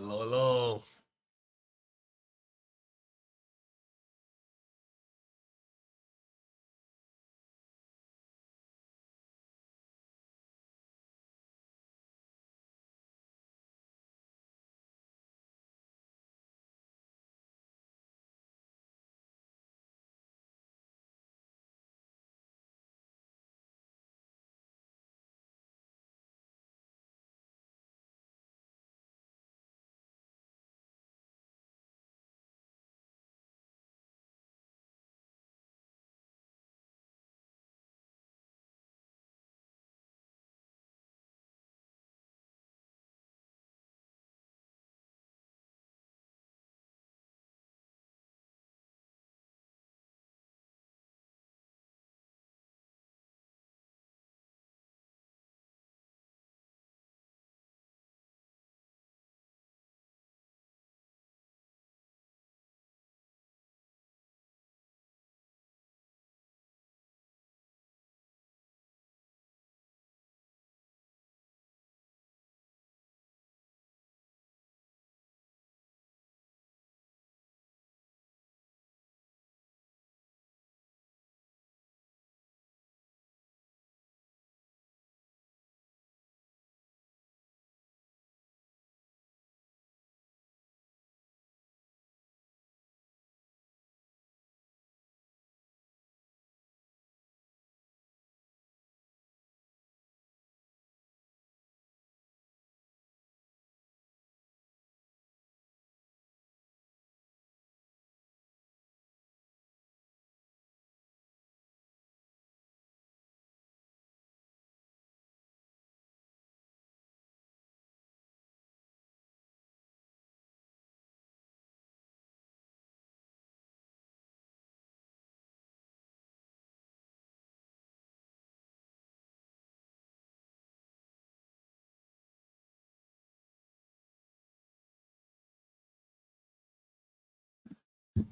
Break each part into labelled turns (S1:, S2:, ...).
S1: Lolo.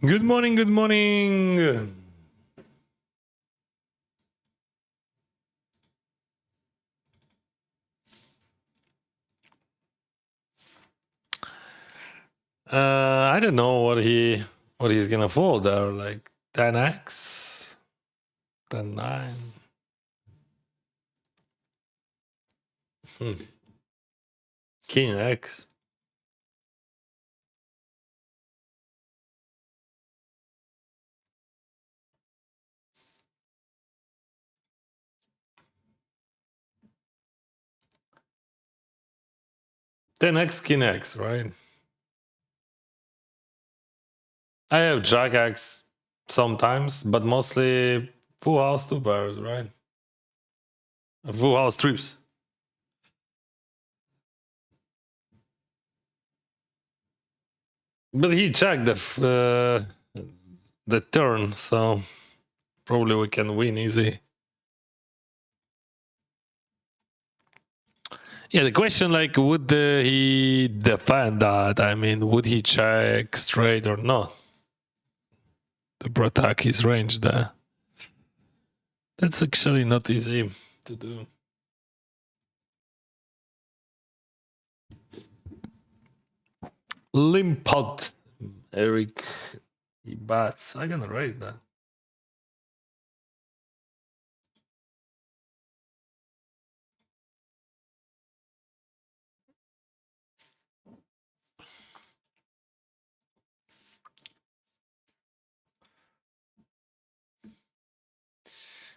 S1: Good morning, good morning. I don't know what he's gonna fold there, like 10x, 10-9. King X. Ten X King X, right? I have Jack X sometimes, but mostly full house two pairs, right? Full house trips. But he checked the turn, so probably we can win easy. Yeah, the question like, would he defend that? I mean, would he check straight or not to protect his range there? That's actually not easy to do. Limpot, Eric, he bats. I'm gonna raise that.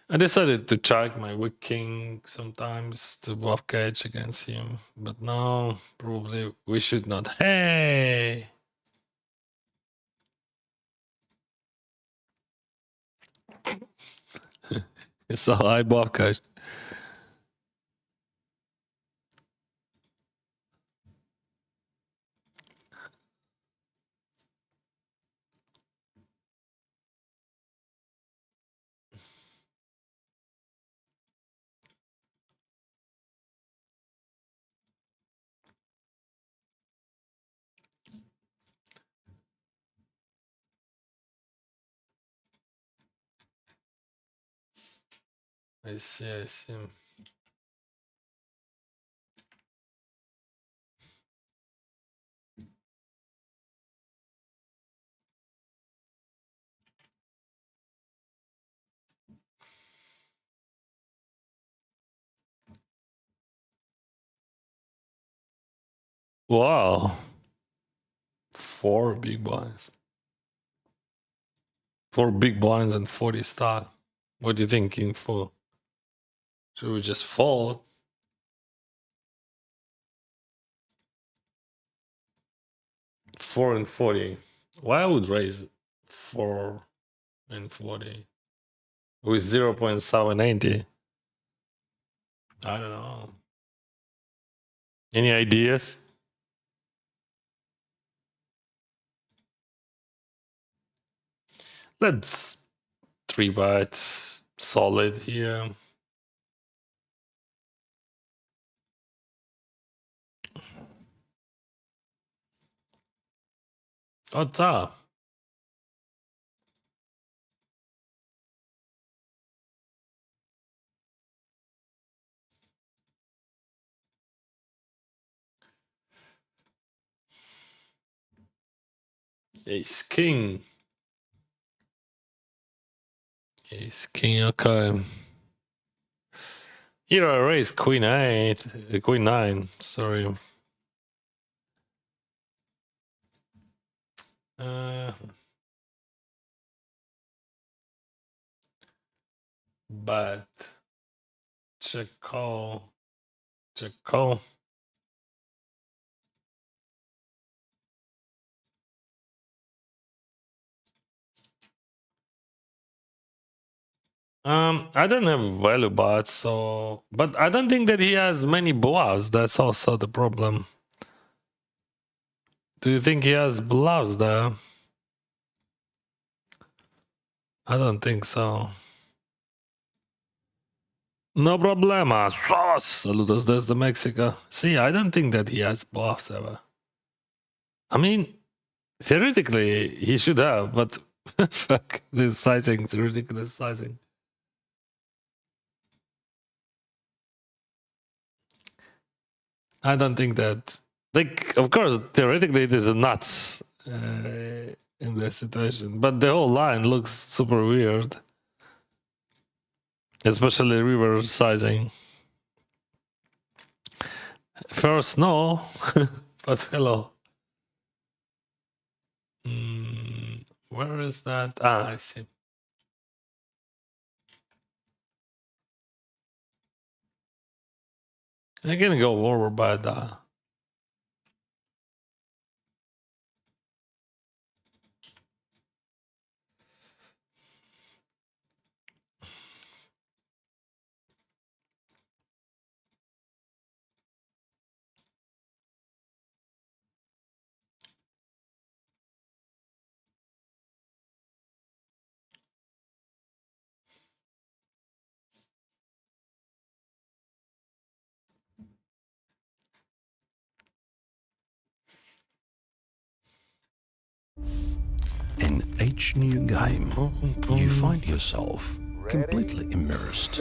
S1: I decided to check my weak king sometimes to bluff catch against him, but now probably we should not. Hey! So I bluff catched. I see, I see. Wow. 4 big blinds. 4 big blinds and 40 stock. What do you think, King Fu? Should we just fold? Four and 40. Why I would raise 4 and 40 with 0.780? I don't know. Any ideas? Let's 3-bet solid here. What's up? Ace King. Ace King, okay. Here I raise Queen 8, Queen 9, sorry. But check call. Check call. I don't have value bots, so but I don't think that he has many bluffs. That's also the problem. Do you think he has bluffs there? I don't think so. No problema. Saludos desde Mexico. See, I don't think that he has bluffs ever. I mean, theoretically, he should have, but fuck, this sizing is ridiculous sizing. I don't think that. Like, of course, theoretically, it is a nuts in this situation, but the whole line looks super weird, especially river sizing. First, no, but hello. Where is that? Ah, I see. I'm gonna go over by the.
S2: In each new game, you find yourself completely immersed.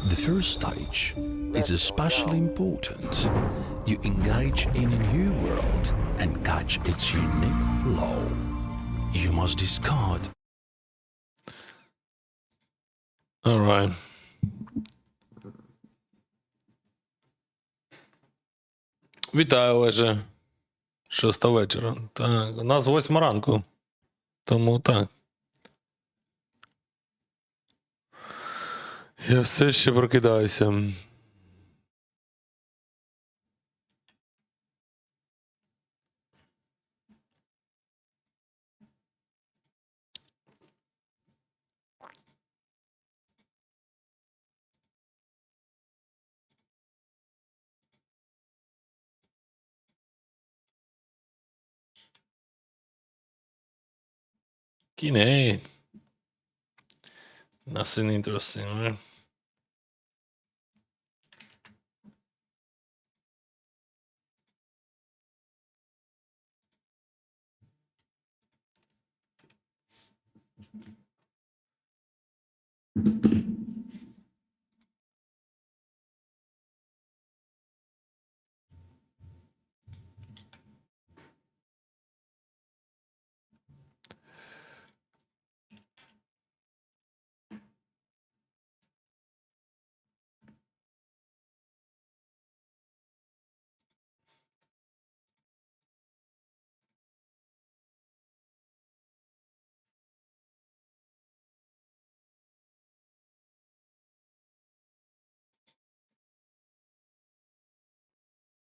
S2: The first stage is especially important. You engage in a new world and catch its unique flow. You must discard.
S1: All right. Вітаю, Олеже. 6 вечора. Так, у нас 8 ранку. Тому так. Я все ще прокидаюся. Кіней. Nothing interesting, right?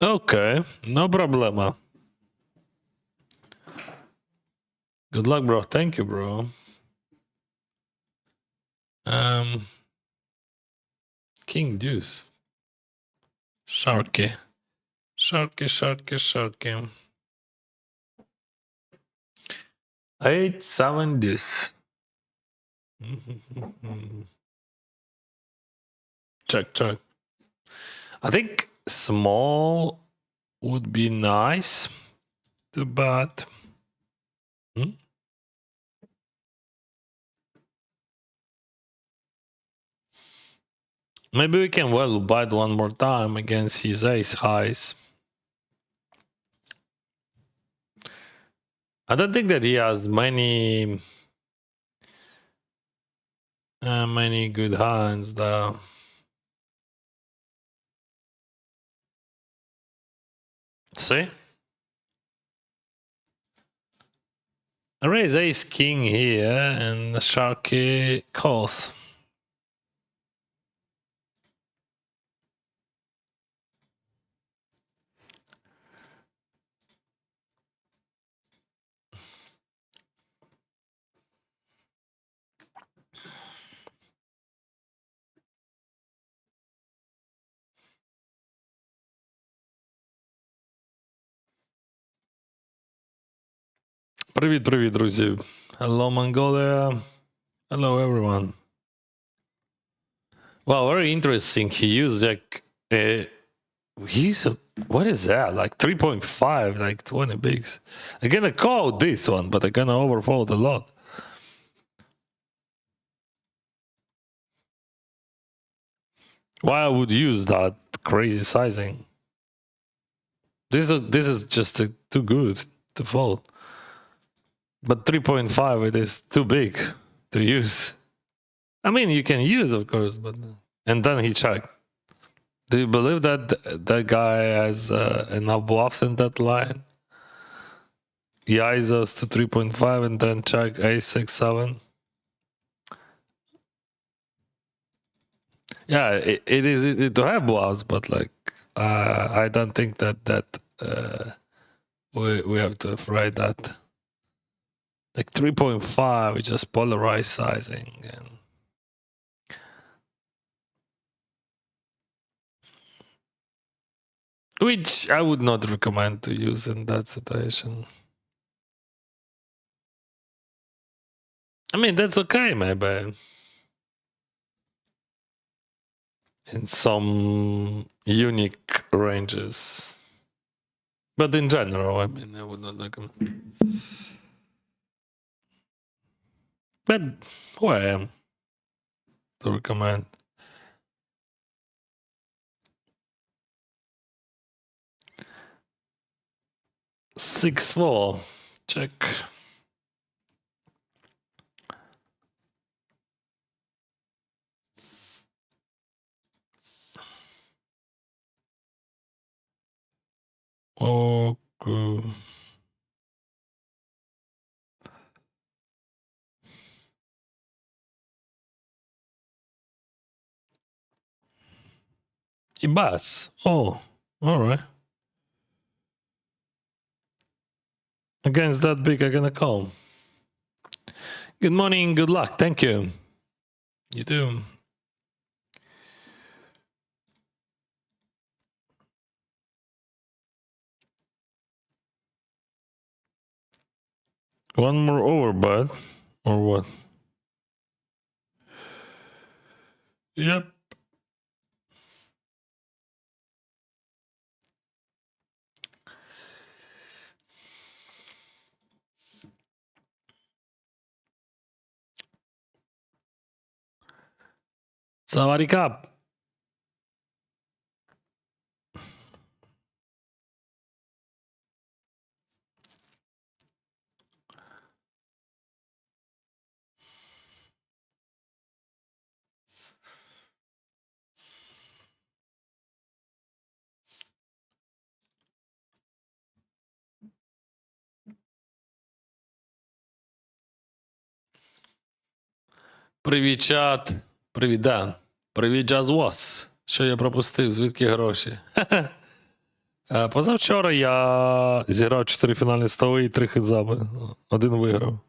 S1: Okay, no problema. Good luck, bro. Thank you, bro. King Deuce. Sharky. Sharky. 8-7 Deuce. Check. I think small would be nice to bet. Maybe we can well bite one more time against his ace highs. I don't think that he has many good hands though. See? I raise ace king here and Sharky calls. Привіт, друзі. Hello, Mongolia. Hello, everyone. Wow, very interesting. He used like what is that? Like 3.5, like 20 bigs. I'm gonna call this one, but I'm gonna overfold a lot. Why I would use that crazy sizing? This is just too good to fold. But 3.5, it is too big to use. I mean, you can use, of course, but and then he checked. Do you believe that that guy has enough bluffs in that line? He eyes us to 3.5 and then check a6-7. Yeah, it is easy to have bluffs, but like I don't think that we have to afraid that. Like 3.5 is just polarized sizing and which I would not recommend to use in that situation. I mean, that's okay, maybe. In some unique ranges. But in general, I mean, I would not recommend. But who I am to recommend? Six four. Check. Okay. Ibas. Oh, all right. Against that big, I'm gonna call. Good morning, good luck. Thank you. You too. One more over, bud. Or what? Yep. Sawadee Cup. Привіт, чат. Привіт, Дан. Привіт, Джазвос. Що я пропустив? Звідки гроші? Позавчора я зіграв 4 фінальні столи і 3 хедзами. Один виграв.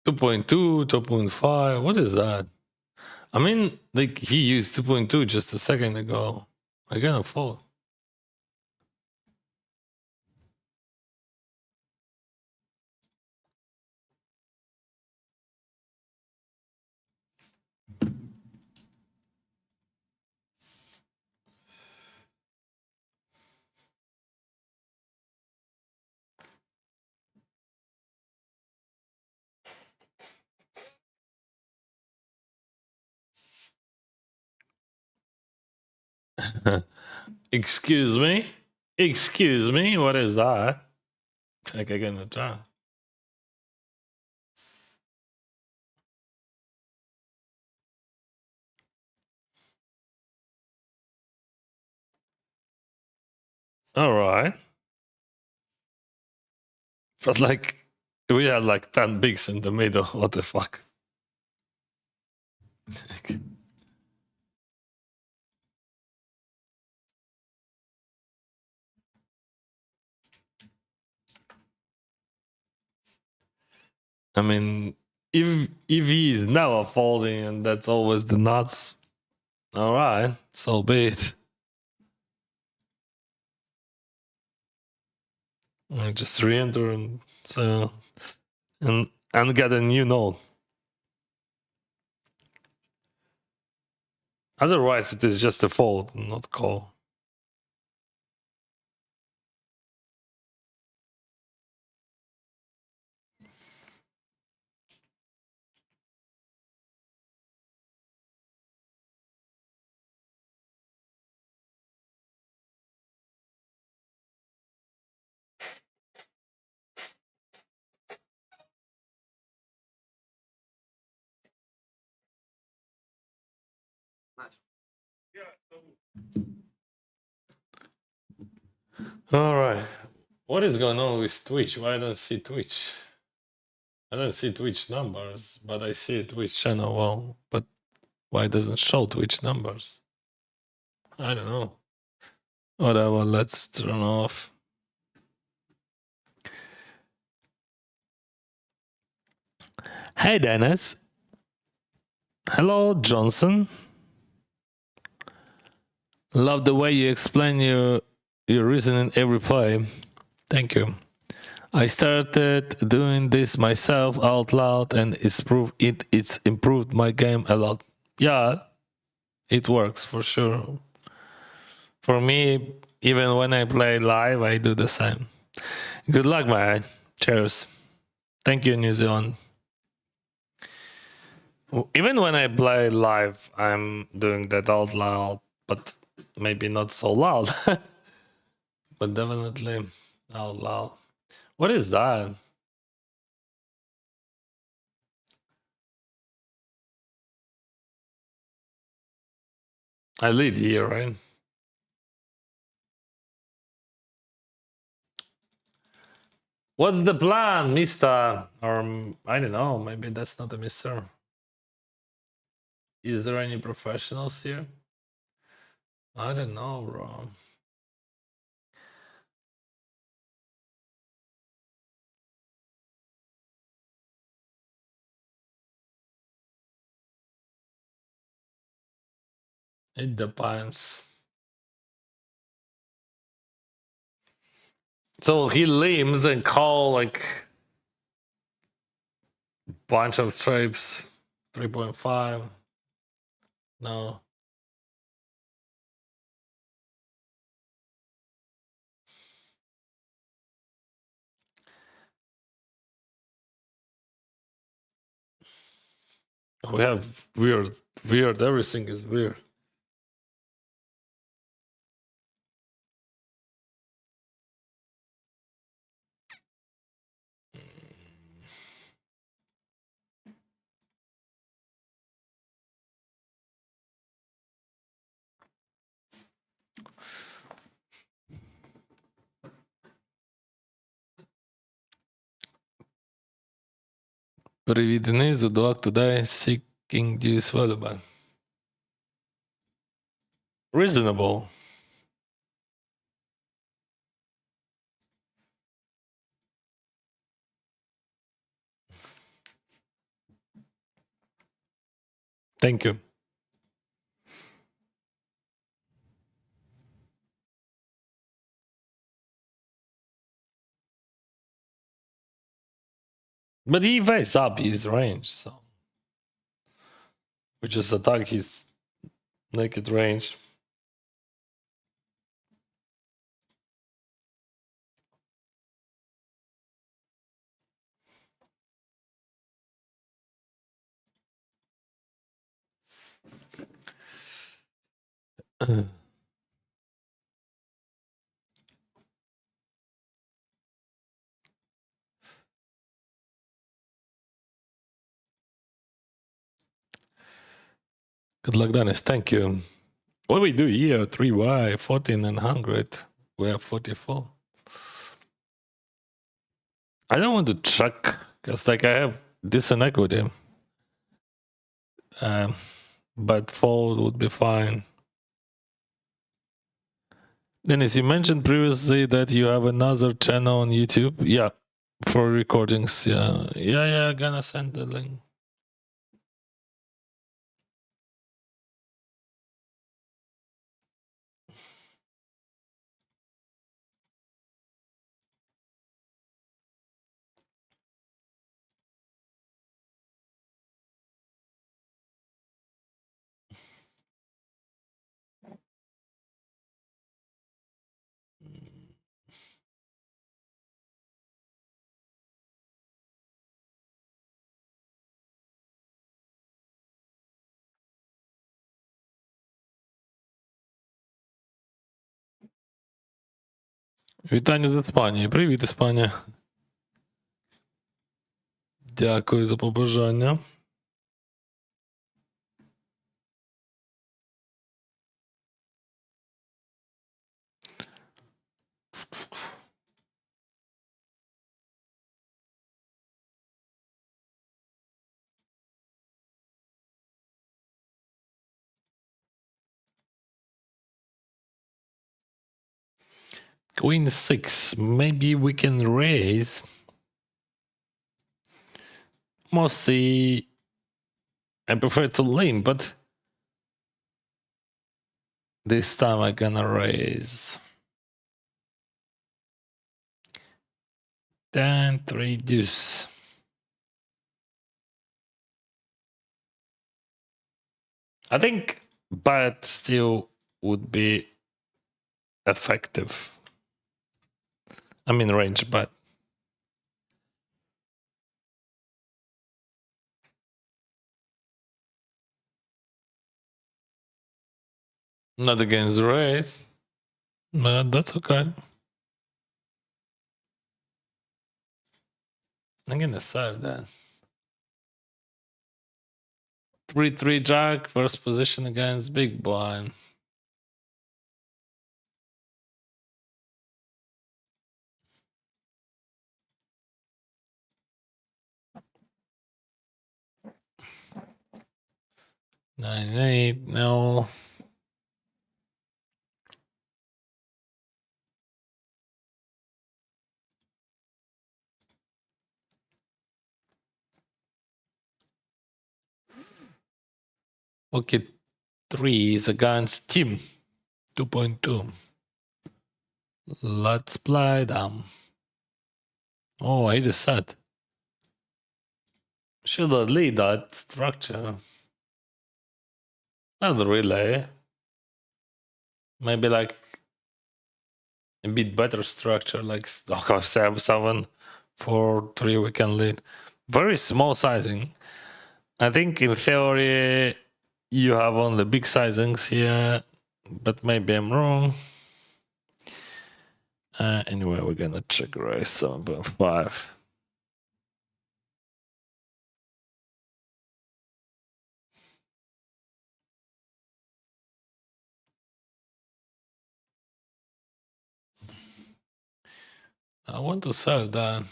S1: Two 2.2, 2.5. What is that? I mean, like he used 2.2 just a second ago. I gotta fall. Excuse me? Excuse me? What is that? Like I get in the job. All right. But like, we had like 10 bigs in the middle. What the fuck? I mean, if he is never folding and that's always the nuts, all right, so be it. I just re-enter and so and get a new node. Otherwise, it is just a fold, not call. All right. What is going on with Twitch? Why I don't see Twitch? I don't see Twitch numbers, but I see Twitch channel. Well, but why doesn't show Twitch numbers? I don't know. Whatever, let's turn off. Hey, Dennis. Hello, Johnson. Love the way you explain your reasoning every play. Thank you. I started doing this myself out loud, and it's improved my game a lot. Yeah, it works for sure. For me, even when I play live, I do the same. Good luck, man. Cheers. Thank you, New Zealand. Even when I play live, I'm doing that out loud, but maybe not so loud. But definitely out loud. What is that? I lead here, right? What's the plan, mister? Or I don't know, maybe that's not a mister. Is there any professionals here? I don't know, bro. It depends. So he limbs and call like bunch of tribes 3.5. No. We have weird. Everything is weird. Привіт, Денис. Good luck today. Seeking this valuable. Reasonable. Thank you. But he face up his range, so we just attack his naked range. Good luck, Dennis. Thank you. What do we do here? 3Y, 14 and 100. We have 44. I don't want to check because like I have decent equity. But fold would be fine. Dennis, you mentioned previously that you have another channel on YouTube. Yeah, for recordings. Yeah. I'm gonna send the link. Вітання з Іспанії. Привіт, Іспанія. Дякую за побажання. Queen 6. Maybe we can raise. Mostly, I prefer to lean, but this time I'm gonna raise. Then 3 deuce. I think bet still would be effective. I mean range, but not against the raise. But that's okay. I'm gonna save that. 3-3 jack, first position against big blind. Nine eight, no. Okay, 3 is against Team 2.2. Let's play them. Oh, I just said. Should I lead that structure? Not really. Maybe like a bit better structure, like okay, 7, 4, 3 we can lead. Very small sizing. I think in theory you have only big sizings here, but maybe I'm wrong. Anyway, we're gonna check raise 7.5. I want to sell that.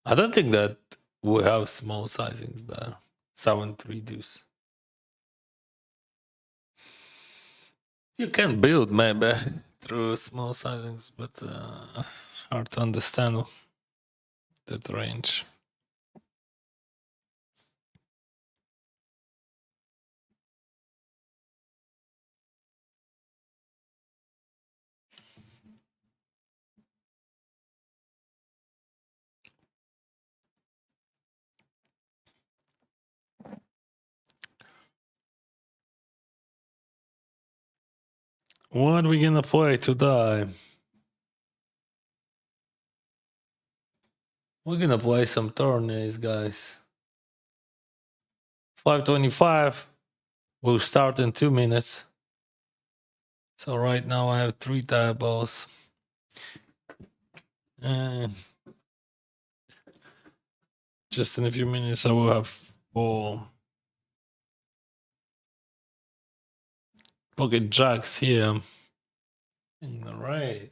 S1: I don't think that we have small sizings there. 7-3 deuce. You can build maybe through small sizings, but hard to understand that range. What are we gonna play today? We're gonna play some tourneys, guys. 5:25. We'll start in 2 minutes. So right now I have 3 tables. And just in a few minutes I will have 4 pocket jacks here. All right.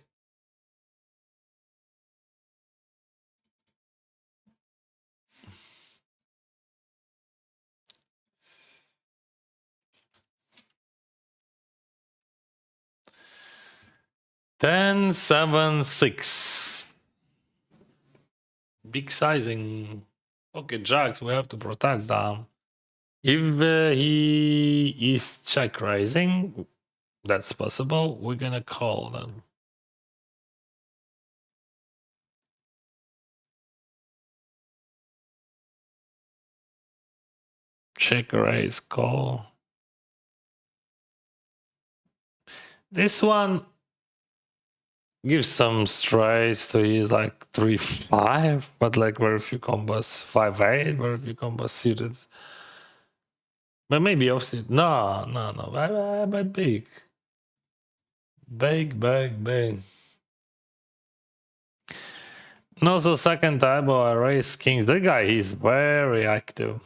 S1: Ten, 7, 6. Big sizing. Pocket jacks, we have to protect them. If he is check raising, that's possible. We're gonna call them. Check raise call. This one gives some strays to his like 3-5, but like very few combos. 5-8, very few combos suited. But maybe offsuit. No. But big. Big. And also second time I raise kings. The guy is very active.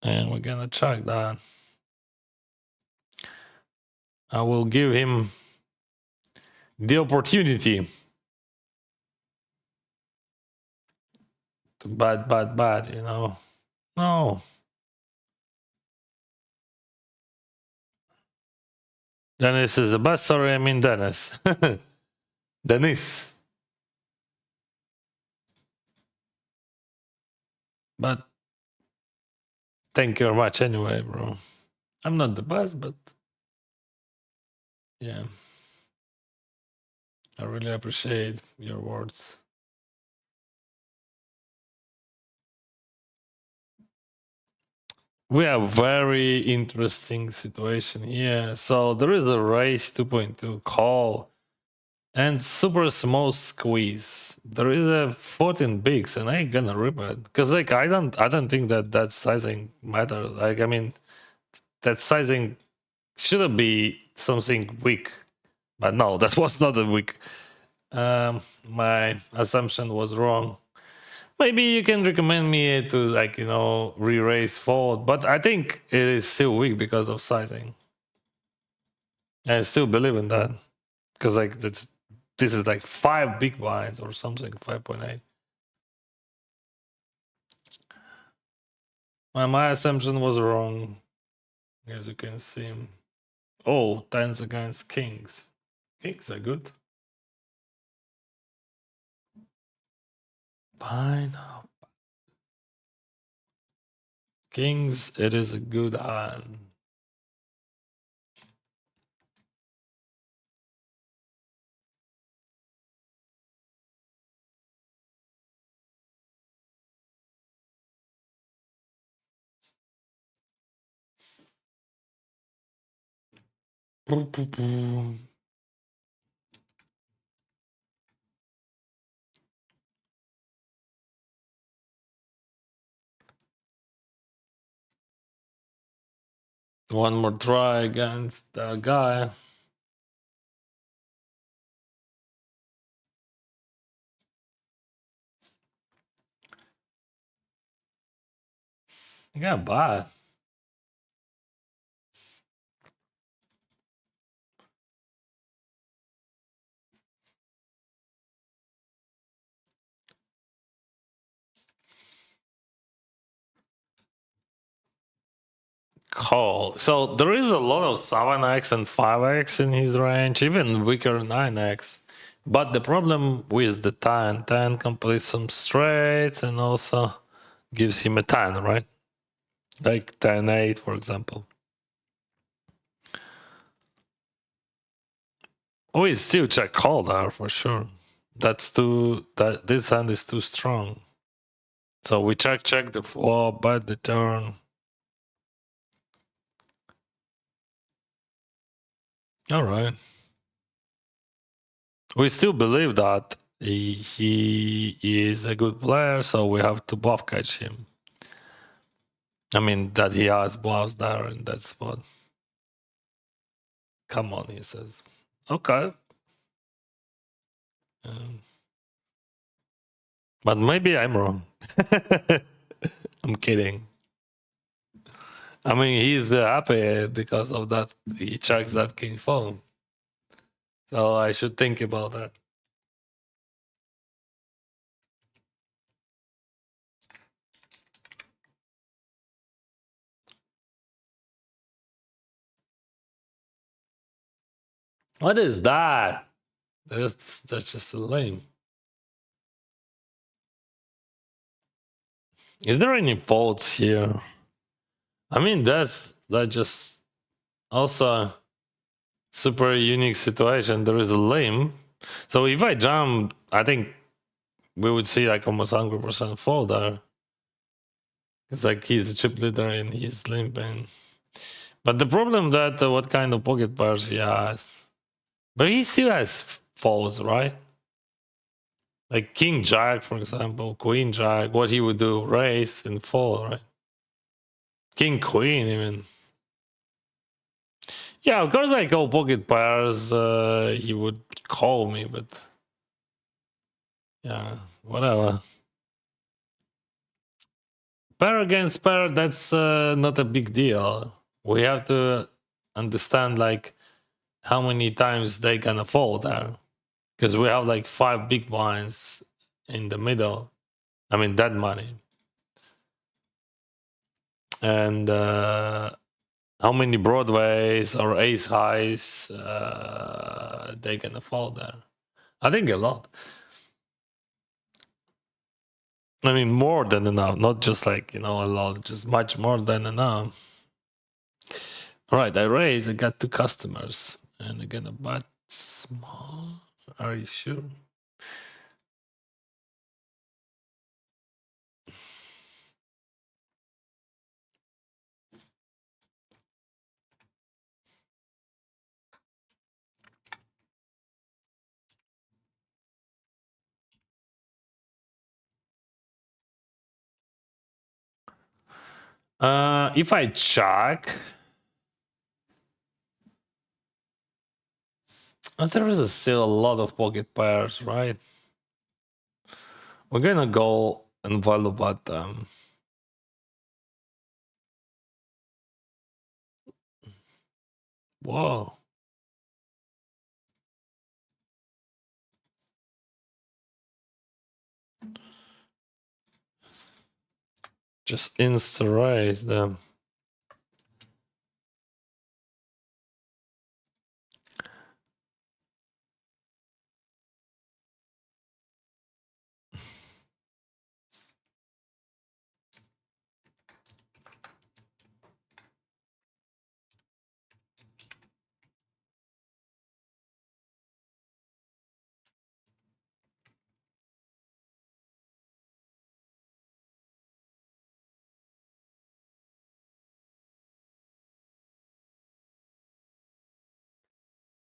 S1: And we're gonna check that. I will give him the opportunity to bad, you know. No. Dennis is the best. Sorry, I mean Dennis. Dennis. But thank you very much anyway, bro. I'm not the best, but yeah. I really appreciate your words. We have very interesting situation here. So there is a raise 2.2 call and super small squeeze. There is a 14 bigs, and I ain't gonna rip it because like I don't think that sizing matters. Like I mean, that sizing should be something weak, but no, that was not a weak. My assumption was wrong. Maybe you can recommend me to like re-raise fold, but I think it is still weak because of sizing. I still believe in that because like this is like 5 big blinds or something, 5.8. My assumption was wrong, as you can see. Oh, 10s against kings. Kings are good. Fine. Kings, it is a good hand. Boom, boom, boom. One more try against that guy. You got bad. Call. So there is a lot of 7x and 5x in his range, even weaker 9x. But the problem with the 10 completes some straights and also gives him a 10, right? Like 10-8, for example. Oh, we still check call there for sure. This hand is too strong. So we check the flop, bet the turn. All right. We still believe that he is a good player, so we have to bluff catch him. I mean, that he has bluffs there in that spot. Come on, he says. Okay. But maybe I'm wrong. I'm kidding. I mean, he's happy because of that. He checks that king phone. So I should think about that. What is that? That's just lame. Is there any faults here? I mean, that just also super unique situation. There is a lame. So if I jump, I think we would see like almost 100% fall there. It's like he's a chip leader and he's limping. But the problem that what kind of pocket pairs he has. But he still has falls, right? Like King Jack, for example, Queen Jack, what he would do, raise and fall, right? King Queen, even. Yeah, of course, like all pocket pairs, he would call me, but yeah, whatever. Pair against pair, that's not a big deal. We have to understand like how many times they gonna fall there, because we have like 5 big blinds in the middle. I mean, that money. And how many broadways or ace highs they gonna fall there? I think a lot. I mean, more than enough, not just like, a lot, just much more than enough. All right, I raise, I got 2 customers, and I'm gonna bet small. Are you sure? If I check, there is still a lot of pocket pairs, right? We're gonna go and value bet them. Whoa. Just insta raise them.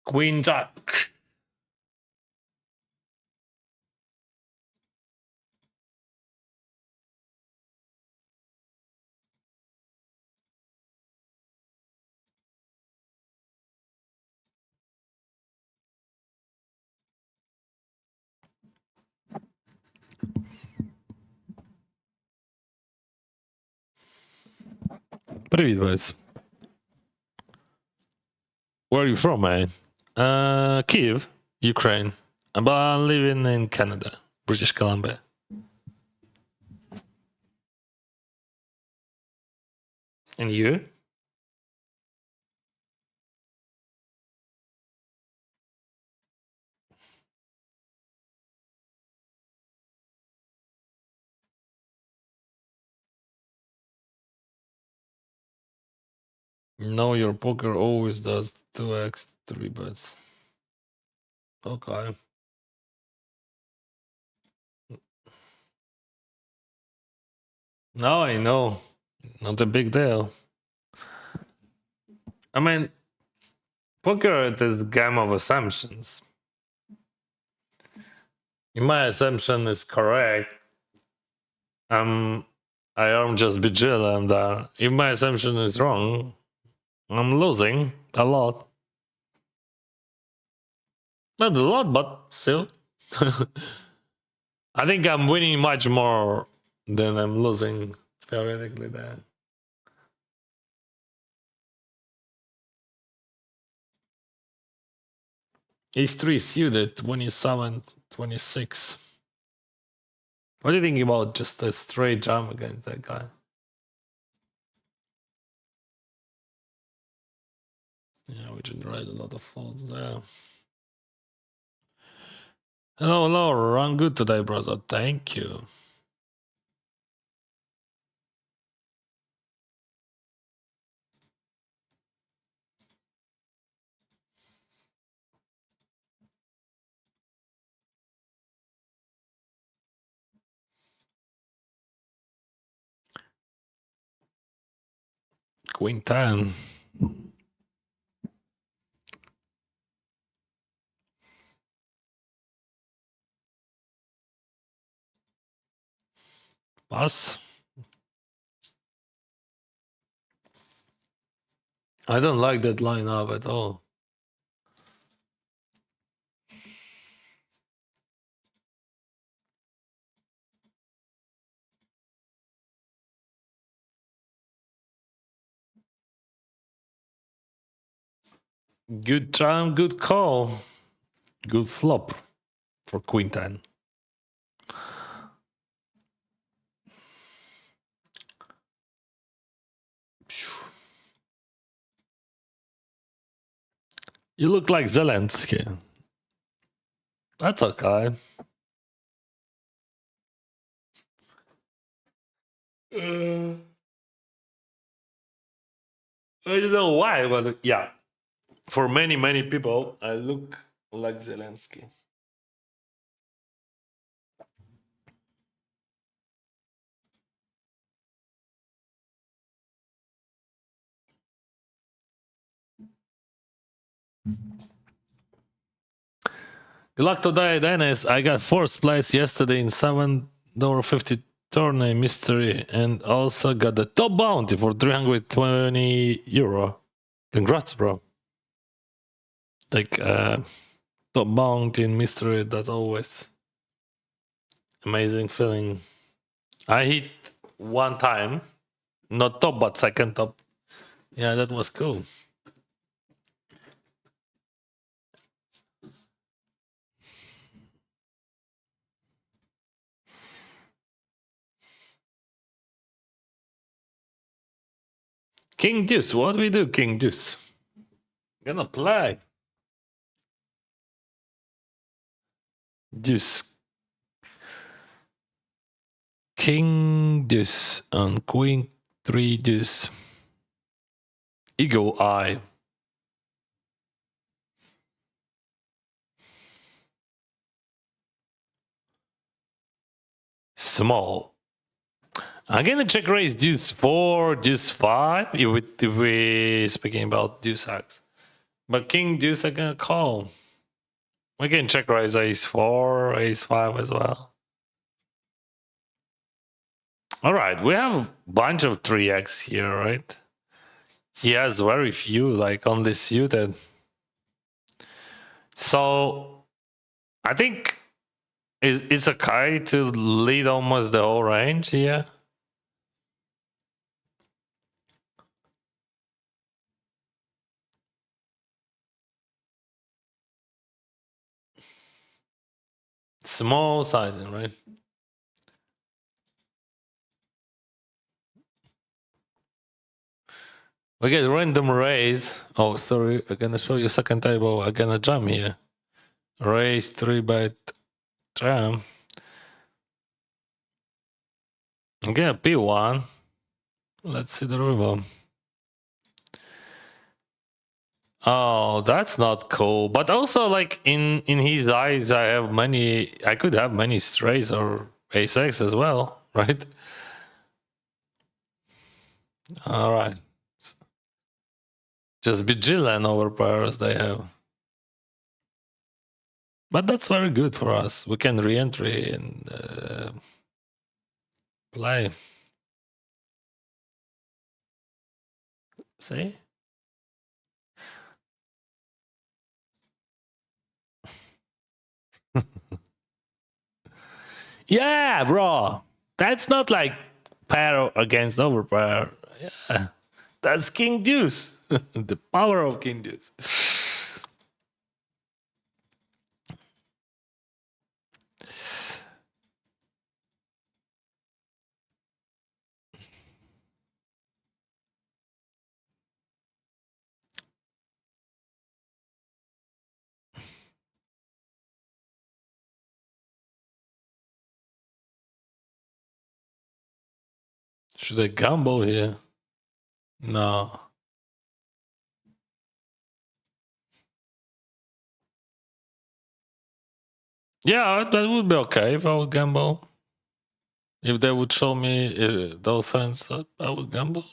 S1: Queen Jack. Привет, boys. Where are you from, man? Kiev, Ukraine. But I'm living in Canada, British Columbia. And you? No, your poker always does 2x 3 bets. Okay. No, I know. Not a big deal. I mean, poker it is a game of assumptions. If my assumption is correct, I am just vigilant there. If my assumption is wrong, I'm losing a lot. Not a lot, but still. I think I'm winning much more than I'm losing, theoretically, there. Ace-3 suited, 27, 26. What do you think about just a straight jump against that guy? Yeah, we generate a lot of faults there. Hello, run good today, brother. Thank you. Queen 10. Pass. I don't like that lineup at all. Good time, good call. Good flop for Queen 10. You look like Zelensky. That's okay. I don't know why, but yeah. For many people, I look like Zelensky. Good luck today, Dennis. I got fourth place yesterday in $7.50 tourney mystery and also got the top bounty for €320. Congrats, bro. Like, top bounty in mystery, that's always amazing feeling. I hit one time, not top, but second top. Yeah, that was cool. King Deuce, what we do, King Deuce? Gonna play. Deuce. King Deuce on Queen 3 Deuce. Eagle Eye. Small. I'm gonna check raise Deuce 4, Deuce 5 if we speaking about Deuce X. But king deuce I can call. We can check raise ace 4, ace 5 as well. All right, we have a bunch of 3x here, right? He has very few, like only suited. So I think it's okay to lead almost the whole range here. Small sizing, right? We get random raise. Oh, sorry. I'm gonna show you second table. I'm gonna jam here. Raise 3-bet jam. Okay, P1. Let's see the river. Oh, that's not cool. But also, like in his eyes, I could have many strays or ace X as well, right? All right. Just vigilant over pairs they have. But that's very good for us. We can re-entry and play. See? Yeah, bro. That's not like pair against overpair. Yeah. That's King Deuce. The power of King Deuce. Should I gamble here? No. Yeah, that would be okay if I would gamble. If they would show me those hands, I would gamble.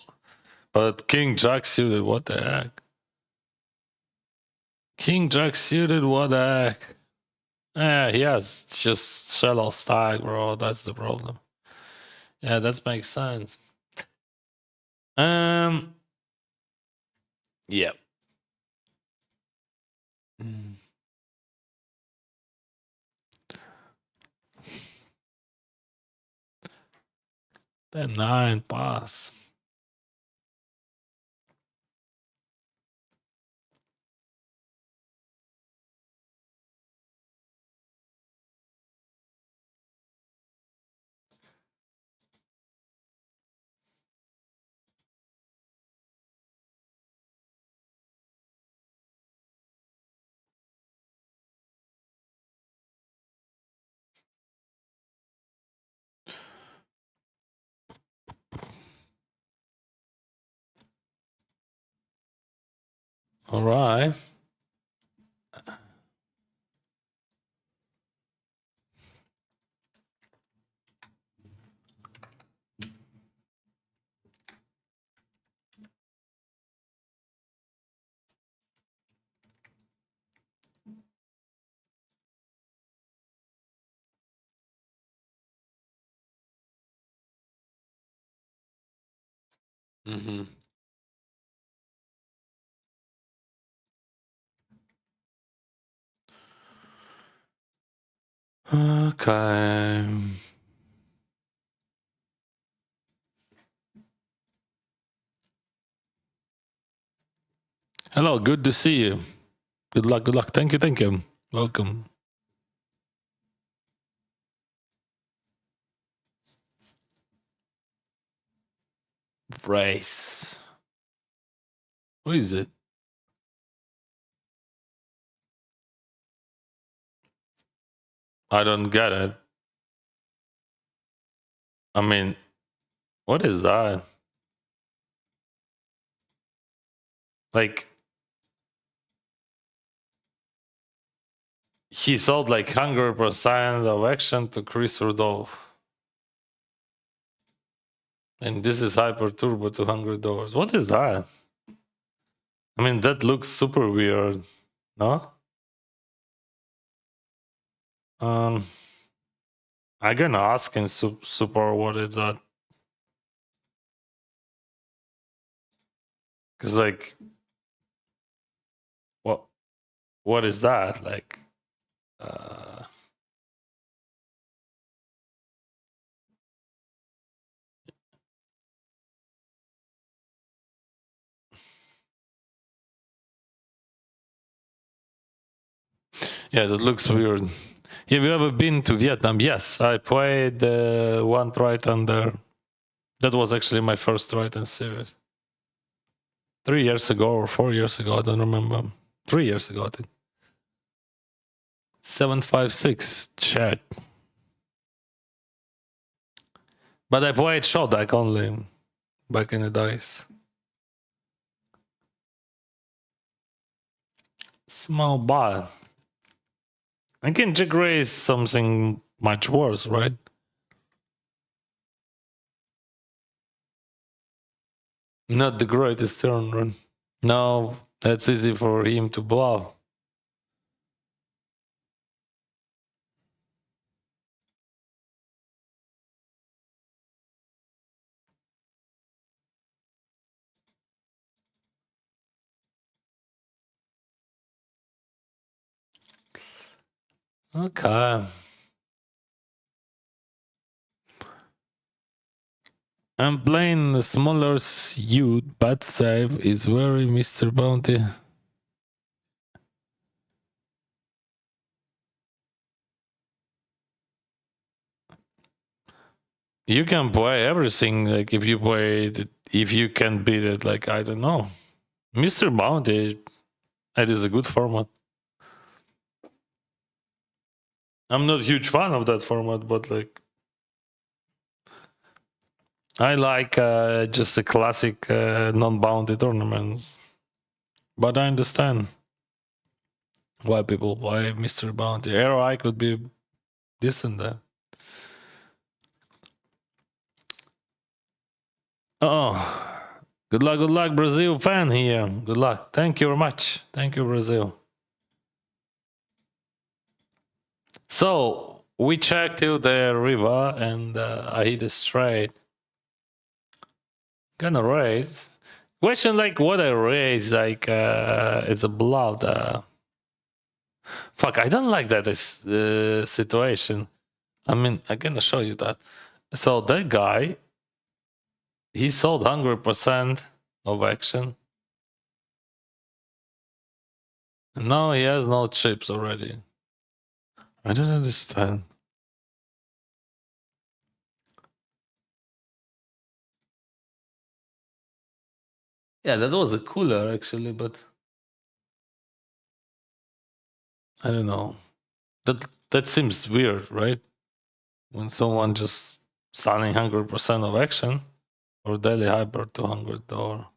S1: But King Jack suited, what the heck? King Jack suited, what the heck? Yeah, he has just shallow stack, bro. That's the problem. Yeah, that makes sense. Yeah. That 9 pass. All right. Mm-hmm. Okay. Hello, good to see you. Good luck, good luck. Thank you, thank you. Welcome. Race. Who is it? I don't get it. I mean, what is that? Like, he sold like 100% of action to Chris Rudolph. And this is Hyper Turbo $200. What is that? I mean, that looks super weird, no? I'm gonna ask in support what is that, because like, what is that like? Uh, yeah, that looks weird. Have you ever been to Vietnam? Yes, I played one Triton there. That was actually my first Triton series. 3 years ago or 4 years ago, I don't remember. 3 years ago, I think. 756, check. But I played Shodak only back in the days. Small bot. I can check raise something much worse, right? Not the greatest turn run. No, that's easy for him to bluff. Okay. I'm playing a smaller suit, but save is very Mr. Bounty. You can play everything, like if you play it, if you can beat it, like I don't know. Mr. Bounty, it is a good format. I'm not a huge fan of that format, but like I like just the classic non-bounty tournaments. But I understand why people play Mr. Bounty. ROI could be decent there. Oh, good luck, Brazil fan here. Good luck. Thank you very much. Thank you, Brazil. So we checked to the river and I hit a straight. Gonna raise. Question like what I raise, like it's a bluff. Fuck, I don't like that situation. I mean, I'm gonna show you that. So that guy, he sold 100% of action. And now he has no chips already. I don't understand. Yeah, that was a cooler actually, but I don't know. That seems weird, right? When someone just selling 100% of action or daily hyper 200 or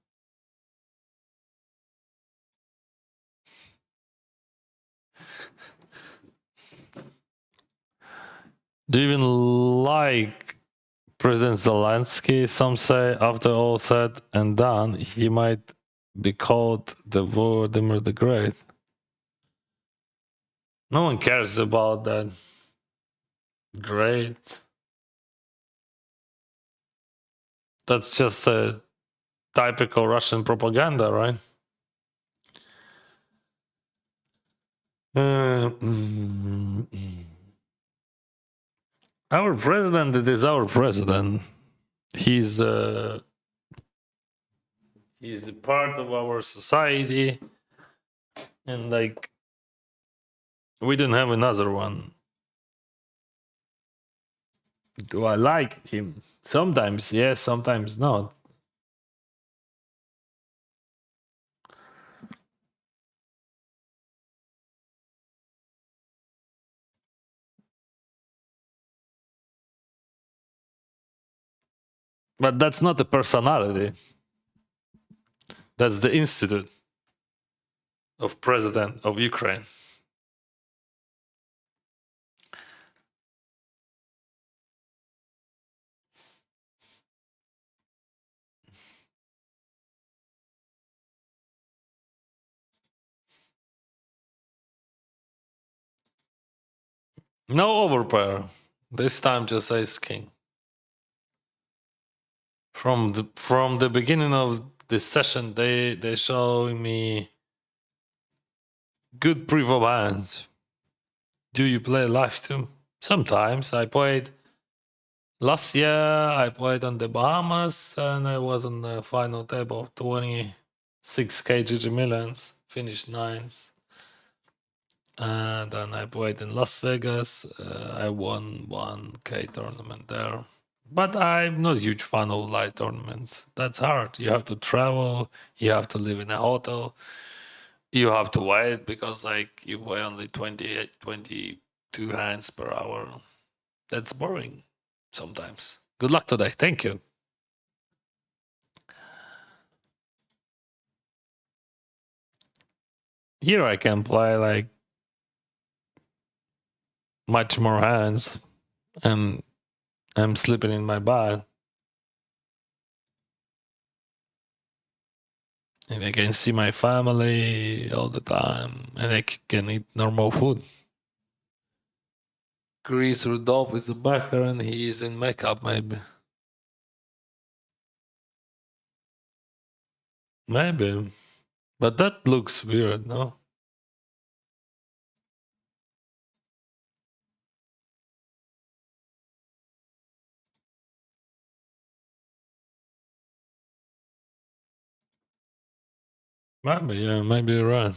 S1: do you even like President Zelensky? Some say after all said and done, he might be called the Vladimir the Great. No one cares about that. Great. That's just a typical Russian propaganda, right? Our president, it is our president. He's a part of our society, and like we don't have another one. Do I like him? Sometimes yes, sometimes not. But that's not a personality. That's the institute of president of Ukraine. No overpair. This time just ace king. From the beginning of this session, they showing me good pre-flop hands. Do you play live too? Sometimes. I played last year. I played on the Bahamas, and I was on the final table of 26K GG Millions, finished nines. And then I played in Las Vegas. I won 1K tournament there. But I'm not a huge fan of live tournaments. That's hard. You have to travel. You have to live in a hotel. You have to wait because like you play only 28, 22 hands per hour. That's boring sometimes. Good luck today. Thank you. Here I can play like much more hands and I'm sleeping in my bed. And I can see my family all the time and I can eat normal food. Chris Rudolph is a backer and he is in makeup maybe. Maybe. But that looks weird, no? Maybe, yeah, maybe you're right.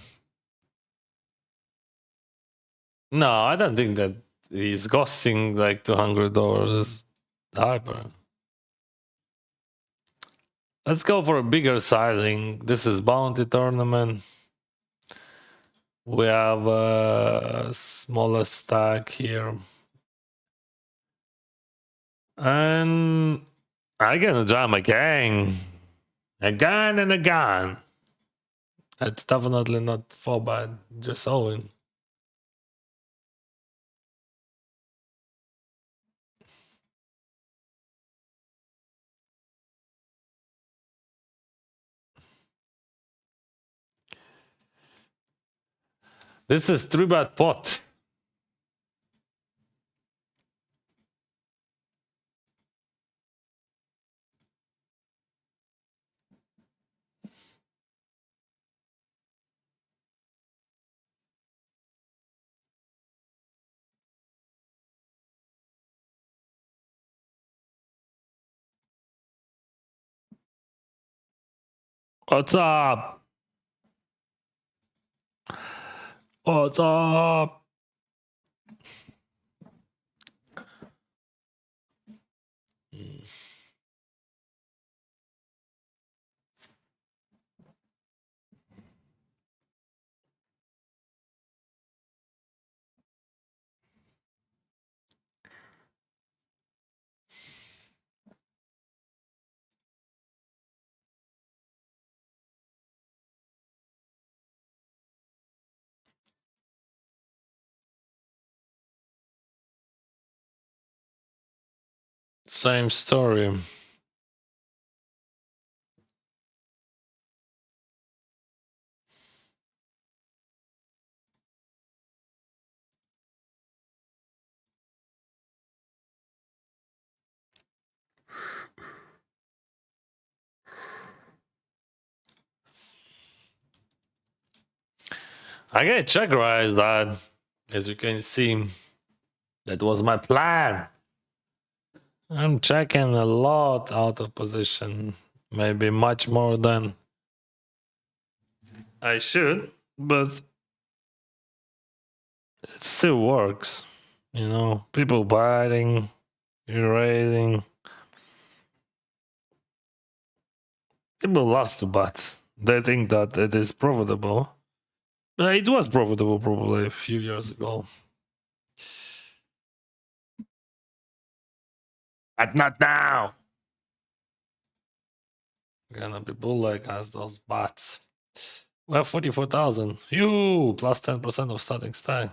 S1: No, I don't think that he's costing like $200 hyper. Let's go for a bigger sizing. This is bounty tournament. We have a smaller stack here. And I'm gonna jam again. Again and again. It's definitely not 4 bad, just owing. This is 3 bad pot. What's up? What's up? Same story. I get check raise that. As you can see, that was my plan. I'm checking a lot out of position. Maybe much more than I should, but it still works. You know, people biting, you're raising. People lost to bat. They think that it is profitable. It was profitable probably a few years ago. But not now. Gonna be bullet against those bats. We have 44,000. You plus 10% of starting stack.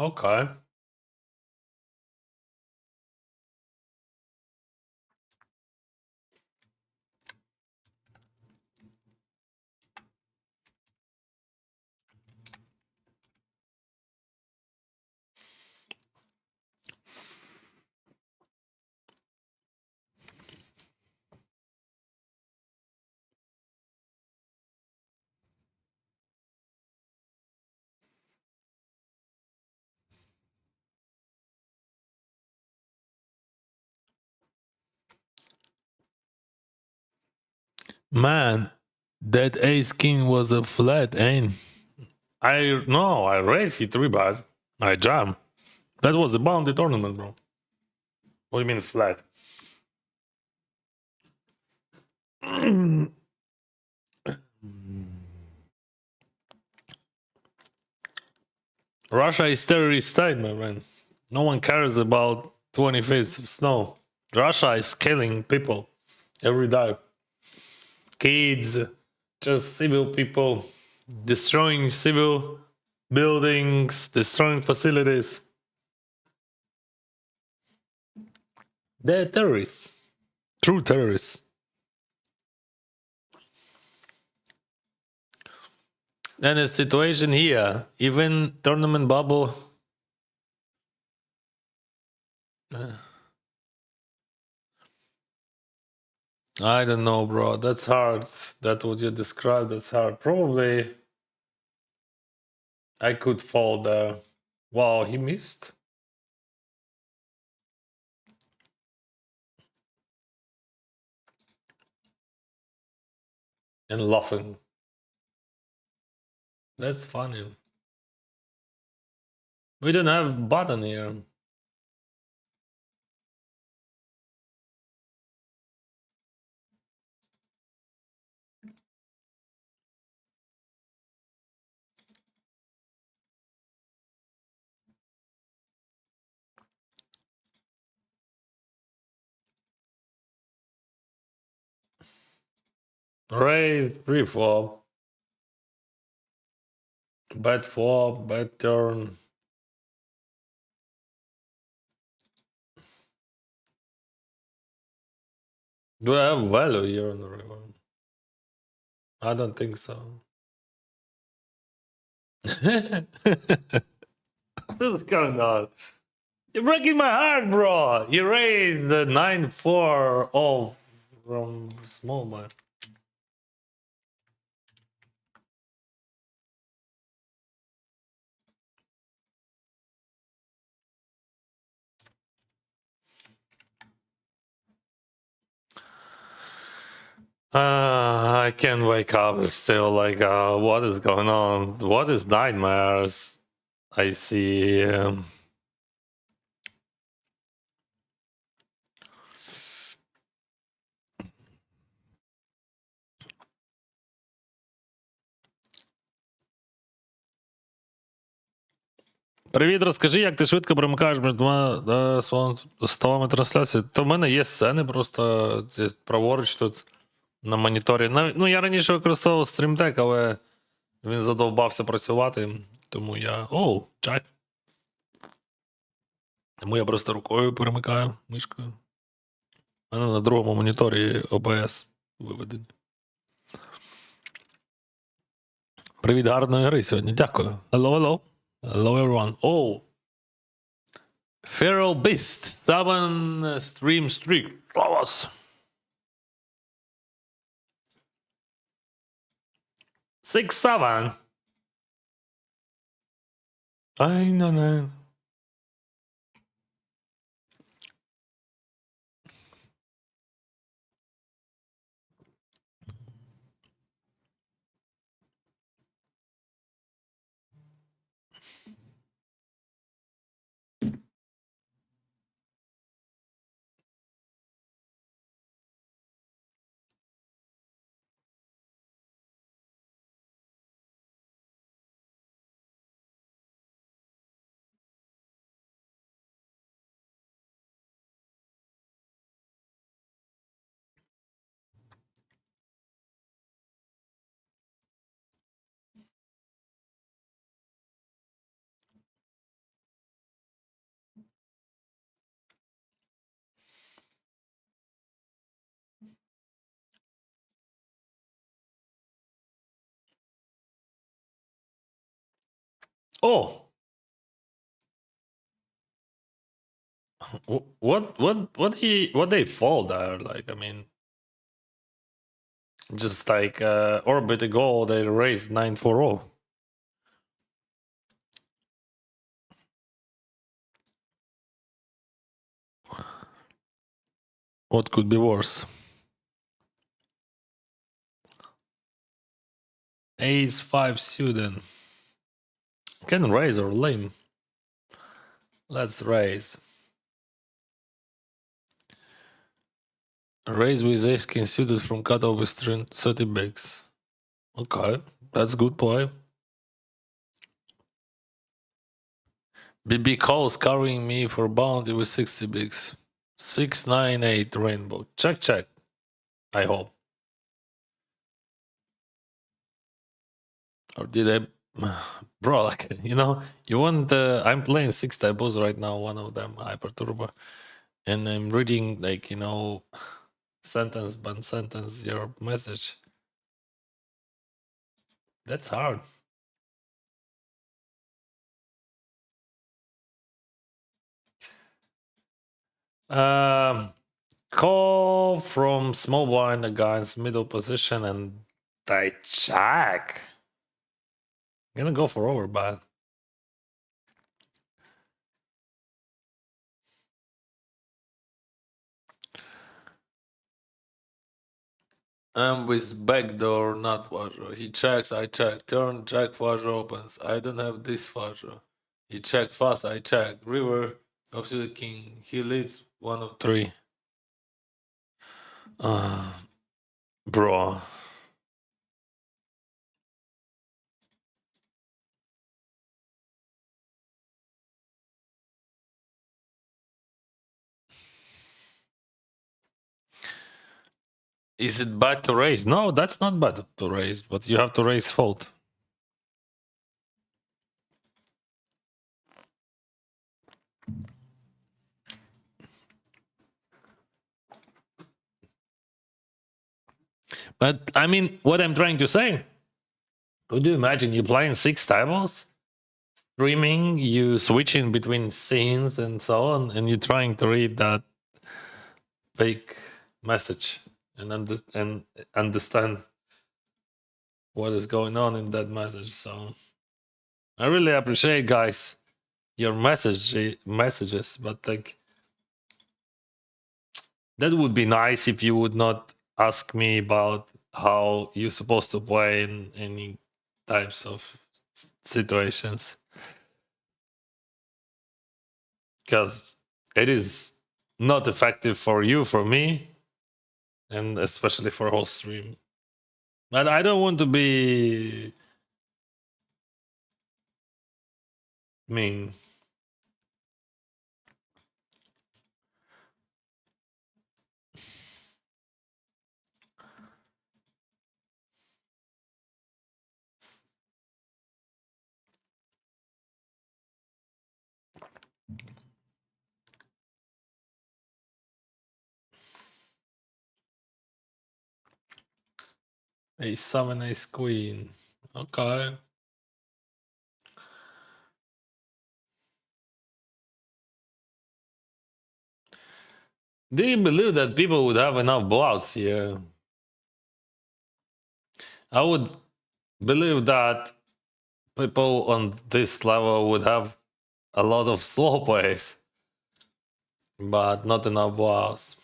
S1: Okay. Man, that ace king was a flat, ain't? I raised it 3 bars. I jam. That was a bounty tournament, bro. What do you mean flat? Russia is terrorist state, my friend. No one cares about 20 feet of snow. Russia is killing people every day. Kids, just civil people, destroying civil buildings, destroying facilities. They're terrorists. True terrorists. And the situation here, even tournament bubble. I don't know, bro. That's hard. That what you described, that's hard. Probably I could fall there. Wow, he missed. And laughing. That's funny. We don't have button here. Raise, pre-flop. Bet flop, bet turn. Do I have value here on the river? I don't think so. What is going on? You're breaking my heart, bro. You raised the 9-4 off from small man. I can't wake up still. Like, what is going on? What is nightmares? I see. Привіт, розкажи, як ти швидко перемикаєш між двома столами трансляції. То в мене є сцени, просто праворуч тут на моніторі. Ну, я раніше використовував StreamTeck, але він задовбався працювати, тому я. Оу, чат. Тому я просто рукою перемикаю мишкою. У мене на другому моніторі OBS виведений. Привіт, гарної гри сьогодні. Дякую. Hello, hello. Hello, everyone. Oh. Feral Beast. 7 stream streak. Flowers. 6-7. I know. Oh, what they fall there? Like, I mean, just like orbit ago, they raised 940. What could be worse? Ace 5 suited. Can raise or limb. Let's raise. Raise with ace king suited from cutoff with 30 bigs. Okay, that's good play. BB calls carrying me for bounty with 60 bigs. 698 rainbow. Check, check. I hope. Or did I? Bro, like, you know, you want. I'm playing 6 typos right now, one of them Hyper Turbo. And I'm reading, like, you know, sentence by sentence your message. That's hard. Call from small blind against middle position and I check. I'm gonna go for overbet. I'm with backdoor, not flush. He checks, I check. Turn, jack, flush opens. I don't have this flush. He check fast, I check. River, obviously the king. He leads 1 of 3. Bro. Is it bad to raise? No, that's not bad to raise, but you have to raise fold. But I mean, what I'm trying to say, could you imagine you playing 6 tables, streaming, you switching between scenes and so on, and you're trying to read that fake message and understand what is going on in that message. So I really appreciate, guys, your messages, but like that would be nice if you would not ask me about how you're supposed to play in any types of situations, because it is not effective for you, for me, and especially for whole stream. But I don't want to be mean. Ace 7, ace queen. Okay. Do you believe that people would have enough bluffs here? I would believe that people on this level would have a lot of slow plays, but not enough bluffs.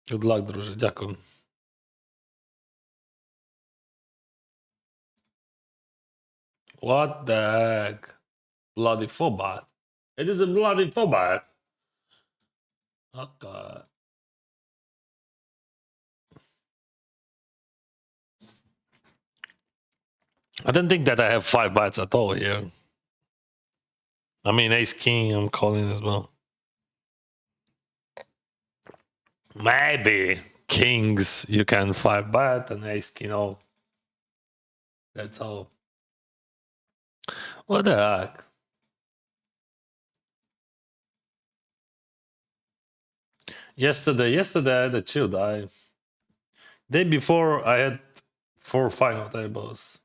S1: Good luck, друже. Дякую. What the heck? Bloody Fobat. It is a bloody Fobat. Okay. I don't think that I have 5 bats at all here. I mean, ace king, I'm calling as well. Maybe kings you can 5 bat and ace king all. That's all. What the heck? Yesterday I had a chill day. Day before I had 4 final tables.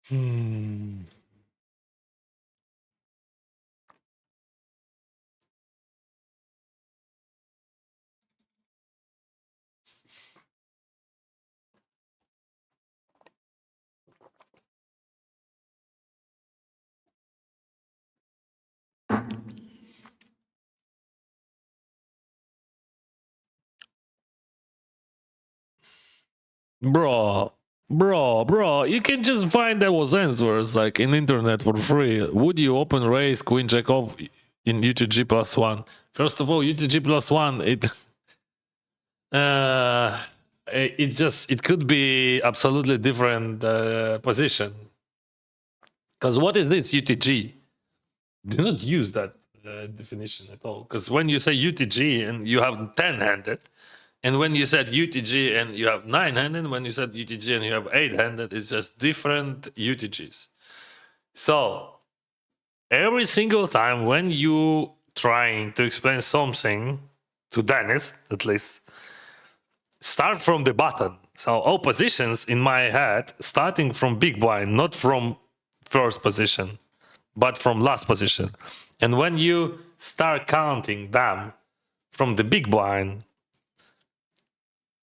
S1: Hmm. Bro, you can just find those answers like in internet for free. Would you open raise queen jack off in UTG +1? First of all, UTG +1, it could be absolutely different position. Because what is this UTG? Do not use that definition at all. Because when you say UTG and you have 10-handed, and when you said UTG and you have 9-handed, when you said UTG and you have 8-handed, it's just different UTGs. So every single time when you trying to explain something to Dennis, at least, start from the bottom. So all positions in my head starting from big blind, not from first position, but from last position. And when you start counting them from the big blind,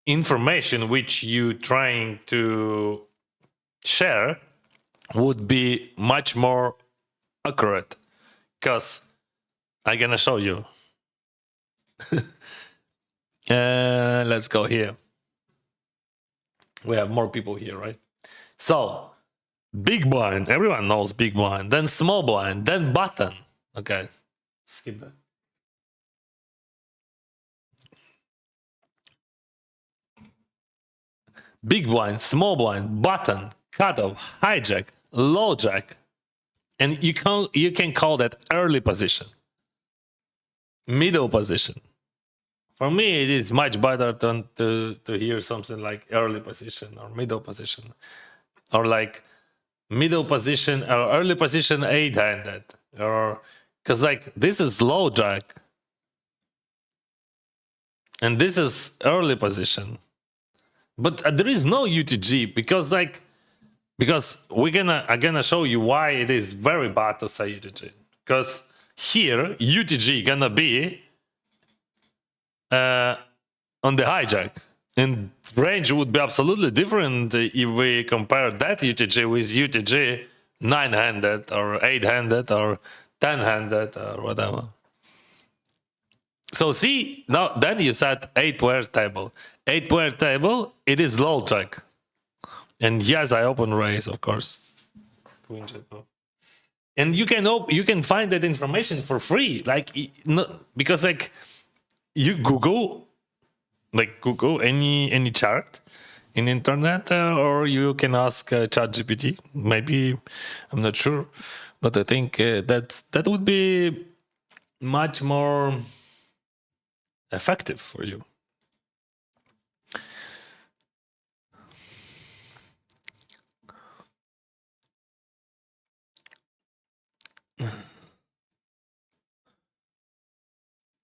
S1: information which you trying to share would be much more accurate, because I'm gonna show you. Let's go here. We have more people here, right? So big blind, everyone knows big blind, then small blind, then button. Okay, skip that. Big blind, small blind, button, cutoff, hijack, low jack, and you can call that early position, middle position. For me, it is much better to hear something like early position or middle position, or like middle position or early position 8-handed, or because like this is low jack and this is early position, but there is no UTG because I'm gonna show you why it is very bad to say UTG, because here UTG gonna be on the hijack, and range would be absolutely different if we compare that UTG with UTG 9-handed or 8-handed or 10-handed or whatever. So see, now then you said 8-player table. 8-player table, it is low jack. And yes, I open raise, of course. And you can find that information for free, like because like you Google any chart in internet, or you can ask ChatGPT. Maybe, I'm not sure, but I think that would be much more effective for you.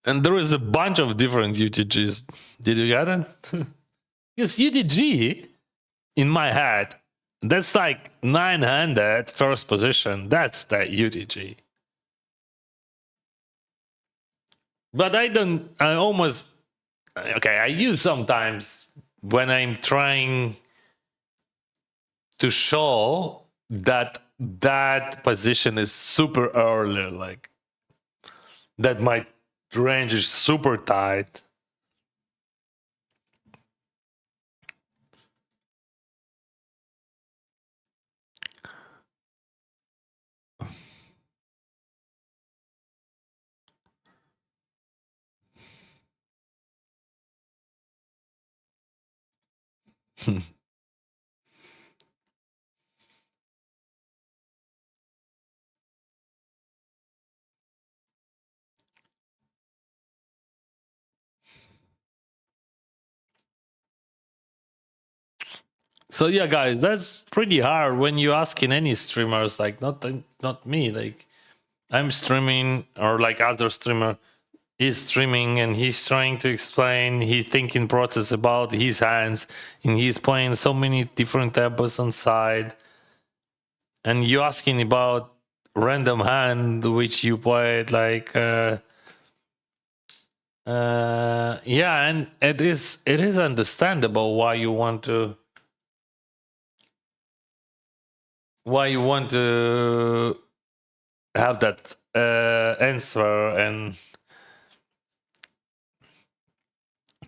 S1: And there is a bunch of different UTGs. Did you get it? Because UTG, in my head, that's like 900 first position. That's the UTG. But I use sometimes when I'm trying to show that that position is super early, like that my range is super tight. So yeah, guys, that's pretty hard when you ask in any streamers, like not me, like I'm streaming or like other streamer is streaming and he's trying to explain his thinking process about his hands and he's playing so many different tempos on side, and you asking about random hand which you played like yeah, and it is understandable why you want to have that answer, and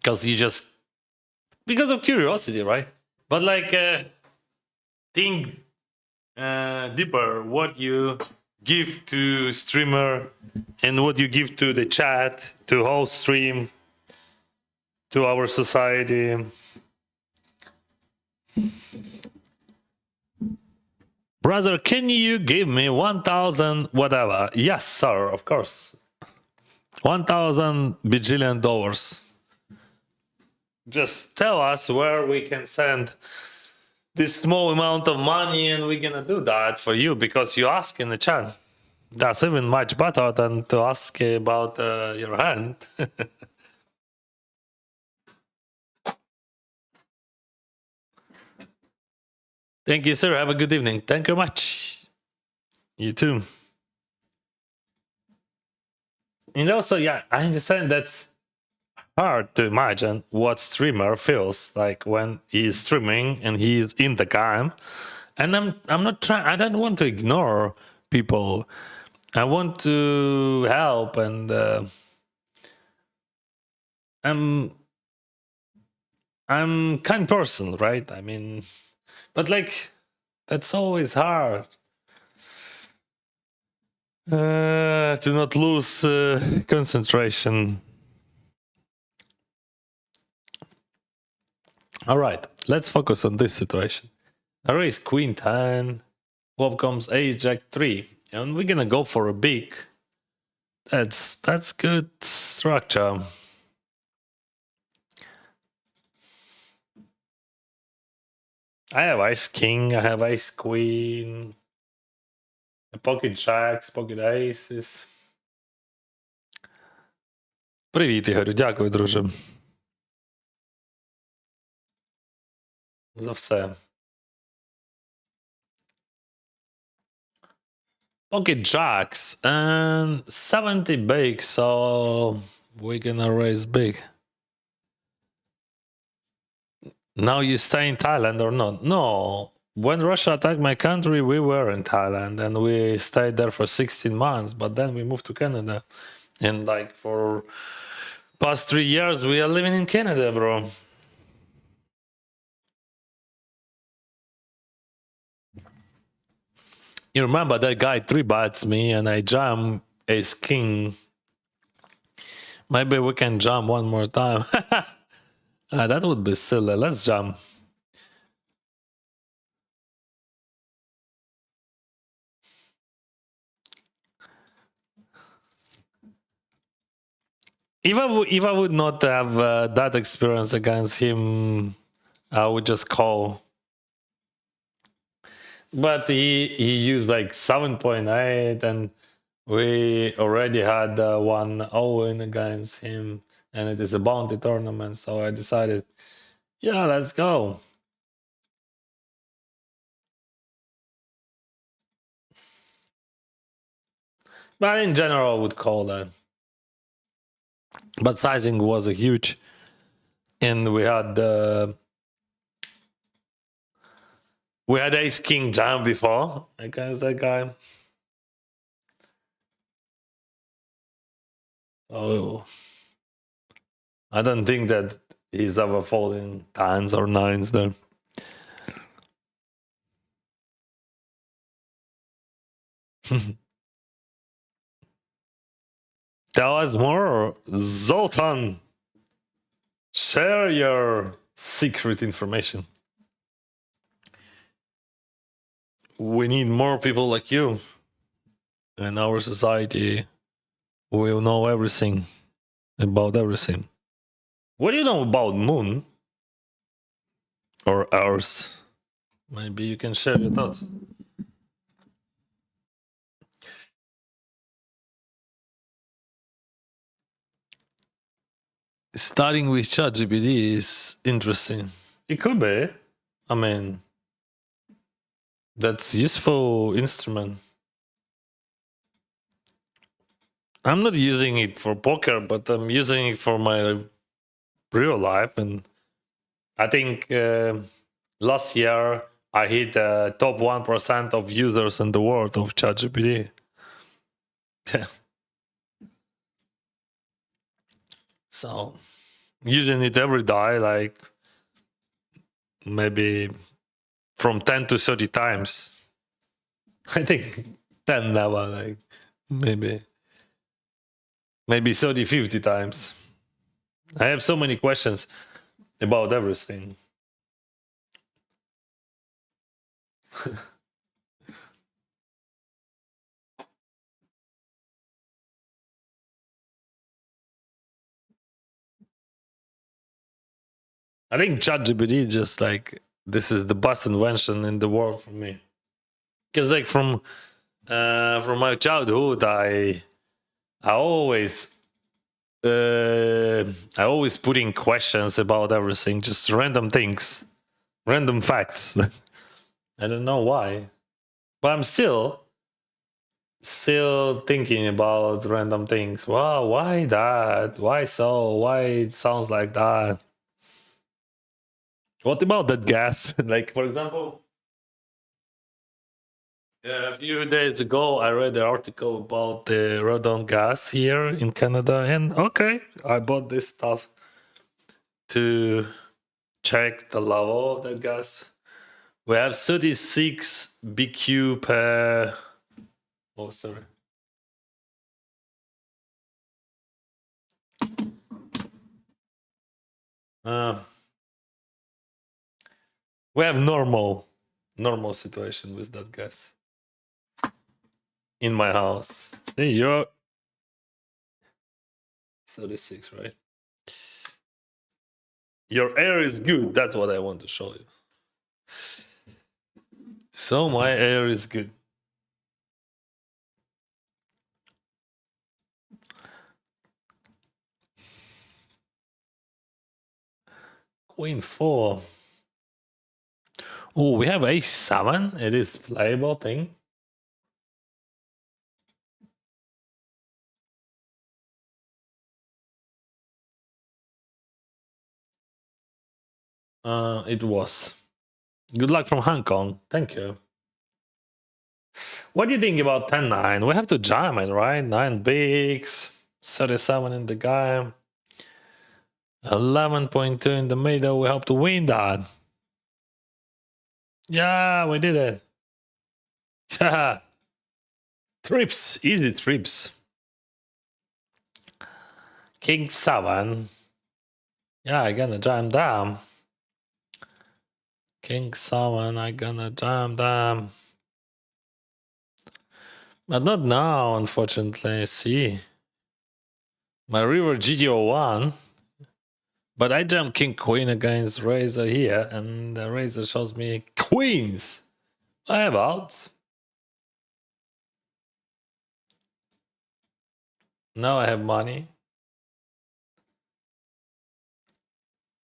S1: because of curiosity, right? But like think deeper what you give to streamer and what you give to the chat, to whole stream, to our society. Brother, can you give me 1,000 whatever? Yes, sir, of course. 1,000 bajillion dollars. Just tell us where we can send this small amount of money and we're gonna do that for you because you ask in the chat. That's even much better than to ask about your hand. Thank you, sir. Have a good evening. Thank you much. You too. And also, yeah, I understand that's hard to imagine what streamer feels like when he's streaming and he's in the game. And I'm not trying. I don't want to ignore people. I want to help, and I'm kind person, right? I mean, but like that's always hard to not lose concentration. All right, let's focus on this situation. I raise queen 10, flop comes ace jack 3, and we're gonna go for a big. That's good structure. I have ice king, I have ice queen, pocket jacks, pocket aces. Привіт, Ігорю, дякую, друже. За все. Pocket jacks and 70 big, so we're gonna raise big. Now you stay in Thailand or not? No. When Russia attacked my country, we were in Thailand and we stayed there for 16 months, but then we moved to Canada. And like for past 3 years, we are living in Canada, bro. You remember that guy 3-bets me and I jam ace king. Maybe we can jump one more time. That would be silly. Let's jump. If I would not have that experience against him, I would just call. But he used like 7.8 and we already had one all-in against him, and it is a bounty tournament, so I decided, yeah, let's go. But in general, I would call that. But sizing was a huge, and we had We had Ace King jam before against that guy. Oh, I don't think that he's ever folding 10s or 9s there. Tell us more, Zoltan. Share your secret information. We need more people like you in our society who will know everything about everything. What do you know about Moon or Earth? Maybe you can share your thoughts. Starting with ChatGPT is interesting. It could be. I mean, that's useful instrument. I'm not using it for poker, but I'm using it for my real life. And I think last year I hit the top 1% of users in the world of ChatGPT. So using it every day, like maybe from 10 to 30 times. I think 10 never, like maybe 30, 50 times. I have so many questions about everything. I think ChatGPT just like this is the best invention in the world for me. Because like from my childhood, I always put in questions about everything, just random things, random facts. I don't know why, but I'm still thinking about random things. Wow, why that? Why so? Why it sounds like that? What about that gas? Like, for example, a few days ago, I read an article about the radon gas here in Canada, and okay, I bought this stuff to check the level of that gas. We have 36 BQ per. Oh, sorry. We have normal situation with that gas in my house. See, you're 36, right? Your air is good. That's what I want to show you. So my air is good. Queen 4. Oh, we have A7. It is playable thing. It was. Good luck from Hong Kong. Thank you. What do you think about 10-9? We have to jam it, right? 9 bigs, 37 in the game, 11.2 in the middle. We hope to win that. Yeah, we did it. Yeah. Trips, easy trips. King 7. Yeah, I gonna jam down. King 7, I gonna jam down. But not now, unfortunately. See. My river GTO1. But I jump King Queen against Razor here, and the Razor shows me Queens. I have outs. Now I have money.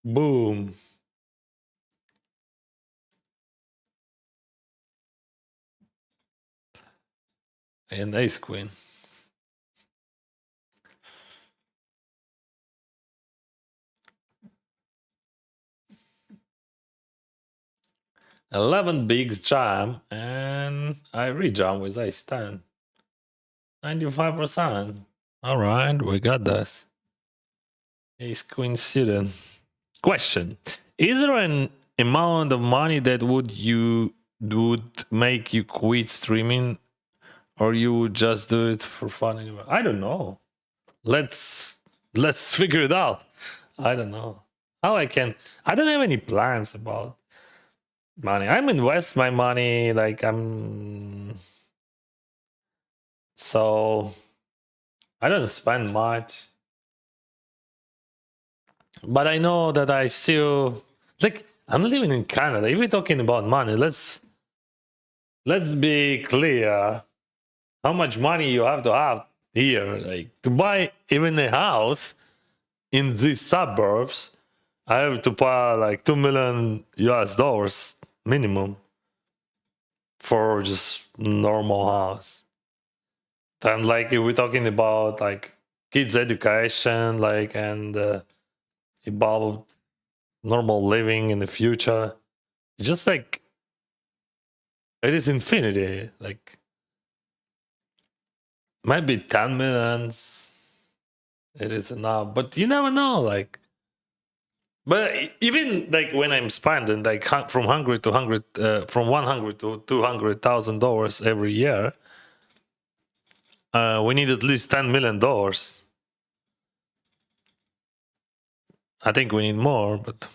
S1: Boom. And Ace Queen. 11 bigs jam, and I rejam with ace 10. 95%. All right, we got this. Ace queen suited. Question: is there an amount of money that would make you quit streaming, or you would just do it for fun anyway? I don't know. Let's figure it out. I don't know how I don't have any plans about money. I'm invest my money like so I don't spend much. But I know that I still like I'm living in Canada. If we're talking about money, let's be clear how much money you have to have here. Like to buy even a house in these suburbs, I have to pay like $2 million US minimum for just normal house. Then like if we're talking about like kids education, like and about normal living in the future, it's just like it is infinity. Like maybe 10 millions it is enough, but you never know. Like but even like when I'm spending like from $100 to $200,000 every year, we need at least $10 million. I think we need more, but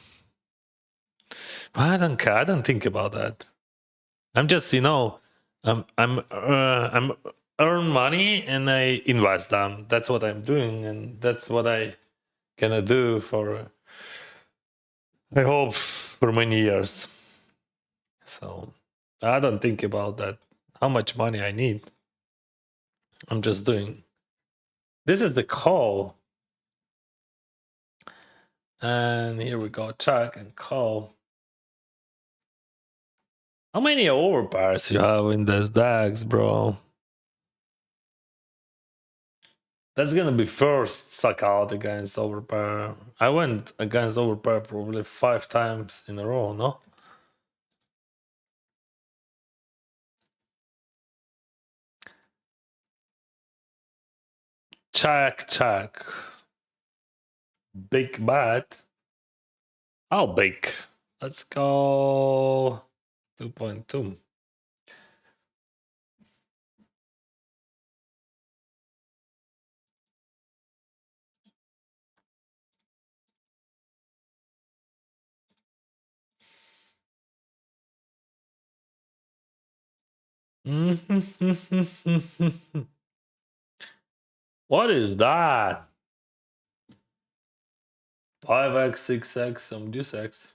S1: I don't care. I don't think about that. I'm just, I'm earn money and I invest them. That's what I'm doing, and that's what I gonna do for, I hope, for many years. So I don't think about that, how much money I need. I'm just doing. This is the call. And here we go, check and call. How many overpairs you have in this DAX, bro? That's gonna be first suck out against overpair. I went against overpair probably 5 times in a row, no? Check, check. Big bet. I'll bake. Let's go 2.2. What is that? 5x, 6x, some deuce x.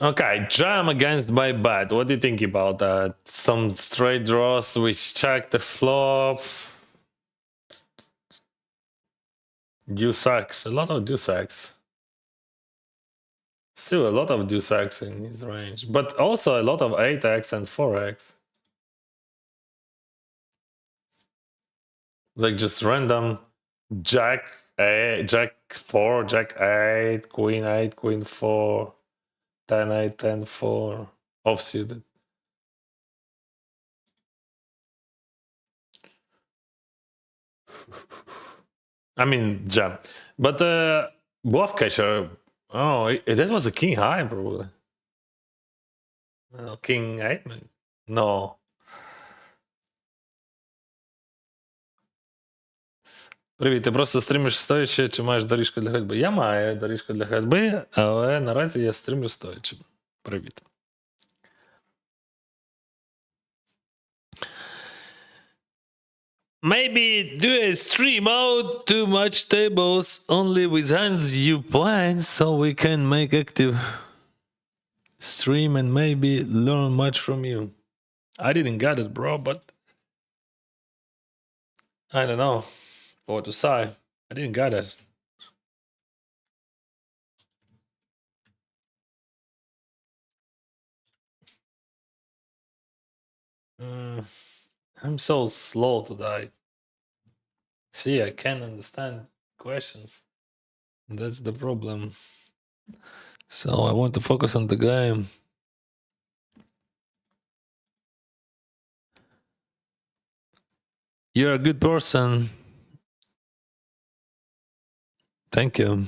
S1: Okay, jam against my bet. What do you think about that? Some straight draws which check the flop. Deuce X, a lot of deuce X. Still a lot of deuce X in his range, but also a lot of 8x and 4x. Like just random jack 8, jack 4, jack 8, queen 8, queen 4, 10 8, 10 4, offsuited. I mean jam, but bluff catcher. Oh, that was a king high probably. King 8, no. Привіт, ти просто стрімиш стоячи, чи маєш доріжку для ходьби? Я маю доріжку для ходьби, але наразі я стрімлю стоячи. Привіт. Maybe do a stream out too much tables only with hands you plan so we can make active stream and maybe learn much from you. I didn't get it, bro, but I don't know what to say. I didn't get it. I'm so slow today. See, I can't understand questions. That's the problem. So I want to focus on the game. You're a good person. Thank you.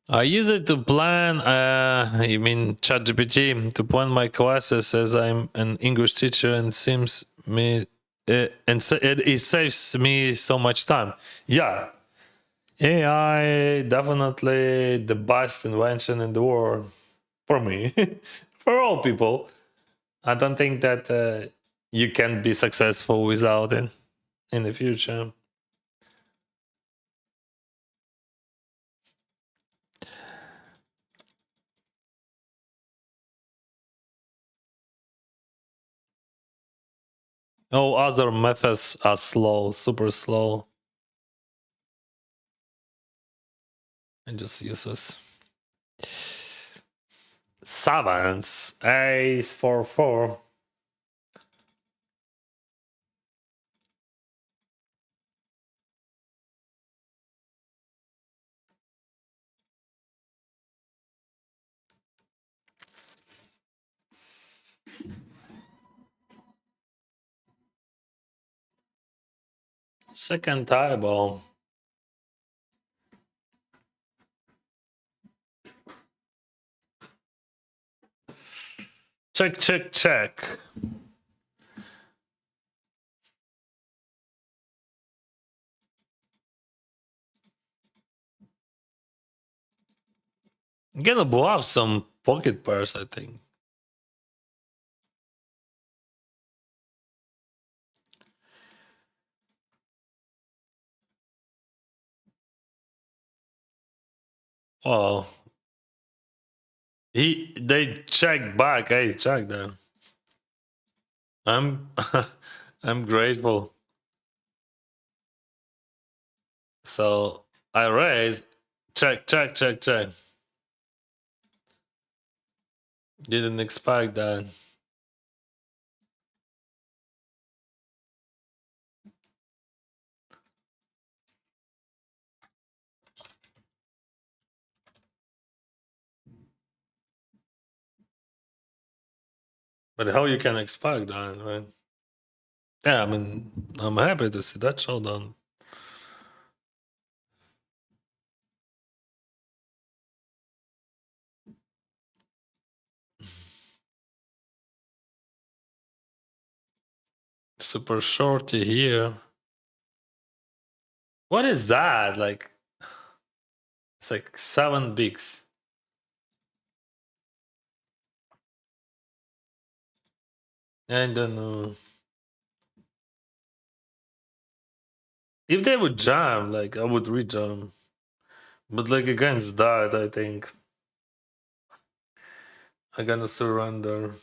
S1: I use it to plan, you mean ChatGPT, to plan my classes as I'm an English teacher and seems me, it saves me so much time. Yeah, AI definitely the best invention in the world for me, for all people. I don't think that you can be successful without it in the future. Oh, other methods are slow, super slow, and just useless. Savants, ace 4-4. Second table. Check, check, check. I'm gonna bluff some pocket pairs, I think. Oh, they check back. Hey, check them. I'm I'm grateful. So I raise. Check, check, check, check. Didn't expect that. But how you can expect that, right? Yeah, I mean, I'm happy to see that showdown. Super shorty here. What is that? Like, it's like 7 bigs. I don't know. If they would jam, like, I would rejam. But, like, against that, I think I'm gonna surrender.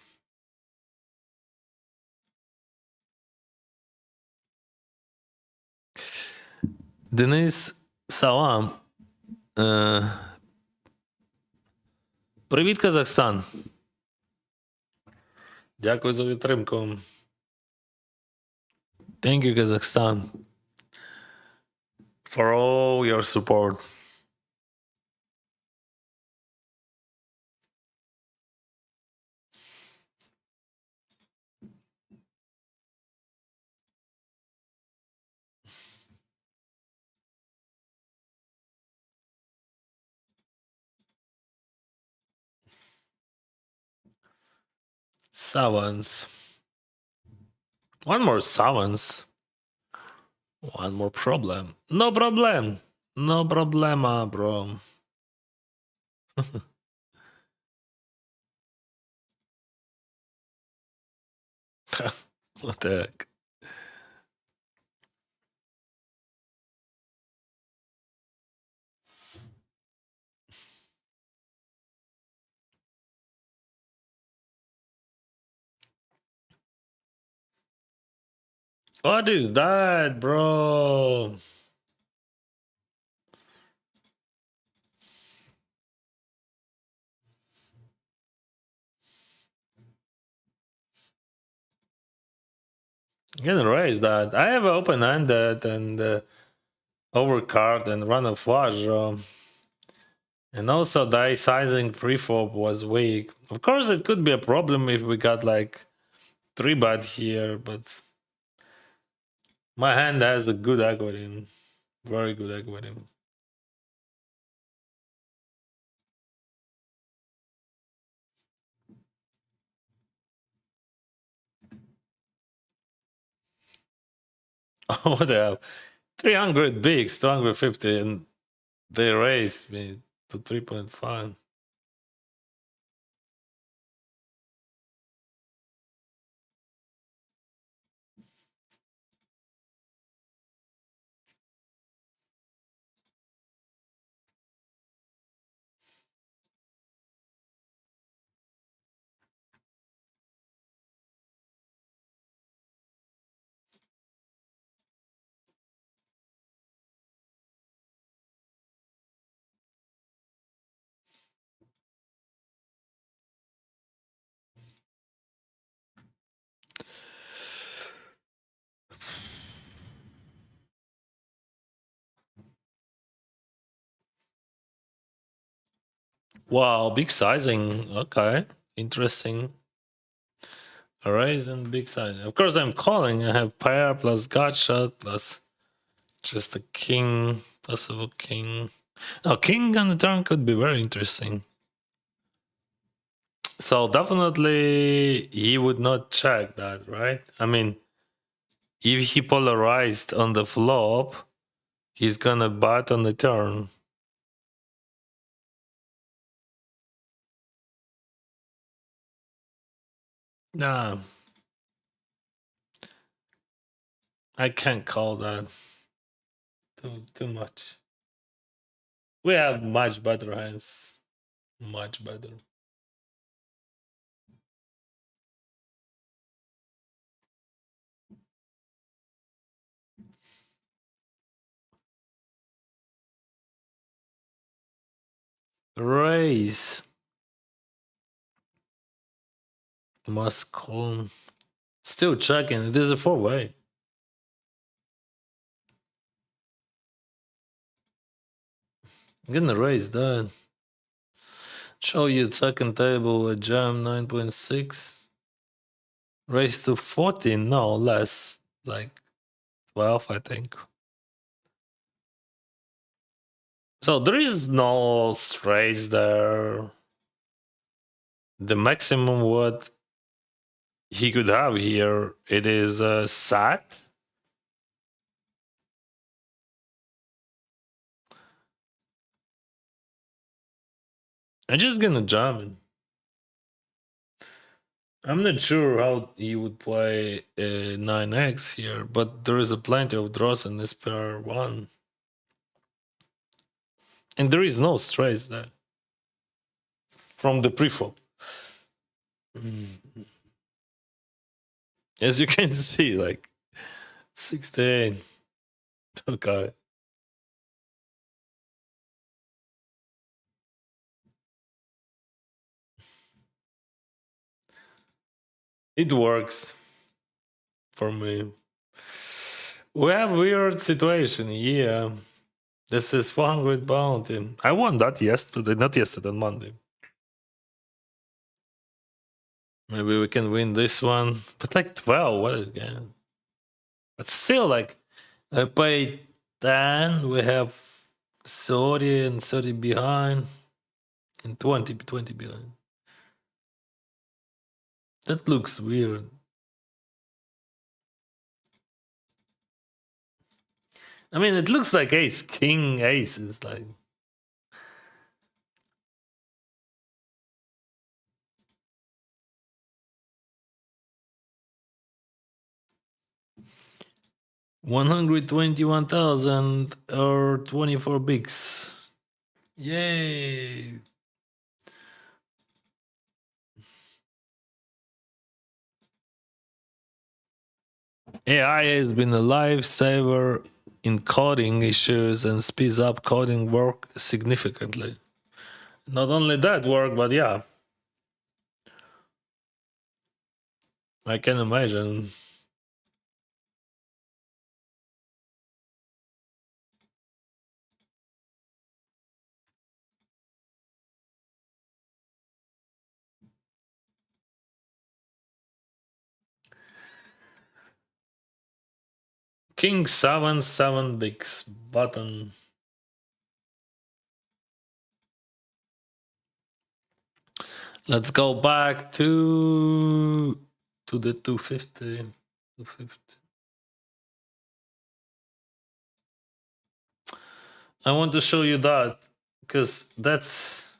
S1: Денис, салам. Привіт, Казахстан. Дякую за підтримку. Thank you, Kazakhstan, for all your support. Savants. One more Savants. One more problem. No problem. No problema, bro. What the heck? What is that, bro? You can raise that. I have open-handed and overcard and run of flush. And also die sizing preflop was weak. Of course, it could be a problem if we got like 3-bet here, but my hand has a good equity. Very good equity. What the hell? 300 bigs, 250, and they raised me to 3.5. Wow, big sizing. Okay, interesting. A raise and big sizing. Of course, I'm calling. I have pair plus gotcha plus just a king, possible king. Now, king on the turn could be very interesting. So definitely he would not check that, right? I mean, if he polarized on the flop, he's gonna bet on the turn. Nah, I can't call that. Too much. We have much better hands. Much better. Raise. Must call. Still checking. It is a 4-way. I'm gonna raise that. Show you second table a jam 9.6. Raise to 14. No, less. Like 12, I think. So there is no straights there. The maximum what he could have here, it is sat. I'm just gonna jam it. I'm not sure how he would play 9x here, but there is a plenty of draws in this pair 1. And there is no straights there from the preflop. As you can see, like 16. Okay. It works for me. We have weird situation, yeah. This is 400 bounty. I won that yesterday, not yesterday, on Monday. Maybe we can win this one. But like 12, what again? But still, like, I paid 10. We have 30 and 30 behind. And 20 behind. That looks weird. I mean, it looks like ace, king, ace is like. $121,000 or 24 bigs. Yay! AI has been a lifesaver in coding issues and speeds up coding work significantly. Not only that work, but yeah, I can imagine. King 7 bigs button. Let's go back to the 250. 250. I want to show you that because that's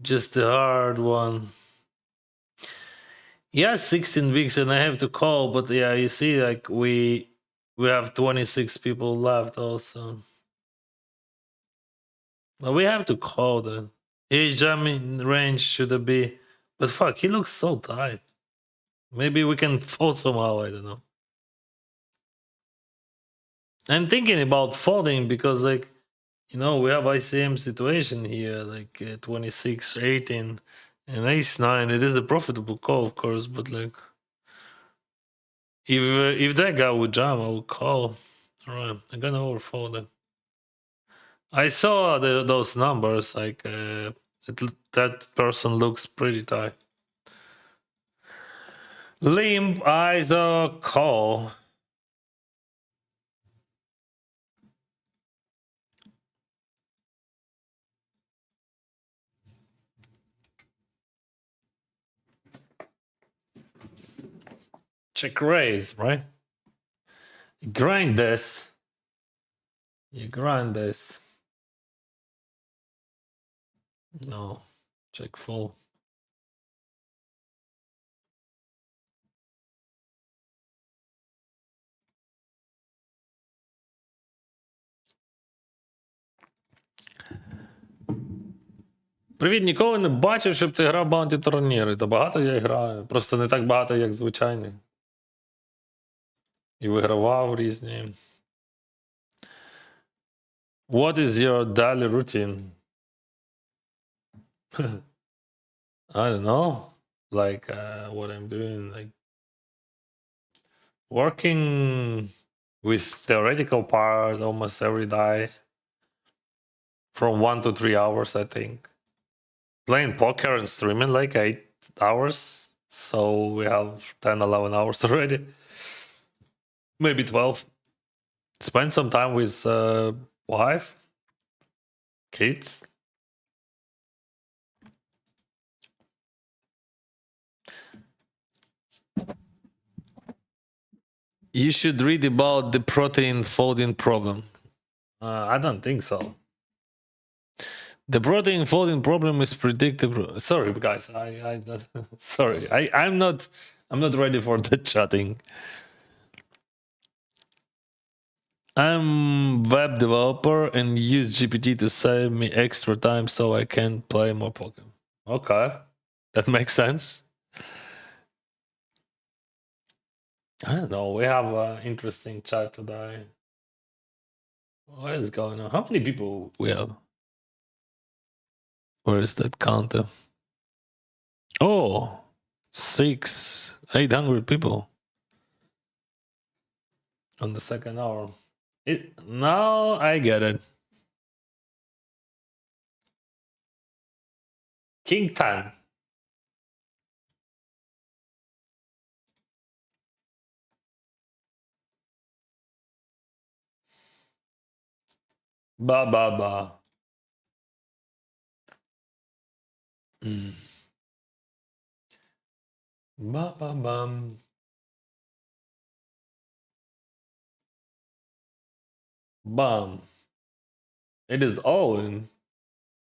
S1: just the hard one. Yeah, 16 weeks and I have to call, but yeah, you see, like we have 26 people left also. Well, we have to call then. His jamming range should be, but fuck, he looks so tight. Maybe we can fold somehow. I don't know. I'm thinking about folding because, like, you know, we have ICM situation here, like 26, 18, and ace 9. It is a profitable call, of course, but like, if that guy would jam, I would call. All right, I'm gonna overfold it. I saw those numbers, like that person looks pretty tight. Limp ISO call. Check raise, right? Grind this. You grind this. No, check full. Привіт, ніколи не бачив, щоб ти грав баунті турніри. Та багато я граю. Просто не так багато, як звичайний. І вигравав різні. What is your daily routine? I don't know. Like what I'm doing, like working with theoretical part almost every day from 1 to 3 hours, I think. Playing poker and streaming like 8 hours. So we have 10, 11 hours already. Maybe 12. Spend some time with wife, kids. You should read about the protein folding problem. I don't think so. The protein folding problem is predictable. Sorry, guys. I sorry. I'm not ready for the chatting. I'm web developer and use GPT to save me extra time so I can play more Pokemon. Okay, that makes sense. I don't know. We have an interesting chat today. What is going on? How many people we have? Where is that counter? Oh, 800 people on the second hour. Now I get it. King 10. Ba ba ba. Ba ba bam. Bam. It is all in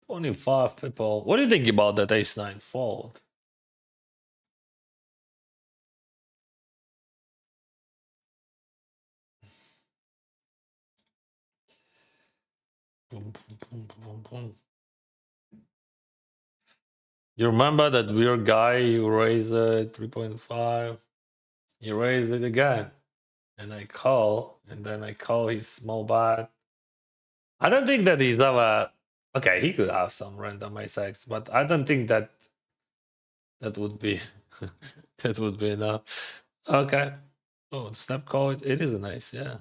S1: 25 people. What do you think about that ace 9 fold? Boom, boom, boom, boom, boom. You remember that weird guy you raised it 3.5? You raised it again. and I call, and then I call his small bet. I don't think that he's ever. Okay, he could have some random ace X, but I don't think that that would be that would be enough. Okay. Oh, snap call. It is a nice, yeah.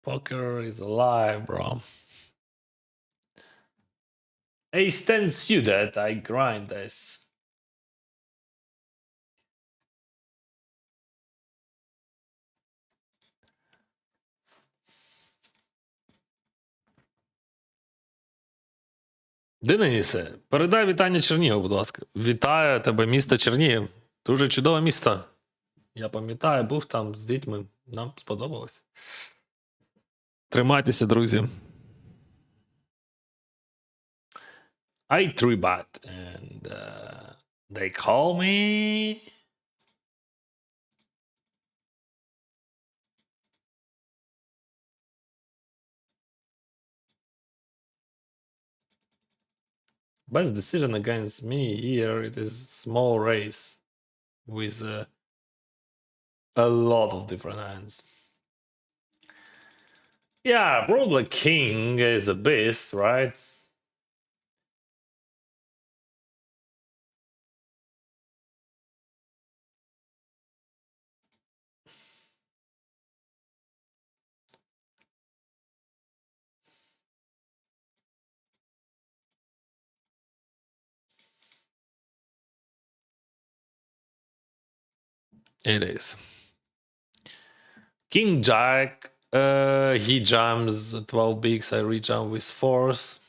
S1: Poker is alive, bro. Ace 10 suited. I grind this. Денисе, передай вітання Чернігів, будь ласка. Вітаю тебе, місто Чернігів. Дуже чудове місто. Я пам'ятаю, був там з дітьми. Нам сподобалось. Тримайтеся, друзі. I 3-bet and they call me. Best decision against me here. It is small race with a lot of different hands. Yeah, probably king is a beast, right? It is. King Jack, he jams 12 bigs, I rejam with 4s.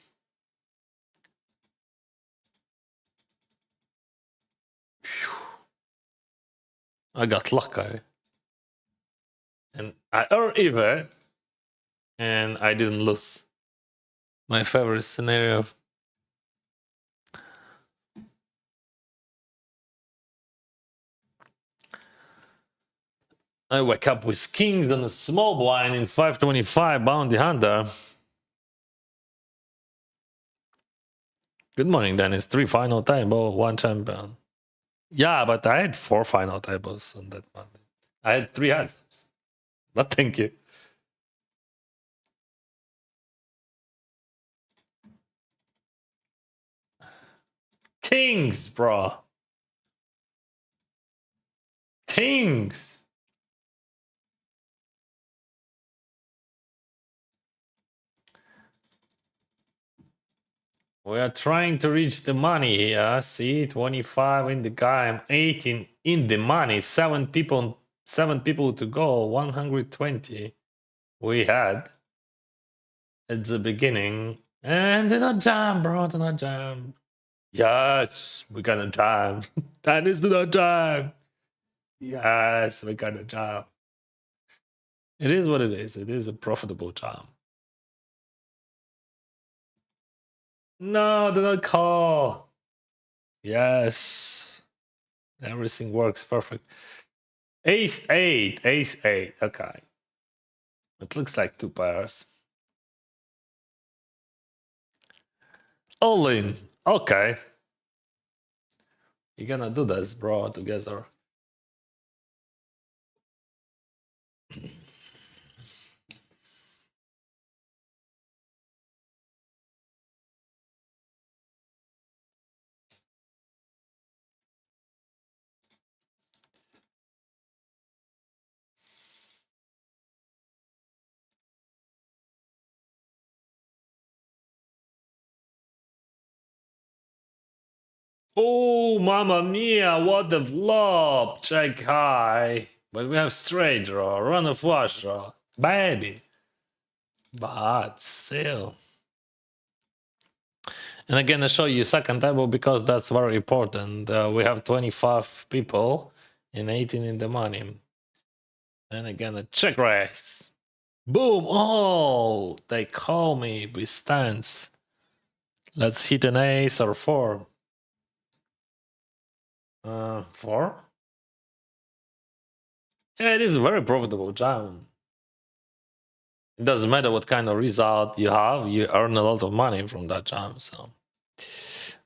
S1: I got lucky. And I earned even, and I didn't lose. My favorite scenario. I wake up with kings and a small blind in 525 bounty hunter. Good morning, Dennis. 3 final table, 1 champion. Yeah, but I had 4 final tables on that one. I had 3 hands. But thank you. Kings, bro. Kings. We are trying to reach the money here. See, 25 in the guy. I'm 18 in the money. 7 people to go. 120 we had at the beginning. And do not jam, bro. Do not jam. Yes, we're gonna jam. That is do not jam. Yes, we're gonna jam. It is what it is. It is a profitable jam. No, do not call. Yes. Everything works perfect. Ace 8. Ace 8. Okay. It looks like 2 pairs. All in. Okay. You're gonna do this, bro, together. Oh, mamma mia, what a flop! Check high. But we have straight draw, run of flush draw. Baby. But still. And again, I show you second table because that's very important. We have 25 people and 18 in the money. And again, a check raise. Boom! Oh, they call me with stance. Let's hit an ace or 4. 4? Yeah, it is a very profitable jam. It doesn't matter what kind of result you have, you earn a lot of money from that jam. So,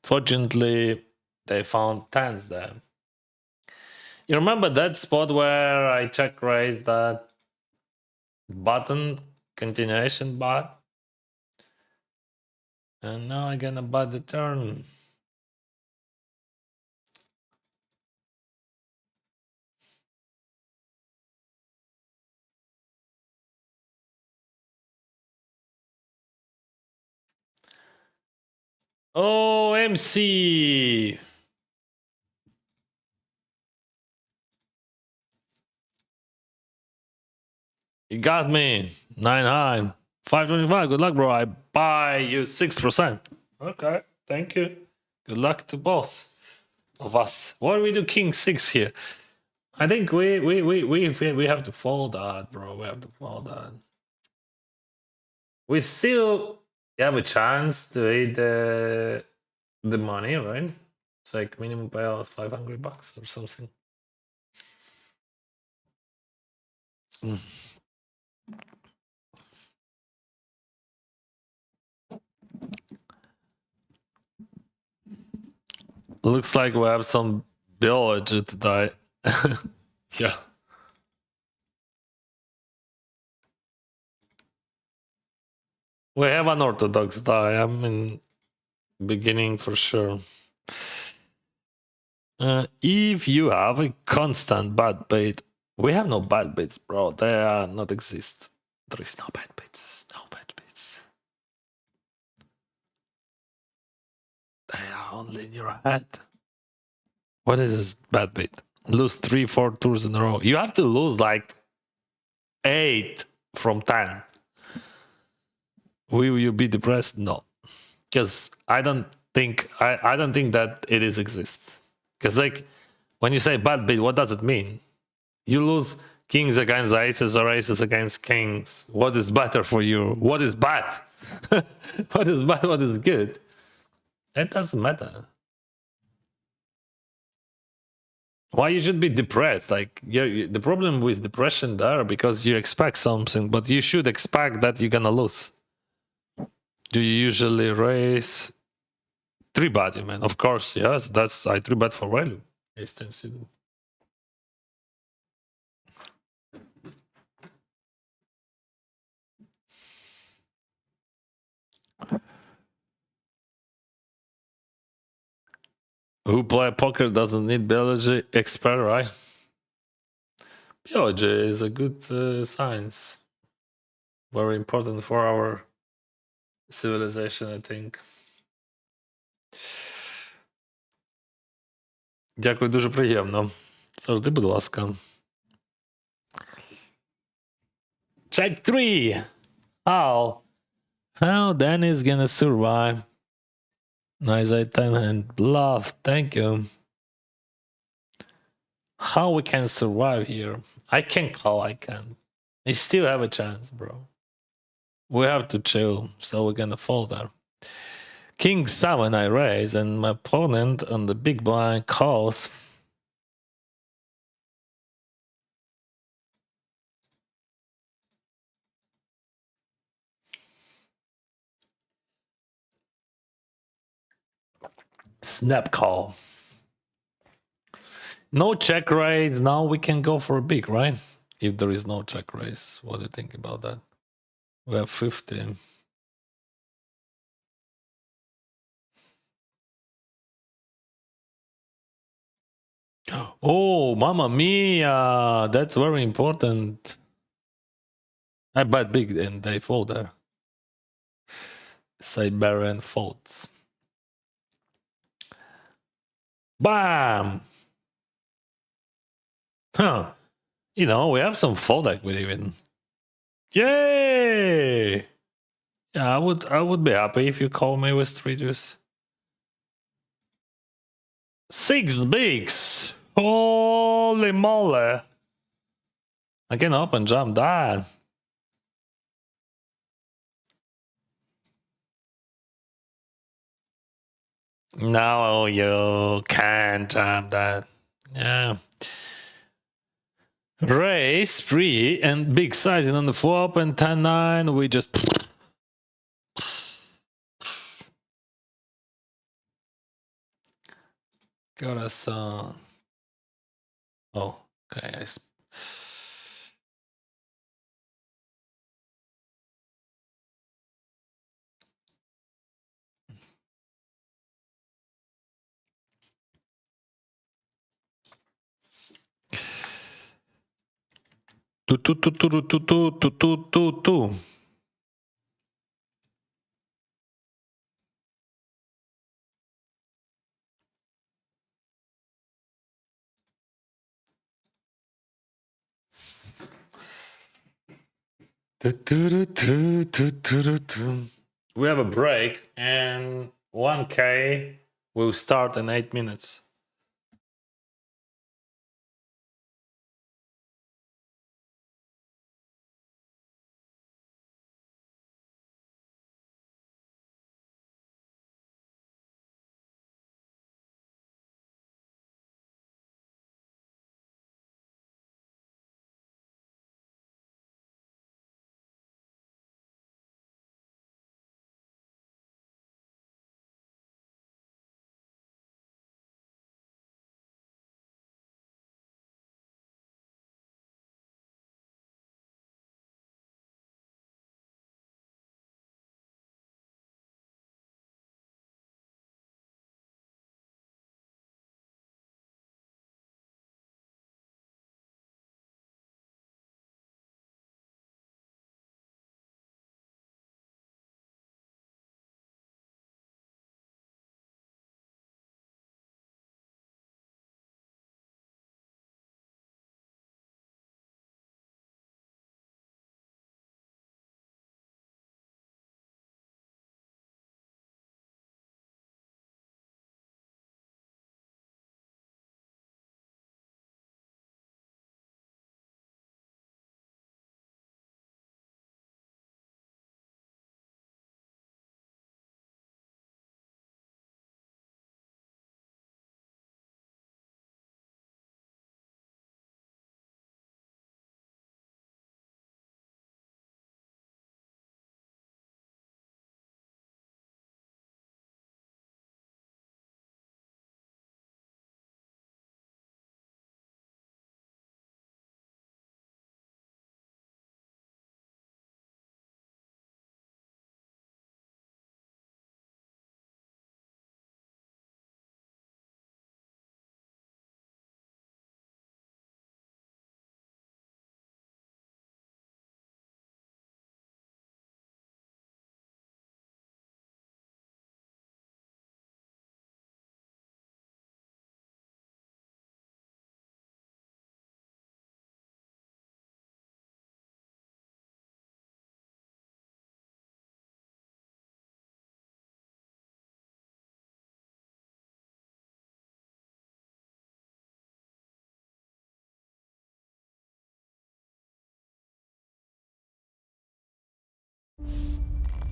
S1: fortunately, they found 10s there. You remember that spot where I check raised that button continuation bot? And now I'm gonna buy the turn. Oh, MC! You got me. 9 high. 525. Good luck, bro. I buy you 6%. Okay. Thank you. Good luck to both of us. What do we do? King 6 here. I think we have to fold that, bro. We have to fold that. We still have a chance to hit the money, right? It's like minimum payout is $500 or something. Looks like we have some biology to die. Yeah. We have an orthodox die. I mean, beginning for sure. If you have a constant bad bait, we have no bad baits, bro. They are not exist. There is no bad baits. No bad baits. They are only in your head. What is this bad bait? Lose 3-4 tours in a row. You have to lose like 8 from 10. Will you be depressed? No, because I don't think that it is exists. Because like when you say bad bait, what does it mean? You lose kings against aces or aces against kings. What is better for you? What is bad? What is bad? What is good? It doesn't matter. Why you should be depressed? Like the problem with depression there because you expect something, but you should expect that you're gonna lose. Do you usually raise 3-bet, you mean? Of course, yes. That's I 3-bet for value. Extensive. Who play poker doesn't need biology expert, right? Biology is a good science. Very important for our civilization, I think. Дякую, дуже приємно. Завжди, будь ласка. Check 3. How Danny's gonna survive? Nice item and bluff. Thank you. How we can survive here? I can call. I can. I still have a chance, bro. We have to chill, so we're gonna fold there. King 7 I raise, and my opponent on the big blind calls. Snap call. No check raise. Now we can go for a big, right? If there is no check raise. What do you think about that? We have 50. Oh, mamma mia. That's very important. I bet big and they fold there. Siberian folds. Bam! Huh. You know, we have some fold equity even. Yay! Yeah, I would be happy if you call me with 3 deuce. 6 bigs! Holy moly! I can open jump that. No, you can't jump that. Yeah. Raise 3 and big sizing on the flop and 10-9. We just. Corazon. Oh, okay. Tu. We have a break and 1K will start in 8 minutes.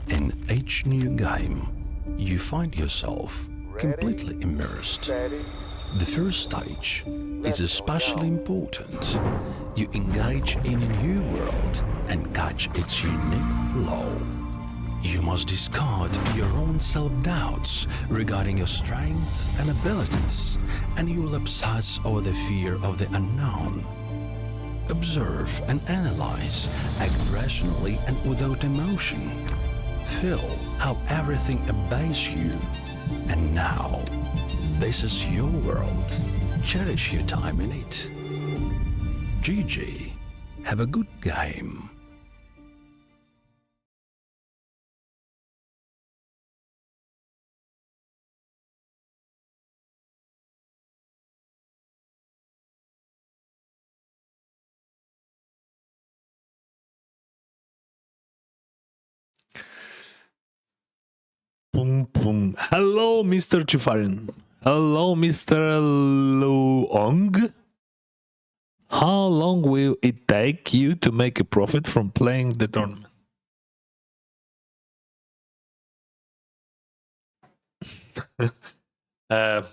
S2: In each new game, you find yourself completely immersed. The first stage is especially important. You engage in a new world and catch its unique flow. You must discard your own self-doubts regarding your strengths and abilities, and you will obsess over the fear of the unknown. Observe and analyze, act rationally and without emotion. Feel how everything obeys you. And now, this is your world. Cherish your time in it. GG. Have a good game.
S1: Boom, boom. Hello, Mr. Chifarin. Hello, Mr. Luong. How long will it take you to make a profit from playing the tournament?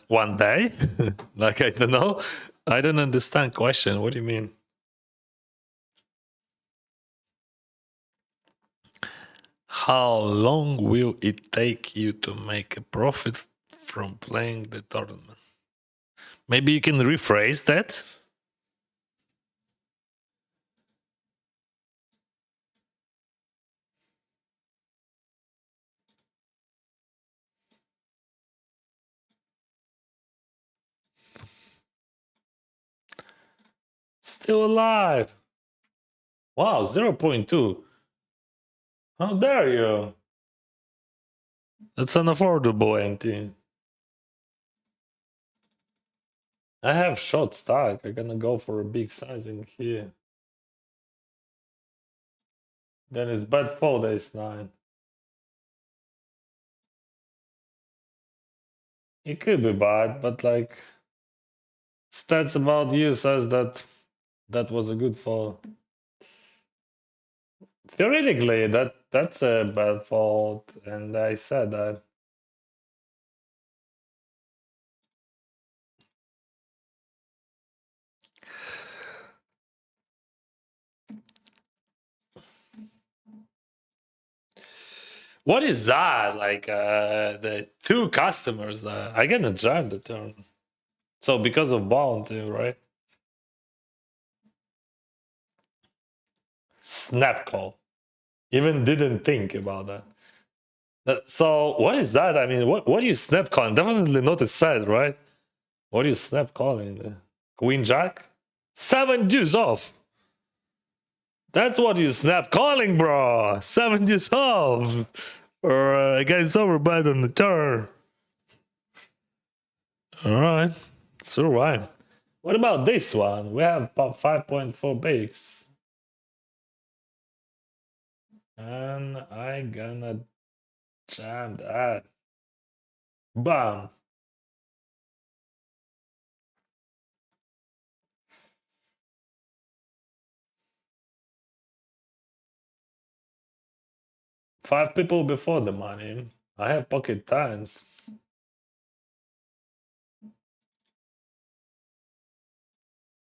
S1: One day? Like, I don't know. I don't understand question. What do you mean? How long will it take you to make a profit from playing the tournament? Maybe you can rephrase that. still alive. Wow, 0.2. How dare you? That's unaffordable, empty. I have short stack. I'm gonna go for a big sizing here. Then it's bad fold ace 9. It could be bad, but like stats about you says that that was a good fold. Theoretically, that's a bad fold, and I said that. What is that? Like the two customers. I gonna jam the turn. So because of bounty, right? Snap call. Even didn't think about that. So what is that? I mean, what do you snap calling? Definitely not a set, right? What do you snap calling? Queen Jack? 7 deuce off. That's what you snap calling, bro. 7 deuce off. Or against overbet on the turn. All right, it's all right. What about this one? We have about 5.4 bigs. And I gonna jam that. Bam. Five people before the money. I have pocket tens.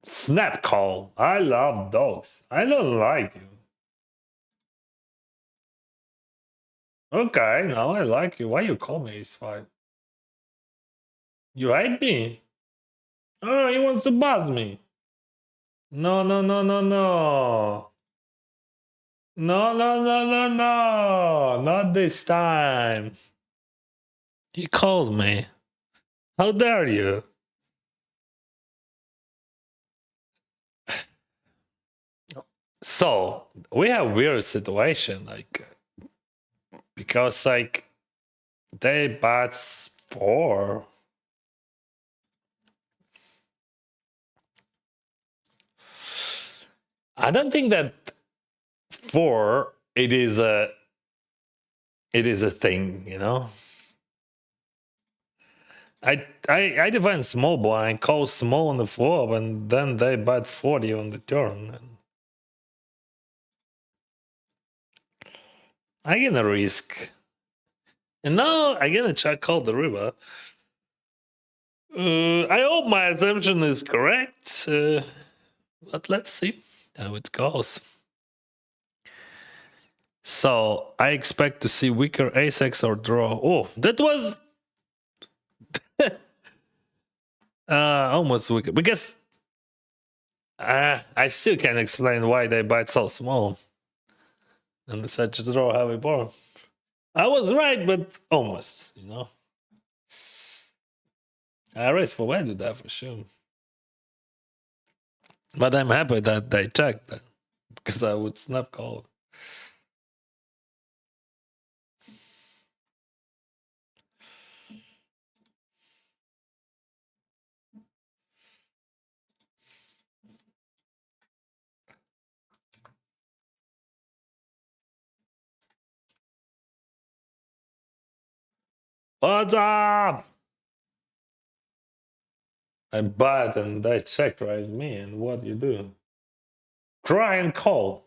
S1: Snap call. I love dogs. I don't like you. Okay, now I like you. Why you call me ace 5? You hate me? Oh, he wants to buzz me. No, no, no, no, no. No, no, no, no, no. Not this time. He calls me. How dare you? So we have weird situation, like because like they bats 4. I don't think that 4 it is a thing, you know. I define small blind, call small on the flop, and then they bet 40 on the turn. I'm gonna risk. And now I'm gonna check call the river. I hope my assumption is correct, but let's see how it goes. So I expect to see weaker ace-x or draw. Oh, that was almost weaker because I still can't explain why they bite so small and such a draw heavy board. I was right, but almost, you know. I raised for value there for sure. But I'm happy that they checked that because I would snap call. What's up? I bad and they check raise me, and what you do? Try and call.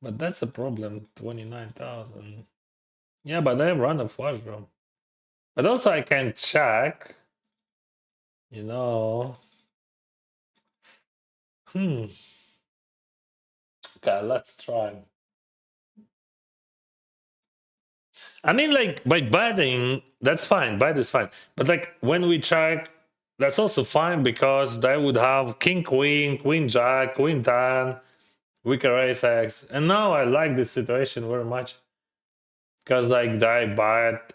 S1: But that's a problem. 29,000. Yeah, but I run a flush draw. But also I can check. You know. Okay, let's try. I mean, like, by betting, that's fine. Bet is fine. But, like, when we check, that's also fine because they would have king, queen, jack, queen, 10, weaker ace x. And now I like this situation very much because, like, they bet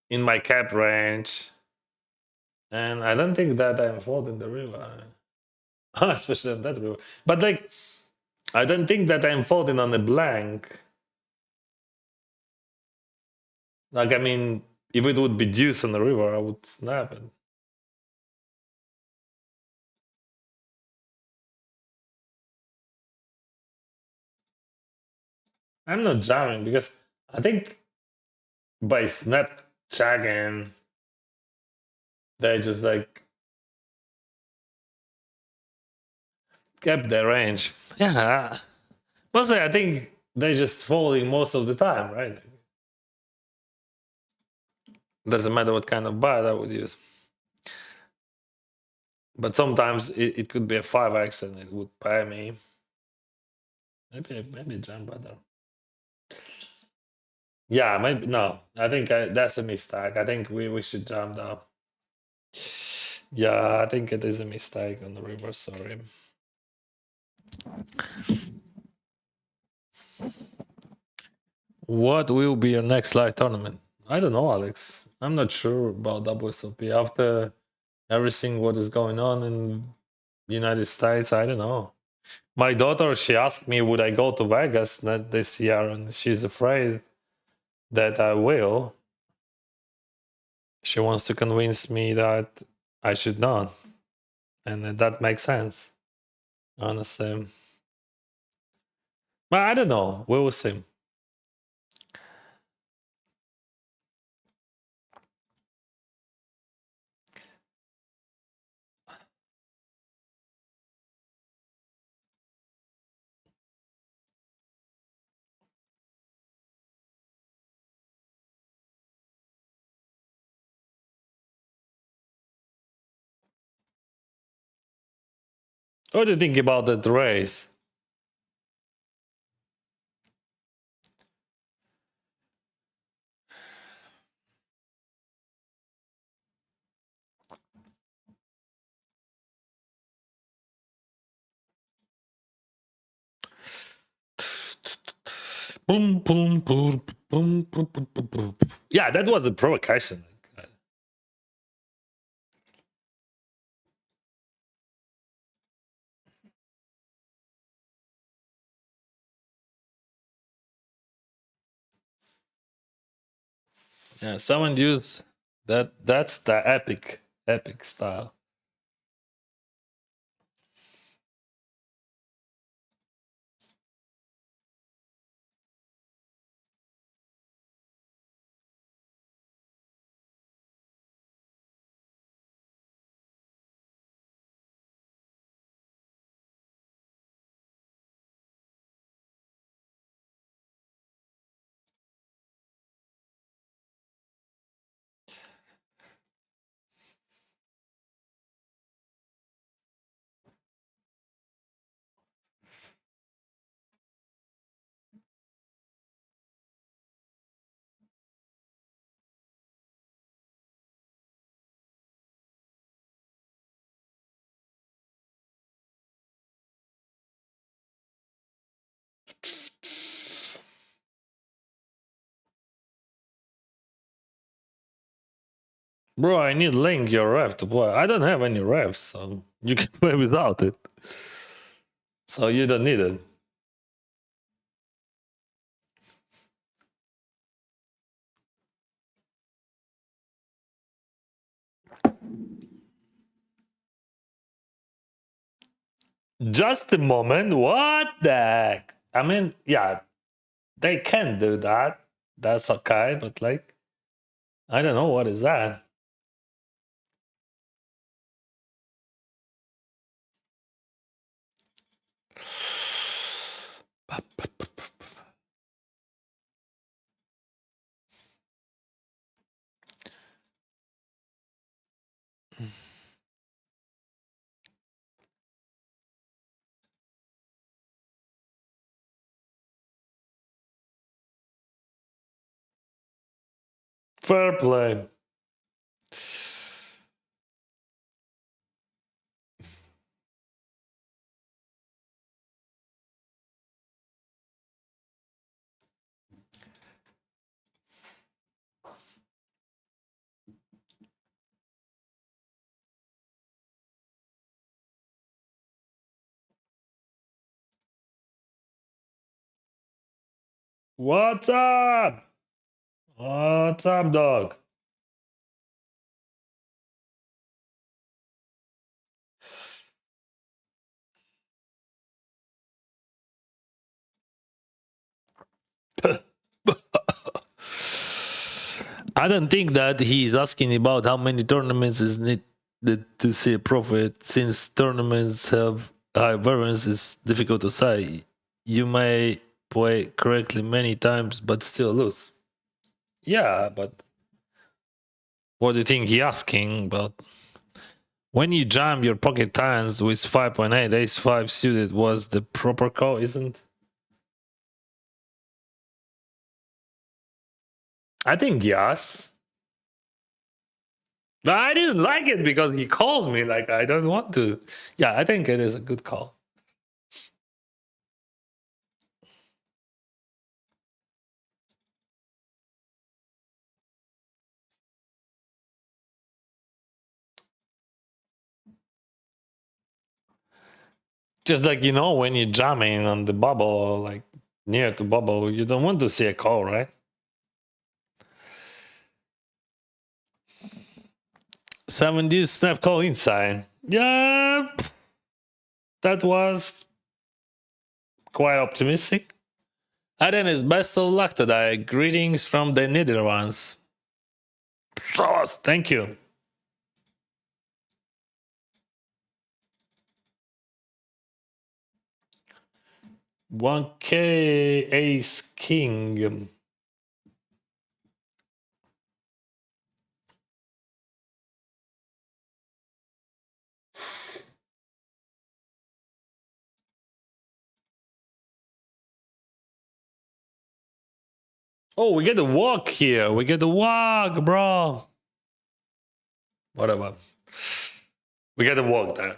S1: in my cap range. And I don't think that I'm folding the river. especially on that river. But like, I don't think that I'm floating on a blank. Like, I mean, if it would be deuce on the river, I would snap it. I'm not jamming because I think by snap checking, they just like kept their range. Yeah. Mostly, I think they just folding most of the time, right? Doesn't matter what kind of buy I would use. But sometimes it could be a 5x and it would pay me. Maybe jump better. Yeah, maybe no. I think that's a mistake. I think we should jump down. Yeah, I think it is a mistake on the river. Sorry. What will be your next live tournament? I don't know, Alex. I'm not sure about WSOP after everything what is going on in the United States. I don't know. My daughter, she asked me, would I go to Vegas this year, and she's afraid that I will. She wants to convince me that I should not, and that makes sense, honestly. But I don't know. We will see. What do you think about that race? Boom, boom, boom, boom, boom, boom, boom, boom. Yeah, that was a provocation. Yeah, someone used that. That's the epic style. Bro, I need link your ref to play. I don't have any refs, so you can play without it. So you don't need it. Just a moment. What the heck? I mean, yeah, they can do that. That's okay, but like, I don't know what is that. Fair play. What's up? What's up, dog? I don't think that he's asking about how many tournaments is needed to see a profit. Since tournaments have high variance, it's difficult to say. You may play correctly many times, but still lose. Yeah, but what do you think he asking about? When you jam your pocket tens with 5.8, ace 5 suited was the proper call, isn't? I think yes. But I didn't like it because he calls me like I don't want to. Yeah, I think it is a good call. Just like, you know, when you're jamming on the bubble or like near to bubble, you don't want to see a call, right? 70 snap call inside. Yeah, that was quite optimistic. Aden best of luck today. Greetings from the Netherlands. Sauce, thank you. $1K ace king. Oh, we get to walk here. We get to walk, bro. Whatever. We get to walk there.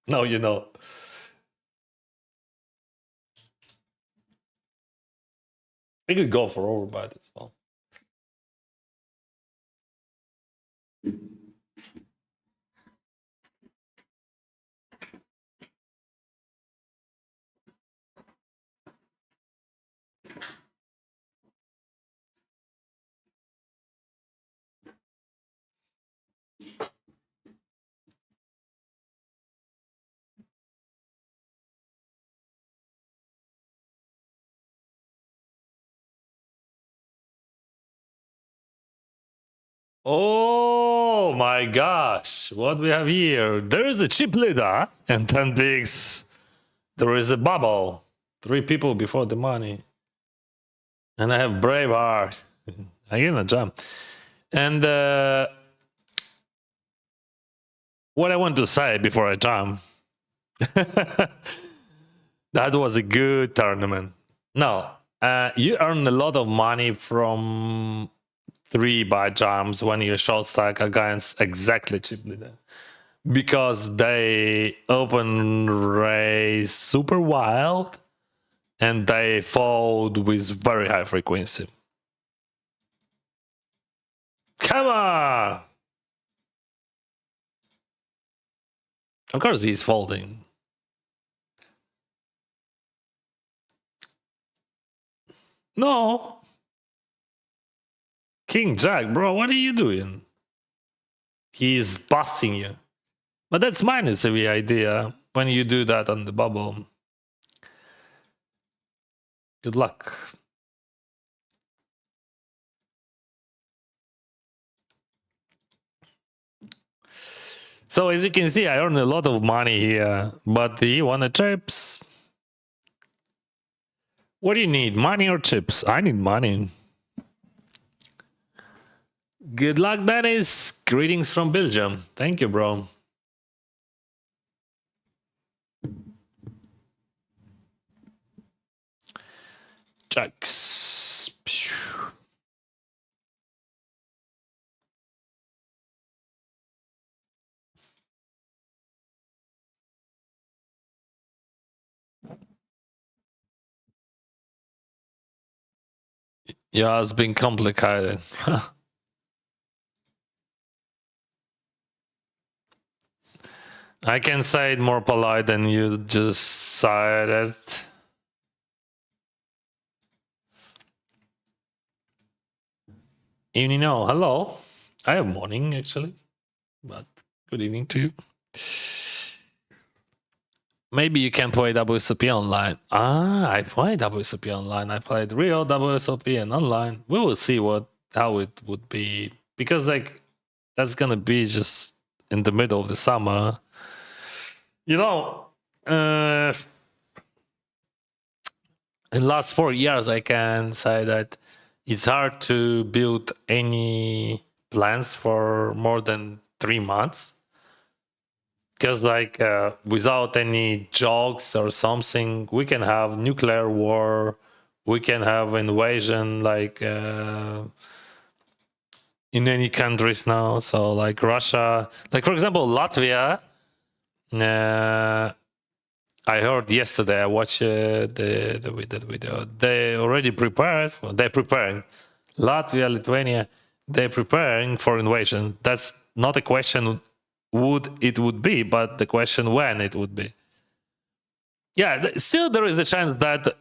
S1: Now you know. We could go for overbite as well. Oh my gosh, what we have here? There is a chip leader and 10 bigs. There is a bubble. 3 people before the money. And I have Braveheart. I get a jump. And what I want to say before I jump. That was a good tournament. No, you earn a lot of money from 3 by jumps when you short stack against exactly chip leader. Because they open raise super wild and they fold with very high frequency. Come on! Of course he's folding. No. King Jack, bro, what are you doing? He's busting you. But that's minus the idea when you do that on the bubble. Good luck. So as you can see, I earned a lot of money here, but he wanted chips. What do you need, money or chips? I need money. Good luck, Dennis. Greetings from Belgium. Thank you, bro. Jacks. Yeah, it's been complicated. I can say it more polite than you just said it. evening. Oh, hello. I have morning actually, but good evening to you. Maybe you can play WSOP online. I played WSOP online. I played real WSOP and online. We will see how it would be, because like that's gonna be just in the middle of the summer. You know, in the last 4 years, I can say that it's hard to build any plans for more than 3 months, because like without any jokes or something, we can have nuclear war, we can have invasion, like in any countries now. So like Russia, like for example Latvia, I heard yesterday, I watched the video. They already prepared. They're preparing. Latvia, Lithuania, they're preparing for invasion. That's not a question would be, but the question when it would be. Yeah, still there is a chance that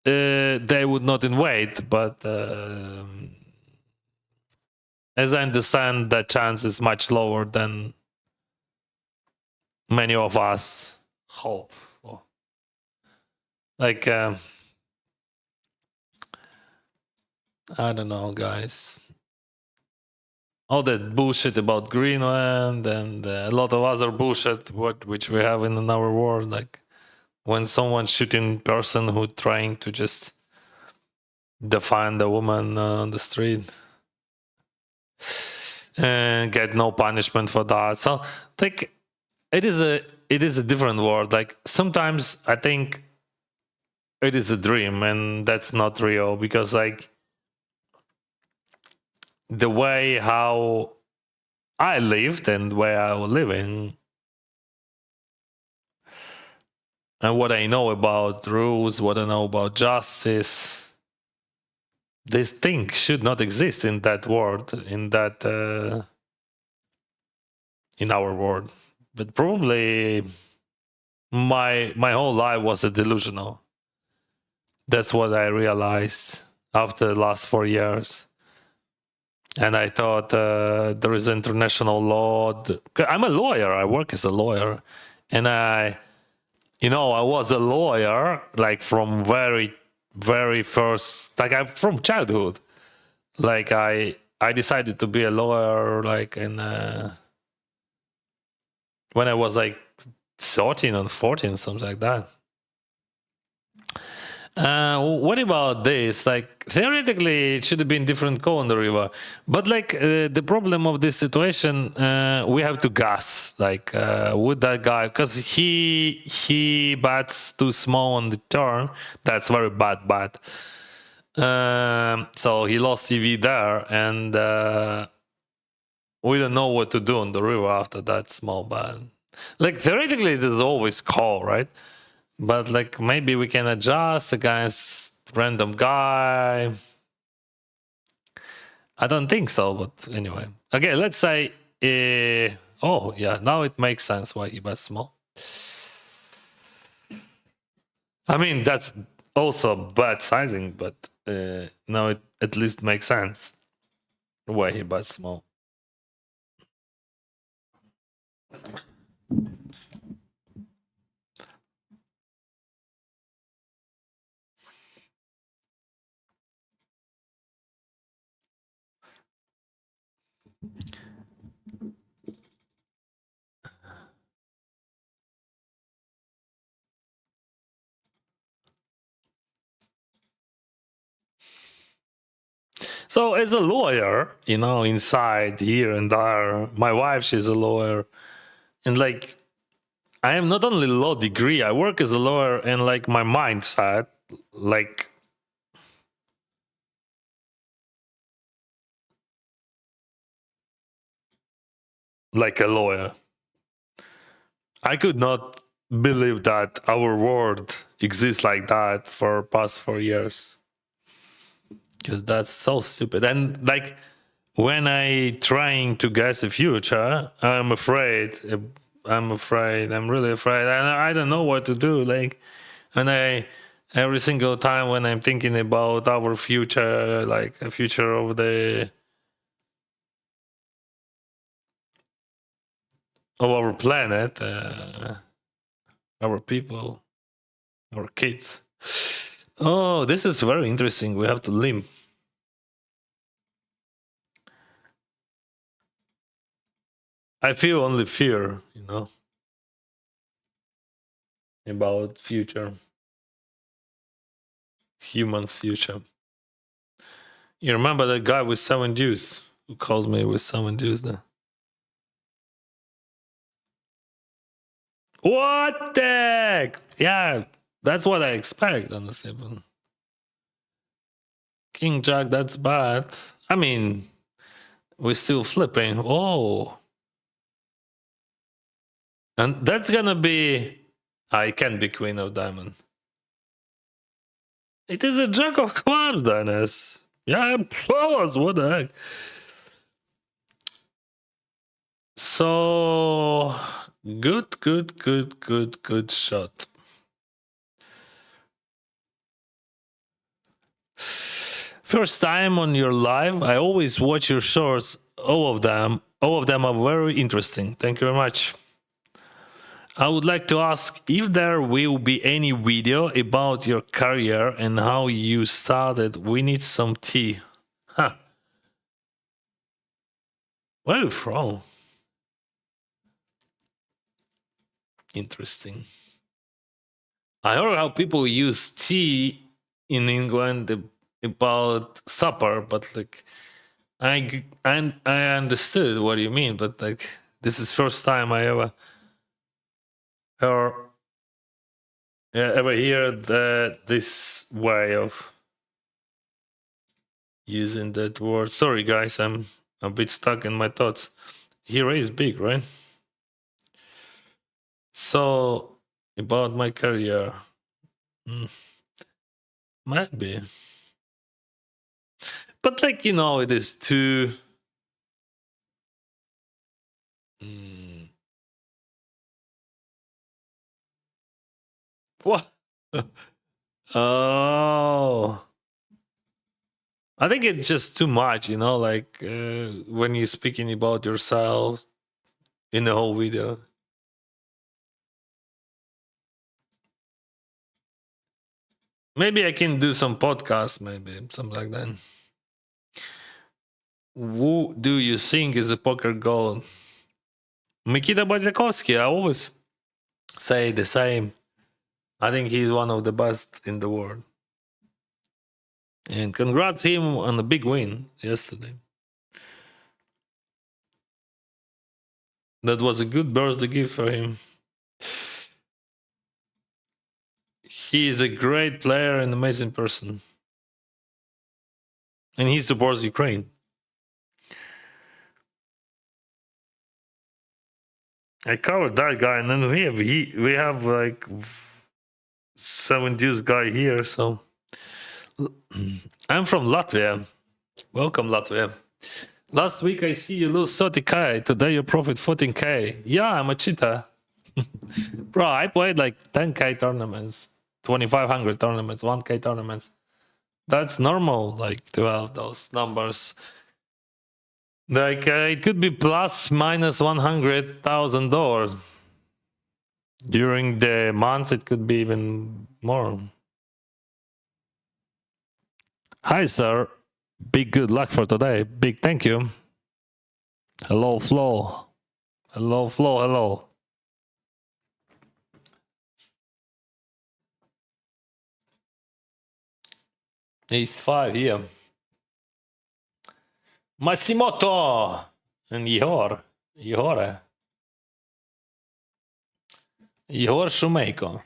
S1: they would not invade, but as I understand, that chance is much lower than many of us hope for. Like, I don't know, guys. All that bullshit about Greenland and a lot of other bullshit which we have in our world. Like when someone shooting person who trying to just define the woman on the street and get no punishment for that. So like it is a different world. Like sometimes I think it is a dream and that's not real, because like the way how I lived and where I was living and what I know about rules, what I know about justice, this thing should not exist in that world, in that in our world. But probably my whole life was a delusional. That's what I realized after the last 4 years. And I thought there is international law. I'm a lawyer. I work as a lawyer. And I was a lawyer like from very, very first, like I'm from childhood. Like I decided to be a lawyer like in when I was like 13 or 14, something like that. What about this? Like theoretically, it should have been different call on the river, but like the problem of this situation, we have to guess. Like with that guy, because he bats too small on the turn. That's very bad. So he lost EV there, and we don't know what to do on the river after that small bat. Like theoretically, there's always call, right? But like maybe we can adjust against random guy. I don't think so, but anyway. Okay, let's say oh yeah, now it makes sense why he bets small. I mean that's also bad sizing, but now it at least makes sense why he bets small. So as a lawyer, inside here and there, my wife, she's a lawyer, and like I am not only law degree, I work as a lawyer, and like my mindset, like a lawyer. I could not believe that our world exists like that for past 4 years. Because that's so stupid. And like when I trying to guess the future, I'm afraid. I'm really afraid. And I don't know what to do. Like, and every single time when I'm thinking about our future, like a future of the of our planet, our people, our kids. Oh, this is very interesting. We have to limp. I feel only fear, about future, humans' future. You remember that guy with 7 Jews who calls me with 7 Jews now? What the heck? Yeah, that's what I expect, honestly. But King Jack, that's bad. I mean, we're still flipping. Oh. And that's gonna be. I can be Queen of Diamond. It is a Jack of Clubs, Dennis. Yeah, flowers, what the heck? So good shot. First time on your live, I always watch your shorts. All of them are very interesting. Thank you very much. I would like to ask if there will be any video about your career and how you started. We need some tea. Huh. Where are you from? Interesting. I heard how people use tea in England about supper, but like I understood what you mean, but like this is first time I ever hear this way of using that word. Sorry guys, I'm a bit stuck in my thoughts. Here is big, right? So about my career, might be, but like it is too. What? Oh, I think it's just too much, like when you're speaking about yourself in the whole video. Maybe I can do some podcasts, maybe something like that. Who do you think is a poker god? Mikita Bazakovsky, I always say the same. I think he's one of the best in the world. And congrats him on a big win yesterday. That was a good birthday gift for him. He is a great player and amazing person. And he supports Ukraine. I covered that guy, and then we have like 70s guy here. So I'm from Latvia. Welcome, Latvia. Last week I see you lose 30k. Today you profit 14k. Yeah, I'm a cheater. Bro, I played like 10k tournaments, 2500 tournaments, 1k tournaments. That's normal, like to have those numbers. Like it could be plus minus $100,000. During the months, it could be even more. Hi, sir. Big good luck for today. Big thank you. Hello, Flo. Hello, Flo. Hello. Ace 5 here. Massimoto and Ihor. Ihor Shumeiko.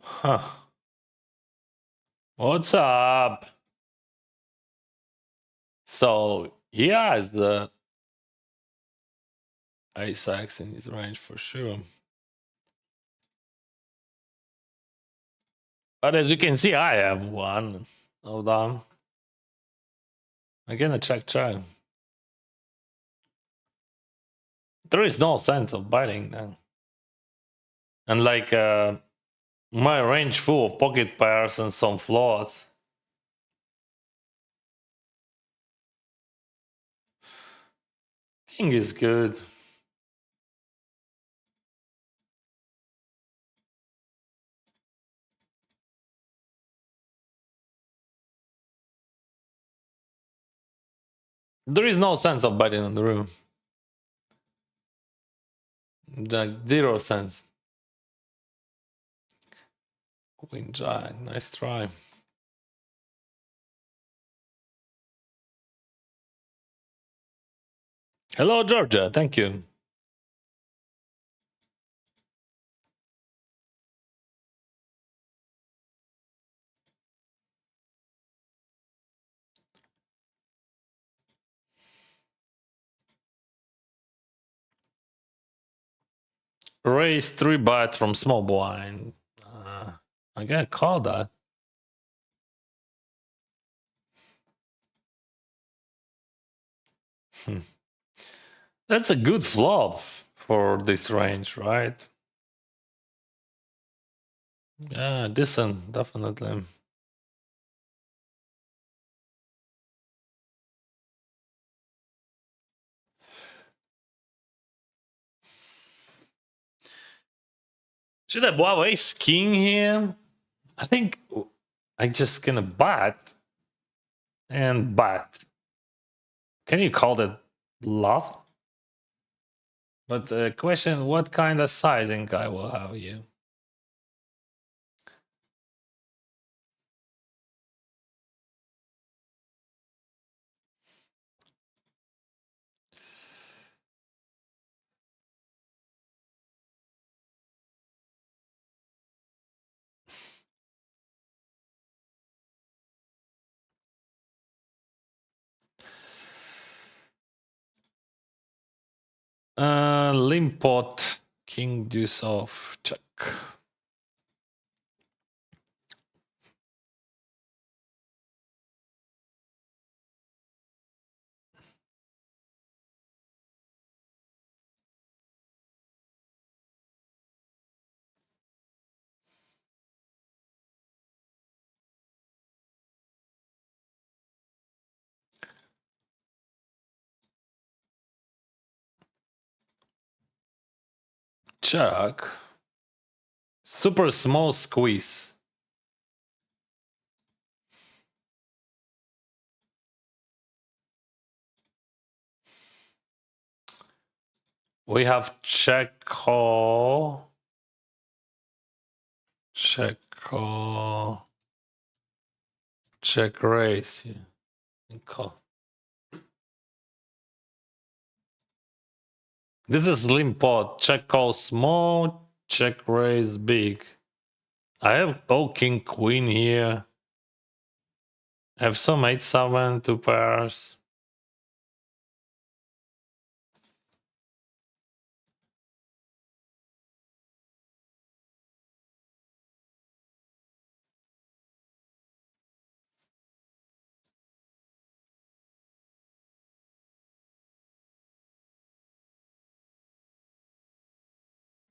S1: Huh. What's up? So he has the ace X in his range for sure. But as you can see, I have one. Hold on. I'm gonna check. There is no sense of biting then. And like my range full of pocket pairs and some flaws. King is good. There is no sense of biting on the room. Like 0 sense. Queen Jack, nice try. Hello, Georgia. Thank you. Raise 3-bet from small blind. I gotta call that. That's a good flop for this range, right? Yeah, decent, definitely. Should I blow ace king here? I think I just gonna bat and bat. Can you call that bluff? But the question, what kind of sizing I will have you? Limp pot, king deuce off, check. Check. Super small squeeze. We have check call. Check call. Check raise. Yeah. And call. This is limp pot. Check call small. Check raise big. I have king queen here. I have some 8-7, 2 pairs.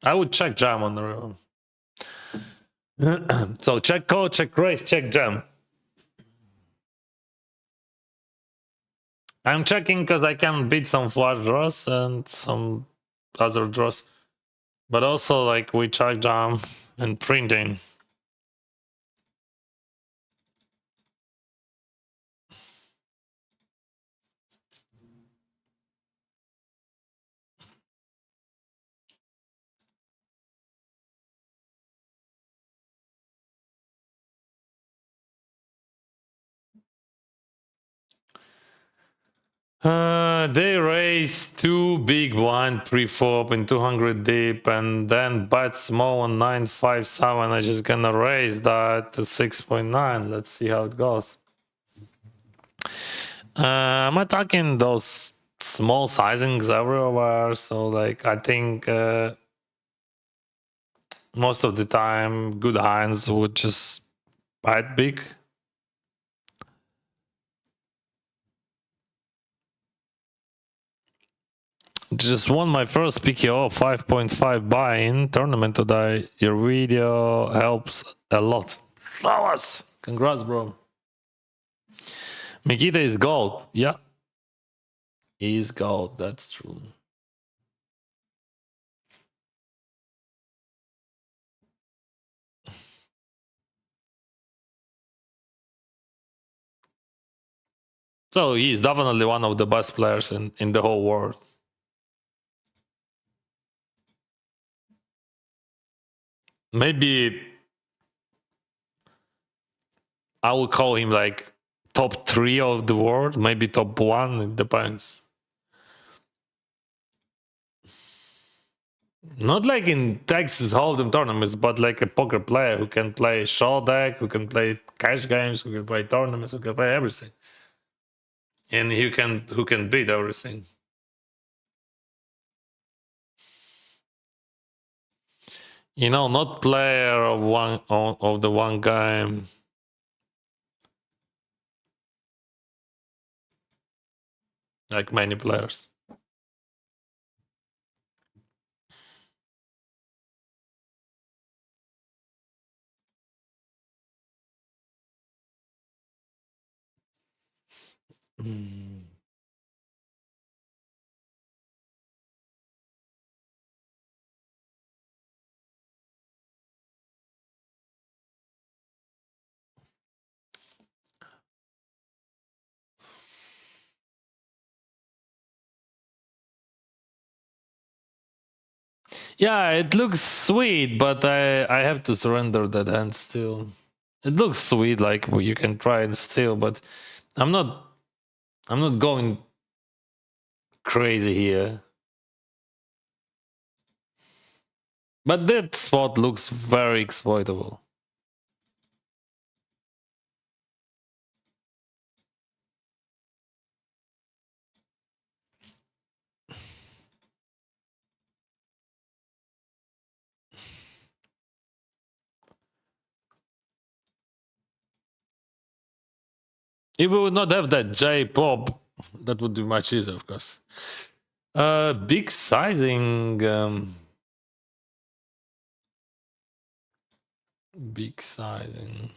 S1: I would check jam on the room. So check call, check raise, check jam. I'm checking because I can beat some flush draws and some other draws. But also, like, we check jam and printing. They raise two big 1-3-4 up in 200 deep, and then bet small on 9-5-7. I'm just gonna raise that to 6.9. Let's see how it goes. I'm attacking those small sizings everywhere, so like I think most of the time good hands would just bet big. Just won my first PKO 5.5 buy-in tournament today. Your video helps a lot. Flowers! Congrats, bro. Mikita is gold. Yeah. He is gold. That's true. So he's definitely one of the best players in the whole world. Maybe I will call him like top 3 of the world, maybe top 1. It depends. Not like in Texas Hold'em tournaments, but like a poker player who can play show deck, who can play cash games, who can play tournaments, who can play everything, and who can beat everything. You know, not player of the one game. Like many players. Yeah, it looks sweet, but I have to surrender that hand still. It looks sweet, like you can try and steal, but I'm not going crazy here. But that spot looks very exploitable. If we would not have that J-pop, that would be much easier, of course. Big sizing. Big sizing.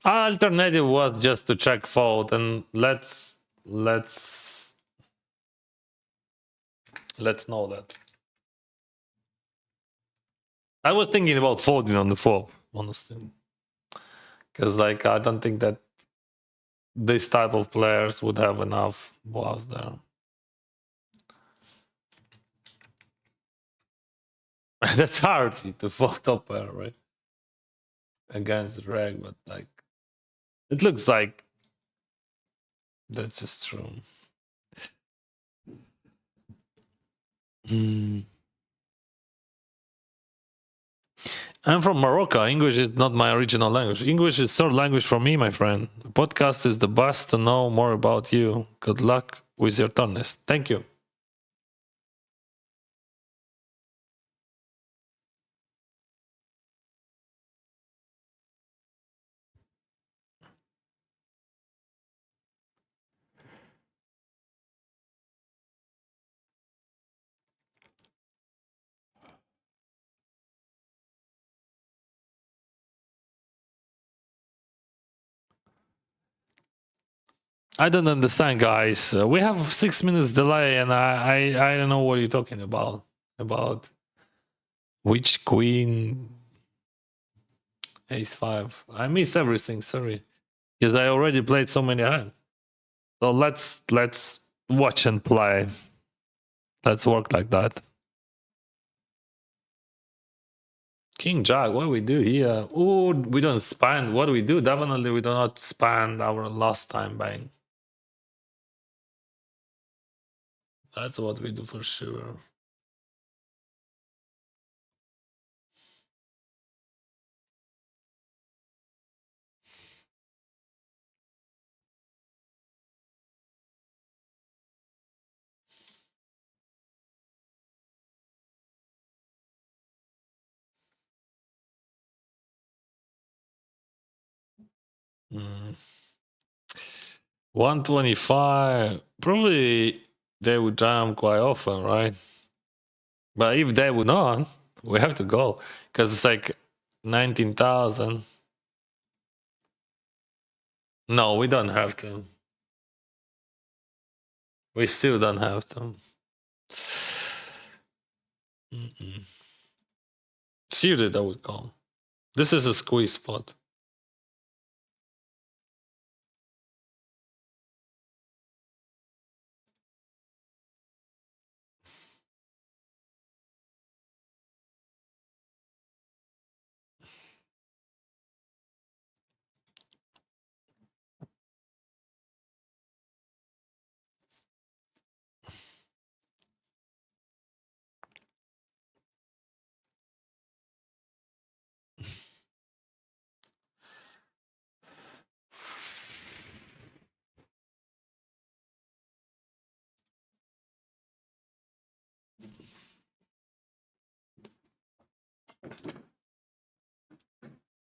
S1: Alternative was just to check fold, and let's know that. I was thinking about folding on the flop, honestly, because like I don't think that this type of players would have enough bluffs there. That's hard to fold top pair, right? Against the reg, but like it looks like that's just true. I'm from Morocco. English is not my original language. English is third language for me, my friend. The podcast is the best to know more about you. Good luck with your tournament. Thank you. I don't understand, guys. We have 6 minutes delay, and I don't know what you're talking about. About which queen? Ace 5. I missed everything. Sorry, because I already played so many hands. So let's watch and play. Let's work like that. King Jack, what do we do here? Oh, we don't spend. What do we do? Definitely we do not spend our last time buying. That's what we do for sure. Mm. 125. Probably they would jam quite often, right? But if they would not, we have to go because it's like 19,000. No, we don't have to. We still don't have to. Suited, I would call. This is a squeeze spot.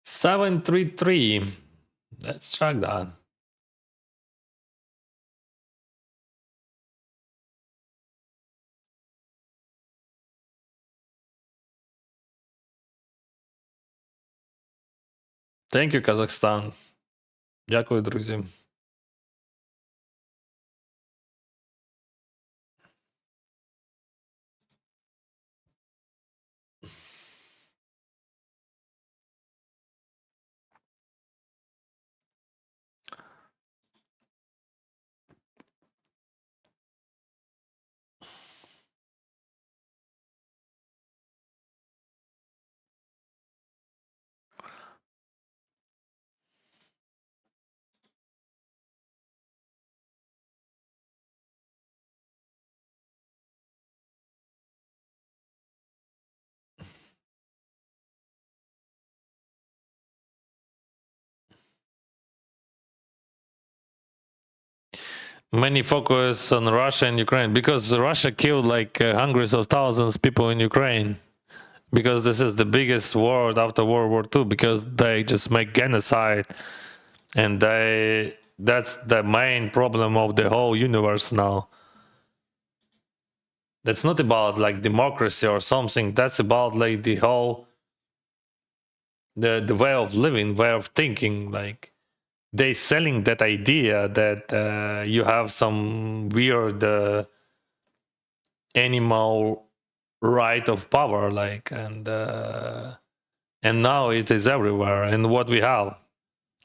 S1: $733. Let's check that. Thank you, Kazakhstan. Дякую, друзі. Many focus on Russia and Ukraine because Russia killed like hundreds of thousands of people in Ukraine. Because this is the biggest war after World War II. Because they just make genocide, and that's the main problem of the whole universe now. That's not about like democracy or something. That's about like the whole the way of living, way of thinking. Like they selling that idea that you have some weird animal right of power, like, and now it is everywhere. And what we have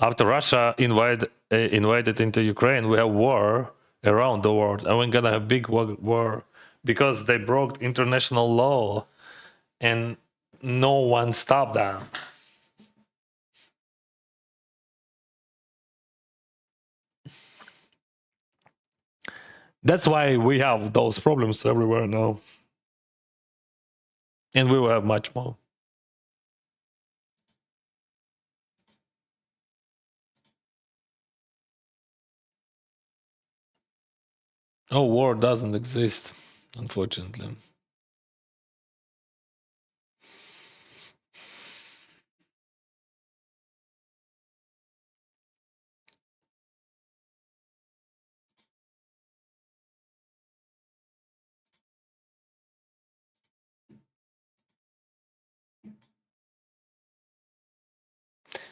S1: after Russia invaded into Ukraine, we have war around the world, and we're gonna have big war because they broke international law, and no one stopped them. That's why we have those problems everywhere now. And we will have much more. Oh, war doesn't exist, unfortunately.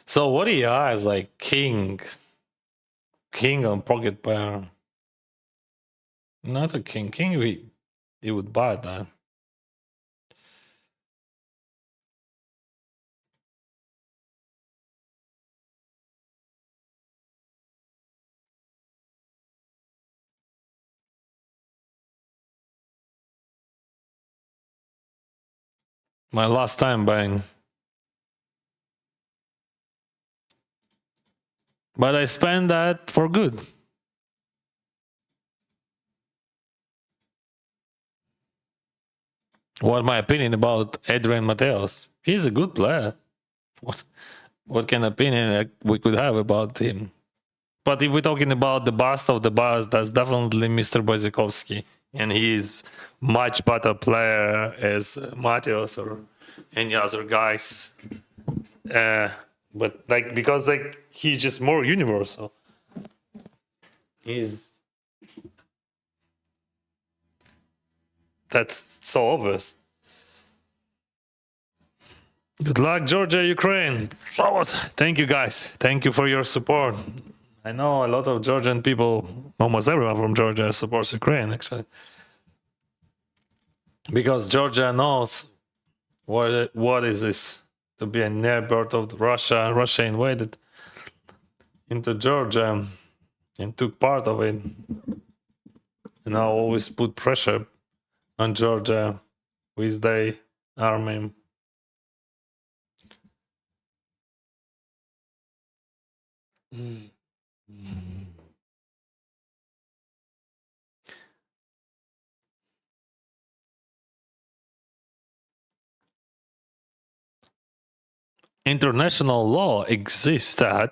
S1: So what he has, like king king on pocket pair. Not a king. King, he would buy that. My last time buying. But I spent that for good. What my opinion about Adrian Mateos? He's a good player. What kind of opinion we could have about him? But if we're talking about the bust of the bust, that's definitely Mr. Bozikowski, and he's much better player as Mateos or any other guys. But like because like he's just more universal. That's so obvious. Good luck, Georgia, Ukraine. Thank you, guys. Thank you for your support. I know a lot of Georgian people, almost everyone from Georgia, supports Ukraine, actually. Because Georgia knows what is this to be a neighbor of Russia. Russia invaded into Georgia and took part of it. And now always put pressure on Georgia with their army. International law existed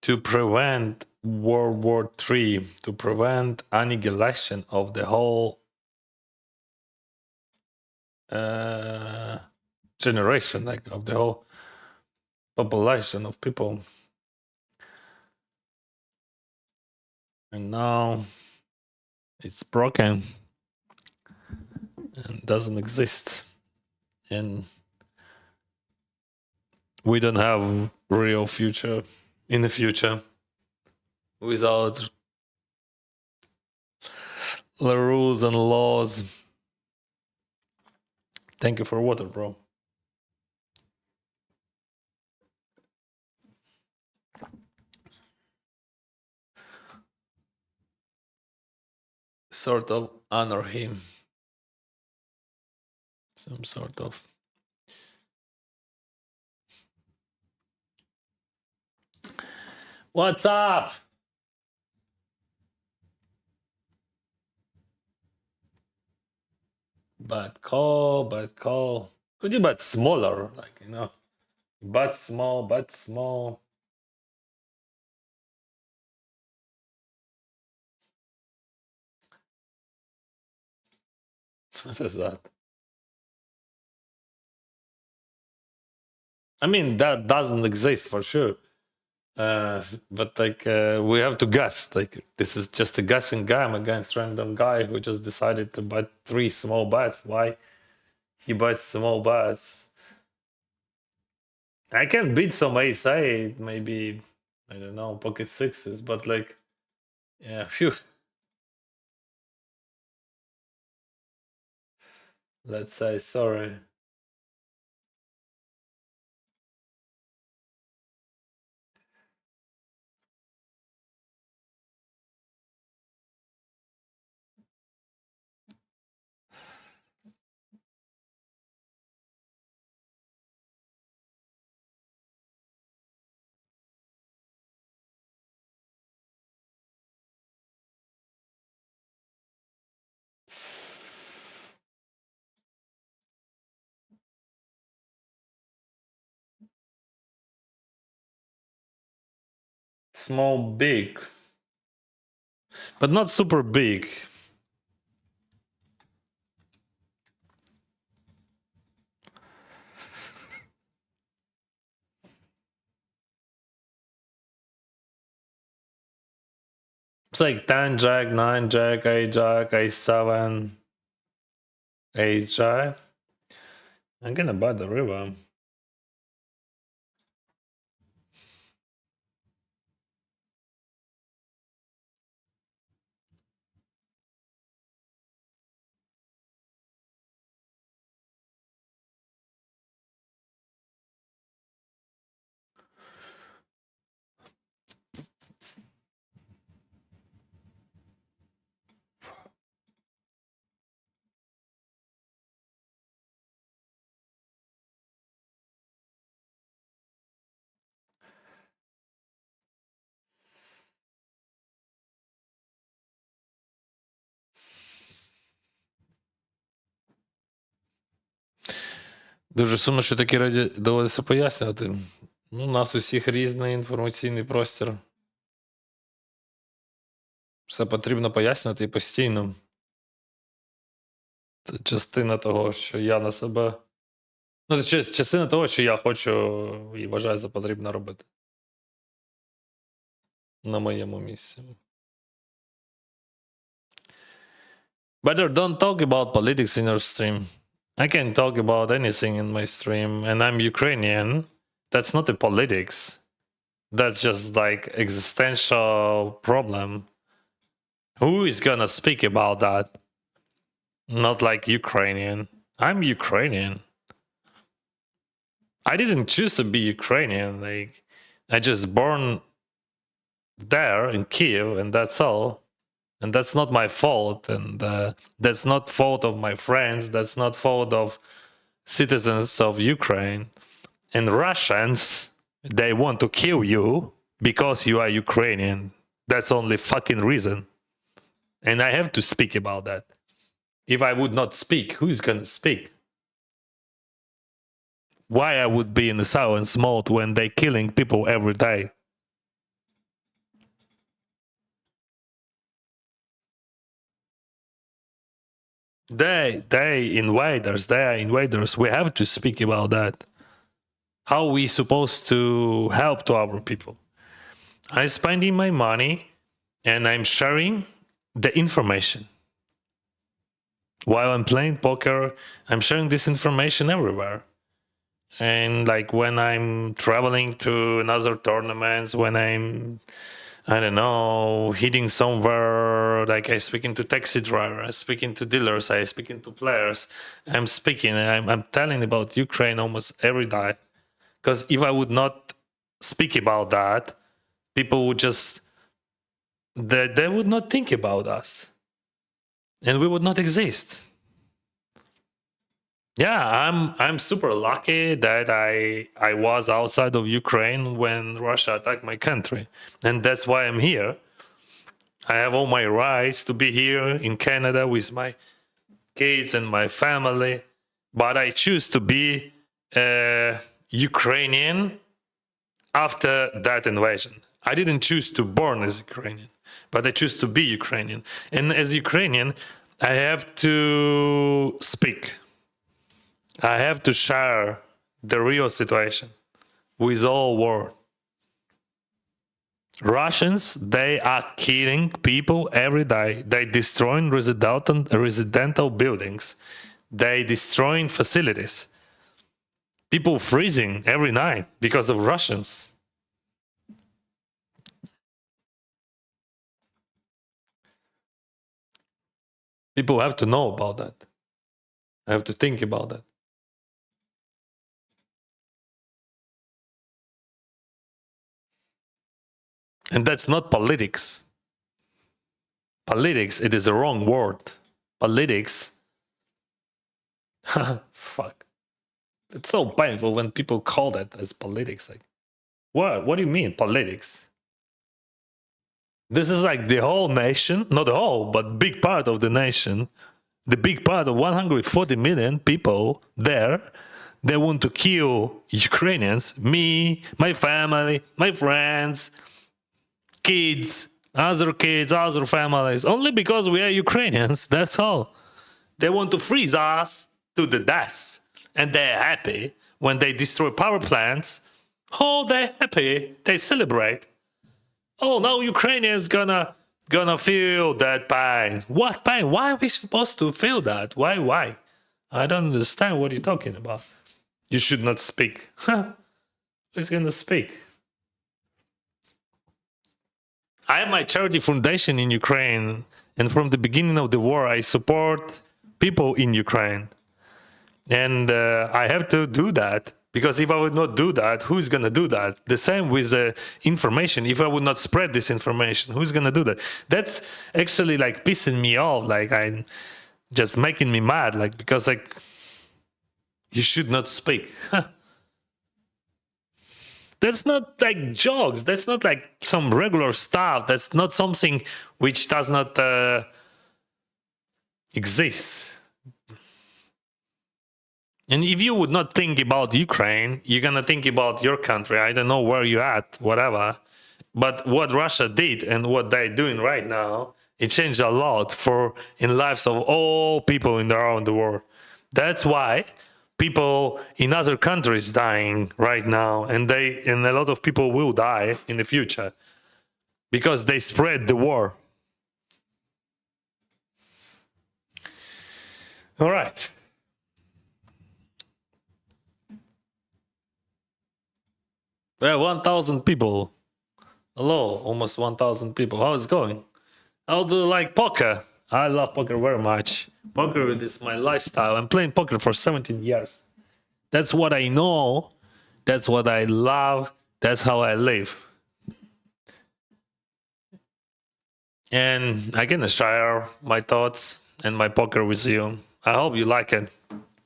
S1: to prevent World War III, to prevent annihilation of the whole generation, like of the whole population of people. And now it's broken and doesn't exist. And we don't have real future in the future without the rules and laws. Thank you for water, bro. Sort of honor him. Some sort of. What's up? Bad call. Could you bet smaller? Like, you know, bet small. What is that? I mean, that doesn't exist for sure. But like, we have to guess. Like, this is just a guessing game against random guy who just decided to bet 3 small bets. Why he bets small bets? I can beat some ace 8, maybe, I don't know, pocket sixes, but like, yeah, phew. Let's say sorry. Small, big, but not super big. It's like 10 jack, 9 jack, 8 jack, ace 7, 8 jack. I'm gonna buy the river. Дуже сумно, що такі раді доводиться пояснювати. Ну, у нас усіх різний інформаційний простір. Все потрібно пояснювати і постійно. Це частина того, що я на себе. Ну, це частина того, що я хочу і вважаю за потрібно робити. На моєму місці. Better don't talk about politics in your stream. I can talk about anything in my stream, and I'm Ukrainian. That's not a politics. That's just like existential problem. Who is gonna speak about that? Not like Ukrainian. I'm Ukrainian. I didn't choose to be Ukrainian. Like, I just born there in Kiev, and that's all. And that's not my fault, and that's not fault of my friends. That's not fault of citizens of Ukraine. And Russians, they want to kill you because you are Ukrainian. That's only fucking reason. And I have to speak about that. If I would not speak, who's gonna speak? Why I would be in the silence mode when they're killing people every day? They invaders, they are invaders. We have to speak about that. How we supposed to help to our people? I'm spending my money and I'm sharing the information. While I'm playing poker, I'm sharing this information everywhere. And like when I'm traveling to another tournaments, when I'm, I don't know, hitting somewhere, like I speaking to taxi driver, I speaking to dealers, I speaking to players, I'm telling about Ukraine almost every day. Because if I would not speak about that, people would just, they would not think about us. And we would not exist. Yeah, I'm super lucky that I was outside of Ukraine when Russia attacked my country. And that's why I'm here. I have all my rights to be here in Canada with my kids and my family. But I choose to be Ukrainian after that invasion. I didn't choose to born as Ukrainian, but I choose to be Ukrainian. And as Ukrainian, I have to speak. I have to share the real situation with all world. Russians, they are killing people every day. They destroying residential buildings. They destroying facilities. People freezing every night because of Russians. People have to know about that. I have to think about that. And that's not politics. Politics, it is a wrong word. Politics. Fuck. It's so painful when people call that as politics. Like, what? What do you mean, politics? This is like the whole nation, not the whole, but big part of the nation. The big part of 140 million people there, they want to kill Ukrainians, me, my family, my friends, kids, other families, only because we are Ukrainians, that's all. They want to freeze us to the death. And they're happy when they destroy power plants. Oh, they're happy. They celebrate. Oh, now Ukrainians gonna feel that pain. What pain? Why are we supposed to feel that? Why? I don't understand what you're talking about. You should not speak. Who's gonna speak? I have my charity foundation in Ukraine, and from the beginning of the war, I support people in Ukraine. And I have to do that, because if I would not do that, who's going to do that? The same with information. If I would not spread this information, who's going to do that? That's actually like pissing me off. Like, I'm just making me mad. Like, because like, you should not speak. That's not like jokes. That's not like some regular stuff. That's not something which does not exist. And if you would not think about Ukraine, you're gonna think about your country. I don't know where you're at, whatever. But what Russia did and what they're doing right now, it changed a lot for in lives of all people in around the world. That's why people in other countries dying right now, and a lot of people will die in the future because they spread the war. All right. Well, 1,000 people. Hello, almost 1,000 people. How's it going? How do you like poker? I love poker very much. Poker is my lifestyle. I'm playing poker for 17 years. That's what I know. That's what I love. That's how I live. And I can share my thoughts and my poker with you. I hope you like it.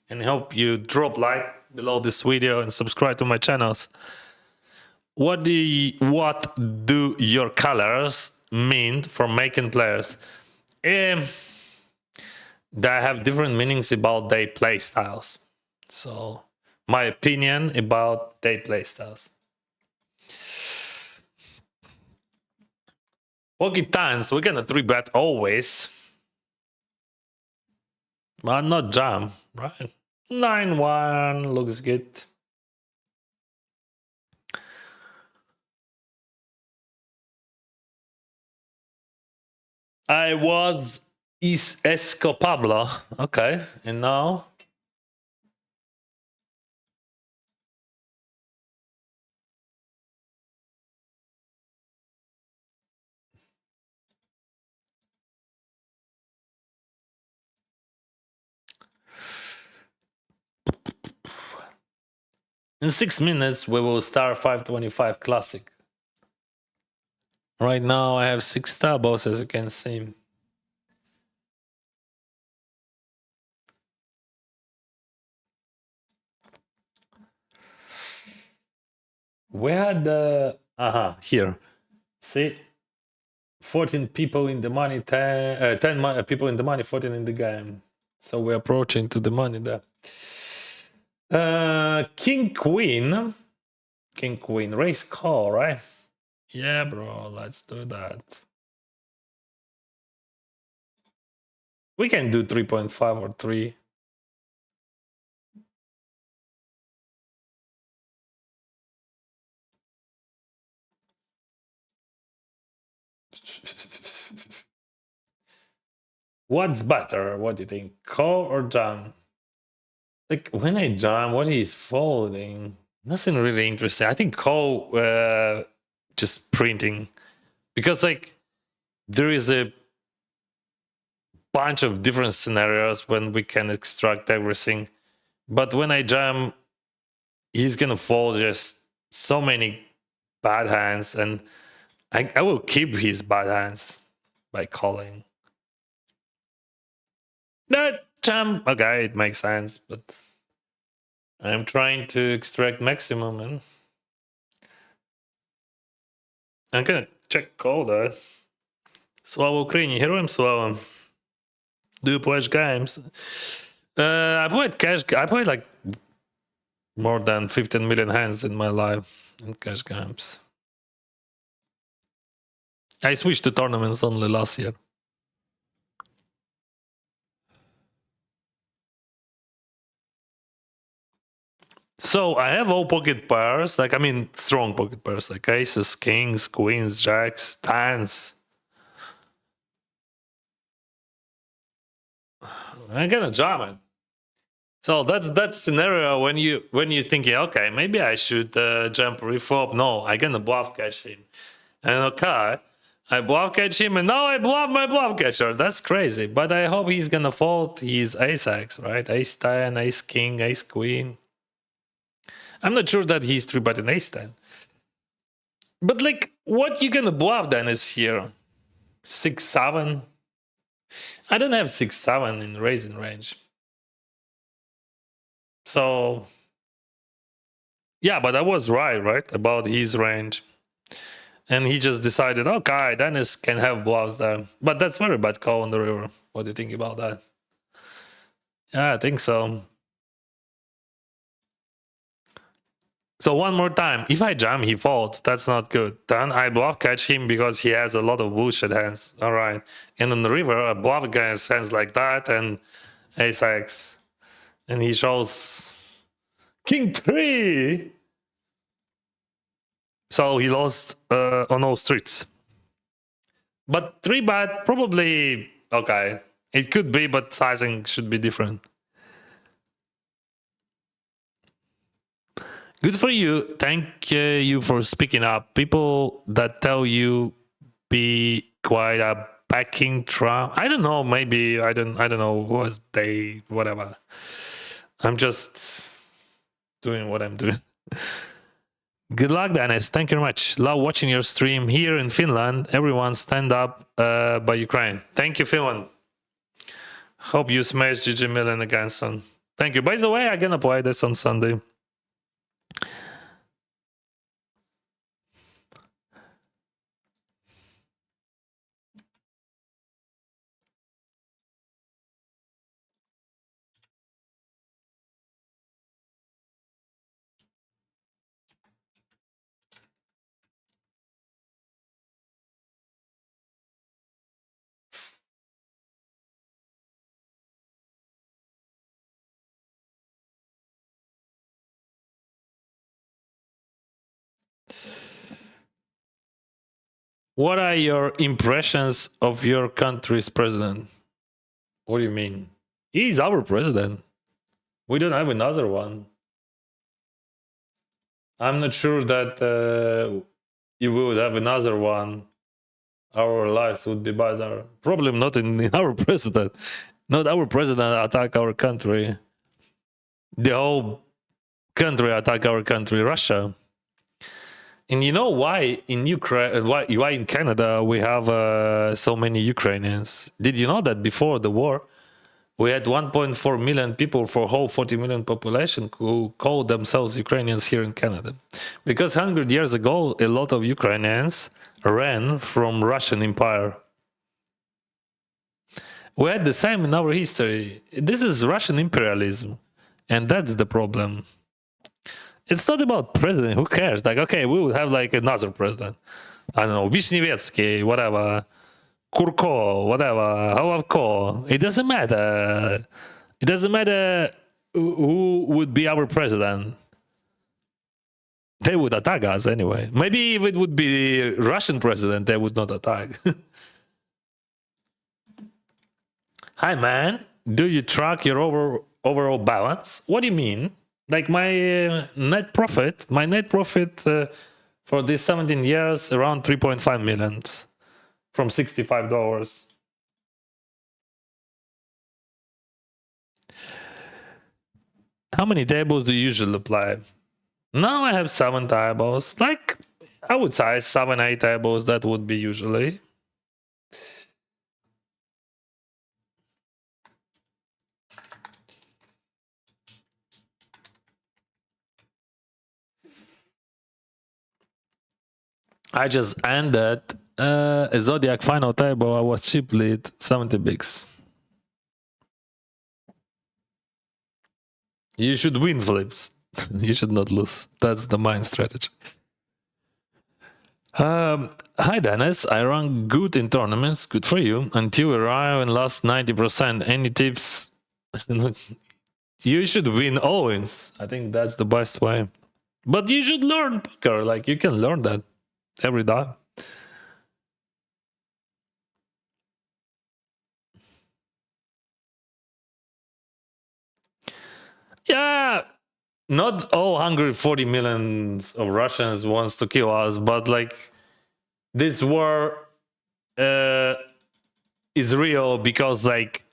S1: And I hope you drop like below this video and subscribe to my channels. What do your colors mean for making players? They have different meanings about their play styles. So my opinion about their play styles. Pocket tons, we're gonna 3-bet always. But not jam, right? 9-1 looks good. I was Esco Pablo. Okay, and now in 6 minutes we will start 525 Classic. Right now I have 6 tabos, as you can see. We had here. See, 14 people in the money, 10 people in the money, 14 in the game. So we're approaching to the money there. King Queen, race call, right? Yeah, bro, let's do that. We can do 3.5 or 3. What's better? What do you think? Call or jam? Like when I jam, what he's folding? Nothing really interesting. I think call just printing. Because like there is a bunch of different scenarios when we can extract everything. But when I jam, he's gonna fold just so many bad hands, and I will keep his bad hands by calling. That jam, okay, it makes sense, but I'm trying to extract maximum, and I'm gonna check call that. Слава Україні, героям слава. Do you play games? I played cash. I played like more than 15 million hands in my life in cash games. I switched to tournaments only last year. So I have all pocket pairs, like I mean strong pocket pairs, like aces, kings, queens, jacks, tens. I'm gonna jam it. So that's that scenario when you're thinking, okay, maybe I should jump reflop. No, I'm gonna bluff catch him, and okay, I bluff catch him, and now I bluff my bluff catcher. That's crazy. But I hope he's gonna fold his ace x, right? Ace 10, ace king, ace queen. I'm not sure that he's 3-betting ace 10. But like, what you gonna bluff then is here 6-7. I don't have 6-7 in raising range. So yeah, but I was right about his range. And he just decided, okay, Dennis can have bluffs there. But that's very bad call on the river. What do you think about that? Yeah, I think so. So one more time, if I jam, he folds. That's not good. Then I bluff catch him because he has a lot of bullshit hands. All right. And on the river, I bluff against hands like that and ace X. And he shows king 3. So he lost on all streets. But 3-bet, probably okay. It could be, but sizing should be different. Good for you. Thank you for speaking up. People that tell you be quite a backing Trump. I don't know. Maybe I don't know. Was they whatever? I'm just doing what I'm doing. Good luck, Dennis. Thank you very much. Love watching your stream here in Finland. Everyone stand up by Ukraine. Thank you, Finland. Hope you smash GG Million again, son. Thank you. By the way, I'm gonna play this on Sunday. What are your impressions of your country's president? What do you mean? He's our president. We don't have another one. I'm not sure that you would have another one. Our lives would be better. Probably not in our president. Not our president attack our country. The whole country attack our country, Russia. And you know why in Ukraine, why in Canada we have so many Ukrainians? Did you know that before the war, we had 1.4 million people for whole 40 million population who called themselves Ukrainians here in Canada? Because 100 years ago, a lot of Ukrainians ran from Russian Empire. We had the same in our history. This is Russian imperialism, and that's the problem. It's not about president. Who cares? Like, okay, we will have like another president. I don't know, Vishnevetsky, whatever, Kurko, whatever, Holavko. It doesn't matter. It doesn't matter who would be our president. They would attack us anyway. Maybe if it would be Russian president, they would not attack. Hi, man. Do you track your overall balance? What do you mean? Like my net profit for these 17 years, around 3.5 million from $65. How many tables do you usually play? Now I have 7 tables. Like, I would say 7-8 tables, that would be usually. I just ended a Zodiac final table. I was cheap lead, 70 bigs. You should win flips. You should not lose. That's the main strategy. Hi Dennis, I run good in tournaments. Good for you. Until you arrive and lost 90%. Any tips? You should win always. I think that's the best way. But you should learn poker. Like, you can learn that every day. Yeah, not all 140 million of Russians wants to kill us, but like this war is real because like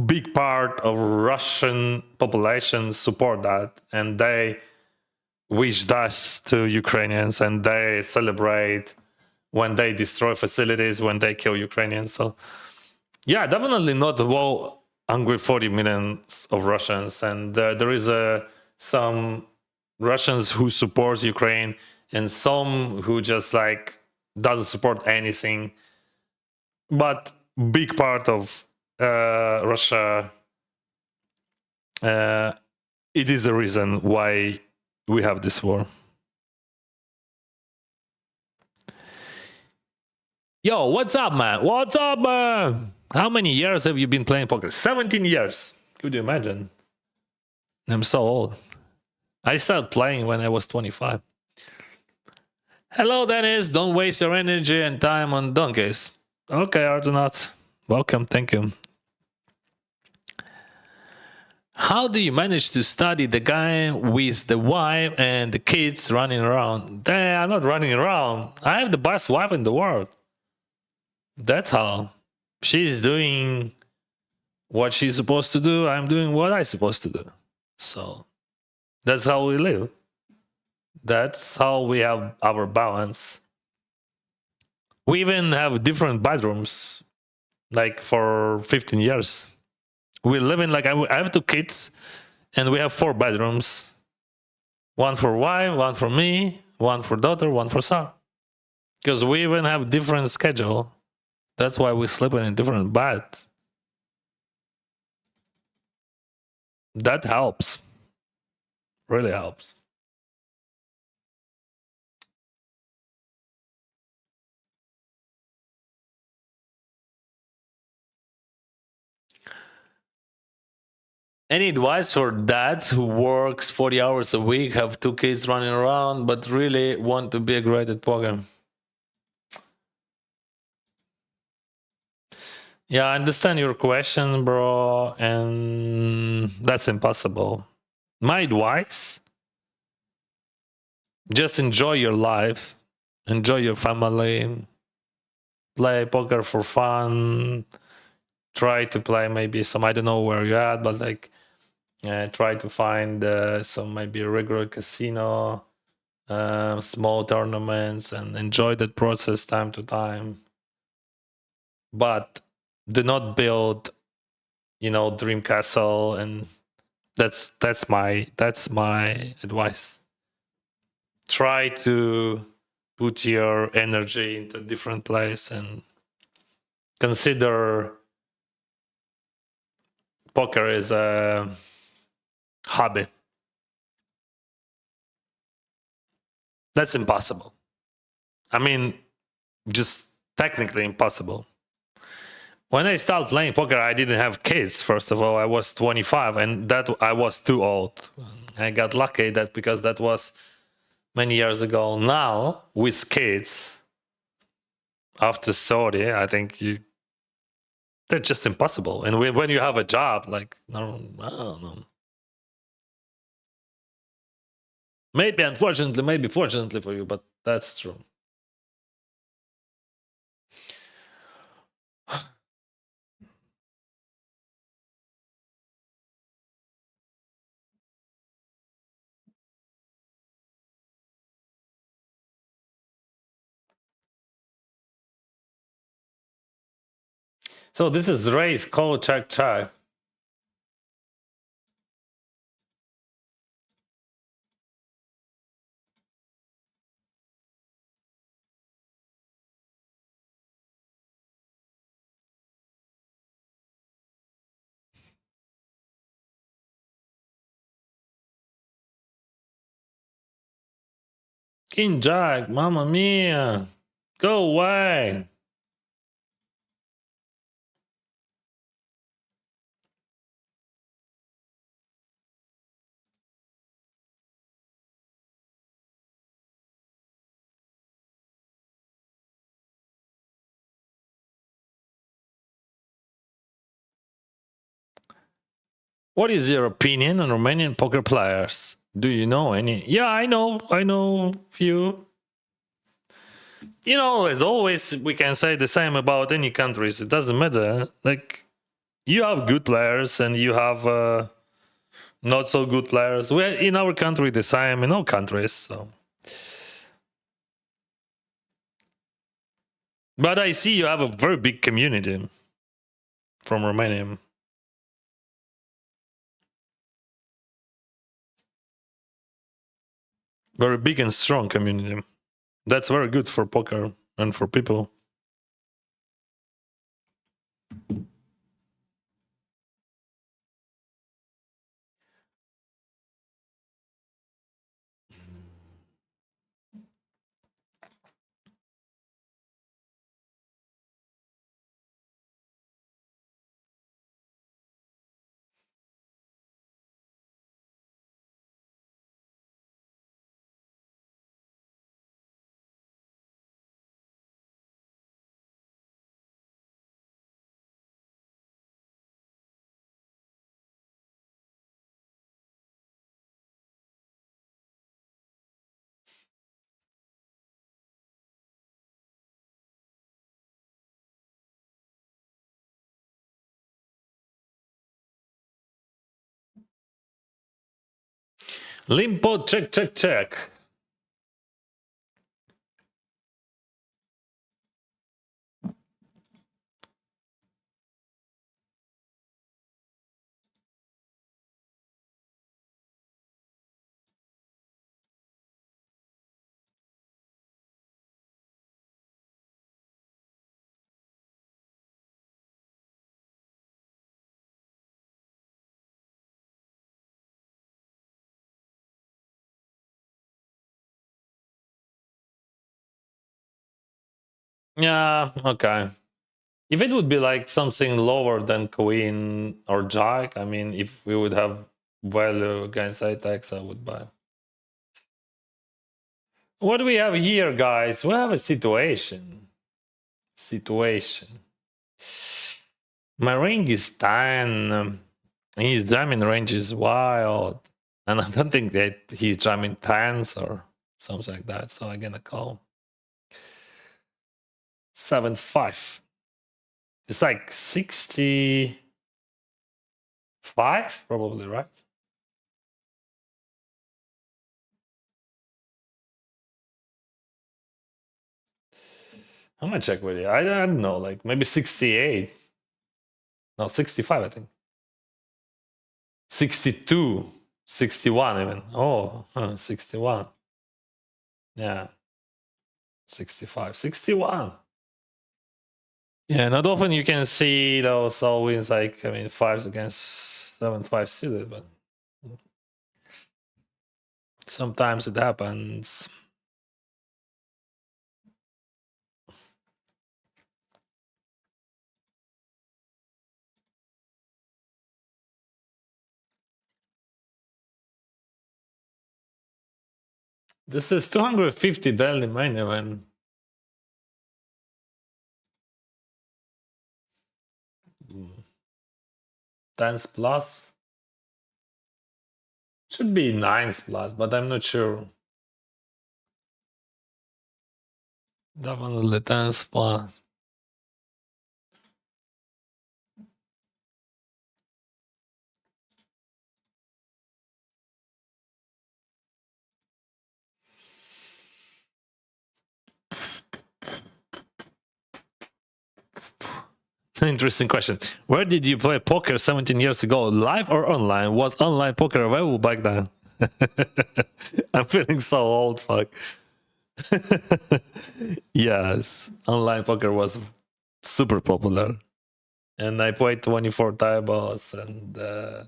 S1: big part of Russian population support that, and they wish death to Ukrainians, and they celebrate when they destroy facilities, when they kill Ukrainians. So yeah, definitely not all 140 million of Russians, and there is some Russians who support Ukraine and some who just like doesn't support anything. But big part of Russia, it is the reason why we have this war. Yo, what's up, man? What's up, man? How many years have you been playing poker? 17 years. Could you imagine? I'm so old. I started playing when I was 25. Hello, Dennis. Don't waste your energy and time on donkeys. Okay, Argonaut. Welcome. Thank you. How do you manage to study the guy with the wife and the kids running around? They are not running around. I have the best wife in the world. That's how. She's doing what she's supposed to do. I'm doing what I'm supposed to do. So that's how we live. That's how we have our balance. We even have different bedrooms, like for 15 years. We live in, like, I have 2 kids, and we have 4 bedrooms. One for wife, one for me, one for daughter, one for son. Because we even have different schedule. That's why we sleep in a different bed. That helps. Really helps. Any advice for dads who works 40 hours a week, have 2 kids running around, but really want to be a great at poker? Yeah, I understand your question, bro, and that's impossible. My advice, just enjoy your life, enjoy your family, play poker for fun, try to play maybe some, I don't know where you're at, but like try to find some maybe regular casino, small tournaments, and enjoy that process time to time. But do not build, dream castle, and that's my advice. Try to put your energy into a different place and consider poker as a hobby. That's impossible. I mean, just technically impossible. When I started playing poker, I didn't have kids. First of all, I was 25, and that I was too old. I got lucky because that was many years ago. Now with kids, after 30, I think that's just impossible. And when you have a job, like, no, I don't know. Maybe unfortunately, maybe fortunately for you, but that's true. So this is race, call, check, check. King Jack, Mamma Mia, go away. What is your opinion on Romanian poker players? Do you know any? Yeah, I know few. As always, we can say the same about any countries. It doesn't matter. Like, you have good players and you have not so good players. We're in our country the same in all countries. So, but I see you have a very big community from Romania. Very big and strong community. That's very good for poker and for people. Limpo, check. Yeah, okay. If it would be like something lower than queen or jack, I mean, if we would have value against attacks, I would buy. What do we have here, guys? We have a situation. My ring is 10. His jamming range is wild. And I don't think that he's jamming 10s or something like that. So I'm gonna call 7-5. It's like 65, probably, right? How much equity? I don't know, like maybe 68. No, 65, I think. 62, 61 even. Oh, 61. Yeah. 65, 61. Yeah, not often you can see those all wins like, I mean, 5s against 7-5 suited, but sometimes it happens. This is 250 daily main event. Tens plus. Should be 9s plus, but I'm not sure. Definitely 10s plus. Interesting question. Where did you play poker 17 years ago? Live or online? Was online poker available back then? I'm feeling so old, fuck. Yes, online poker was super popular. And I played 24 tables and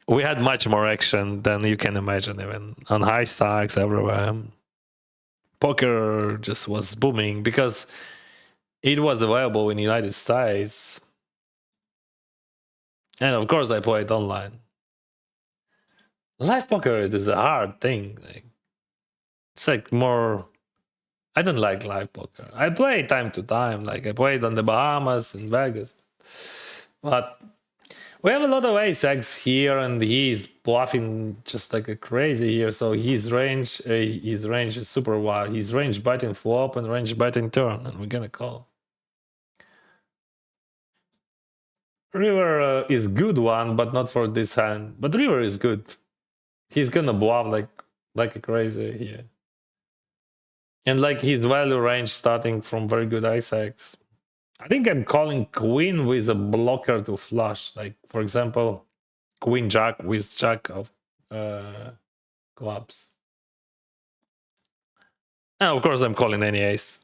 S1: we had much more action than you can imagine, even on high stacks everywhere. Poker just was booming because it was available in the United States. And of course, I played online. Live poker is a hard thing. Like, it's like more. I don't like live poker. I play time to time. Like I played on the Bahamas in Vegas, but we have a lot of ace X here, and he's bluffing just like a crazy here. So his range is super wide. His range betting flop and range betting turn, and we're gonna call. River is good one, but not for this hand. But River is good. He's gonna bluff like a crazy here. And like his value range starting from very good ace X. I think I'm calling queen with a blocker to flush. Like, for example, queen jack with jack of clubs. And of course, I'm calling any ace.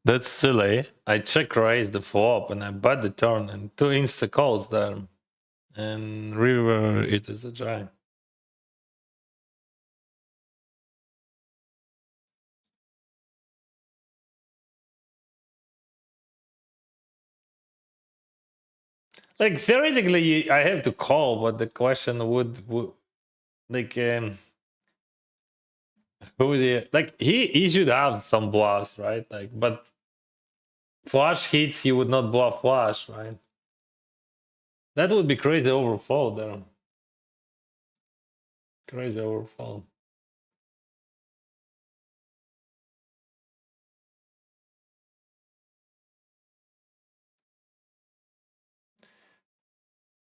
S1: That's silly. I check raise the flop and I bet the turn and 2 insta calls there. And river it is a giant. Like theoretically I have to call, but the question would like who the like he should have some bluffs, right? Like but flush hits he would not bluff flush, right? That would be crazy overfold there. Crazy overfold.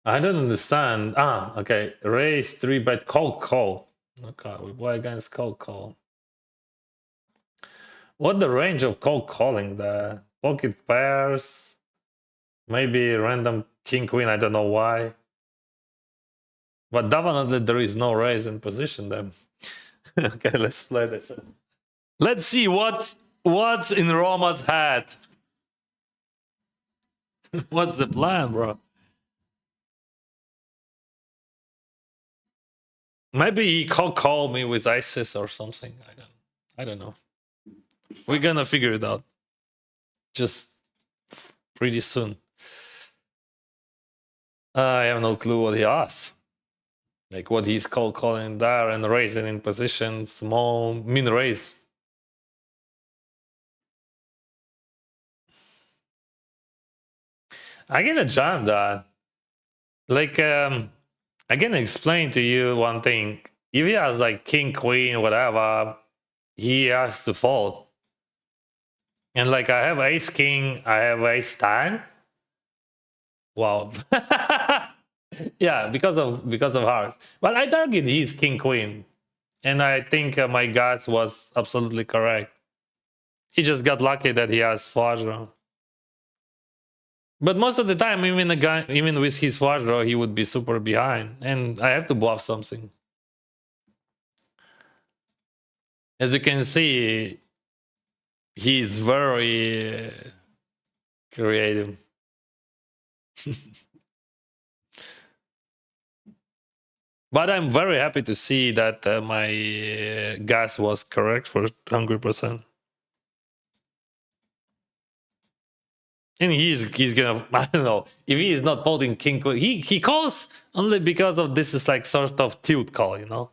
S1: I don't understand. Ah, okay. Raise 3-bet call. Okay, we play against call. What the range of calling? The pocket pairs, maybe random king queen. I don't know why, but definitely there is no raise in position. Then okay, let's play this. Let's see what's in Roma's hat. What's the plan, bro? Maybe he call me with ISIS or something. I don't know. We're gonna figure it out. Just pretty soon. I have no clue what he asked. Like what he's calling there and raising in position, small min raise. I can jam that. Like I can explain to you one thing. If he has like king, queen, whatever, he has to fold. And like I have ace king, I have ace 10. Wow. Yeah, because of hearts. But I target his king queen, and I think my guess was absolutely correct. He just got lucky that he has flush draw. But most of the time, even with his flush draw, he would be super behind, and I have to bluff something. As you can see, he's very creative. But I'm very happy to see that my guess was correct for 100%. And he's gonna I don't know if he is not folding king queen. He calls only because of this is like sort of tilt call, you know,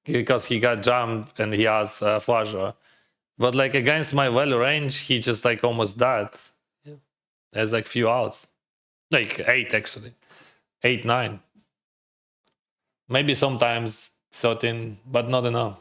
S1: because he got jammed and he has flush draw. But like against my value range, he just like almost died. There's like few outs, like 8 actually, 8 9. Maybe sometimes 13, but not enough.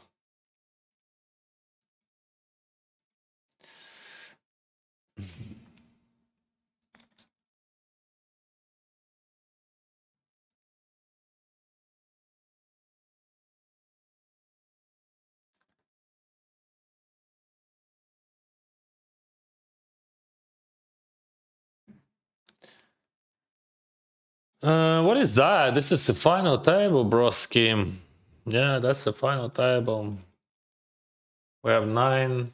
S1: What is that? This is the final table, bro. Scheme. Yeah, that's the final table. We have 9.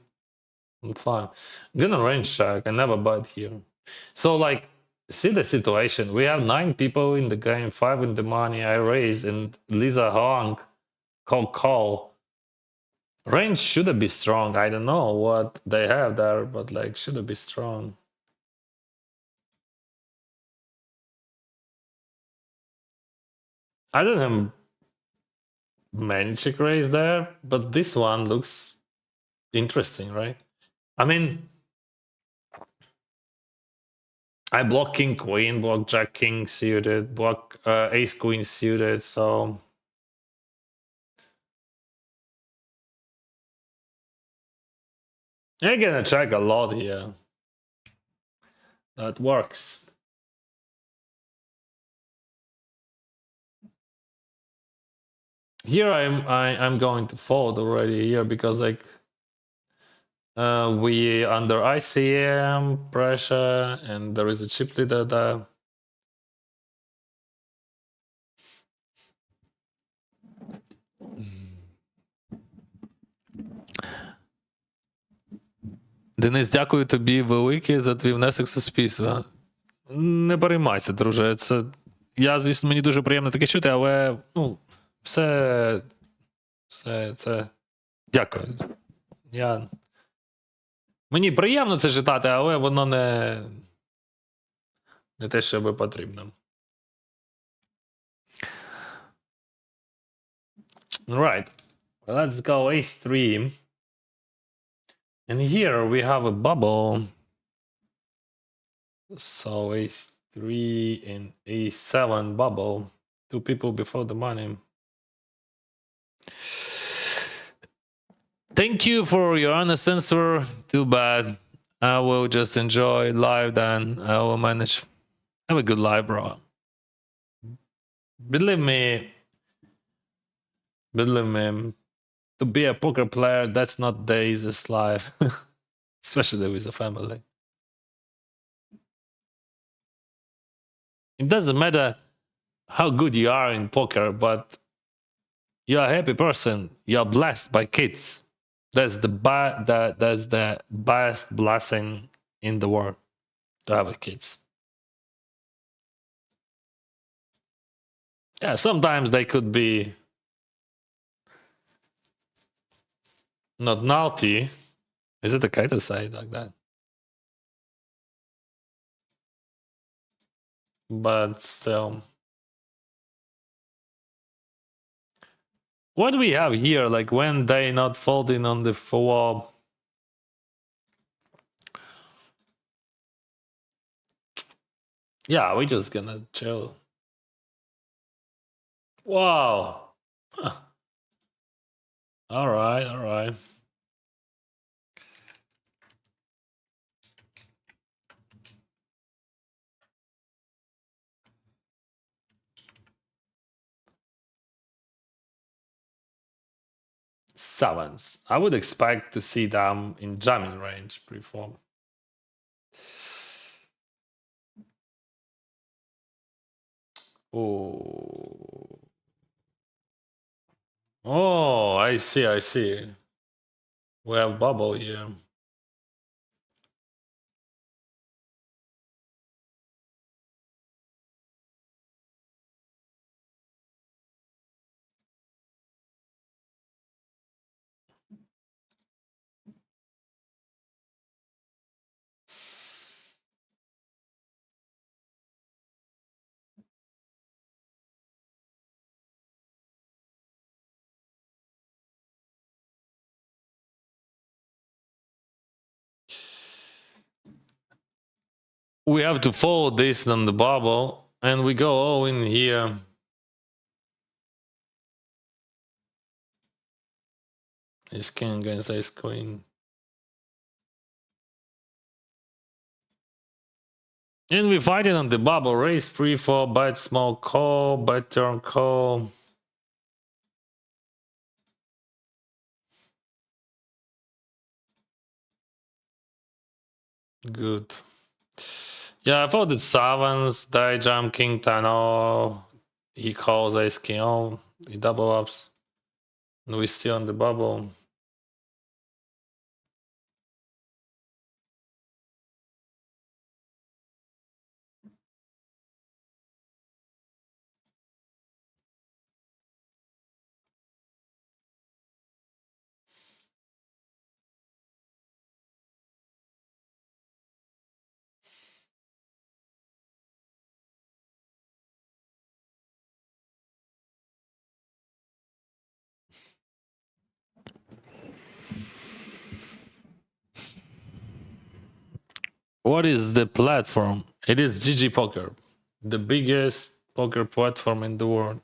S1: I'm fine. I'm gonna range check. I never bite here. So like, see the situation. We have 9 people in the game, 5 in the money. I raise and Lisa Hong call. Range should be strong. I don't know what they have there, but like should be strong. I don't have many check raise there, but this one looks interesting, right? I mean, I block king queen, block jack king suited, block ace queen suited, so I'm gonna check a lot here. That works. Here I'm going to fold already here because like we under ICM pressure and there is a chip leader there. Денис, дякую тобі велике за твій внесок в суспільство. Не переймайся, друже. Звісно, мені дуже приємно таке чути, але все це. Дякую. Мені приємно це читати, але воно не те, що би потрібно. Right. Let's go H3. And here we have a bubble. So H3 and A7 bubble. Two people before the money. Thank you for your honest answer. Too bad. I will just enjoy live then. I will manage. Have a good live, bro. Believe me, to be a poker player, that's not the easiest life. Especially with a family. It doesn't matter how good you are in poker, but you're a happy person. You're blessed by kids. That's the best blessing in the world to have kids. Yeah, sometimes they could be not naughty. Is it okay to say it like that? But still. What do we have here? Like when they not folding on the floor. Yeah, we're just gonna chill. Wow. Huh. All right. Sevens. I would expect to see them in jamming range pre-form. Oh. Oh, I see. We have bubble here. We have to fold this on the bubble, and we go all in here. Ace king against ace queen. And we fight it on the bubble. Raise 3-4, bet small call, bet turn call. Good. Yeah, I folded sevens, die jam, king 10 off. He calls ace king off. He double ups. And we still on the bubble. What is the platform? It is GG Poker, the biggest poker platform in the world.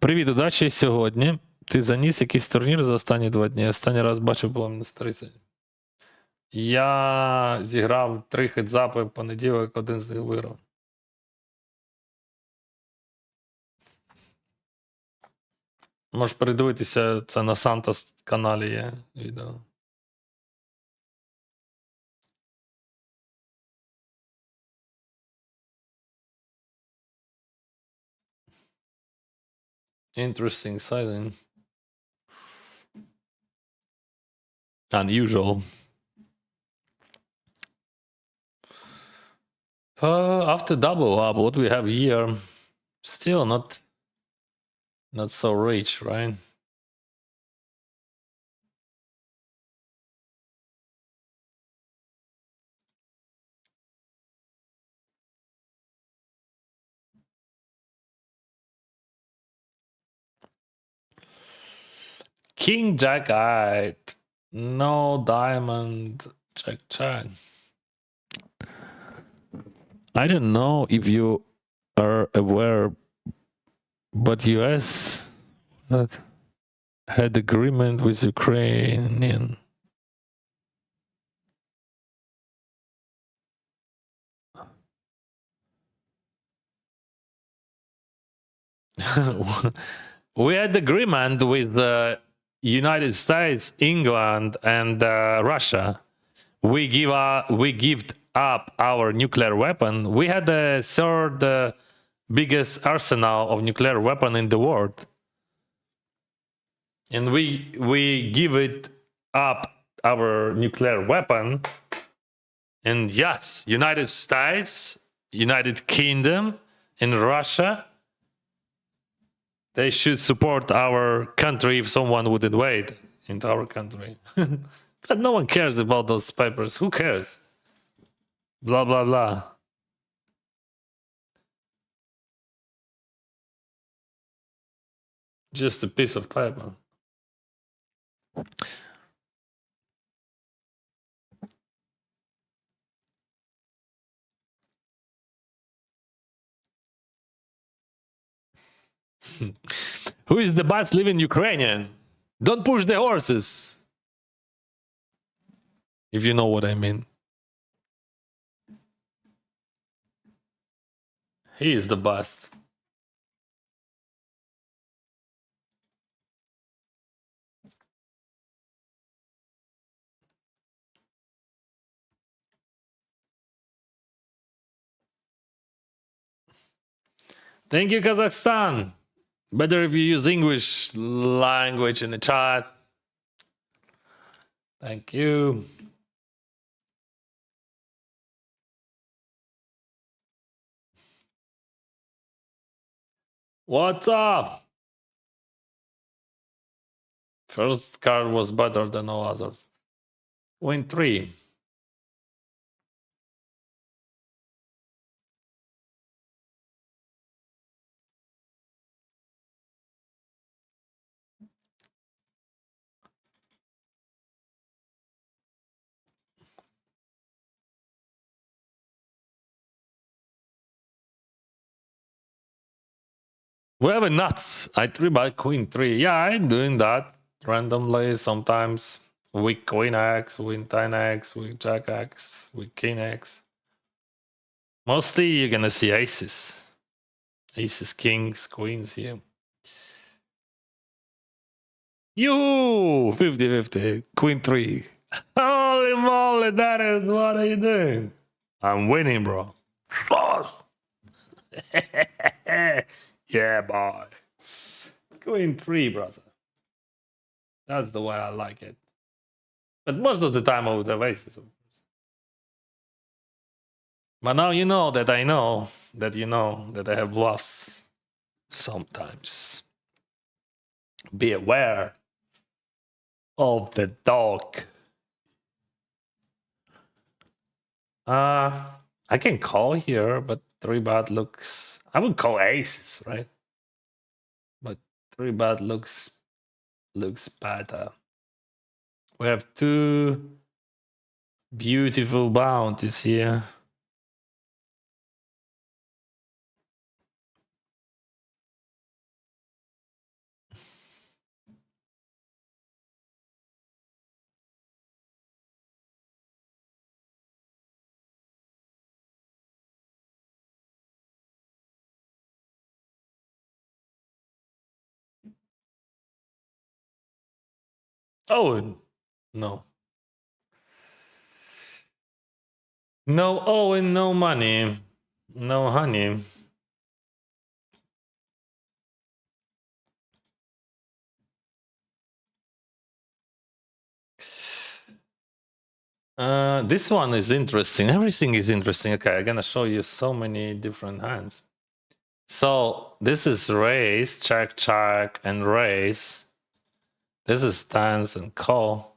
S1: Привіт, удачі сьогодні. Ти заніс якийсь турнір за останні 2 дні. Останній раз бачив було мінус 30. Я зіграв 3 хедзапи в понеділок, один з них виграв. Можеш передивитися, це на Сантос каналі є відео. Interesting sighting. unusual. After double up, what we have here, still not so rich, right? King Jack eight, no diamond, check. I don't know if you are aware, but US had agreement with Ukrainian. We had agreement with the United States, England, and Russia. We give up our nuclear weapon. We had the third biggest arsenal of nuclear weapon in the world, and we give it up our nuclear weapon. And yes, United States, United Kingdom, and Russia, they should support our country if someone would invade into our country. But no one cares about those papers. Who cares? Blah, blah, blah. Just a piece of paper. Who is the boss living Ukrainian? Don't push the horses. If you know what I mean. He is the best. Thank you, Kazakhstan. Better if you use English language in the chat. Thank you. What's up? First card was better than all others. Win 3. We have a nuts. I 3-bet queen 3. Yeah, I'm doing that randomly sometimes. With queen X, with 10x, with jack X, with king X. Mostly you're gonna see aces. Aces, kings, queens here. You 50-50. Queen 3. Holy moly, that is what are you doing? I'm winning, bro. Sauce. Yeah, boy. Queen 3, brother. That's the way I like it. But most of the time I would have aces, of course. But now you know that I know that you know that I have bluffs sometimes. Be aware of the dog. I can call here, but 3-bet looks... I would call aces, right? But 3-bet looks better. We have 2 beautiful bounties here. Oh, no. No Owen, no money. No honey. This one is interesting. Everything is interesting. Okay, I'm gonna show you so many different hands. So this is raise, check, check, and raise. This is stance and call.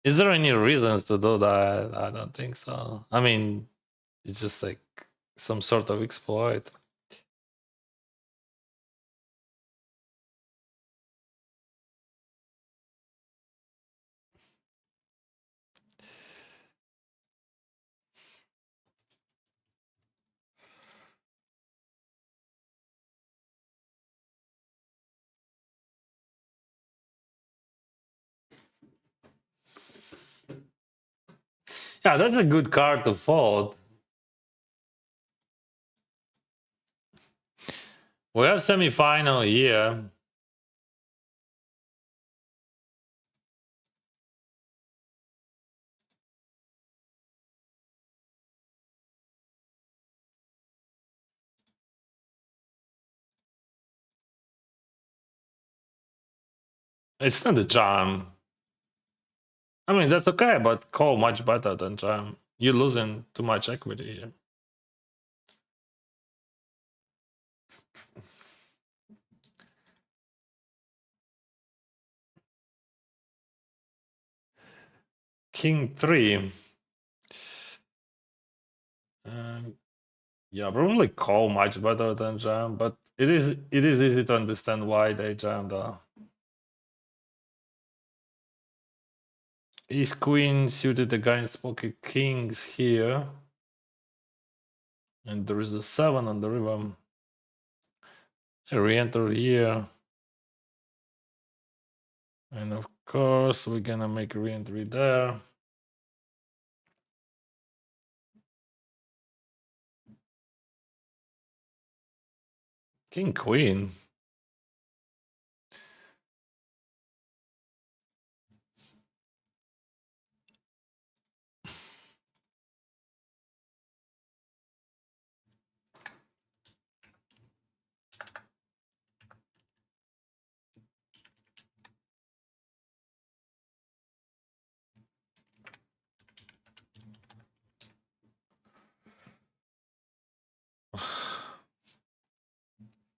S1: Is there any reasons to do that? I don't think so. I mean, it's just like some sort of exploit. Yeah, that's a good card to fold. We have semi-final here. It's not a jam. I mean, that's okay, but call much better than jam. You're losing too much equity here. King 3. Yeah, probably call much better than jam, but it is easy to understand why they jammed. Ace queen suited against pocket kings here, and there is a 7 on the river. I re-enter here, and of course we're gonna make a re-entry there. King queen.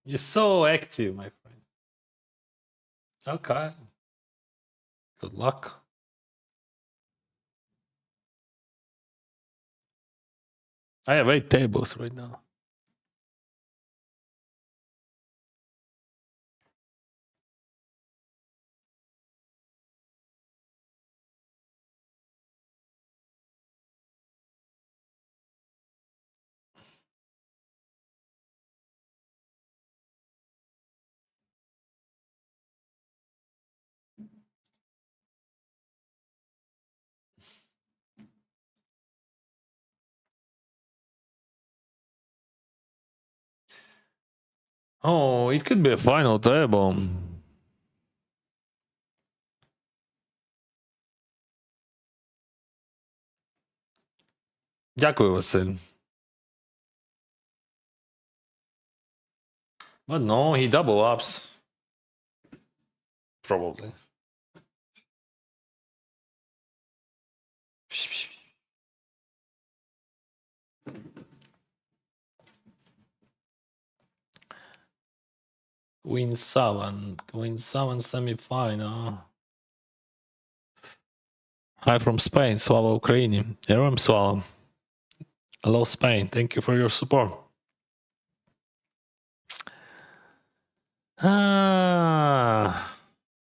S1: You're so active, my friend. Okay. Good luck. I have 8 tables right now. Oh, it could be a final table. Дякую, Василь. But no, he double ups. Probably. Queen 7 semi-final. Hi from Spain, Slava Ukraini. Jerem Slava. Hello, Spain. Thank you for your support.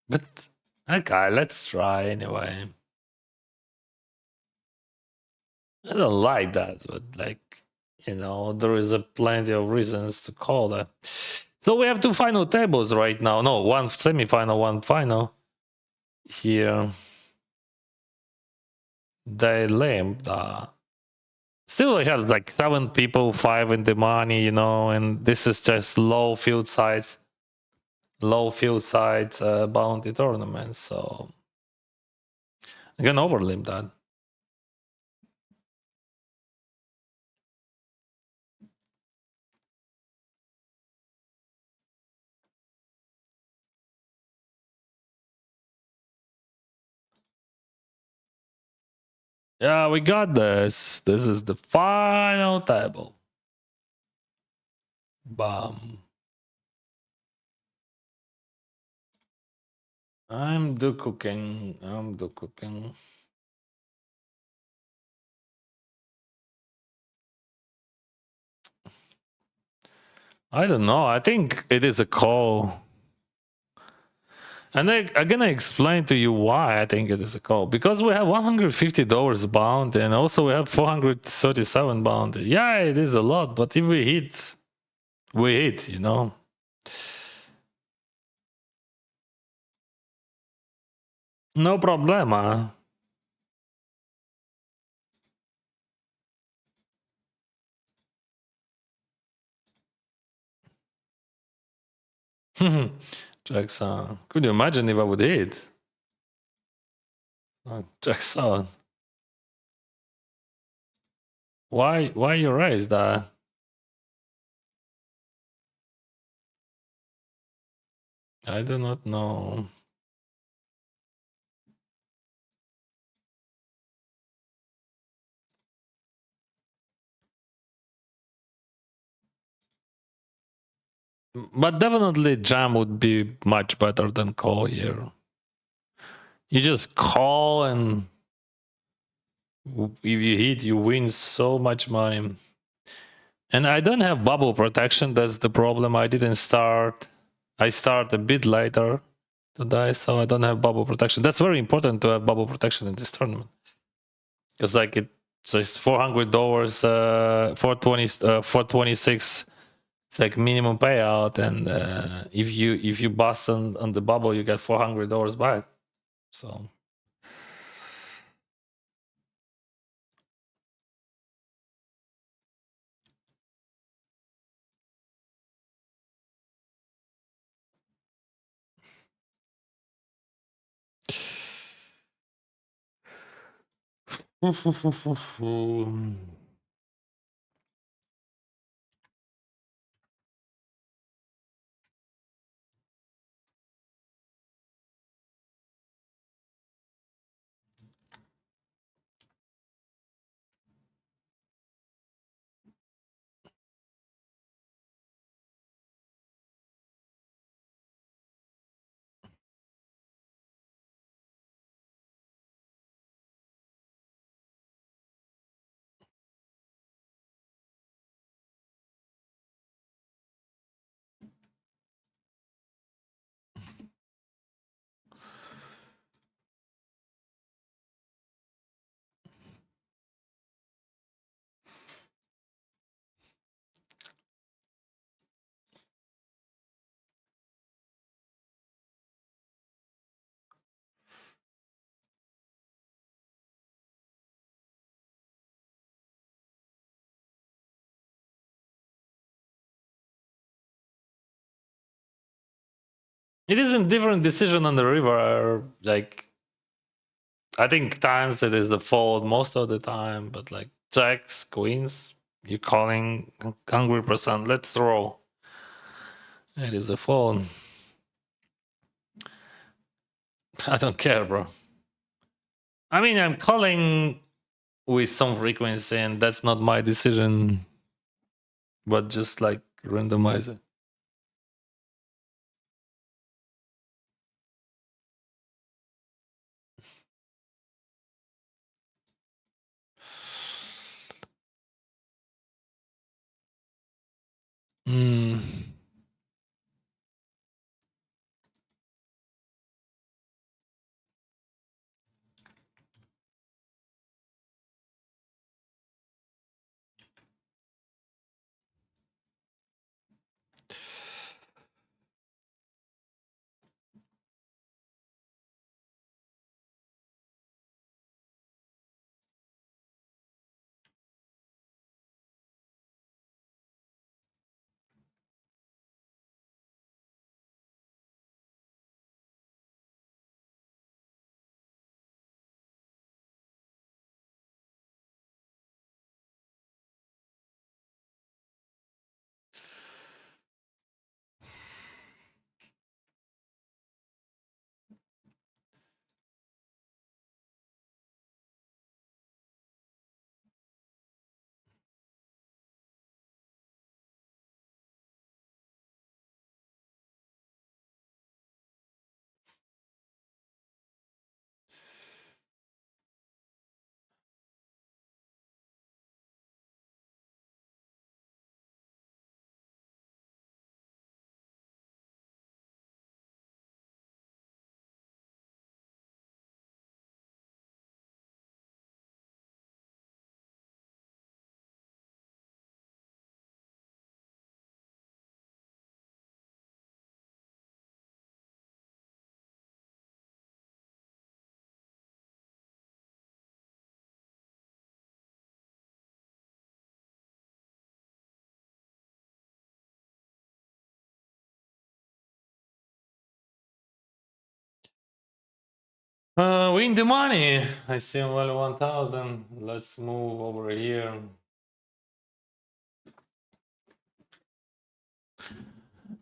S1: But okay, let's try anyway. I don't like that, but like, you know, there is a plenty of reasons to call that. So we have 2 final tables right now. No, 1 semi-final, 1 final. Here. They limped. Still, we have like 7 people, 5 in the money, you know, and this is just low field size bounty tournament. So I can overlimp that. Yeah, we got this. This is the final table. Bam. I'm do cooking. I'm do cooking. I don't know. I think it is a call. And I'm gonna explain to you why I think it is a call. Because we have $150 bound and also we have 437 bound. Yeah, it is a lot, but if we hit, we hit, you know. No problema. Jackson. Could you imagine if I would hit? Jackson. Why you raise that? I do not know. But definitely jam would be much better than call here. You just call and if you hit, you win so much money. And I don't have bubble protection. That's the problem. I didn't start. I start a bit later to die, so I don't have bubble protection. That's very important to have bubble protection in this tournament. Because like it's $400, 426. It's like minimum payout, and if you bust on the bubble, you get $400 back. So. It is a different decision on the river. Like, I think times it is the fold most of the time, but like jacks, queens, you calling hungry person. Let's roll. It is a fold. I don't care, bro. I mean, I'm calling with some frequency, and that's not my decision, but just like randomize it. Mm. Win the money. I see him value 1000. Let's move over here.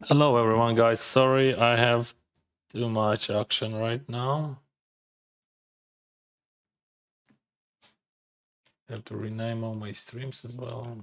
S1: Hello, everyone, guys. Sorry, I have too much action right now. I have to rename all my streams as well.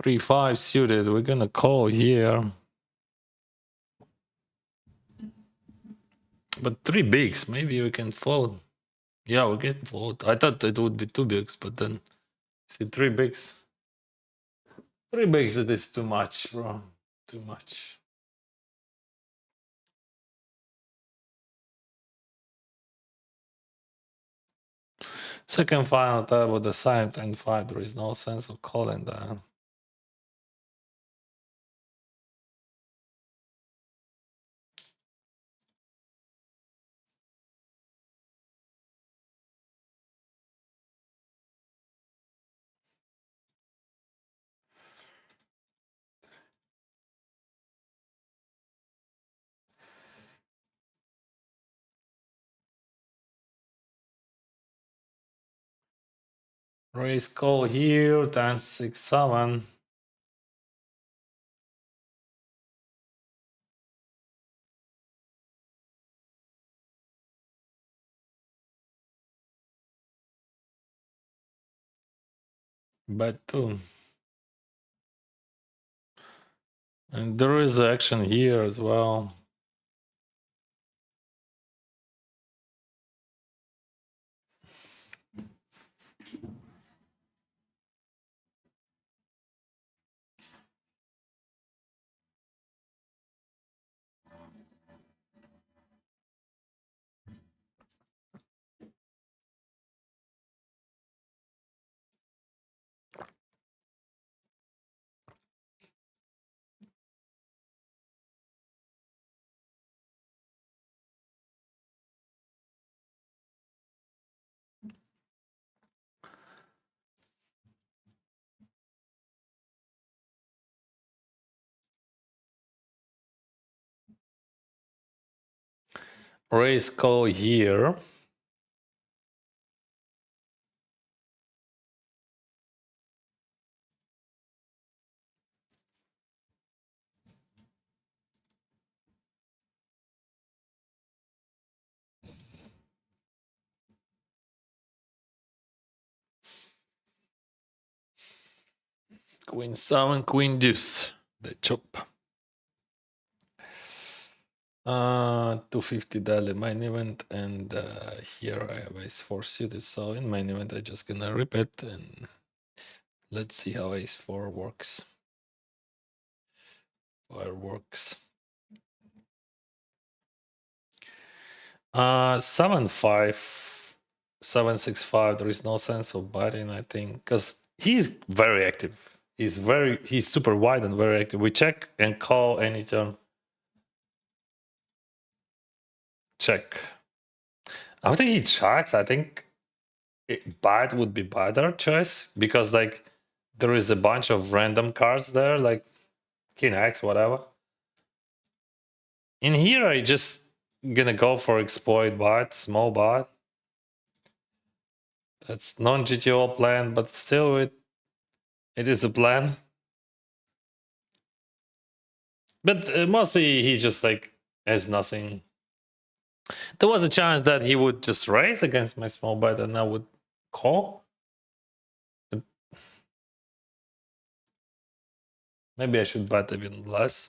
S1: Three five suited. We're gonna call here. But three bigs. Maybe we can fold. Yeah, we can fold. I thought it would be two bigs, but then see three bigs. Three bigs, it is too much, bro. Too much. Second final table, the same 10-5. There is no sense of calling that. Raise call here, 10 6 7. Bet 2. And there is action here as well. Raise call here. Queen 7, Queen Deuce. The chop. 250 daily main event, and here I have ace 4 suited. So in main event, I'm just gonna rip it, and let's see how ace 4 works. Fireworks. 7-5, 7-6-5. There is no sense of biting, I think, because he's very active. He's super wide and very active. We check and call any turn. Check. I think he checks. I think bite would be better choice because like there is a bunch of random cards there, like King X, whatever. In here, I just gonna go for exploit bot, small bot. That's non-GTO plan, but still it is a plan. But mostly he just like has nothing. There was a chance that he would just raise against my small bet and I would call. But maybe I should bet even less.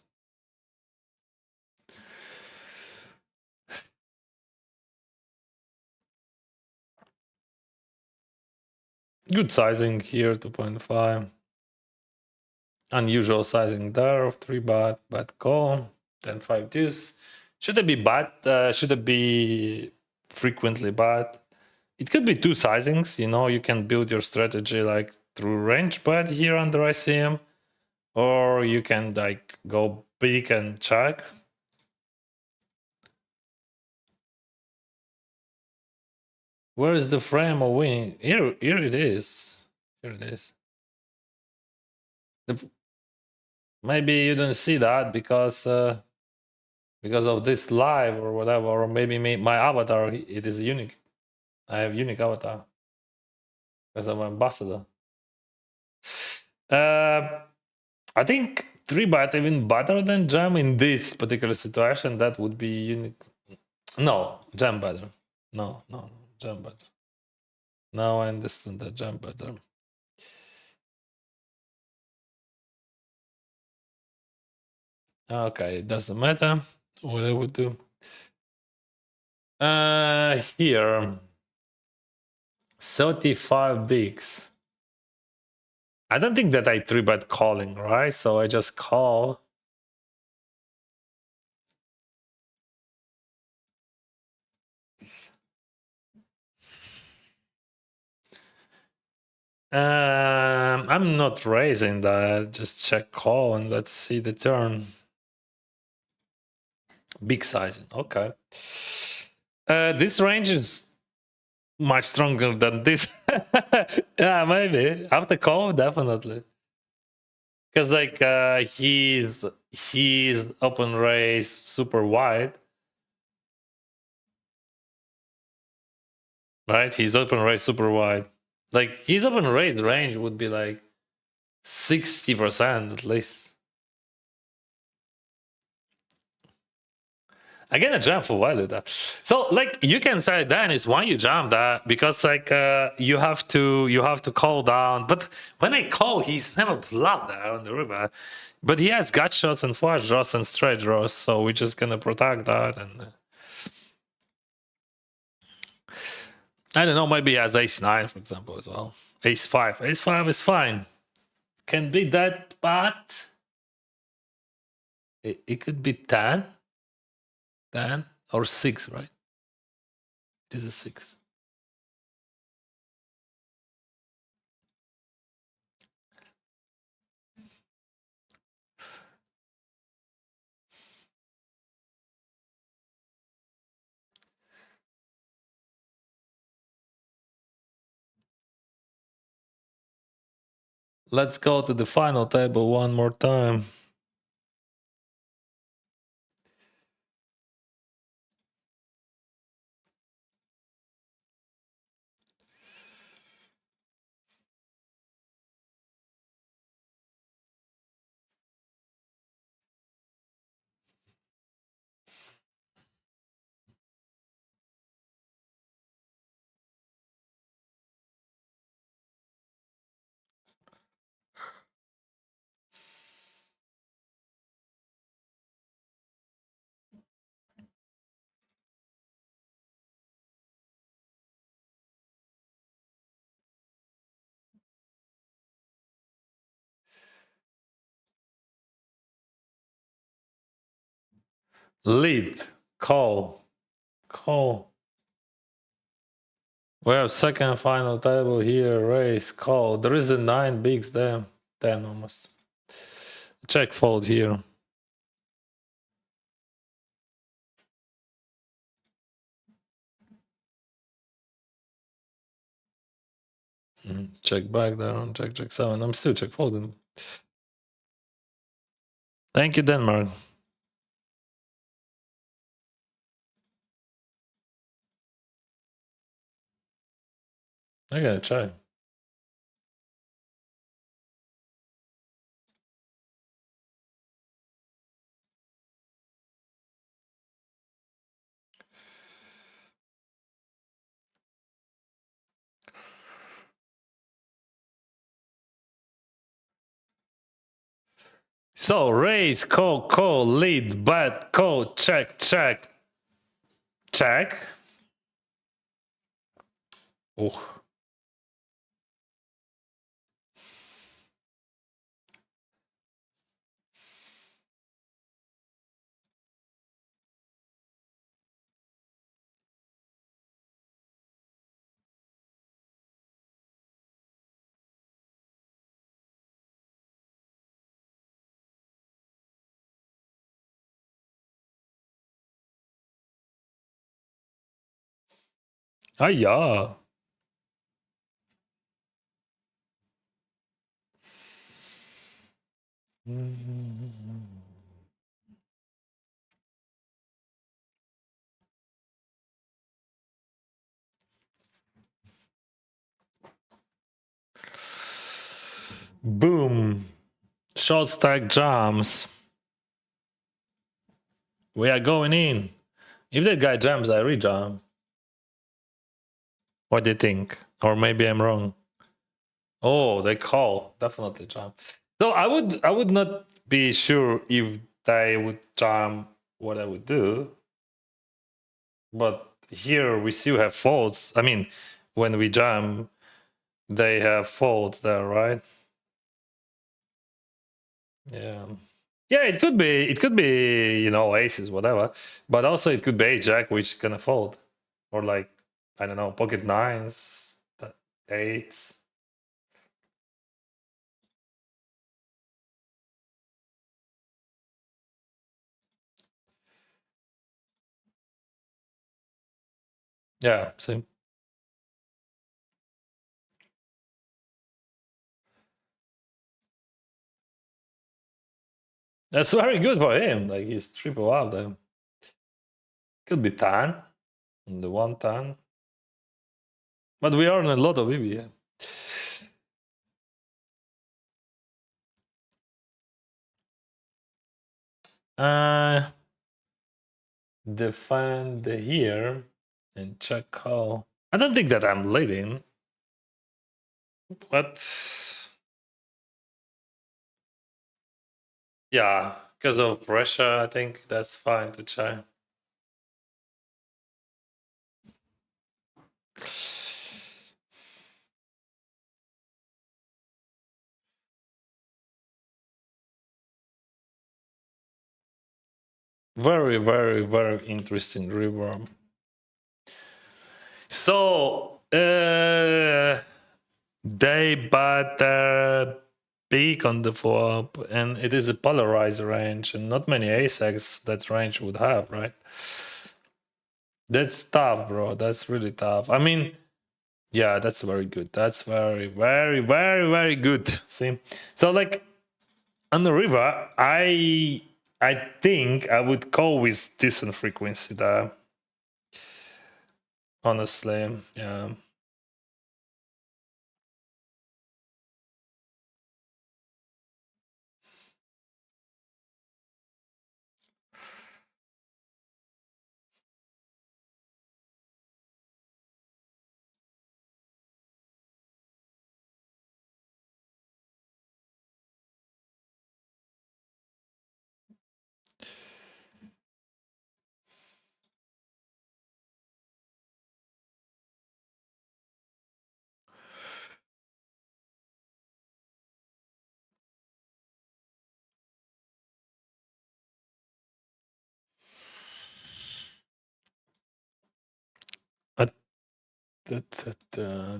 S1: Good sizing here, 2.5. Unusual sizing there of 3 bet call, 10-5 deuce. Should it be bad? Should it be frequently bad? It could be two sizings. You know, you can build your strategy like through range bet here under ICM, or you can like go big and check. Where is the frame of winning? Here it is. Here it is. Maybe you didn't see that because of this live or whatever, or maybe my avatar it is unique. I have unique avatar because I'm ambassador. I think 3-bet even better than jam in this particular situation. That would be unique. No, jam better. No, jam better. Now I understand that jam better. Okay, it doesn't matter what I would do. Here 35 bigs. I don't think that I 3-bet calling, right? So I just call. I'm not raising that. Just check call and let's see the turn. Big sizing. Okay. This range is much stronger than this. Yeah, maybe after call, definitely. Because like he's open raise super wide, right? He's open raise super wide. Like his open raise range would be like 60% at least. I get a jump for value that. So like you can say Dennis, why you jump that? Because like you have to call down. But when I call, he's never bluffed that on the river. But he has gut shots and flush draws and straight draws, so we're just gonna protect that. And I don't know, maybe he has ace 9, for example, as well. Ace 5. Ace 5 is fine. Can be that, but it could be 10. 10 or 6, right? It is a 6. Let's go to the final table one more time. Lead, call. We have second final table here, raise, call. There is a 9 bigs there, 10 almost. Check fold here. Check back there on check 7. I'm still check folding. Thank you, Denmark. I gotta try. So raise, call, lead, bet, call, check. Oh. Ah, yeah. Boom. Short stack jams. We are going in. If that guy jams, I rejam. What do you think? Or maybe I'm wrong. Oh, they call. Definitely jam. So I would not be sure if they would jam what I would do. But here we still have faults. I mean, when we jam, they have faults there, right? Yeah. Yeah, it could be, you know, aces, whatever. But also it could be a jack which gonna fold. Or like, I don't know, pocket nines, eights. Yeah, same. That's very good for him. Like he's triple up then. Could be tan. In the one tan. But we are in a lot of EV, yeah. Defend here and check call. I don't think that I'm leading. But yeah, because of pressure, I think that's fine to try. Very, very, very interesting river. So they but big on the flop, and it is a polarized range, and not many ace-x that range would have, right? That's tough, bro. That's really tough. I mean, yeah, that's very good. That's very, very, very, very good. See, so like on the river, I think I would go with decent frequency there. Honestly, yeah.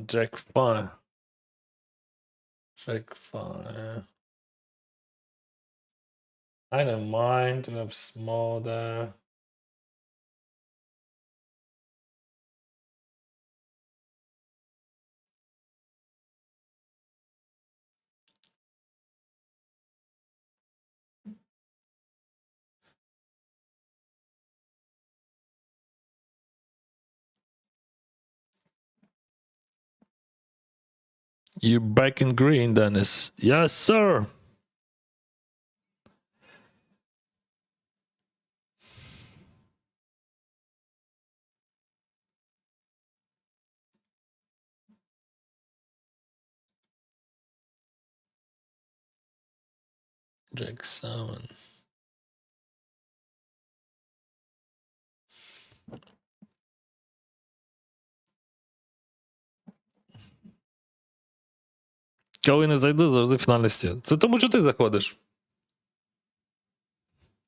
S1: Jack 5. Jack 5. I don't mind to have small there. You're back in green, Dennis. Yes, sir. Jack 7. Коли не зайду, завжди фінальний стіл. Це тому, що ти заходиш.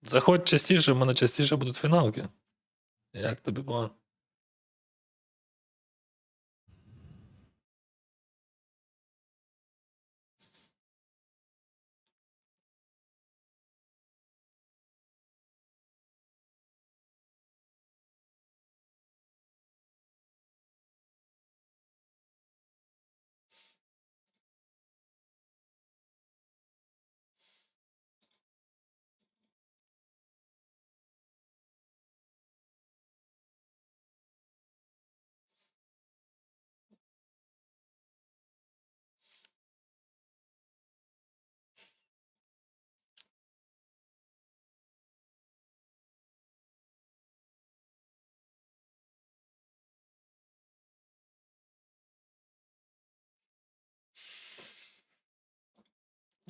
S1: Заходь частіше, в мене частіше будуть фіналки. Як тобі план?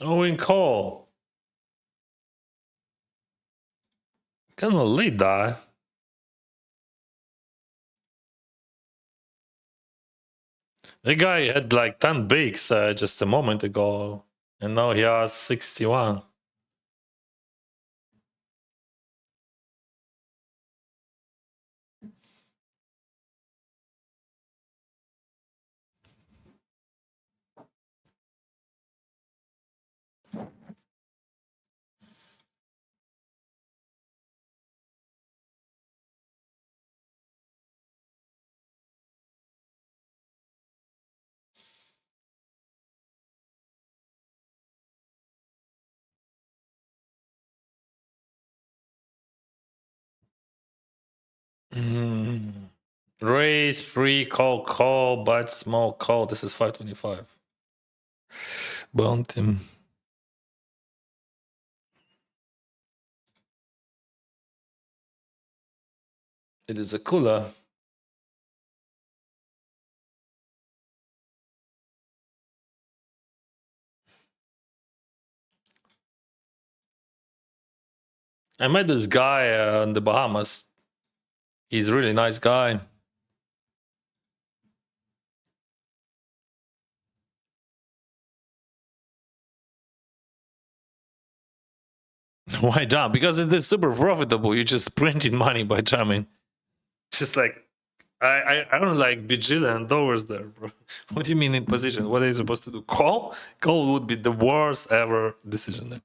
S1: Owen Cole. Kind of late die. The guy had like 10 bigs just a moment ago, and now he has 61. Raise, free, call, but small call. This is 525. Bounty him. It is a cooler. I met this guy in the Bahamas. He's a really nice guy. Why jump? Because it is super profitable. You just printing money by jamming. It's just like I don't like bajillion dollars there, bro. What do you mean in position? What are you supposed to do? Call? Call would be the worst ever decision there.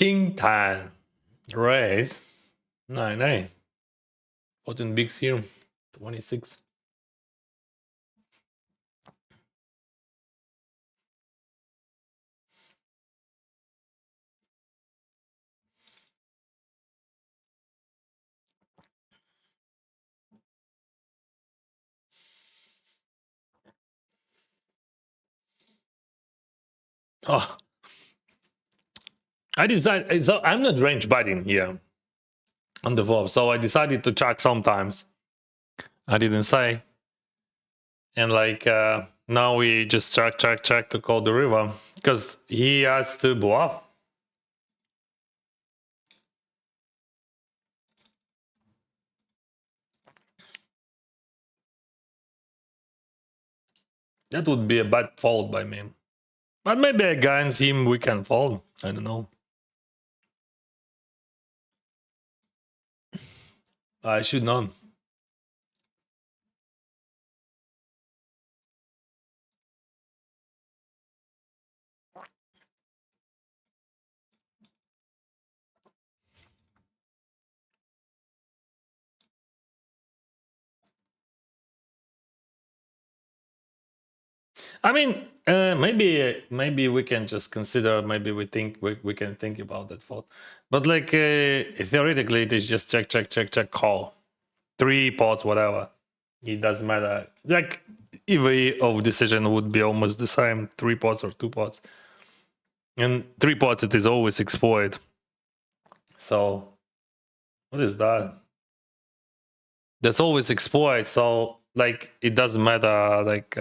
S1: King 10. Raise. 9-8. Button bigs here. 26. Oh, I decided. So I'm not range biting here on the VOB, so I decided to check sometimes. I didn't say. And like now we just check to call the river because he has to bluff. That would be a bad fold by me. But maybe against him we can fold. I don't know. I should know. I mean, maybe we can just consider. Maybe we can think about that fold. But like theoretically, it is just check, call. 3 pots, whatever. It doesn't matter. Like EV of decision would be almost the same. 3 pots or 2 pots. And 3 pots, it is always exploit. So what is that? There's always exploit. So like it doesn't matter. Like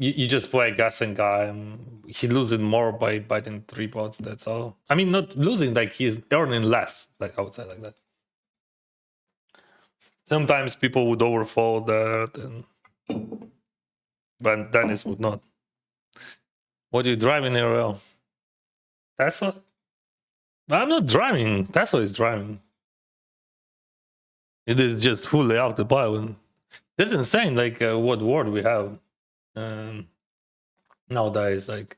S1: you just play gas and guy. He losing more by biting 3 pots. That's all. I mean, not losing. Like he's earning less. Like I would say like that. Sometimes people would overfold that, but Dennis would not. What are you driving here? Well, Tesla? I'm not driving. Tesla is driving. It is just fully out the pile. That's insane. Like what word we have nowadays. Like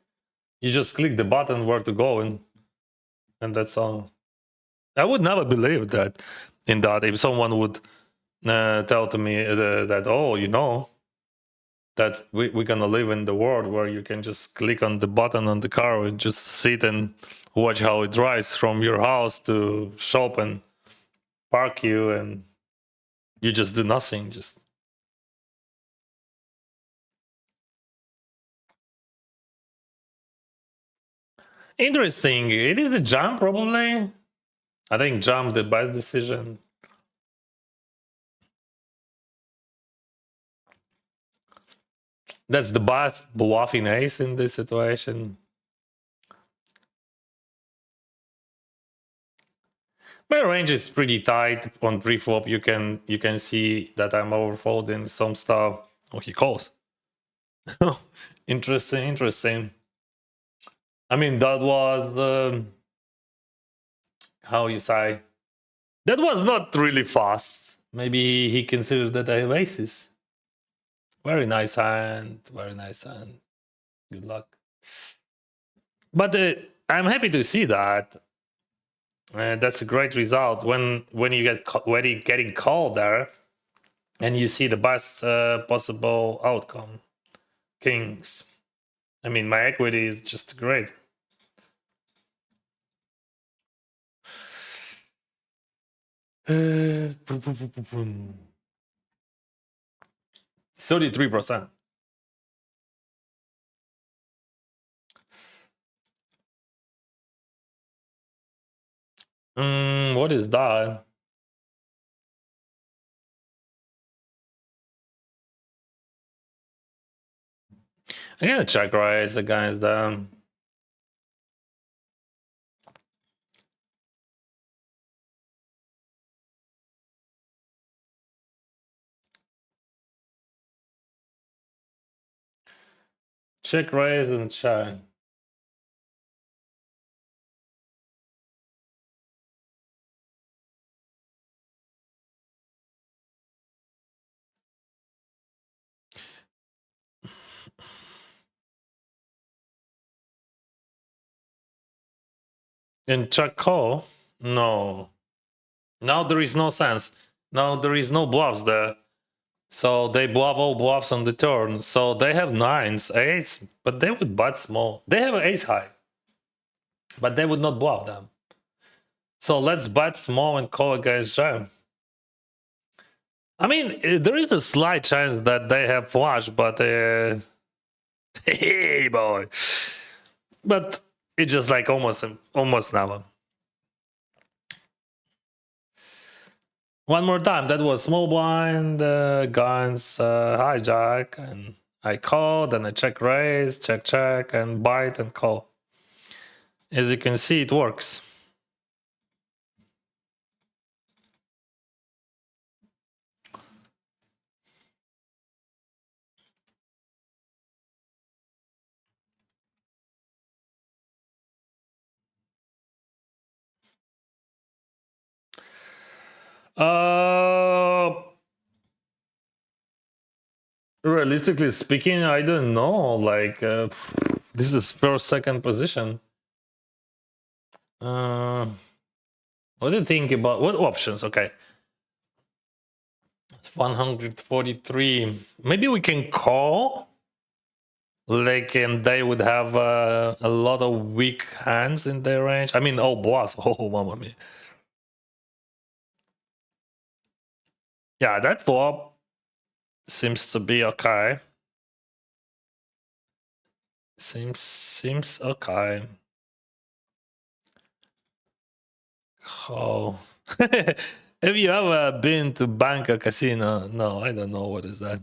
S1: you just click the button where to go, and that's all. I would never believe that in that if someone would tell to me that oh, you know, that we're gonna live in the world where you can just click on the button on the car and just sit and watch how it drives from your house to shop and park you, and you just do nothing. Just interesting. It is the jump, probably. I think jump the best decision. That's the best bluffing ace in this situation. My range is pretty tight on pre-flop. You can see that I'm overfolding some stuff. Oh, he calls. Interesting. I mean, that was how you say. That was not really fast. Maybe he considered that I have aces. Very nice hand. Very nice hand. Good luck. But I'm happy to see that. That's a great result when you get getting called there, and you see the best possible outcome. Kings. I mean, my equity is just great. Uh, 33%. What is that? I gotta check raise against them. Check raise and check. In check call? No. Now there is no sense. Now there is no bluffs there. So they bluff all bluffs on the turn. So they have nines, eights, but they would bet small. They have an ace high, but they would not bluff them. So let's bet small and call against jam. I mean, there is a slight chance that they have flush, but hey boy, but it's just like almost never. One more time, that was small blind, guns, hijack, and I called and I check raise, check, and bite and call. As you can see, it works. Realistically speaking, I don't know. Like, this is first, second position. What do you think about what options? Okay, it's 143. Maybe we can call. Like, and they would have a lot of weak hands in their range. I mean, oh, boss. Oh, mamma mia. Yeah, that flop seems to be okay. Seems okay. Oh. Have you ever been to Banca Casino? No, I don't know what is that.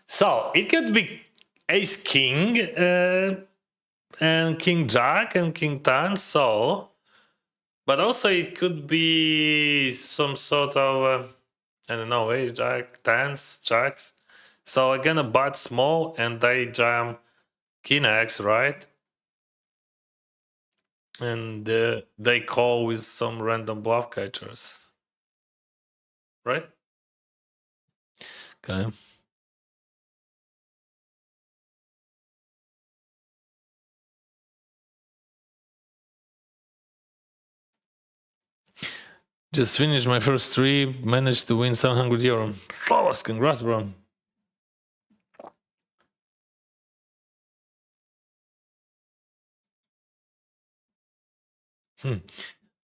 S1: So it could be Ace King and King Jack and King Ten. So, but also it could be some sort of I don't know, Ace Jack, Tens, Jacks. So I'm gonna bet small and they jam King X, right? And they call with some random bluff catchers, right? Okay. Just finished my first three, managed to win 700 euro. Flawless, congrats, bro.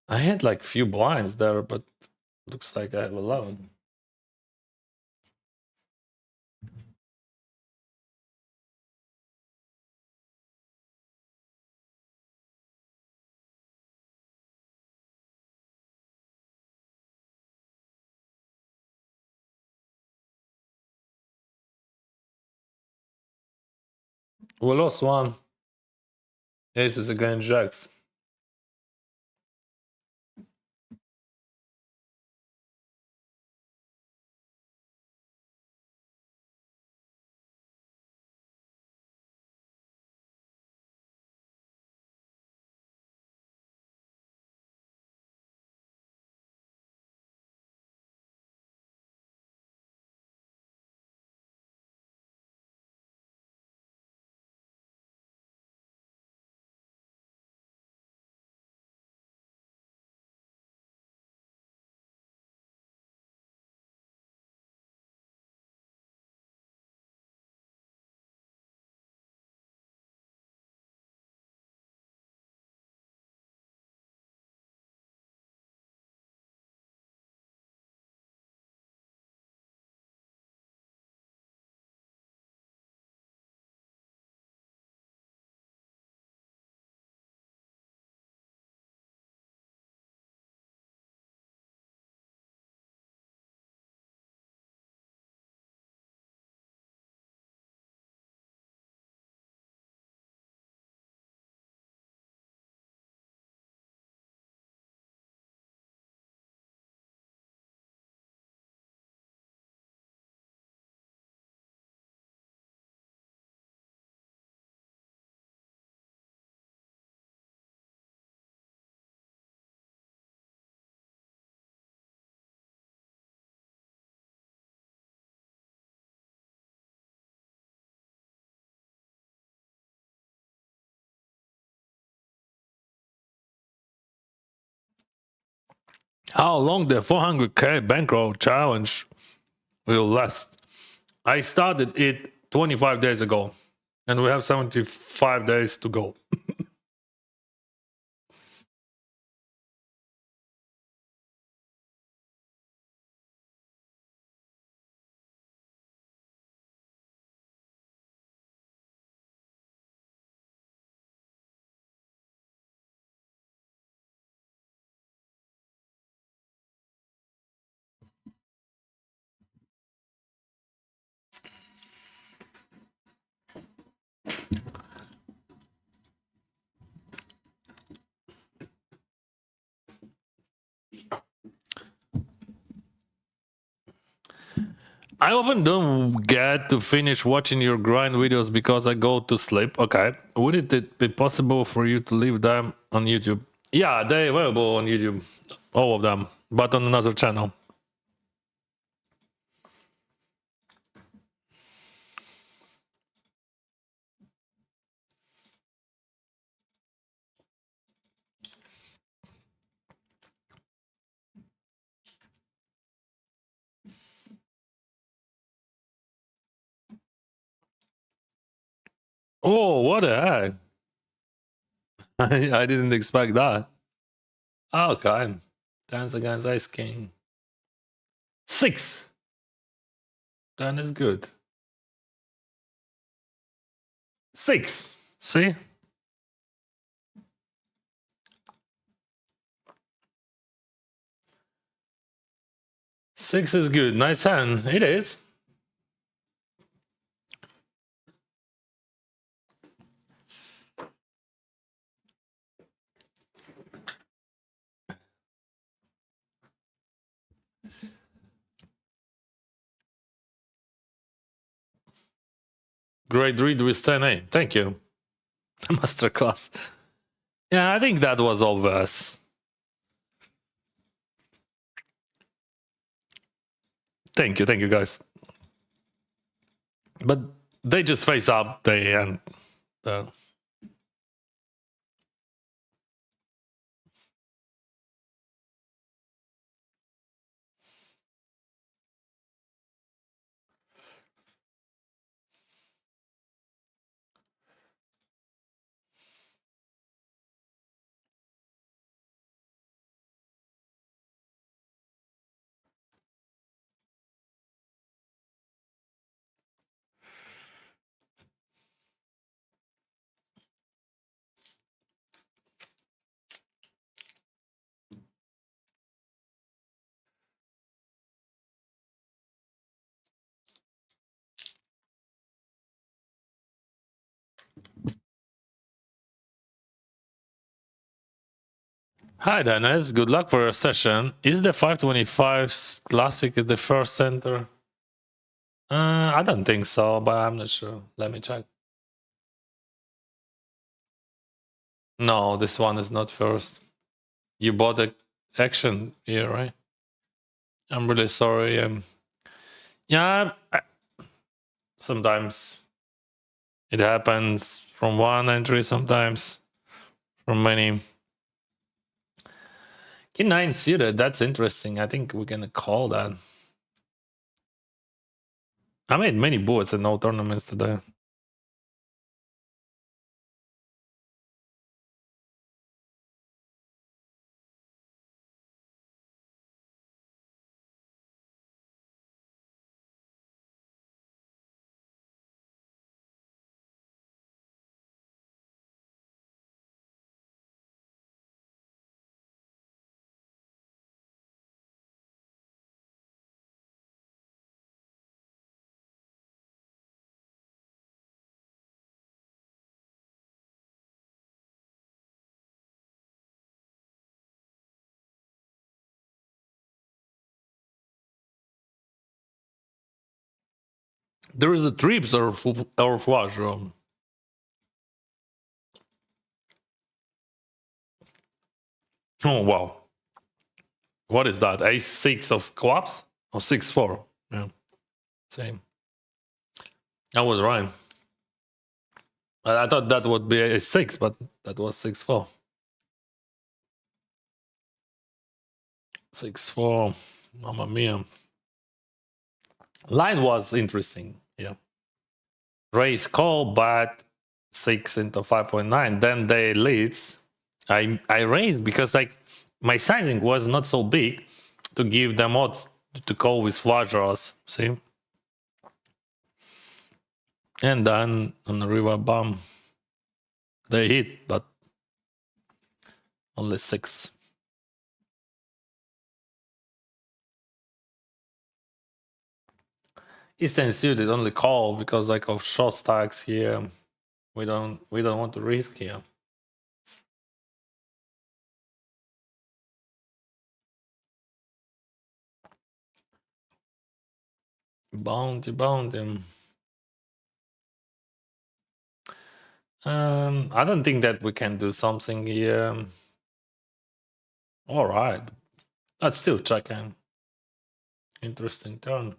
S1: I had like few blinds there, but looks like I have 11. We lost one. Aces against jacks. How long the 400k bankroll challenge will last? I started it 25 days ago, and we have 75 days to go. I often don't get to finish watching your grind videos because I go to sleep. Okay. Would it be possible for you to leave them on YouTube? Yeah, they're available on YouTube. All of them. But on another channel. Oh, what the heck? I didn't expect that. Okay. Dance against Ice King. 6. Then is good. 6. See? Six is good. Nice hand. It is. Great read with 10A. Thank you. Masterclass. Yeah, I think that was obvious. Thank you, guys. But they just face up. They and Hi Dennis, good luck for your session. Is the 525 Classic is the first center? I don't think so, but I'm not sure. Let me check. No, this one is not first. You bought the action here, right? I'm really sorry. Yeah, sometimes it happens from one entry, sometimes from many. King 9 suited, that's interesting. I think we're gonna call that. I made many bullets in no tournaments today. There is a trips or flush. Oh wow. What is that? A6 of clubs? Or 6-4? Yeah. Same. I was right. I thought that would be A6, but that was 6-4. 6-4. Mamma mia. Line was interesting. Yeah. Raise call, but 6 into 5.9. Then they leads. I raised because like my sizing was not so big to give them odds to call with flush draws. See? And then on the river bomb, they hit, but only 6. Eastern suited only call because like of short stacks here. We don't want to risk here. Bounty. I don't think that we can do something here. All right, let's still check in. Interesting turn.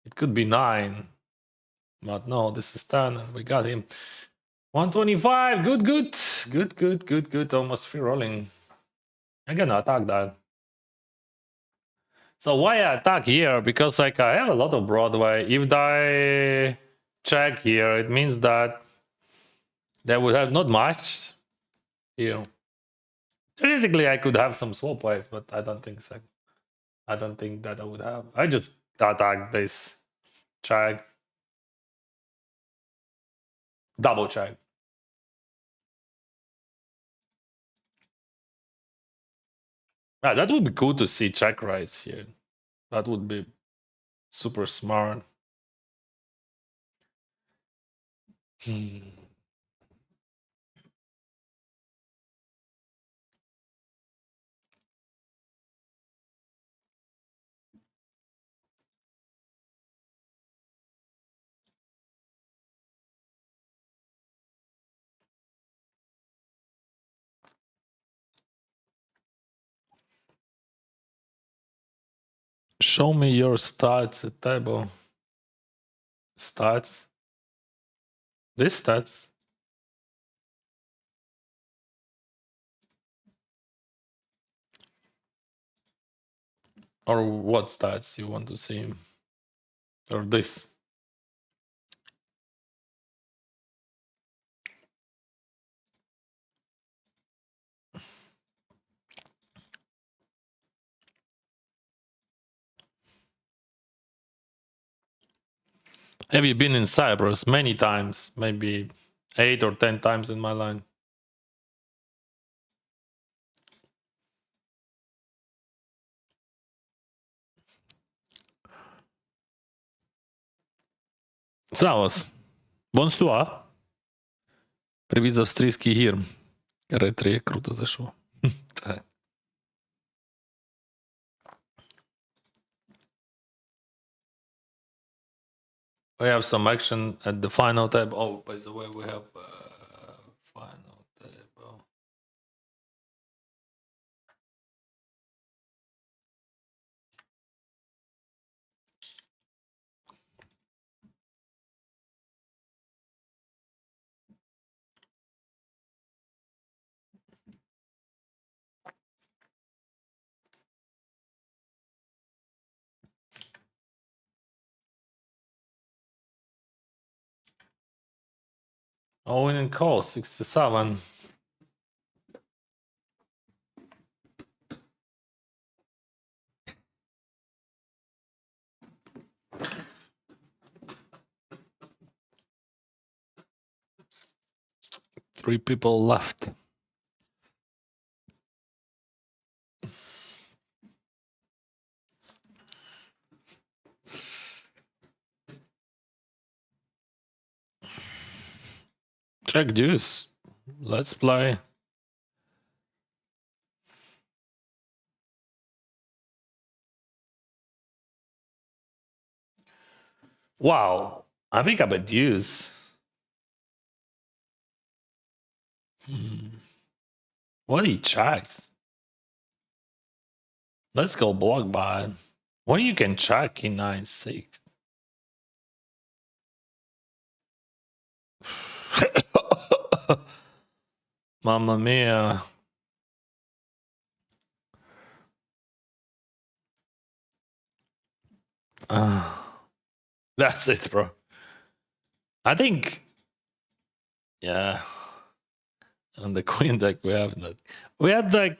S1: It could be 9, but no, this is 10, and we got him. 125. Good. Almost free rolling. I'm gonna attack that. So why I attack here? Because like I have a lot of Broadway. If I check here, it means that they would have not much here. Theoretically, I could have some swap plays, but I don't think so. I don't think that I would have. I just attack this check. Double check. Yeah, that would be cool to see check raise here. That would be super smart. Show me your stats at table. Stats. This stats. Or what stats you want to see? Or this? Have you been in Cyprus? Many times, maybe 8 or 10 times in my line. Servus. Bonsoir. Привіт з австрійських гір. Ретри круто зайшов. We have some action at the final tab. Oh, by the way, we have final table. Oh, winning call 67. Three people left. Check deuce. Let's play. Wow, I think I bet deuce. What he checks? Let's go block by. What you can check in 9-6? Mamma mia. That's it, bro. I think, yeah. On the queen deck, we have that. We had like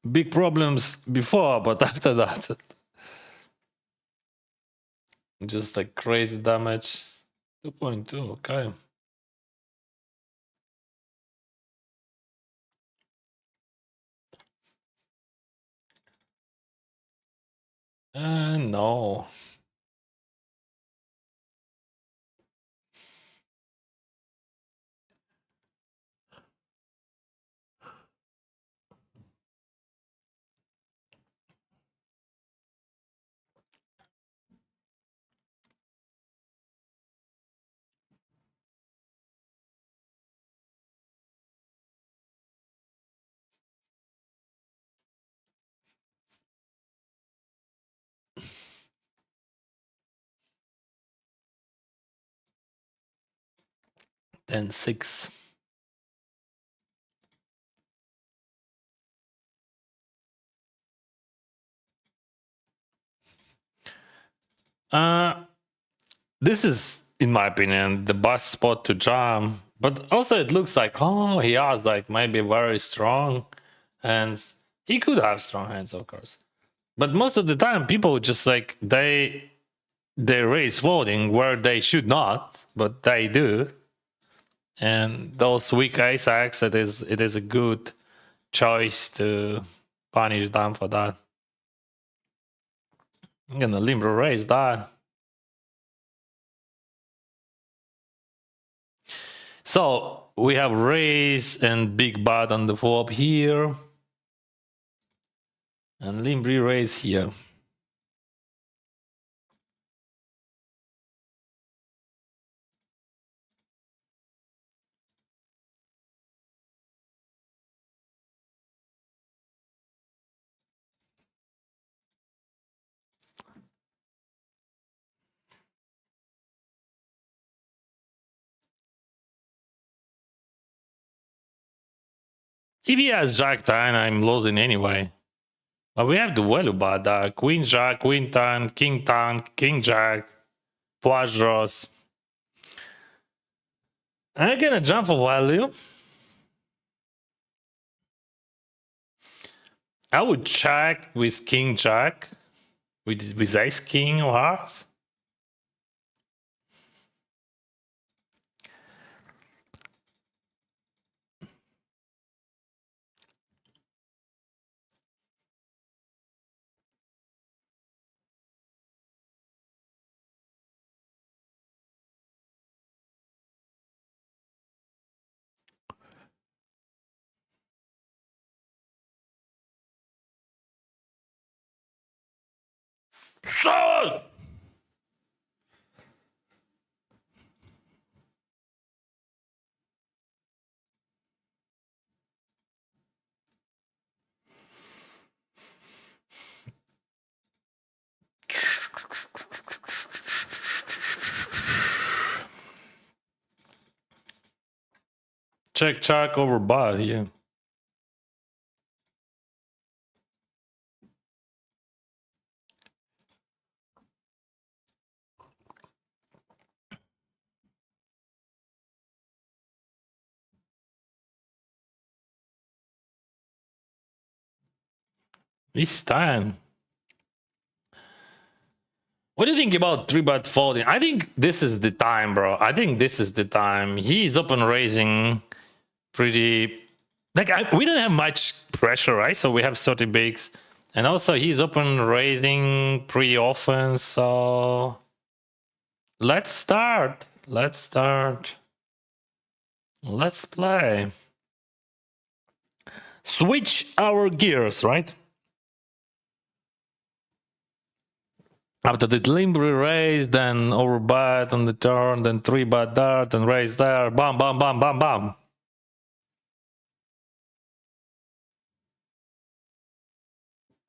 S1: big problems before, but after that, just like crazy damage. 2.2, okay. No. Then 6. This is, in my opinion, the best spot to jam. But also, it looks like, oh, he has like maybe very strong hands. He could have strong hands, of course. But most of the time, people just like they raise folding where they should not, but they do. And those weak ace X, it is a good choice to punish them for that. I'm gonna limber raise that. So we have raise and big bad on the flop here. And Limbri raise here. If he has Jack 10, I'm losing anyway. But we have the value bad. Queen Jack, Queen 10, King 10, King Jack, flush draws. I'm gonna jump for value. I would check with King Jack, with Ace King or Hearts. So check over bot, yeah. It's time. What do you think about 3-bet folding? I think this is the time, bro. I think this is the time. He's open raising pretty... Like, we don't have much pressure, right? So we have 30 bigs. And also, he's open raising pretty often, so... Let's start. Let's start. Let's play. Switch our gears, right? After the Limbri raise, then overbet on the turn, then 3-bet dart, and raise there. Bam, bam, bam, bam, bam.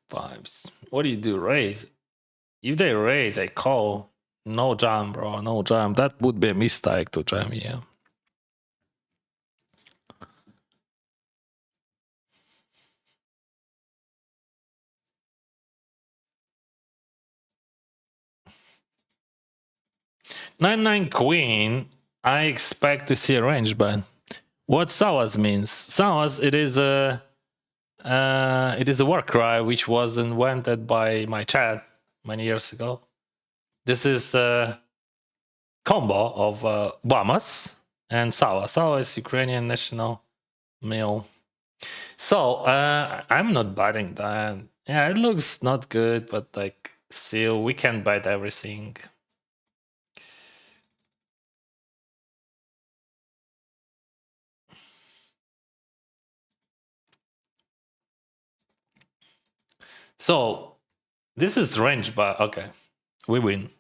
S1: Vibes. What do you do? Raise. If they raise, I call. No jam, bro. No jam. That would be a mistake to jam, yeah. 9-9 queen, I expect to see a range ban. What Sawas means? Sawas, it is a war cry which was invented by my chat many years ago. This is a combo of Bamas and Sawa. Sawa is Ukrainian national meal. So I'm not biting that. Yeah, it looks not good, but like still we can bite everything. So this is range, but okay, we win.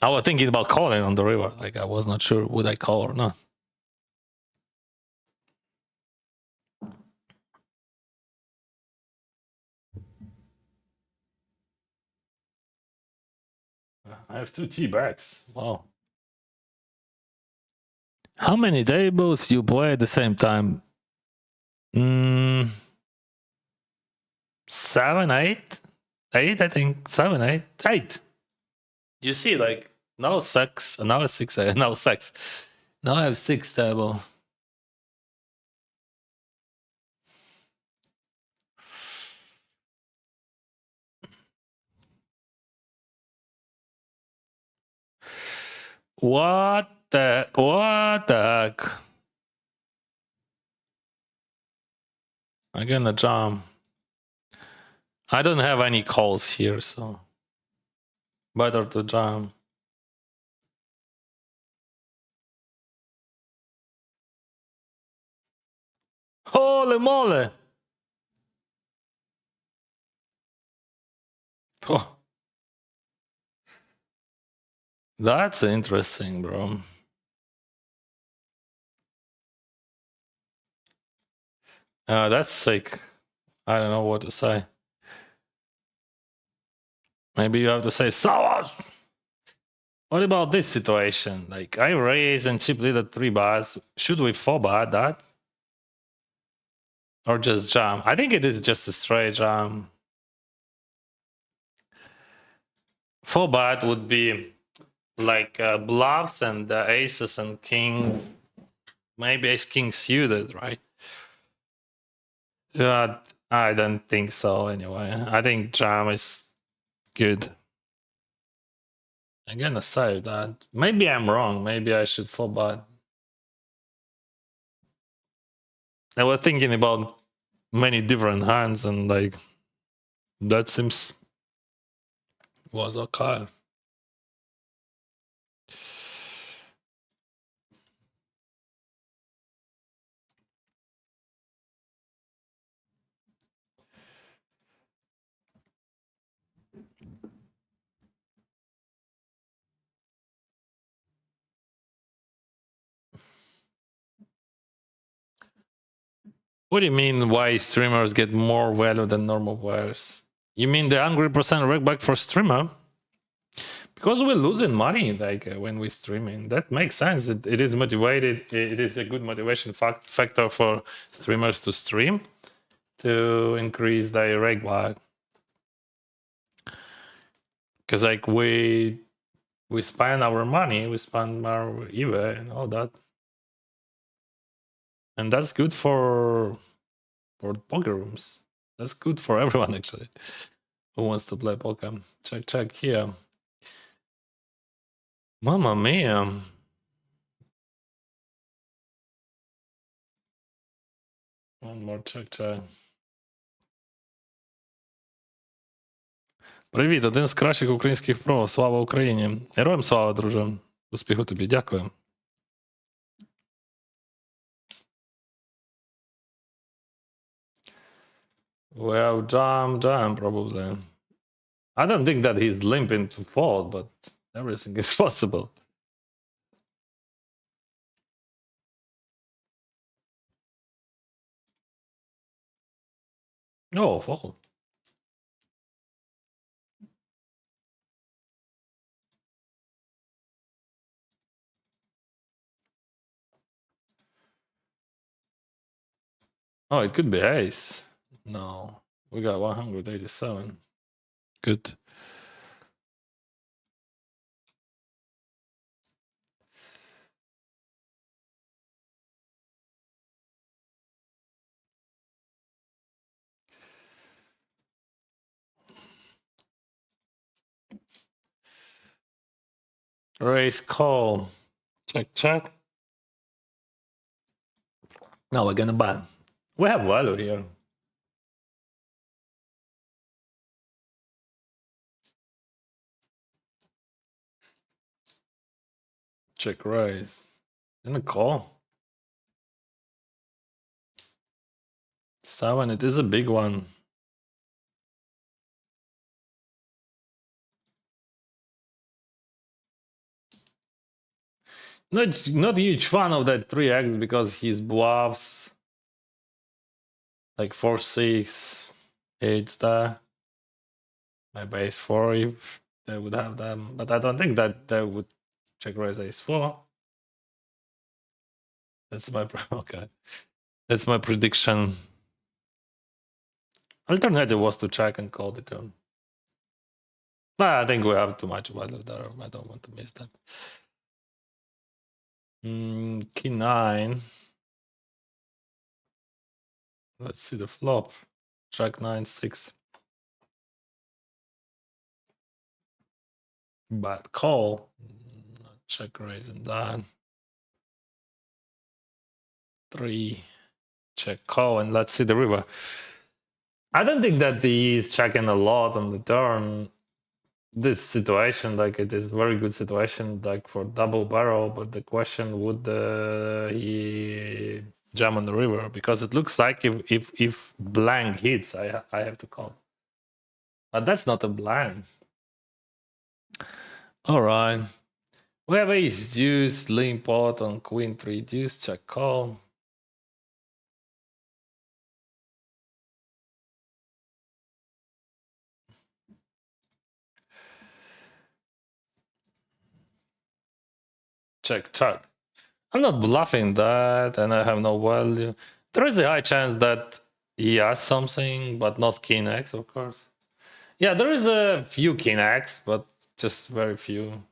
S1: I was thinking about calling on the river. Like I was not sure would I call or not. I have 2 tea bags. Wow. How many tables you play at the same time? 7, 8? 8, I think. 7, 8. 8. You see, like, now 6, now 6, now 6. Now I have 6 tables. What the heck? I'm gonna jump. I don't have any calls here, so better to jump. Holy moly! Oh. That's interesting, bro. That's sick. I don't know what to say. Maybe you have to say, Sawas! What about this situation? Like, I raise and chip lead at 3 bars. Should we 4 bar that? Or just jam? I think it is just a straight jam. 4 bar would be like bluffs and aces and kings. Maybe ace king suited, right? Yeah, I don't think so anyway. I think jam is good. I'm gonna save that. Maybe I'm wrong. Maybe I should 4 bar. I was thinking about many different hands and like that seems was okay. What do you mean why streamers get more value than normal players? You mean the angry percent rec back for streamer? Because we're losing money like when we're streaming. That makes sense. It is motivated. It is a good motivation factor for streamers to stream to increase their rec back. Because like we spend our money, we spend our eBay and all that, and that's good for poker rooms. That's good for everyone actually who wants to play poker. Check here. Mamma mia. One more check. Привіт, один з кращих українських про. Слава Україні. Героям слава, друже. Успіху тобі, дякую. We have jam probably. I don't think that he's limping to fold, but everything is possible. Oh, fold. Oh, it could be ace. No, we got 187. Good. Raise call. Check, check. Now we're gonna ban. We have value here. Check raise. In the call. 7, it is a big one. Not huge fan of that 3x because his bluffs like 4-6, 8 star. My base 4 if they would have them, but I don't think that they would check raise ace 4. That's my okay. That's my prediction. Alternative was to check and call the turn. But I think we have too much value there. I don't want to miss that. Key 9. Let's see the flop. Jack 9, 6. Bad call. Check raising that. 3. Check call, and let's see the river. I don't think that he's checking a lot on the turn. This situation, like it is very good situation, like for double barrel. But the question, would he jam on the river? Because it looks like if blank hits, I have to call. But that's not a blank. All right. We have ace deuce, lean pot on queen 3 deuce, check call. Check, check. I'm not bluffing that, and I have no value. There is a high chance that he has something, but not king X, of course. Yeah, there is a few king X, but just very few.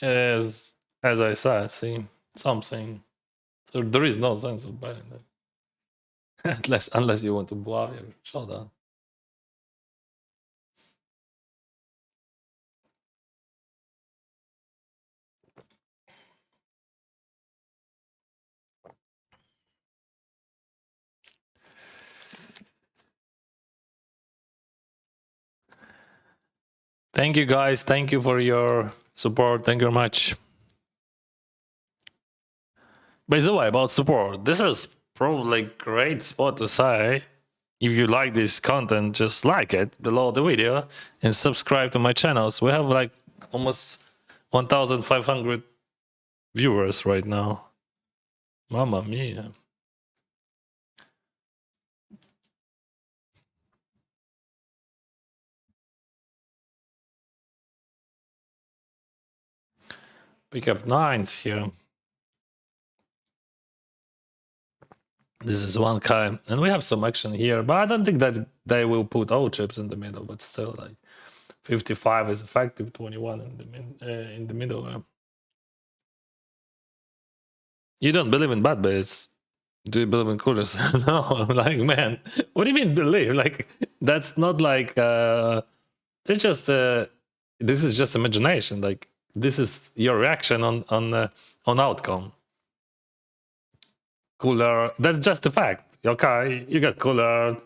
S1: As I said, see, something. So there is no sense of betting that. unless you want to bluff your showdown. Thank you guys. Thank you for your support. Thank you very much. By the way, about support, this is probably a great spot to say. If you like this content, just like it below the video and subscribe to my channels. We have like almost 1,500 viewers right now. Mamma mia. Pick up 9s here. This is 1K, and we have some action here, but I don't think that they will put all chips in the middle, but still, like 55 is effective, 21 in the middle. You don't believe in bad bets? Do you believe in coolers? No, like, man, what do you mean believe? Like, that's not like, it's just, this is just imagination. Like, this is your reaction on outcome. Cooler, that's just a fact. Okay, you got cooler,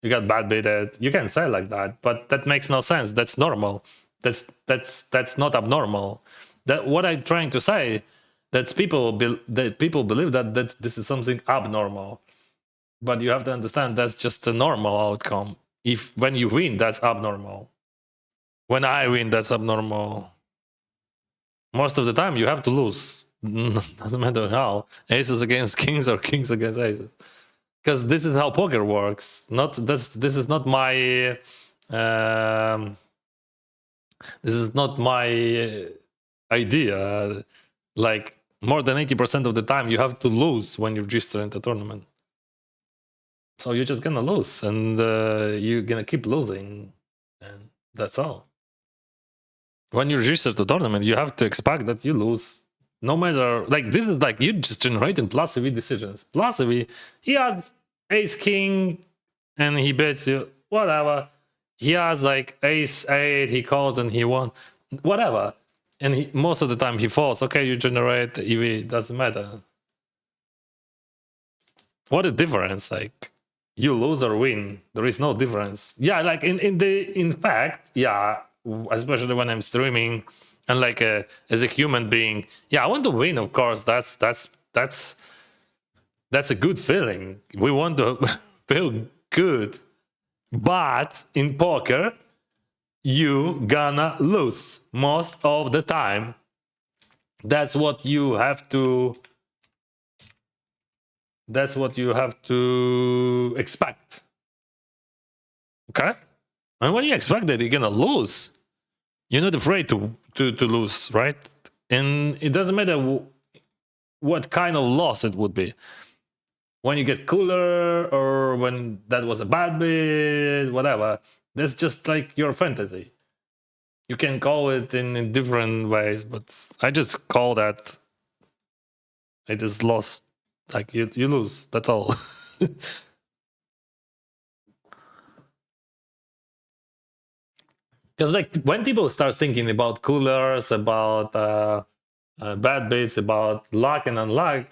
S1: you got bad baited. You can say like that, but that makes no sense. That's normal. That's not abnormal. That what I'm trying to say. That people believe that this is something abnormal, but you have to understand that's just a normal outcome. If when you win, that's abnormal. When I win, that's abnormal. Most of the time, you have to lose. Doesn't matter how. Aces against kings or kings against aces, because this is how poker works. This is not my. This is not my idea. Like more than 80% of the time, you have to lose when you register in the tournament. So you're just gonna lose, and you're gonna keep losing, and that's all. When you register the tournament, you have to expect that you lose. No matter, like, this is like you just generating plus EV decisions. Plus EV, he has ace king and he bets you, whatever. He has like ace 8, he calls and he won, whatever. And most of the time he falls. Okay, you generate EV, doesn't matter. What a difference! Like, you lose or win, there is no difference. Yeah, like in fact, yeah, especially when I'm streaming and like as a human being, yeah, I want to win. Of course, that's a good feeling. We want to feel good, but in poker, you gonna lose most of the time. That's what you have to. That's what you have to expect. Okay, and when you expect that you're gonna lose, you're not afraid to lose, right? And it doesn't matter what kind of loss it would be. When you get cooler or when that was a bad bid, whatever. That's just like your fantasy. You can call it in different ways, but I just call that it is lost. Like you lose. That's all. Because like when people start thinking about coolers, about bad bits, about luck and unluck,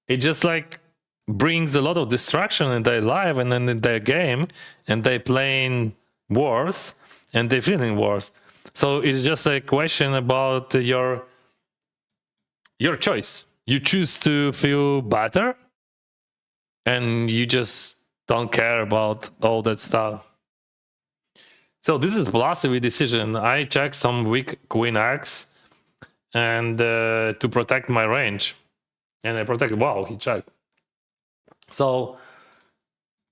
S1: it just like brings a lot of distraction in their life and then in their game, and they playing worse and they feeling worse. So it's just a question about your choice. You choose to feel better, and you just don't care about all that stuff. So this is philosophy decision. I check some weak queen X, and to protect my range, and I protect. Wow, he checked. So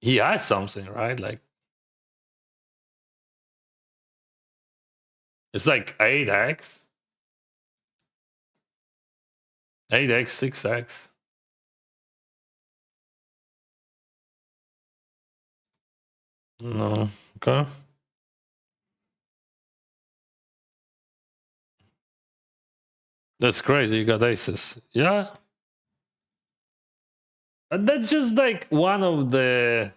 S1: he has something, right? Like it's like 8x, 8x, 6x. No, okay. That's crazy. You got aces. Yeah. But that's just like one of the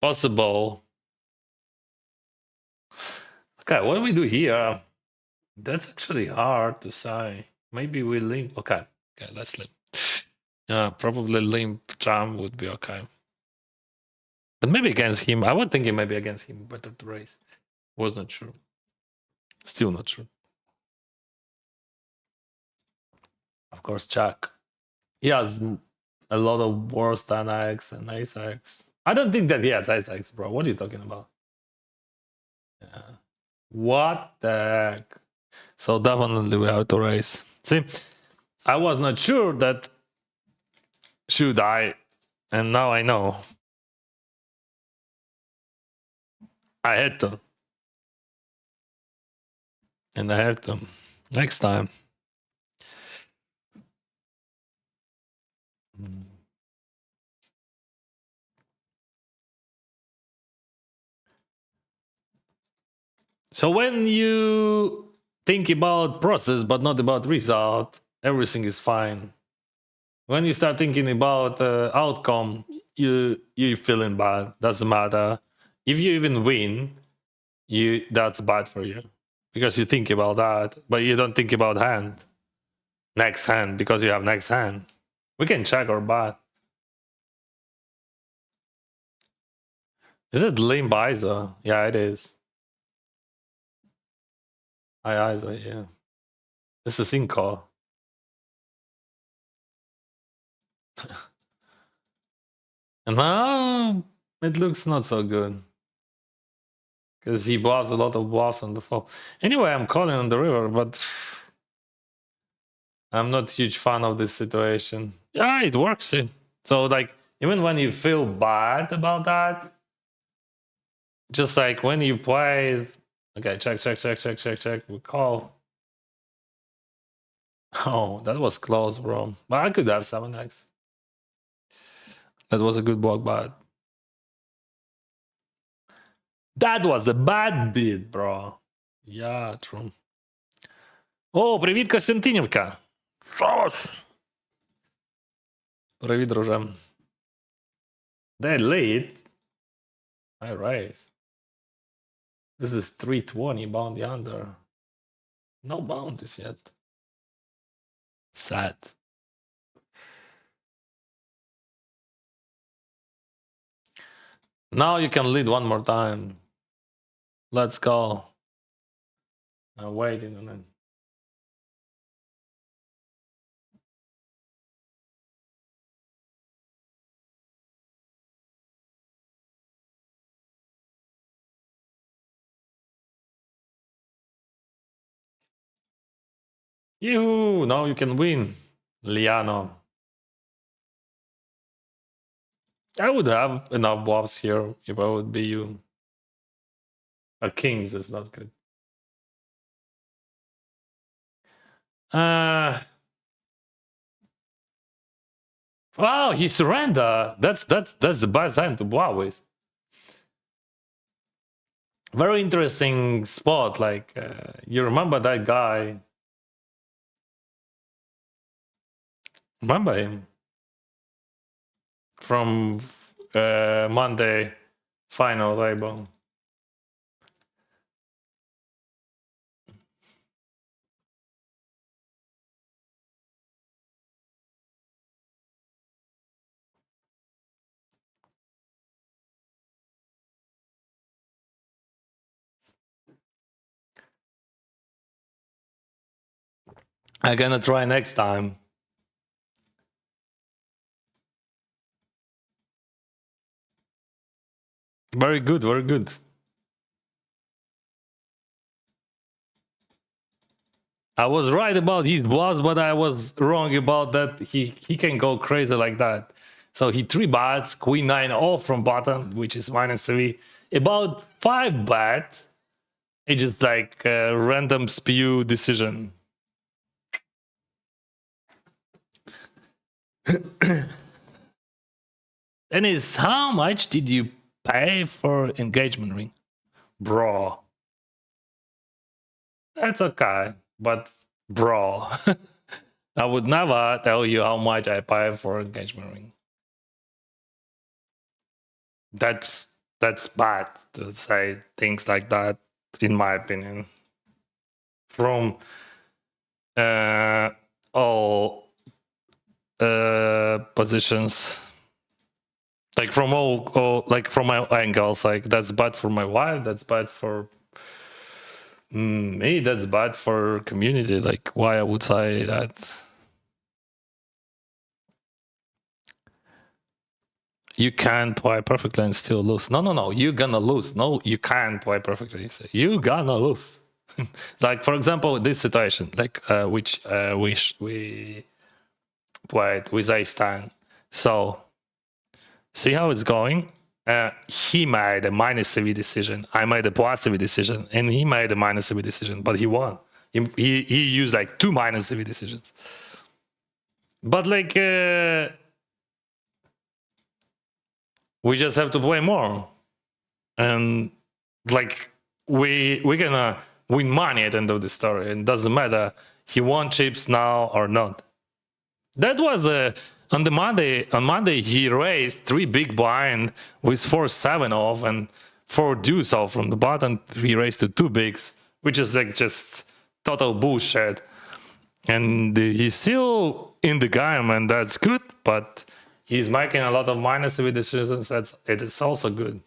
S1: possible. Okay, what do we do here? That's actually hard to say. Maybe we limp. Okay, let's limp. Yeah, probably limp jam would be okay. But maybe against him, I was thinking maybe against him better to raise. Was not sure. Still not sure. Of course, check. He has a lot of worse than X and Ace X. I don't think that he has Ace X, bro. What are you talking about? Yeah. What the heck? So definitely we have to raise. See, I was not sure that should I, and now I know. I had to. And I have to. Next time. So when you think about process but not about result, everything is fine. When you start thinking about outcome, you're feeling bad. Doesn't matter. If you even win, that's bad for you because you think about that, but you don't think about next hand, because you have next hand. We can check or bad. Is it limp ISO? Yeah, it is. I ISO, yeah. This is in call. And now it looks not so good. Because he bluffs a lot of bluffs on the fall. Anyway, I'm calling on the river, but I'm not a huge fan of this situation. Yeah, it works. So like, even when you feel bad about that, just like when you play, okay, check, we call. Oh, that was close, bro. But I could have 7x. That was a good block, but that was a bad bid, bro. Yeah, true. О, привіт, Костянтинівка. Сос! Привіт, друже. They lead. I raise. This is 320 bounty under. No bounties yet. Sad. Now you can lead one more time. Let's go. I'm waiting on it. Yoo! Now you can win. Liano. I would have enough bluffs here if I would be you. A kings is not good. Wow, he surrendered. That's the best hand to bluff with. Very interesting spot. Like you remember that guy? Remember him from Monday final table? I'm gonna try next time. Very good, very good. I was right about his bluffs, but I was wrong about that. He can go crazy like that. So he 3-bets, queen 9 off from button, which is -3. About 5-bet. It's just like a random spew decision. And is how much did you pay for engagement ring? Bro. That's okay, but bro. I would never tell you how much I pay for engagement ring. That's bad to say things like that, in my opinion. From all positions, like from all like from my angles, like that's bad for my wife, that's bad for me, that's bad for community. Like why I would say that? You can't play perfectly and still lose. No, you're gonna lose. No, you can't play perfectly. You're gonna lose. Like for example, this situation, like which we played with Ace 10. So see how it's going. He made a -CV decision. I made a +CV decision, and he made a -CV decision, but he won. He used like 2 -CV decisions. But like we just have to play more, and like we're gonna win money at the end of the story. And it doesn't matter he won chips now or not. That was on the Monday. On Monday he raised 3 big blind with 4-7 off and 4 deuce off from the bottom. He raised to 2 bigs, which is like just total bullshit. And he's still in the game, and that's good. But he's making a lot of -CV decisions. It is also good.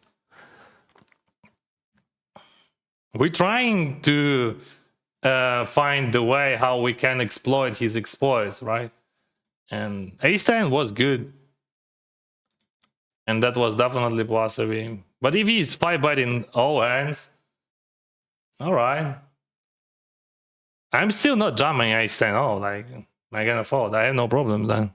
S1: We're trying to find the way how we can exploit his exploits, right? And Ace-10 was good. And that was definitely +CV. But if he's 5-betting all hands, all right. I'm still not jamming Ace-10. Oh, like, I can afford. I have no problem then.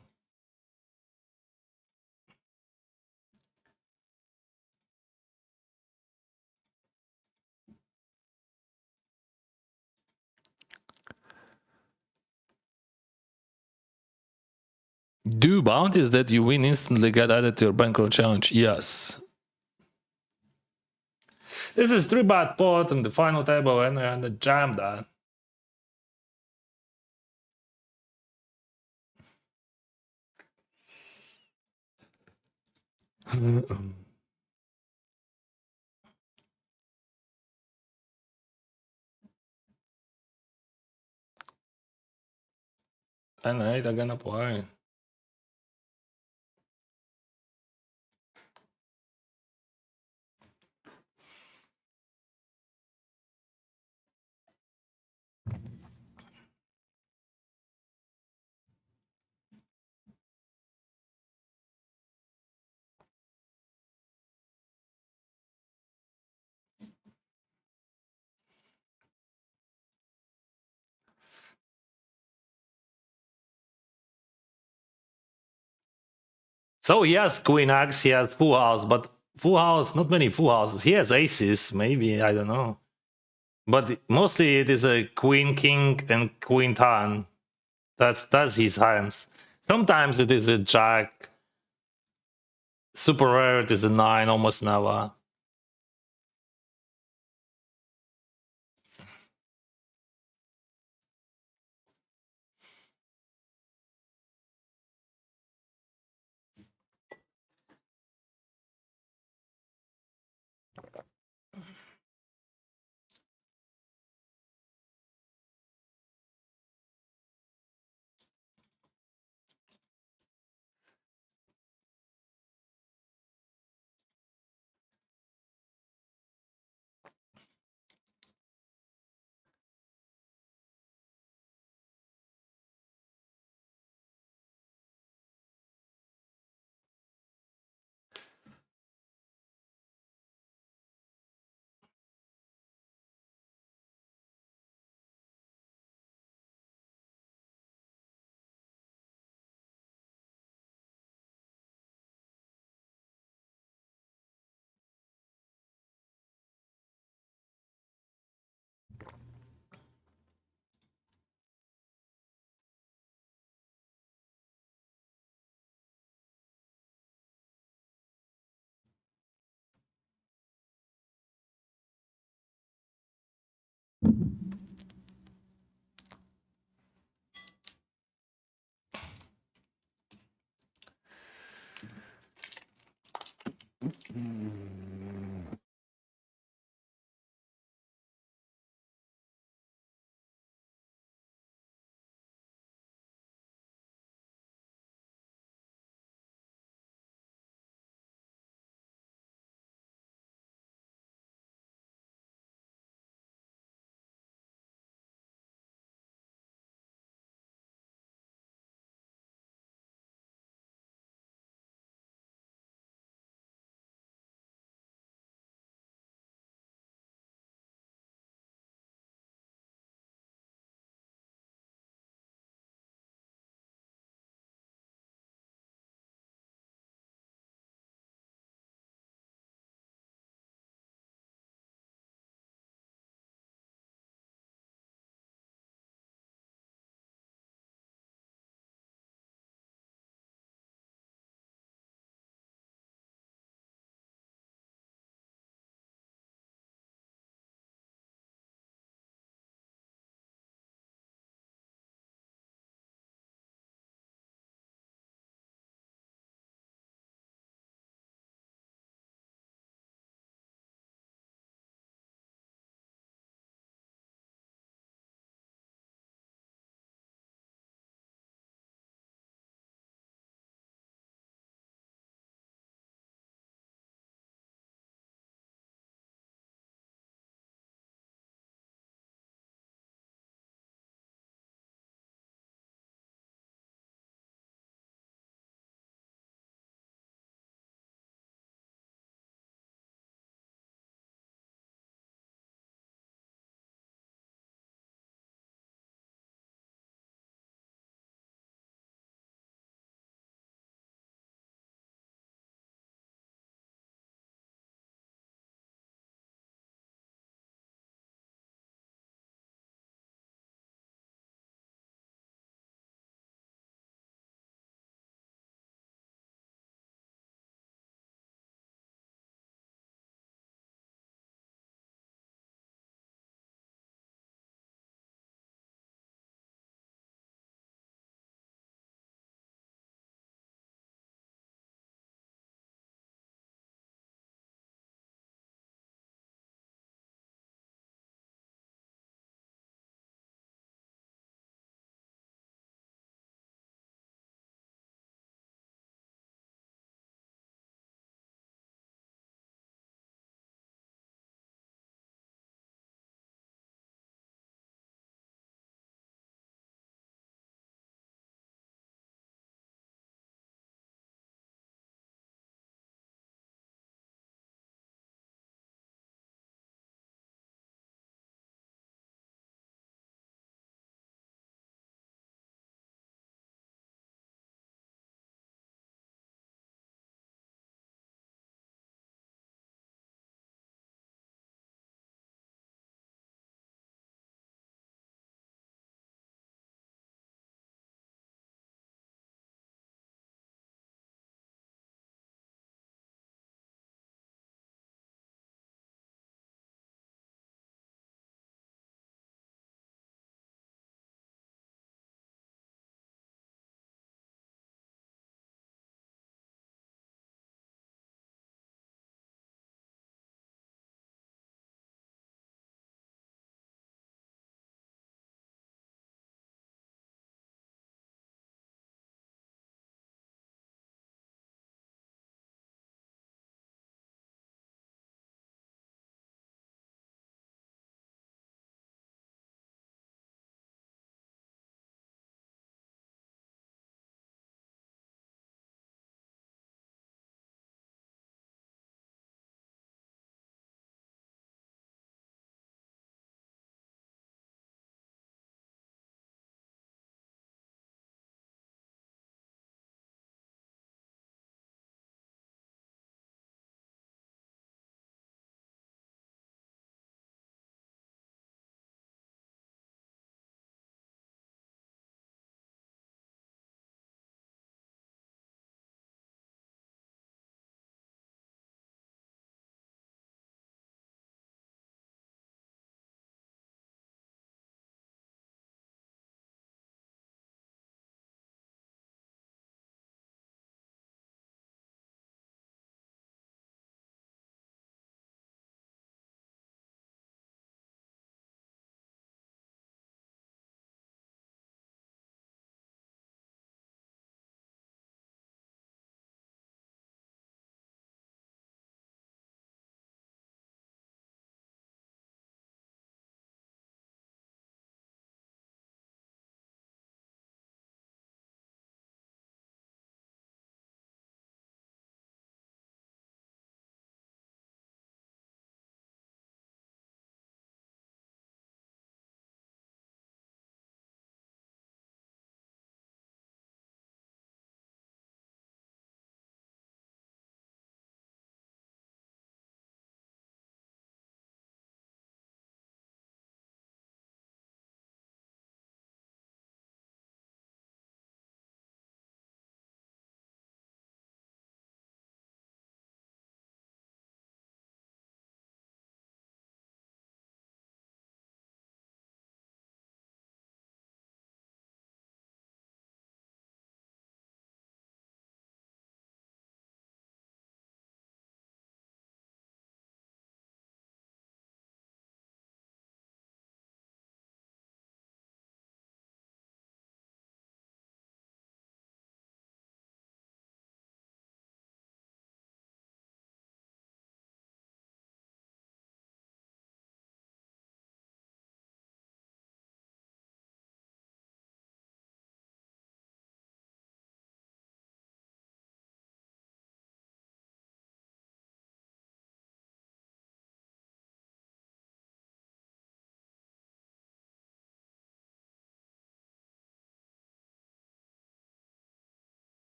S1: Do bounties that you win instantly get added to your bankroll challenge? Yes. This is 3-bot pot on the final table and the jam that. And I they're gonna play. So he has Queen X, he has Full House, but Full House, not many Full Houses. He has Aces, maybe, I don't know. But mostly it is a Queen King and Queen Tan. That's his hands. Sometimes it is a Jack. Super rare it is a 9, almost never.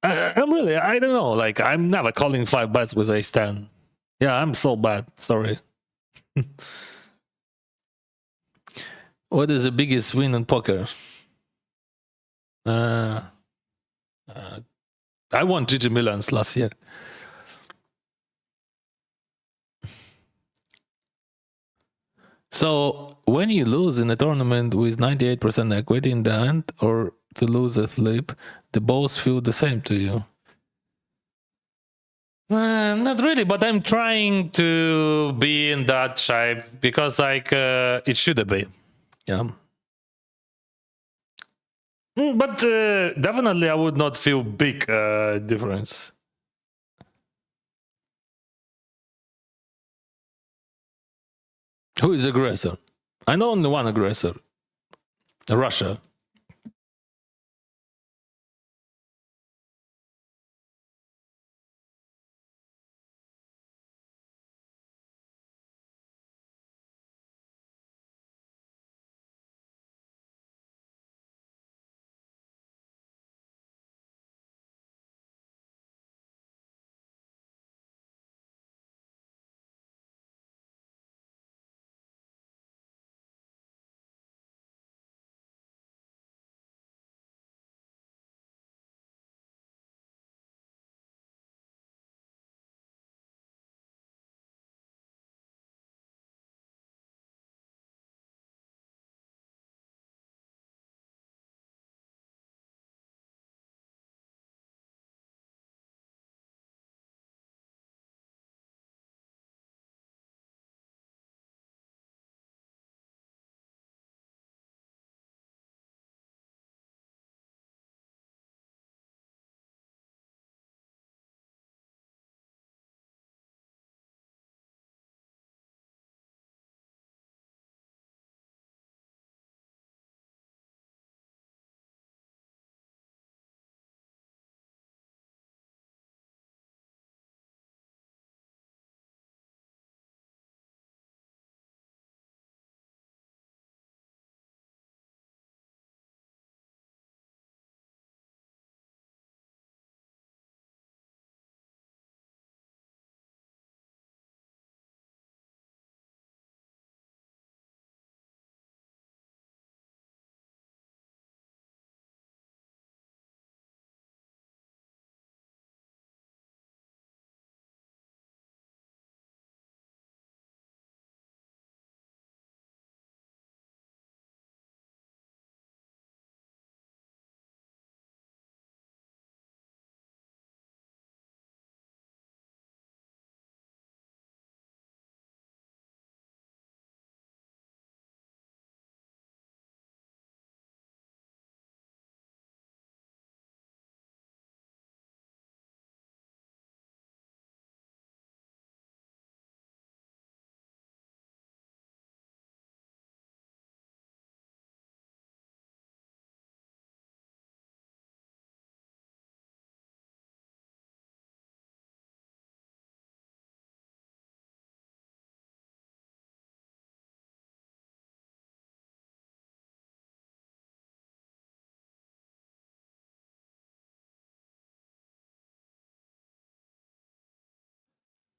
S1: I'm really, I don't know. Like, I'm never calling 5 bets with ace 10. Yeah, I'm so bad. Sorry. What is the biggest win in poker? I won GG Millions last year. So when you lose in a tournament with 98% equity in the end, or to lose a flip, the balls feel the same to you? Not really, but I'm trying to be in that shape because, like, it should be. Yeah. But definitely, I would not feel big difference. Who is aggressor? I know only one aggressor. Russia.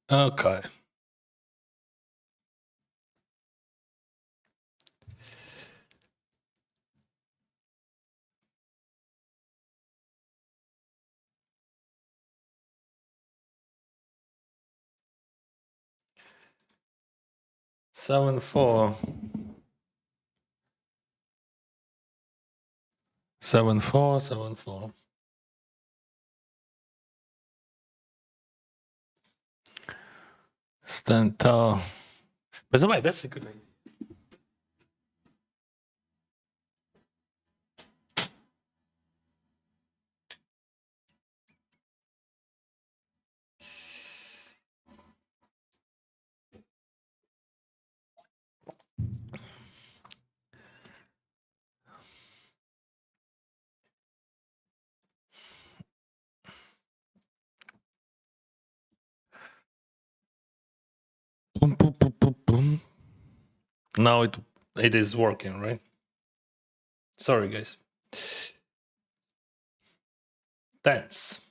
S1: Okay. Seven four. 7-4, 7-4. Stand tall. By the way, that's a good idea. Boom, boom, boom, boom, boom. Now it is working, right? Sorry, guys. Tens.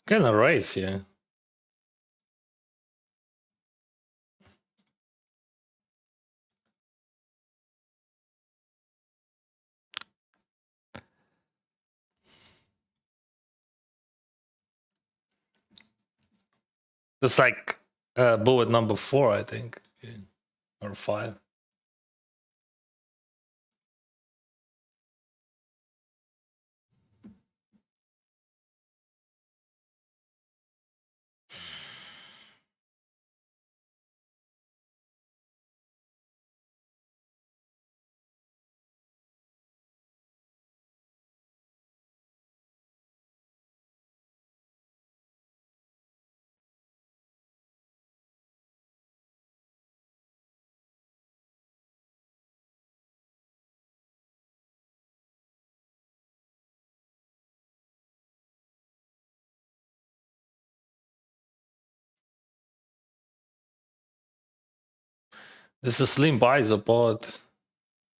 S1: Can erase here. It's like bullet number 4, I think, or 5. This is Slim Bisopod.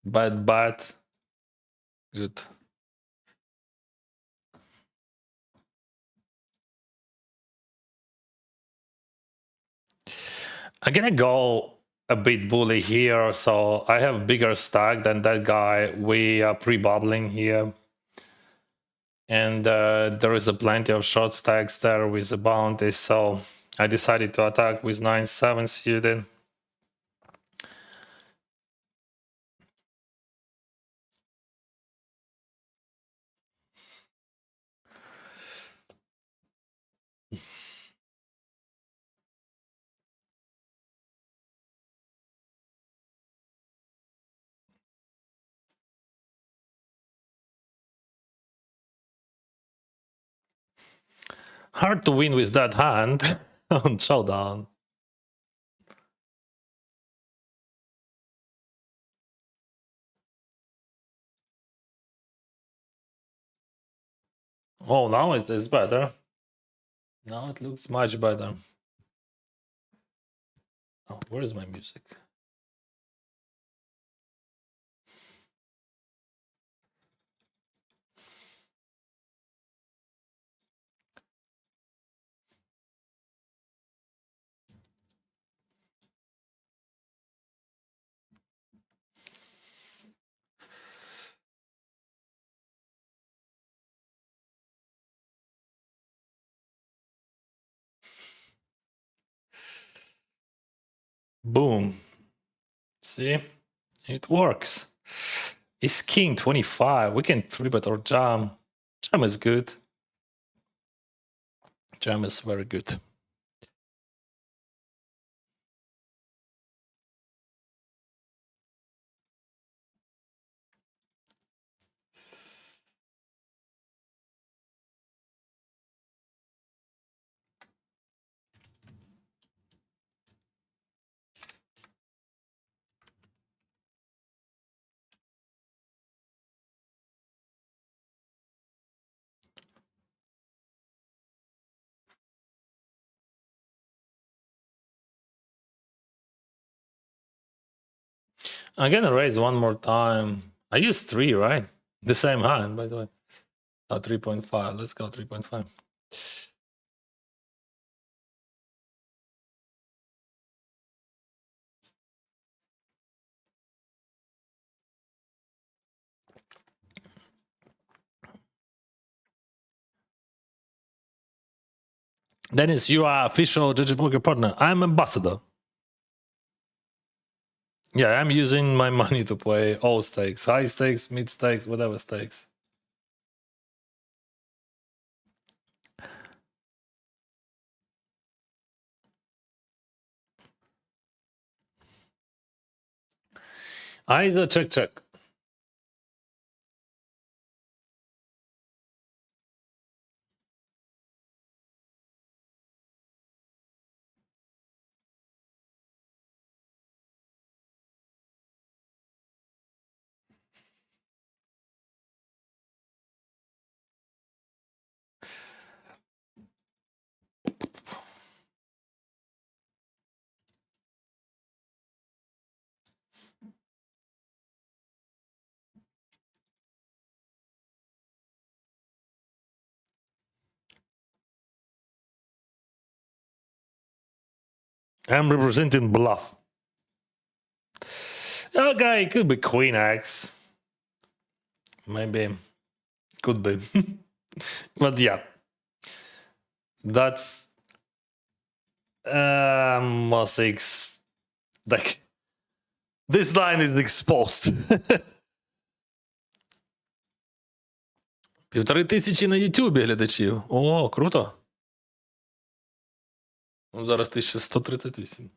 S1: Bad. Good. I'm gonna go a bit bully here, so I have bigger stack than that guy. We are pre-bubbling here. And there is a plenty of short stacks there with a bounty, so I decided to attack with 9-7 suited. Hard to win with that hand on showdown. Oh, now it is better. Now it looks much better. Oh, where's my music? Boom. See? It works. It's king 25. We can tribute or jam. Jam is good. Jam is very good. I'm gonna raise one more time. I used 3, right? The same hand, by the way. Oh, 3.5. Let's go 3.5. Dennis, you are official GG Poker partner. I'm ambassador. Yeah, I'm using my money to play all stakes. High stakes, mid stakes, whatever stakes. Either check. I'm representing bluff. Okay, it could be queen X. Maybe. Could be. But yeah. That's must like this line is exposed. 1500 на YouTube глядачів. О, круто. Ну, зараз 1138.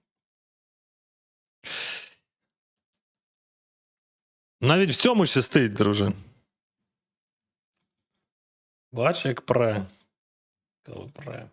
S1: Навіть в цьому щастить, друже. Бач, як пре. Коли пре.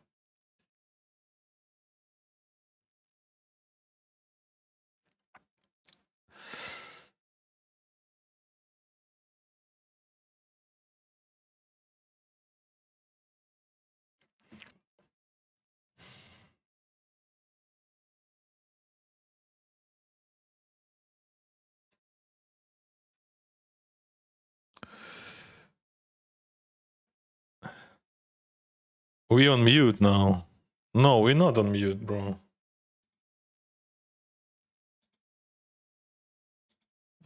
S1: We on mute now. No, we're not on mute, bro.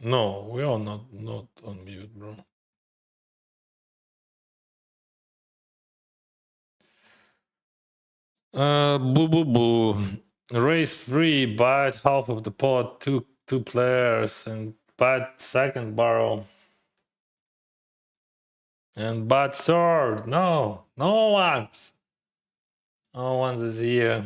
S1: No, we are not on mute, bro. Boo boo boo. Raise free, bite half of the pot, two players, and bite second barrel. And bite third. No, no one's. No one's is here.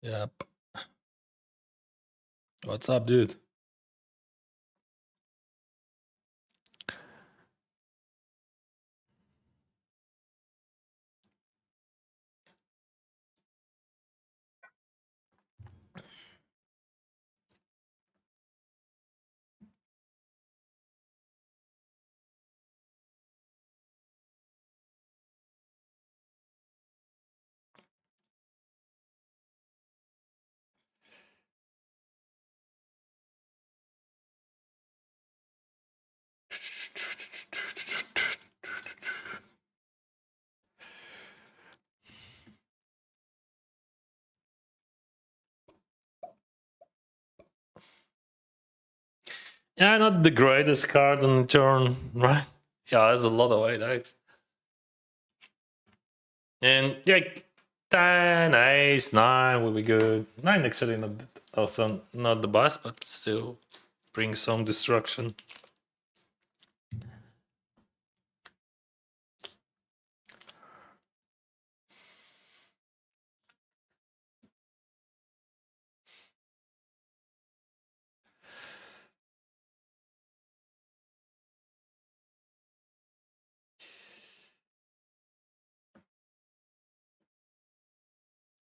S1: Yep. What's up, dude? Yeah, not the greatest card on the turn, right? Yeah, there's a lot of white eggs. And yeah, 10, ace, 9 will be good. 9 actually not also not the best, but still brings some destruction.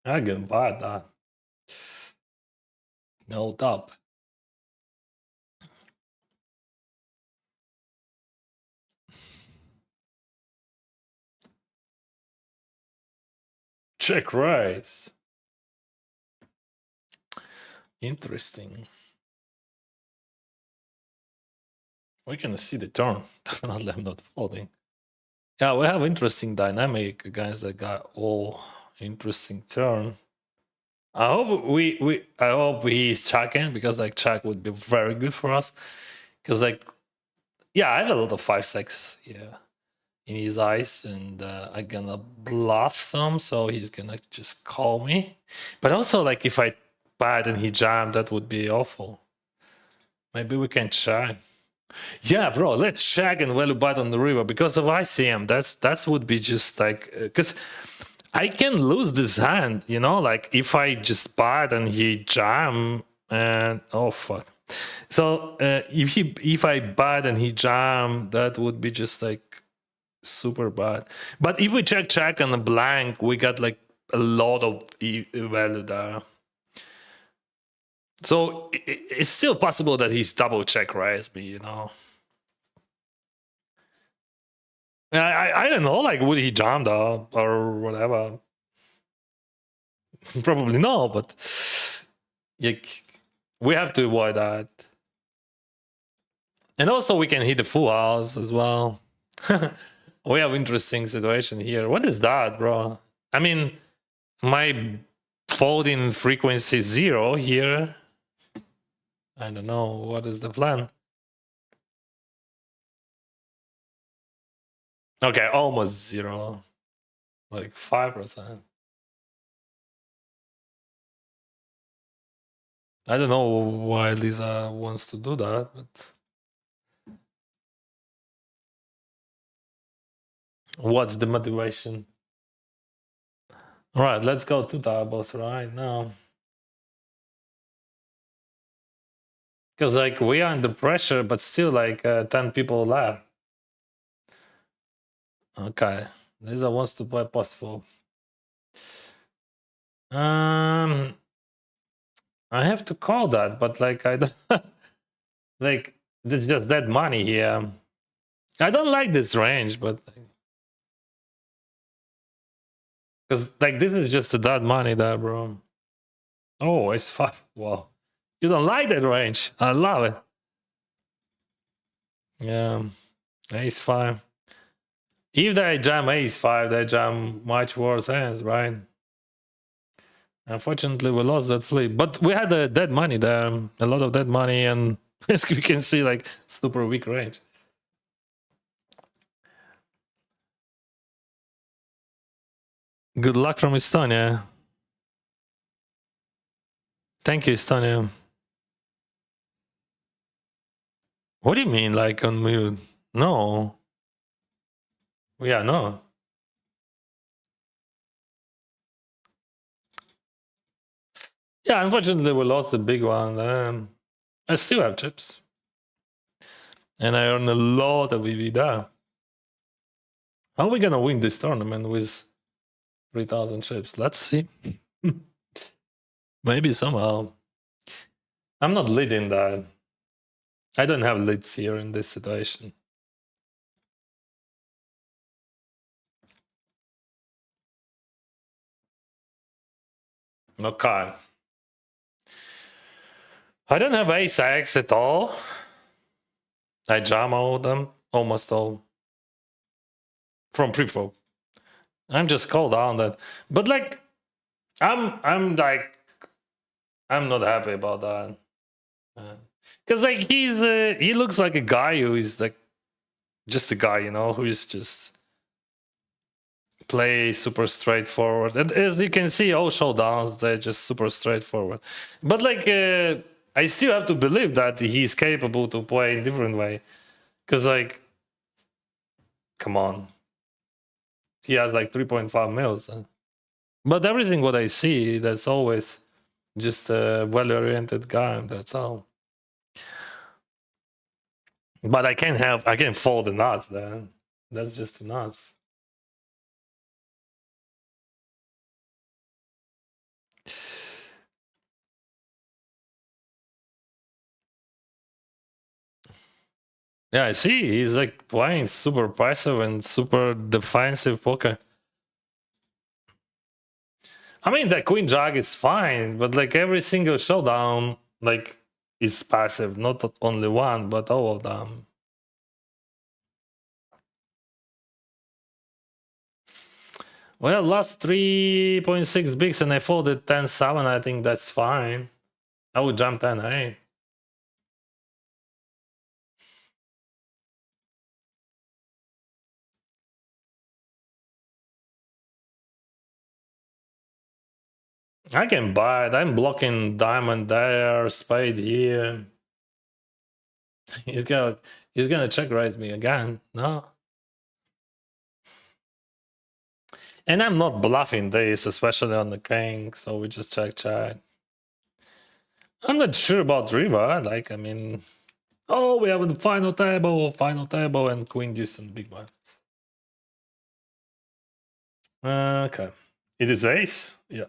S1: I can buy that. No top. Check raise. Interesting. We're gonna see the turn. Definitely I'm not folding. Yeah, we have interesting dynamic against that guy. Oh, interesting turn. I hope he's checking, because like check would be very good for us. Because like, yeah, I have a lot of 5-6 in his eyes, and I'm gonna bluff some, so he's gonna just call me. But also, like, if I bad and he jammed, that would be awful. Maybe we can check. Yeah, bro, let's check and value bet on the river because of ICM. That's would be just like, because I can lose this hand, you know, like if I just bad and he jam, and oh fuck. So if I bad and he jam, that would be just like super bad. But if we check on the blank, we got like a lot of value there. So it's still possible that he's double check raised me, you know. I don't know, like would he jam though or whatever? Probably no, but like we have to avoid that. And also we can hit the full house as well. We have interesting situation here. What is that, bro? I mean, my folding frequency 0 here. I don't know. What is the plan? Okay, almost 0. Like 5%. I don't know why Lisa wants to do that, but what's the motivation? All right, let's go to tables right now. Because like we are under pressure, but still like 10 people left. Okay, Lisa wants to play postful. I have to call that, but like I don't like there's just that money here. I don't like this range, but because like this is just a dead money there, bro. Oh, it's 5. Wow, you don't like that range? I love it. Yeah, ace 5. If they jam ace 5, they jam much worse hands, right? Unfortunately, we lost that flip, but we had a dead money there, a lot of dead money, and as you can see, like super weak range. Good luck from Estonia. Thank you, Estonia. What do you mean, like on mute? No. Yeah, no. Yeah, unfortunately, we lost the big one. I still have chips. And I earn a lot of EV there. How are we gonna win this tournament with 3,000 chips? Let's see. Maybe somehow. I'm not leading that. I don't have leads here in this situation. Okay. I don't have ace X at all. I jam all of them, almost all. From pre-flop. I'm just called down that. But like I'm like I'm not happy about that. Because like he looks like a guy who is like just a guy, you know, who is just play super straightforward. And as you can see, all showdowns they're just super straightforward. But like I still have to believe that he's capable to play in different way. Because like, come on, he has like 3.5 mils. But everything what I see, that's always just a well-oriented guy. That's all. But I can't fold the nuts then. That's just the nuts. Yeah, I see. He's like playing super passive and super defensive poker. I mean, the queen jack is fine, but like every single showdown, like is passive. Not only one, but all of them. Well, last 3.6 bigs and I folded 10-7. I think that's fine. I would jump 10-8. I can buy it. I'm blocking diamond there, spade here. He's gonna check raise me again. No. And I'm not bluffing this, especially on the king, so we just check. I'm not sure about river. Like, I mean, oh, we have the final table, and queen deuce and big one. Okay, it is ace. Yeah.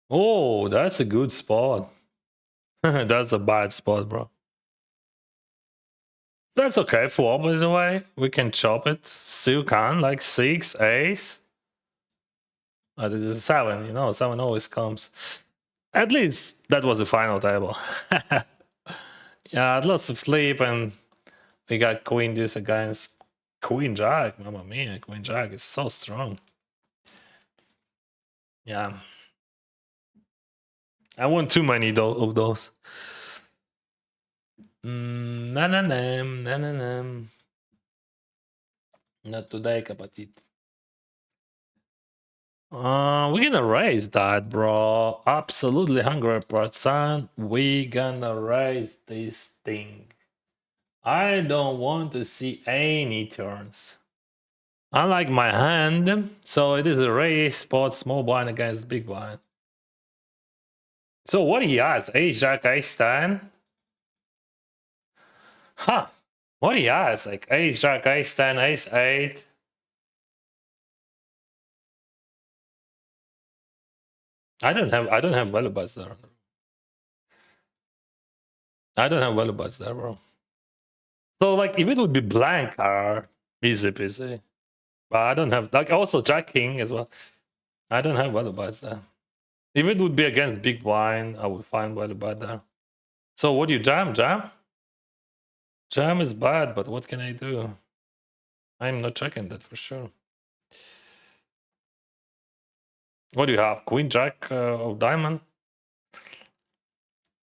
S1: Oh, that's a good spot. That's a bad spot, bro. That's okay. Flop, by the way. We can chop it. Still can. Like 6, ace. It is 7, you know, 7 always comes. At least that was the final table. Yeah, lots of flip, and we got queen deuce against queen jack. Mamma mia, queen jack is so strong. Yeah. I want too many of those. Na na nam, na na nam. Not today, kapatid. We're gonna raise that, bro. Absolutely 100%. We gonna raise this thing. I don't want to see any turns. I like my hand, so it is a raise spot, small blind against big blind. So what he has? Ace jack, ace 10. Huh. What he has? Like ace jack, ace 10, ace 8. I don't have value bets there. I don't have value bets there, bro. So like if it would be blank card, easy peasy. But I don't have, like, also jack king as well. I don't have value bets there. If it would be against big blind, I would find value bet there. So what do you jam? Jam? Jam is bad, but what can I do? I'm not checking that for sure. What do you have? Queen jack of diamond?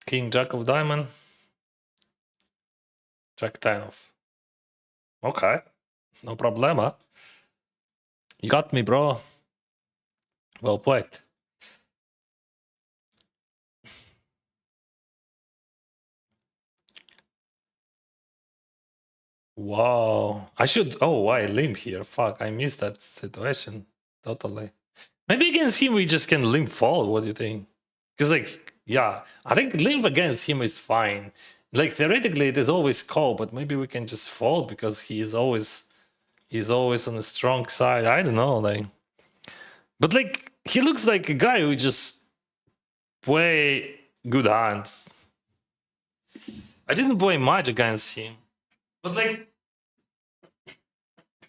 S1: King jack of diamond? Jack 10 off. Okay. No problema. You got me, bro. Well played. Wow. I should. Oh, I limp here. Fuck, I missed that situation. Totally. Maybe against him we just can limp fold. What do you think? Because, like, yeah, I think limp against him is fine. Like, theoretically, it is always call, but maybe we can just fold because he's always on the strong side. I don't know, like, but like he looks like a guy who just play good hands. I didn't play much against him, but like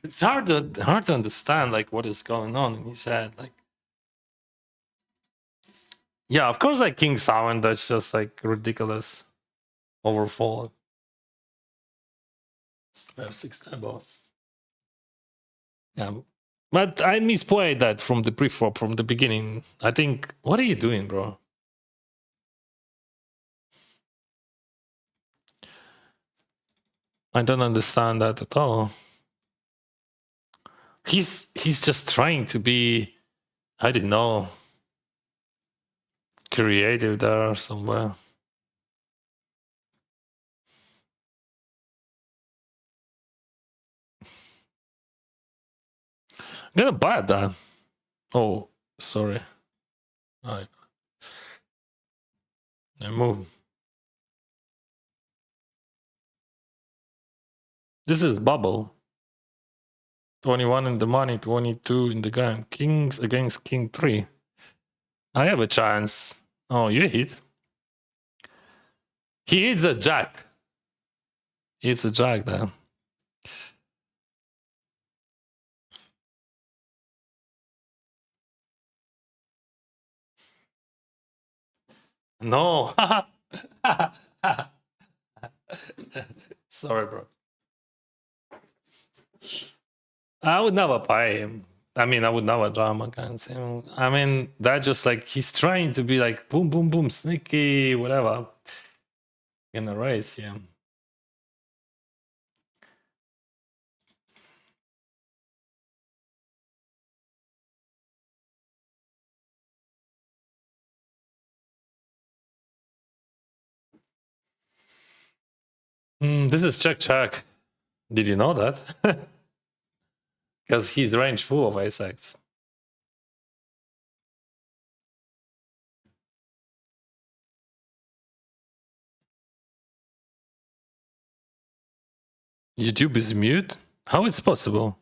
S1: it's hard to understand like what is going on in his head. Like, yeah, of course, like King 7, that's just like ridiculous overfold. We have 6 tables. Yeah, but I misplayed that from the pre-flop from the beginning. I think, what are you doing, bro? I don't understand that at all. He's just trying to be, I don't know, creative there somewhere. I'm gonna buy that. Oh, sorry. I move. This is bubble. 21 in the money, 22 in the game. Kings against king 3. I have a chance. Oh, you hit. He hits a jack. It's a jack there. No. Sorry, bro. I would never buy him. I mean, I would never jam against him. I mean, that just like he's trying to be like boom, boom, boom, sneaky, whatever. Gonna raise him. This is check check. Did you know that? Because he's range full of ace X. YouTube is mute? How it's possible?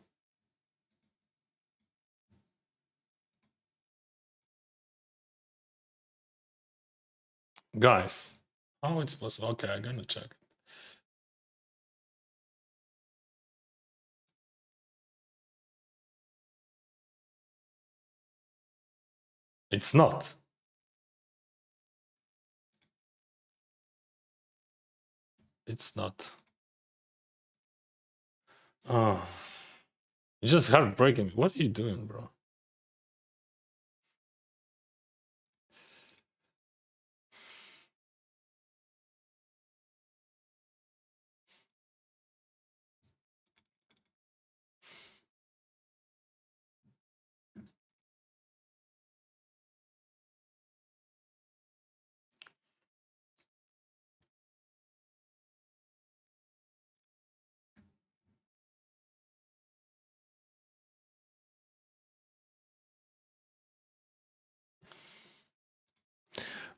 S1: Guys, how it's possible? Okay, I'm gonna check. It's not. It's not. Oh, you just heartbreaking me. What are you doing, bro?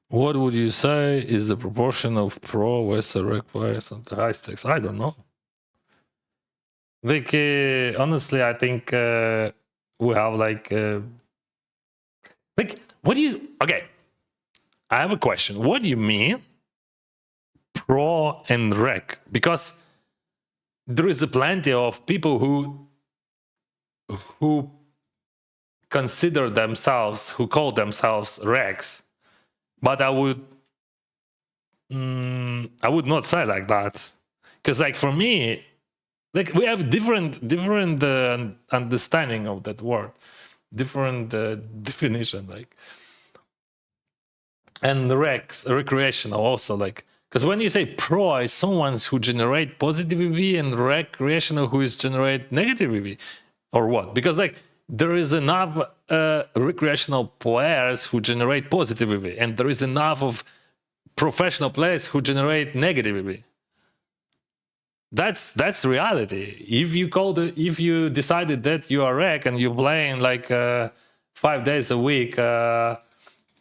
S1: What would you say is the proportion of pro Western rec players on the high stakes? I don't know. Like, honestly, I think we have like, what do you? Okay, I have a question. What do you mean, pro and rec? Because there is a plenty of people who consider themselves, who call themselves recs, but I would not say like that, because like for me, like we have different understanding of that word, different definition, like, and recs, recreational also, like, because when you say pro is someone who generate positive EV and recreational who is generate negative EV, or what? Because like there is enough recreational players who generate positive EV, and there is enough of professional players who generate negative EV. That's reality. If you decided that you are rec and you're playing like 5 days a week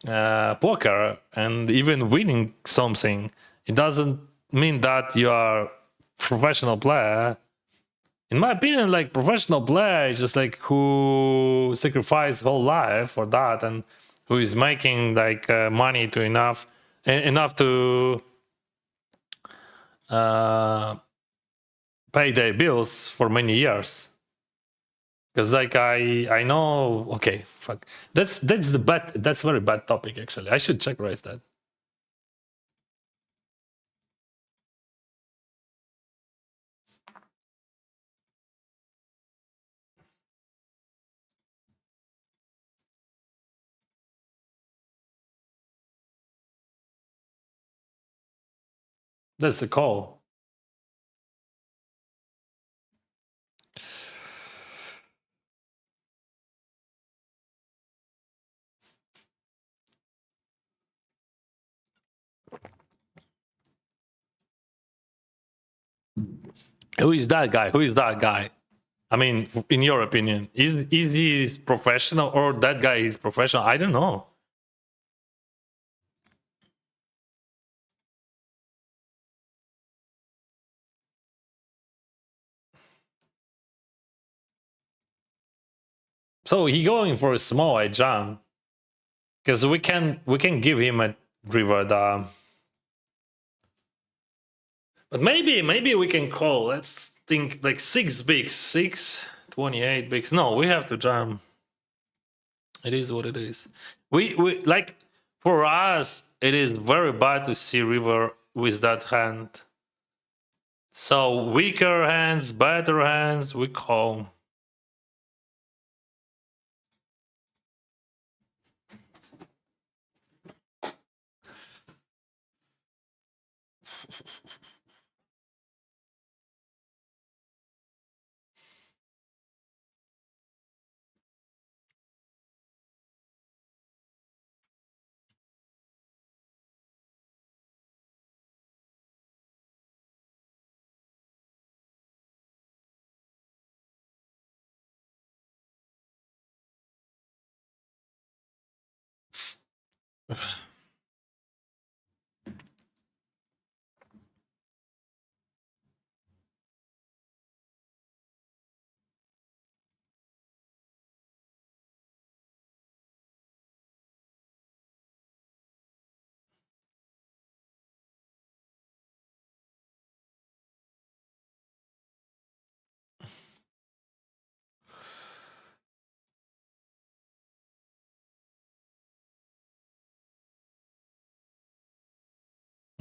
S1: poker and even winning something, it doesn't mean that you are professional player. In my opinion, like professional player is just like who sacrifice whole life for that and who is making like money to enough to pay their bills for many years. Because like I know, okay, fuck, that's very bad topic actually. I should check raise that. That's a call. Who is that guy? Who is that guy? I mean, in your opinion, is he professional or that guy is professional? I don't know. So he going for a small jump because we can give him a river dam. But maybe we can call. Let's think like 6 bigs, 6, 28 bigs. No, we have to jam. It is what it is. We like, for us, it is very bad to see river with that hand. So weaker hands, better hands, we call.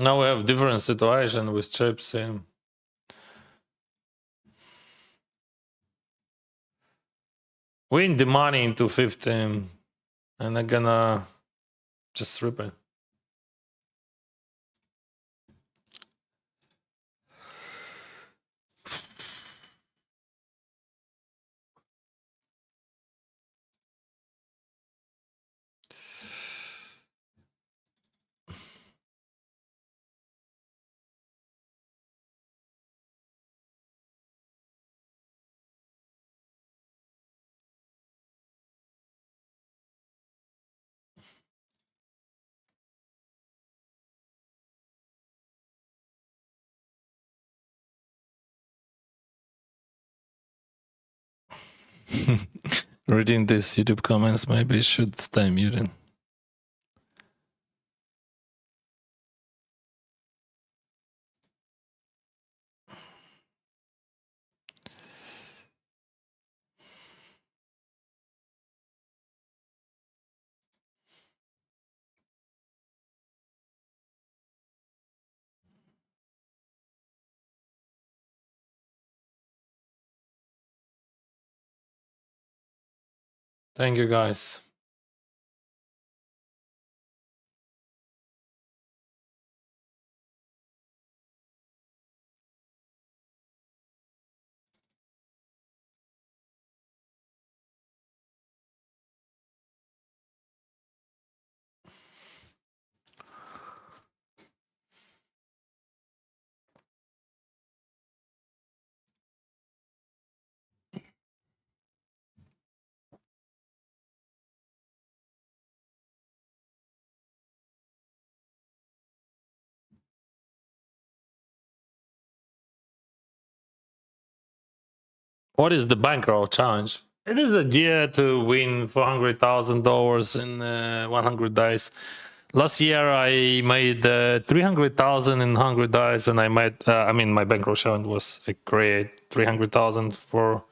S1: Now we have different situation with chips in. Win the money into 15 and I'm gonna just rip it. Reading these YouTube comments maybe should stay muted. Thank you guys. What is the bankroll challenge? It is the idea to win $400,000 in 100 dice. Last year I made 300,000 in 100 dice, and I made. I mean, my bankroll challenge was I create 300,000 for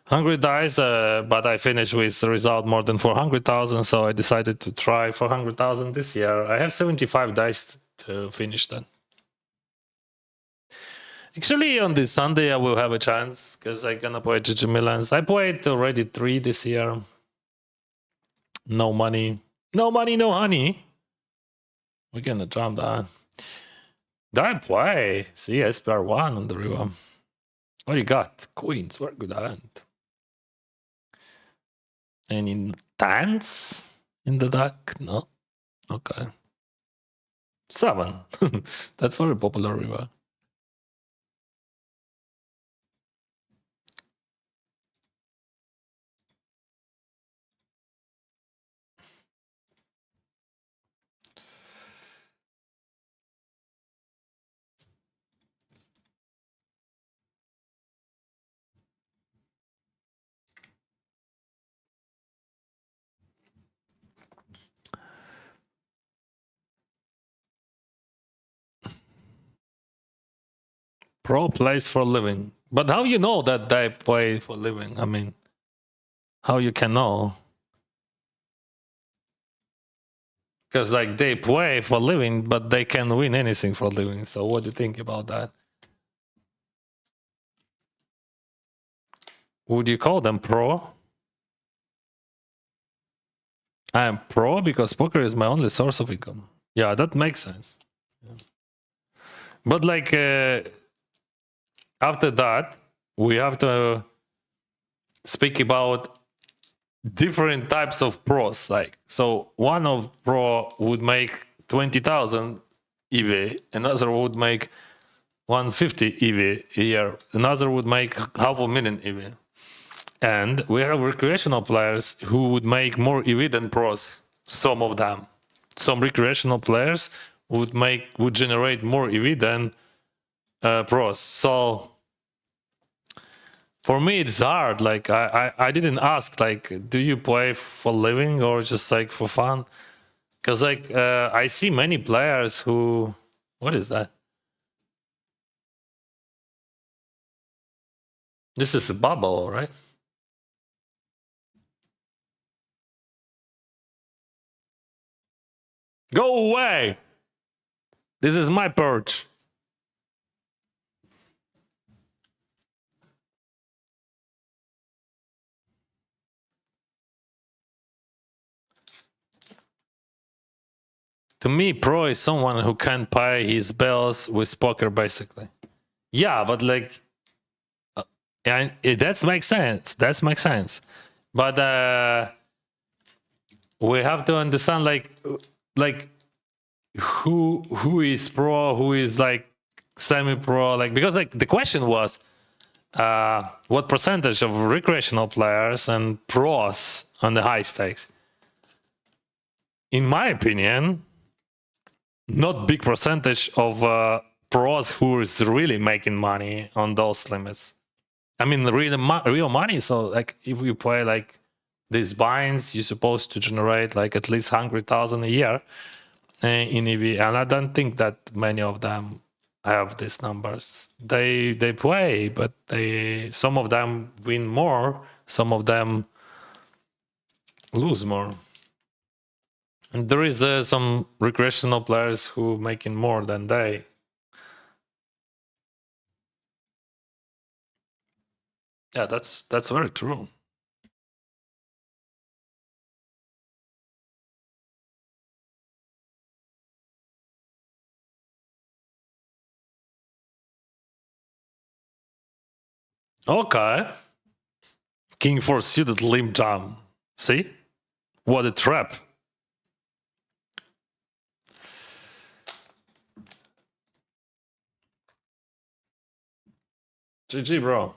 S1: 100 dice, but I finished with the result more than 400,000. So I decided to try 400,000 this year. I have 75 dice to finish that. Actually, on this Sunday, I will have a chance because I'm gonna play GG Milans. I played already 3 this year. No money. No money, no honey. We're gonna jump that. Did I play? See, SPR 1 on the river. What do you got? Queens, what good hand. Any tens in the deck? No. Okay. 7. That's very popular river. Pro plays for living. But how you know that they play for living? I mean, how you can know? Because like they play for living, but they can win anything for living. So what do you think about that? Would you call them pro? I am pro because poker is my only source of income. Yeah, that makes sense. Yeah. But like after that, we have to speak about different types of pros. Like, so one of pro would make 20,000 EV, another would make 150 EV a year, another would make 500,000 EV. And we have recreational players who would make more EV than pros. Some of them, some recreational players would generate more EV than pros. So for me, it's hard. Like I didn't ask like, do you play for living or just like for fun? Because like I see many players who, what is that? This is a bubble, right? Go away! This is my perch. To me, pro is someone who can pay his bills with poker, basically. Yeah, but like, and that makes sense. That makes sense. But we have to understand, like who is pro, who is like semi-pro, like, because like the question was, what percentage of recreational players and pros on the high stakes? In my opinion, not big percentage of pros who is really making money on those limits. I mean, real money. So like, if you play like these binds, you're supposed to generate like at least 100,000 a year in EV, and I don't think that many of them have these numbers. They play, but some of them win more, some of them lose more. And there is some recreational players who making more than they. Yeah, that's very true. Okay. King 4 suited limb jam. See? What a trap. GG, bro.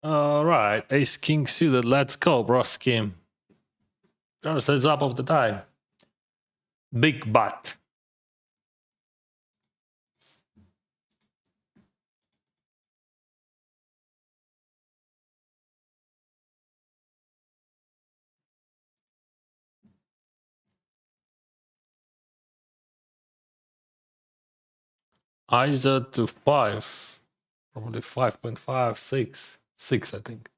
S1: All right, Ace King suited. Let's go, bro. Scheme. First heads up of the time. Big butt. Either to 5. Probably 5.5, 6. 6, I think.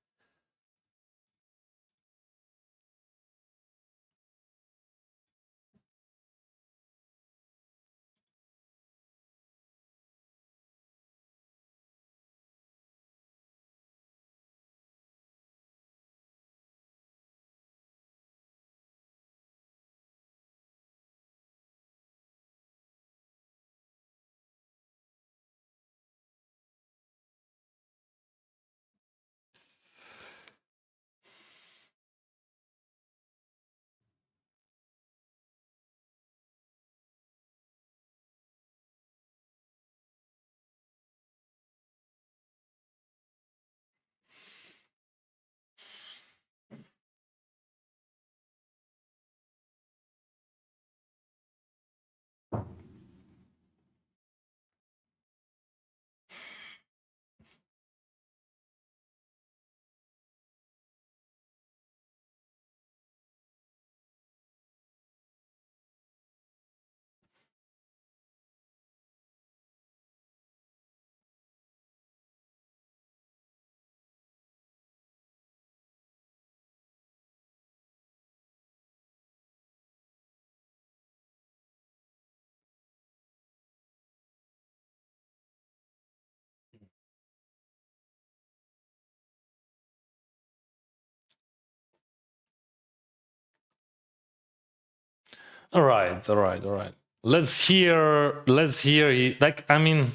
S1: All right, all right, all right. Let's hear. Like, I mean,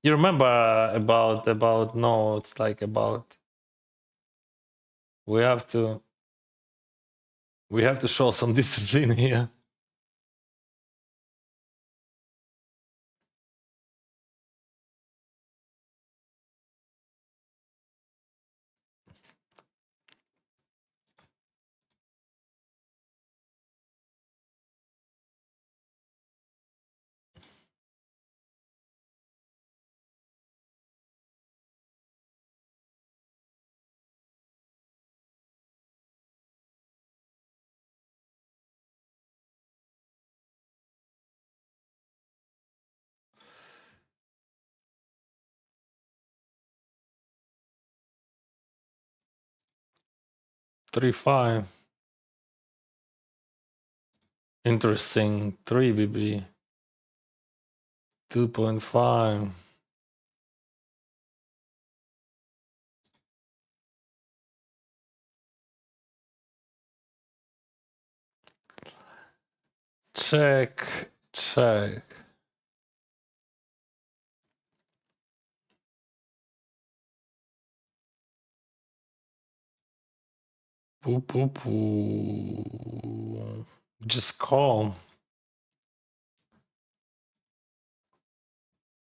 S1: you remember about no? It's like about we have to show some discipline here. 3-5. Interesting. 3 BB. 2.5. Check. Check. Poo poo poo. Just call.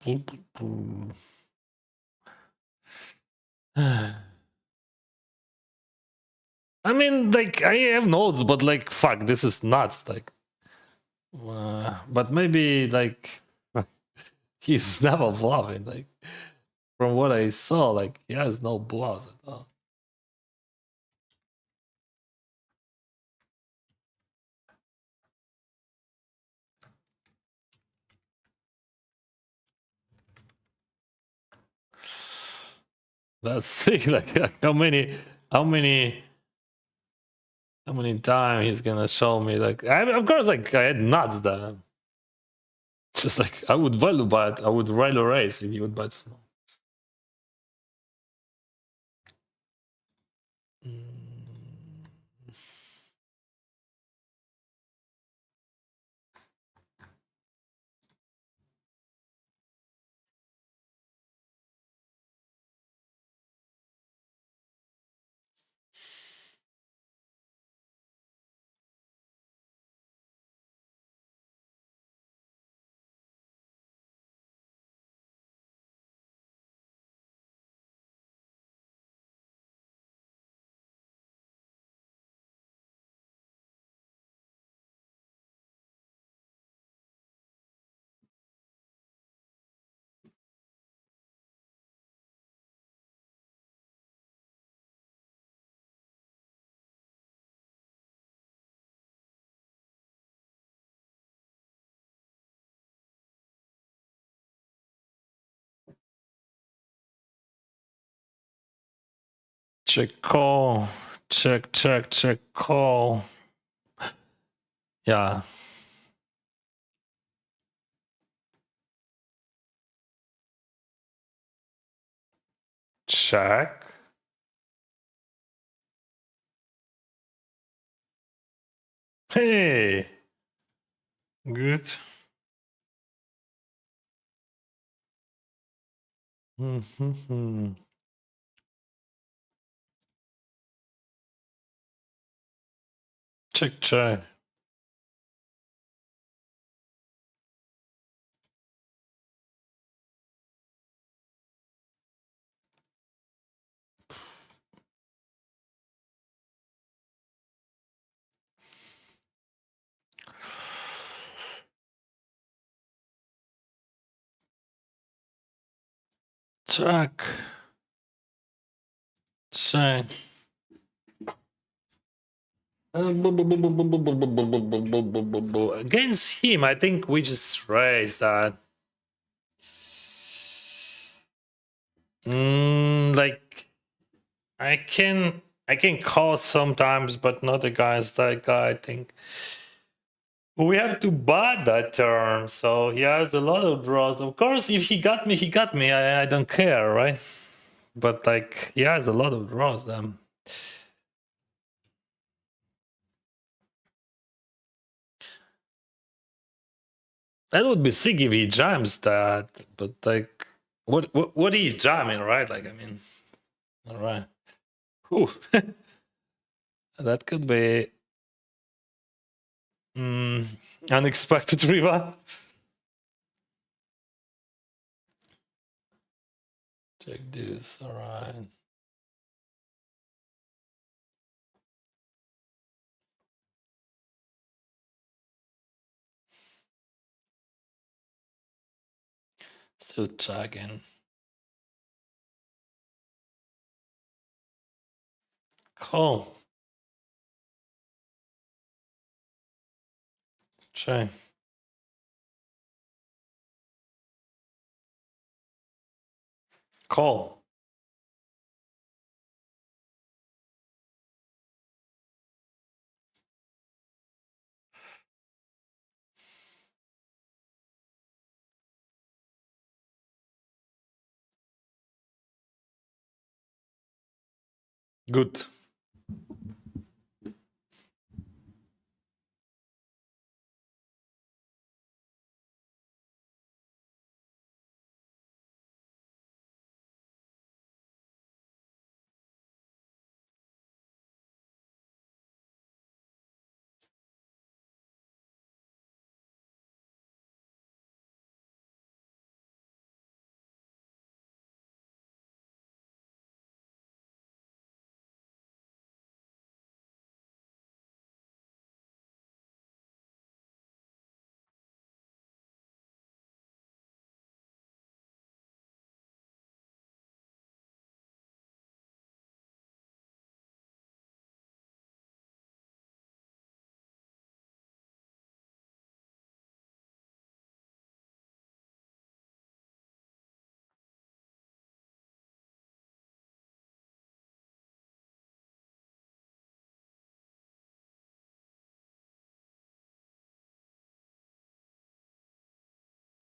S1: Poo poo poo. I mean, like, I have notes, but like, fuck, this is nuts. Like, but maybe like he's never bluffing. Like, from what I saw, like he has no bluffs at all. Let's see, like how many times he's gonna show me. Like, of course, like I had nuts then. Just like I would value bet, I would value raise if he would bet small. Check call. Check call. Yeah. Check. Hey. Good. Check. Check. Check. Against him, I think we just raised that. Like I can call sometimes, but not against that guy. I think we have to buy that turn, so he has a lot of draws. Of course, if he got me, he got me. I don't care, right? But like he has a lot of draws. That would be sick if he jams that, but like, what he's jamming, right? Like, I mean, all right. Whew. That could be unexpected river. Check this. All right. Still checking. Cool. Check. Call. Good.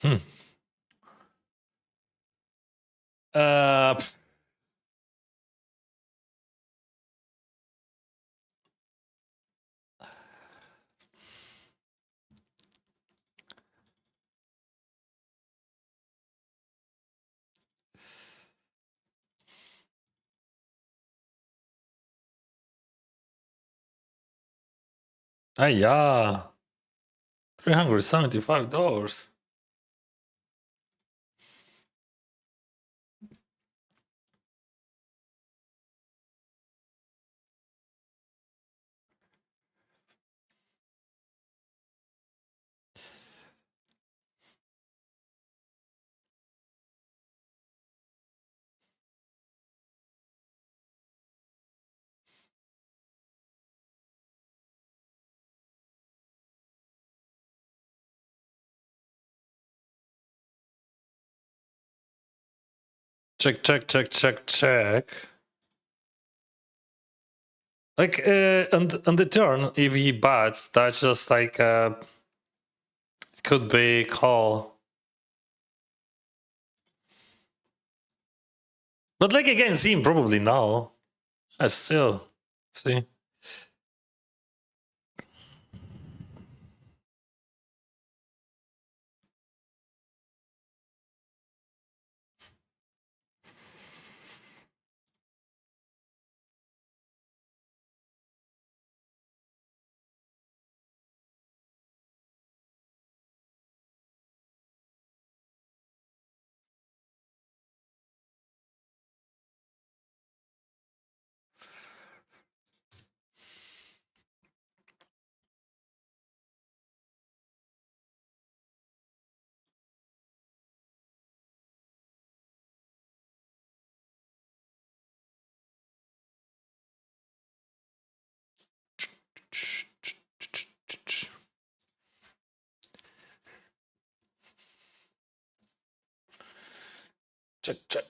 S1: Hmm. Uh, yeah. $375. Check, check, check, check, check. Like on the turn, if he bats, that's just like could be call. But like against him, probably no. I still see. Check, check.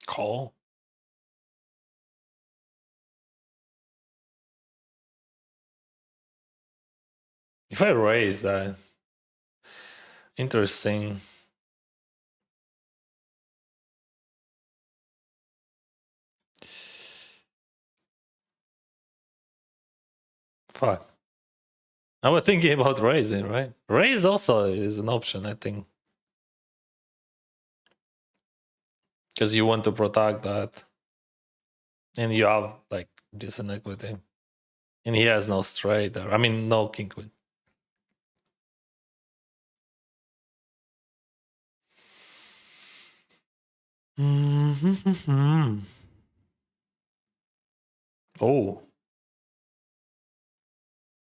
S1: Call. If I raise that, interesting. Fuck. I was thinking about raising, right? Raise also is an option, I think. Because you want to protect that. And you have like decent equity. And he has no straight there. I mean, no king queen. Oh.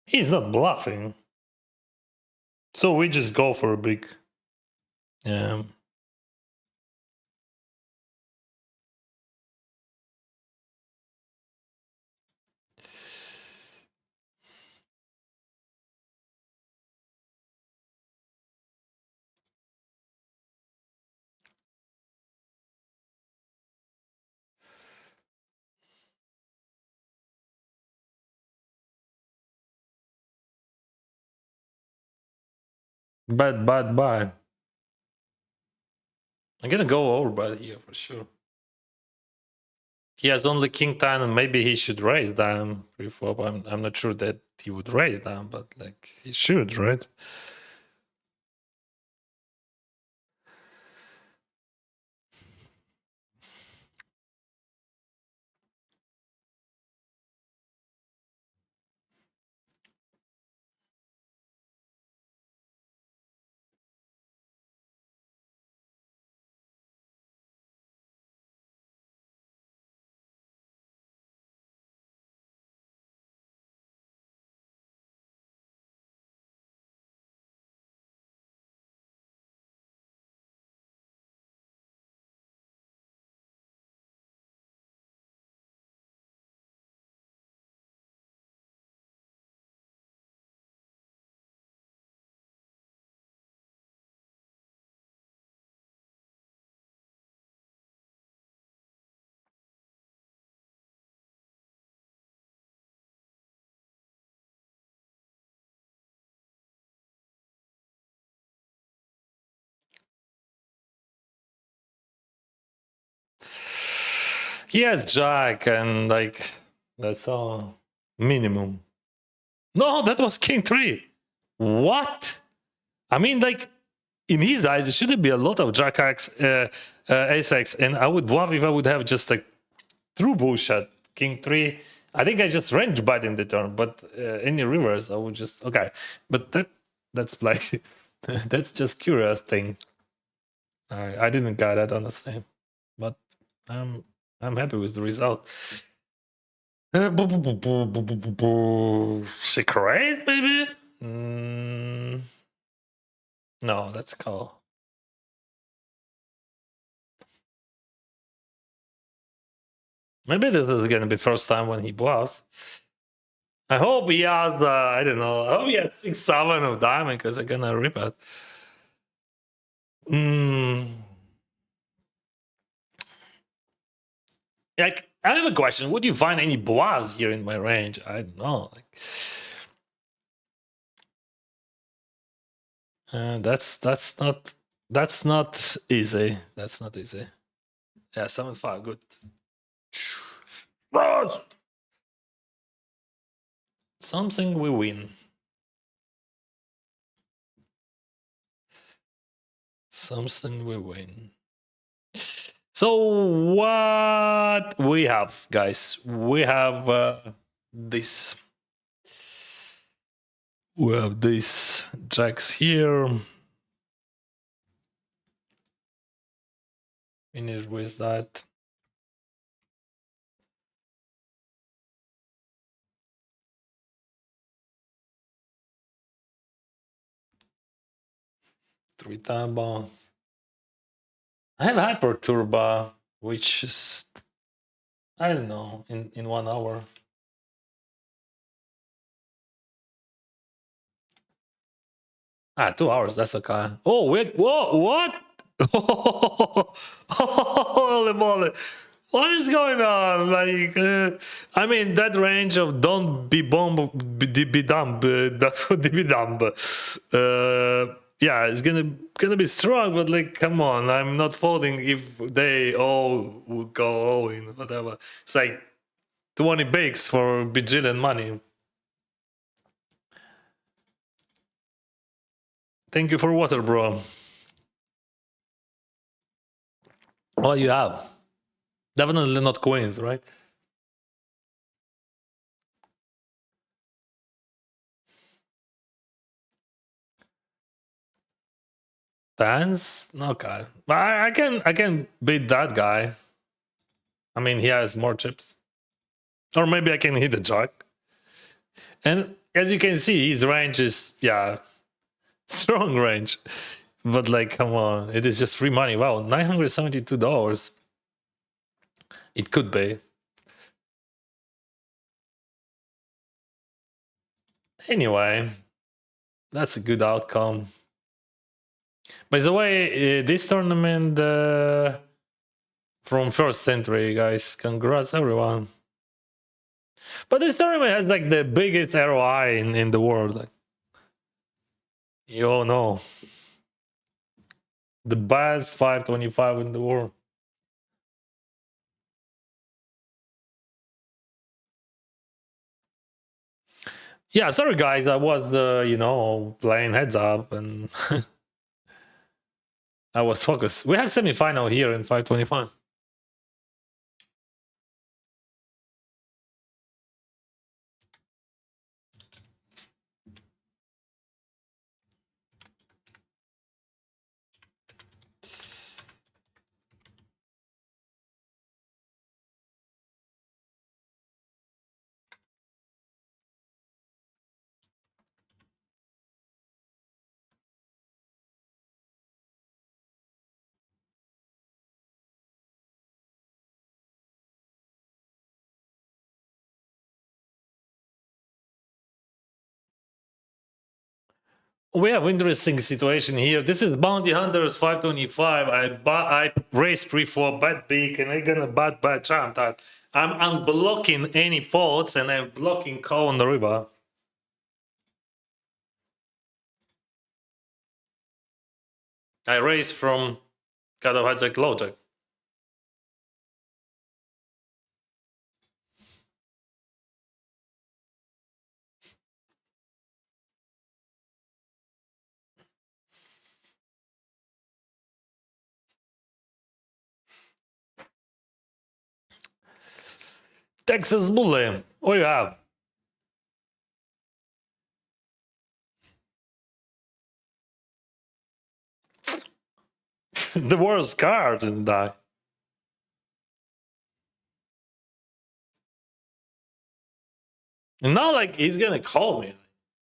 S1: He's not bluffing. So we just go for a big. Yeah. Bad. I'm gonna go overbet here for sure. He has only king 10, and maybe he should raise them pre-flop. I'm not sure that he would raise them, but like he should, right? He has jack, and like that's all minimum. No, that was king 3. What? I mean, like in his eyes, there shouldn't be a lot of jack x, ace x, and I would bluff if I would have just like true bullshit king 3. I think I just range bet in the turn, but any reverse I would just okay. But that's like that's just curious thing. I didn't get that honestly, but I'm happy with the result. Secret maybe? No, that's call. Maybe this is gonna be first time when he bluffs. I hope he has, I don't know, I hope he has 6-7 of diamond, because I'm gonna rip it. Like, I have a question. Would you find any bluffs here in my range? I don't know. Like, that's not easy. That's not easy. Yeah, 7-5, good. Something we win. Something we win. So what we have, guys? We have this. We have these jacks here. Finish with that. Three turbo. I have hyper turbo, which is, I don't know, in 1 hour. Ah, 2 hours. That's okay. Oh wait, whoa, what? Holy moly! What is going on? Like, I mean, that range of don't be bomb, be dumb, be dumb. Yeah, it's gonna be strong, but like, come on, I'm not folding if they all would go all in, whatever. It's like 20 bakes for bajillion money. Thank you for water, bro. What you have? Definitely not queens, right? Tens? Okay. I can beat that guy. I mean, he has more chips. Or maybe I can hit the jack. And as you can see, his range is, yeah, strong range. But like, come on, it is just free money. Wow, $972. It could be. Anyway, that's a good outcome. By the way, this tournament from first entry, guys, congrats everyone. But this tournament has like the biggest ROI in the world. Like, you all know. The best 525 in the world. Yeah, sorry guys, I was playing heads up and I was focused. We have semi-final here in 525. We have interesting situation here. This is Bounty Hunters 525. I race pre-4 bet big and I'm gonna bet jump that I'm unblocking any faults and I'm blocking call on the river. I race from God of Hijack low jack. Texas Bully. What do you have? The worst card in the die. Not like he's gonna call me.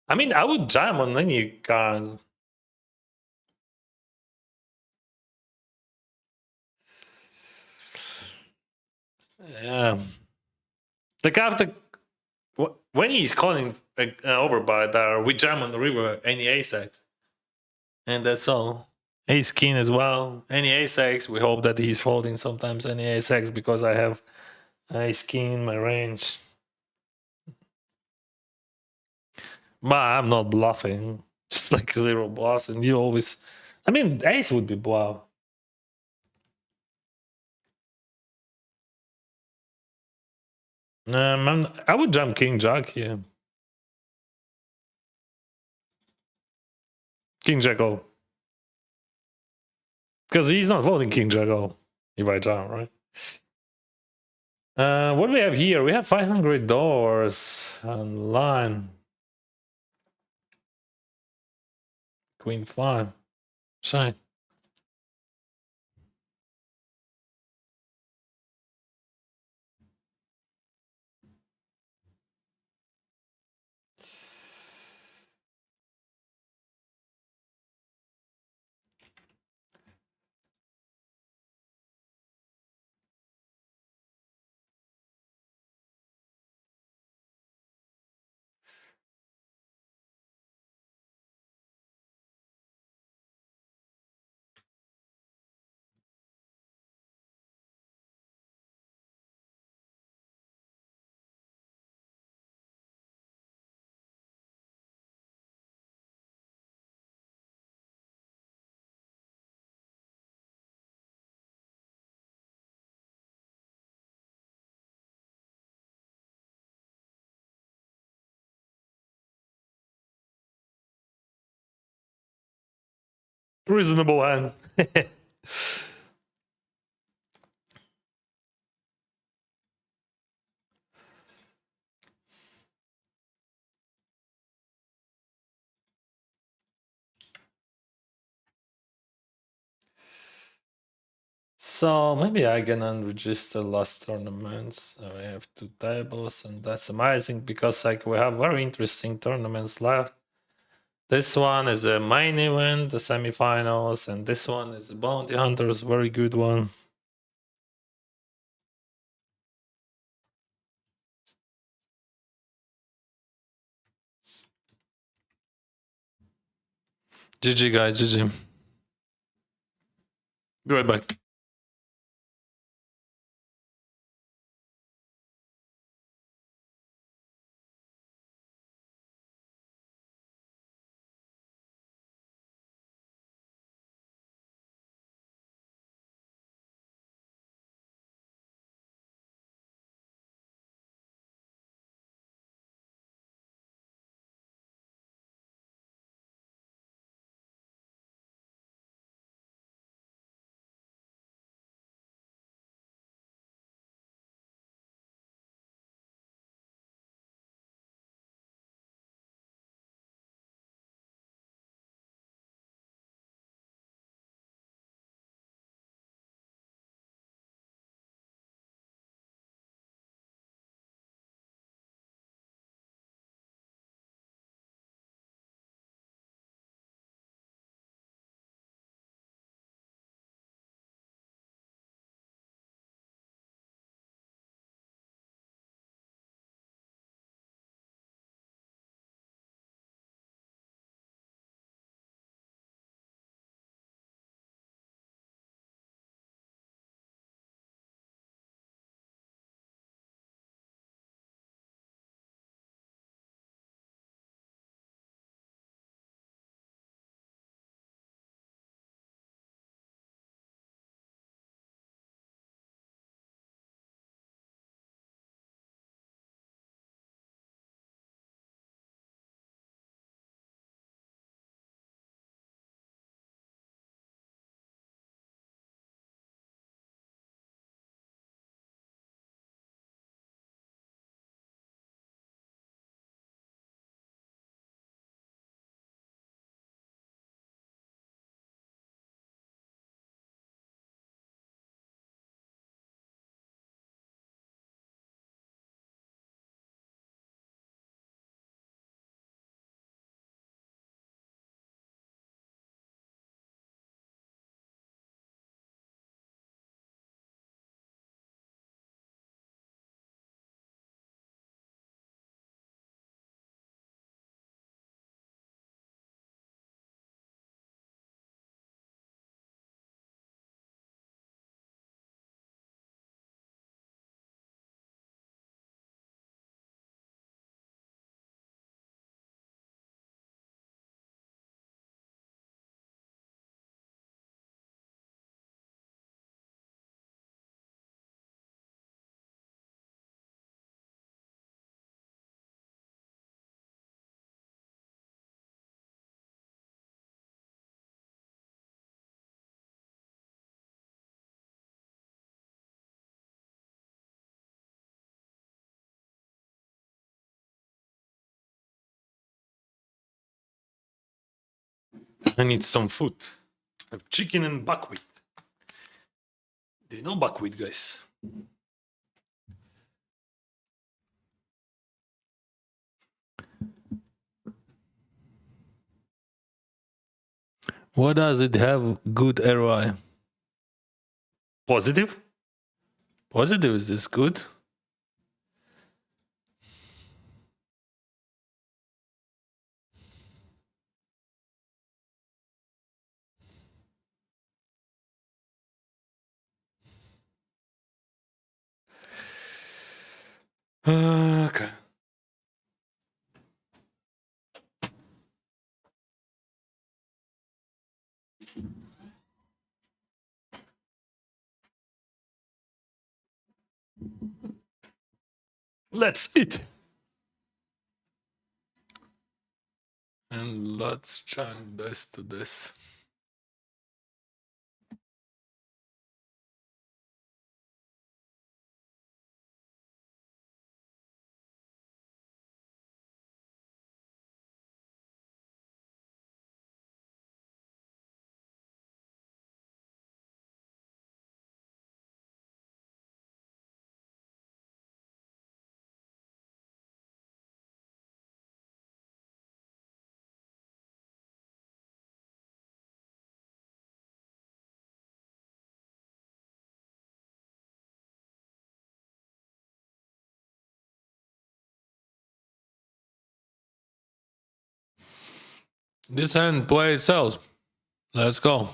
S1: I mean, I would jam on any card. Yeah. Like after when he's calling overbuy there, we jam on the river any ace-x. And that's all. Ace king as well. Any ace-x. We hope that he's folding sometimes any ace-x because I have ace king in my range. But I'm not bluffing. Just like zero bluffs. And you always. I mean, ace would be bluff. I would jump king jack here. King jack O. Because he's not folding king jack O if I jump, right? What do we have here? We have $500 online. Queen 5. Shine. Reasonable hand. So maybe I can unregister last tournaments. So I have 2 tables, and that's amazing because like we have very interesting tournaments left. This one is a main event, the semifinals, and this one is a Bounty Hunters, very good one. GG guys, GG. Be right back. I need some food. I have chicken and buckwheat. Do you know buckwheat, guys? What does it have good ROI? Positive? Positive is this good? Okay. Let's eat. And let's change this to this. This hand play sells. Let's go.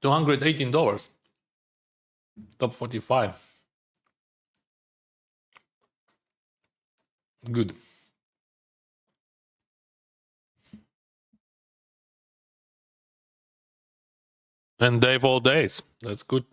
S1: $218. Top 45. Good. And Dave all days. That's good.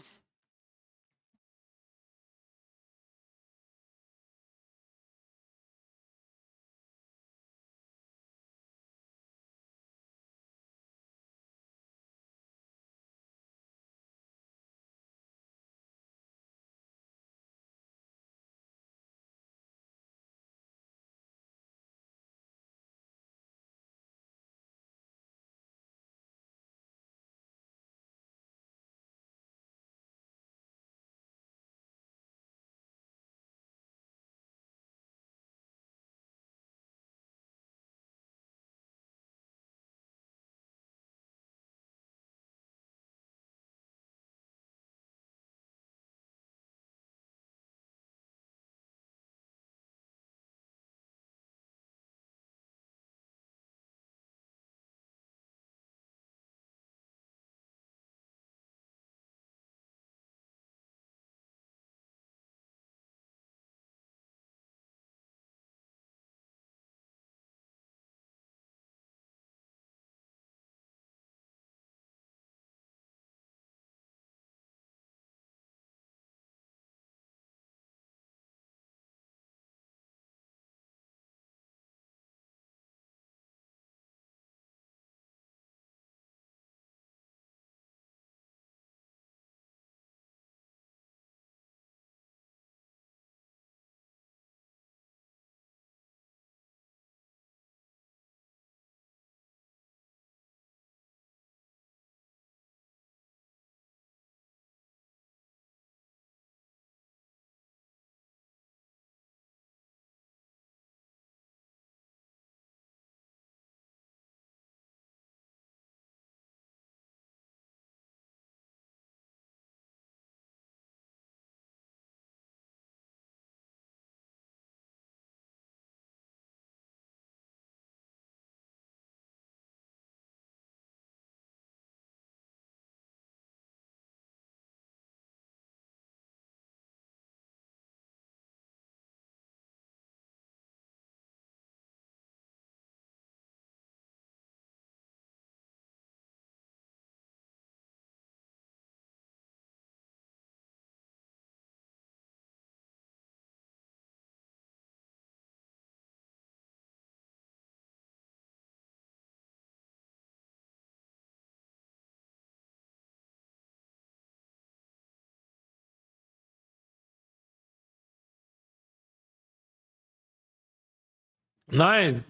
S1: Nine.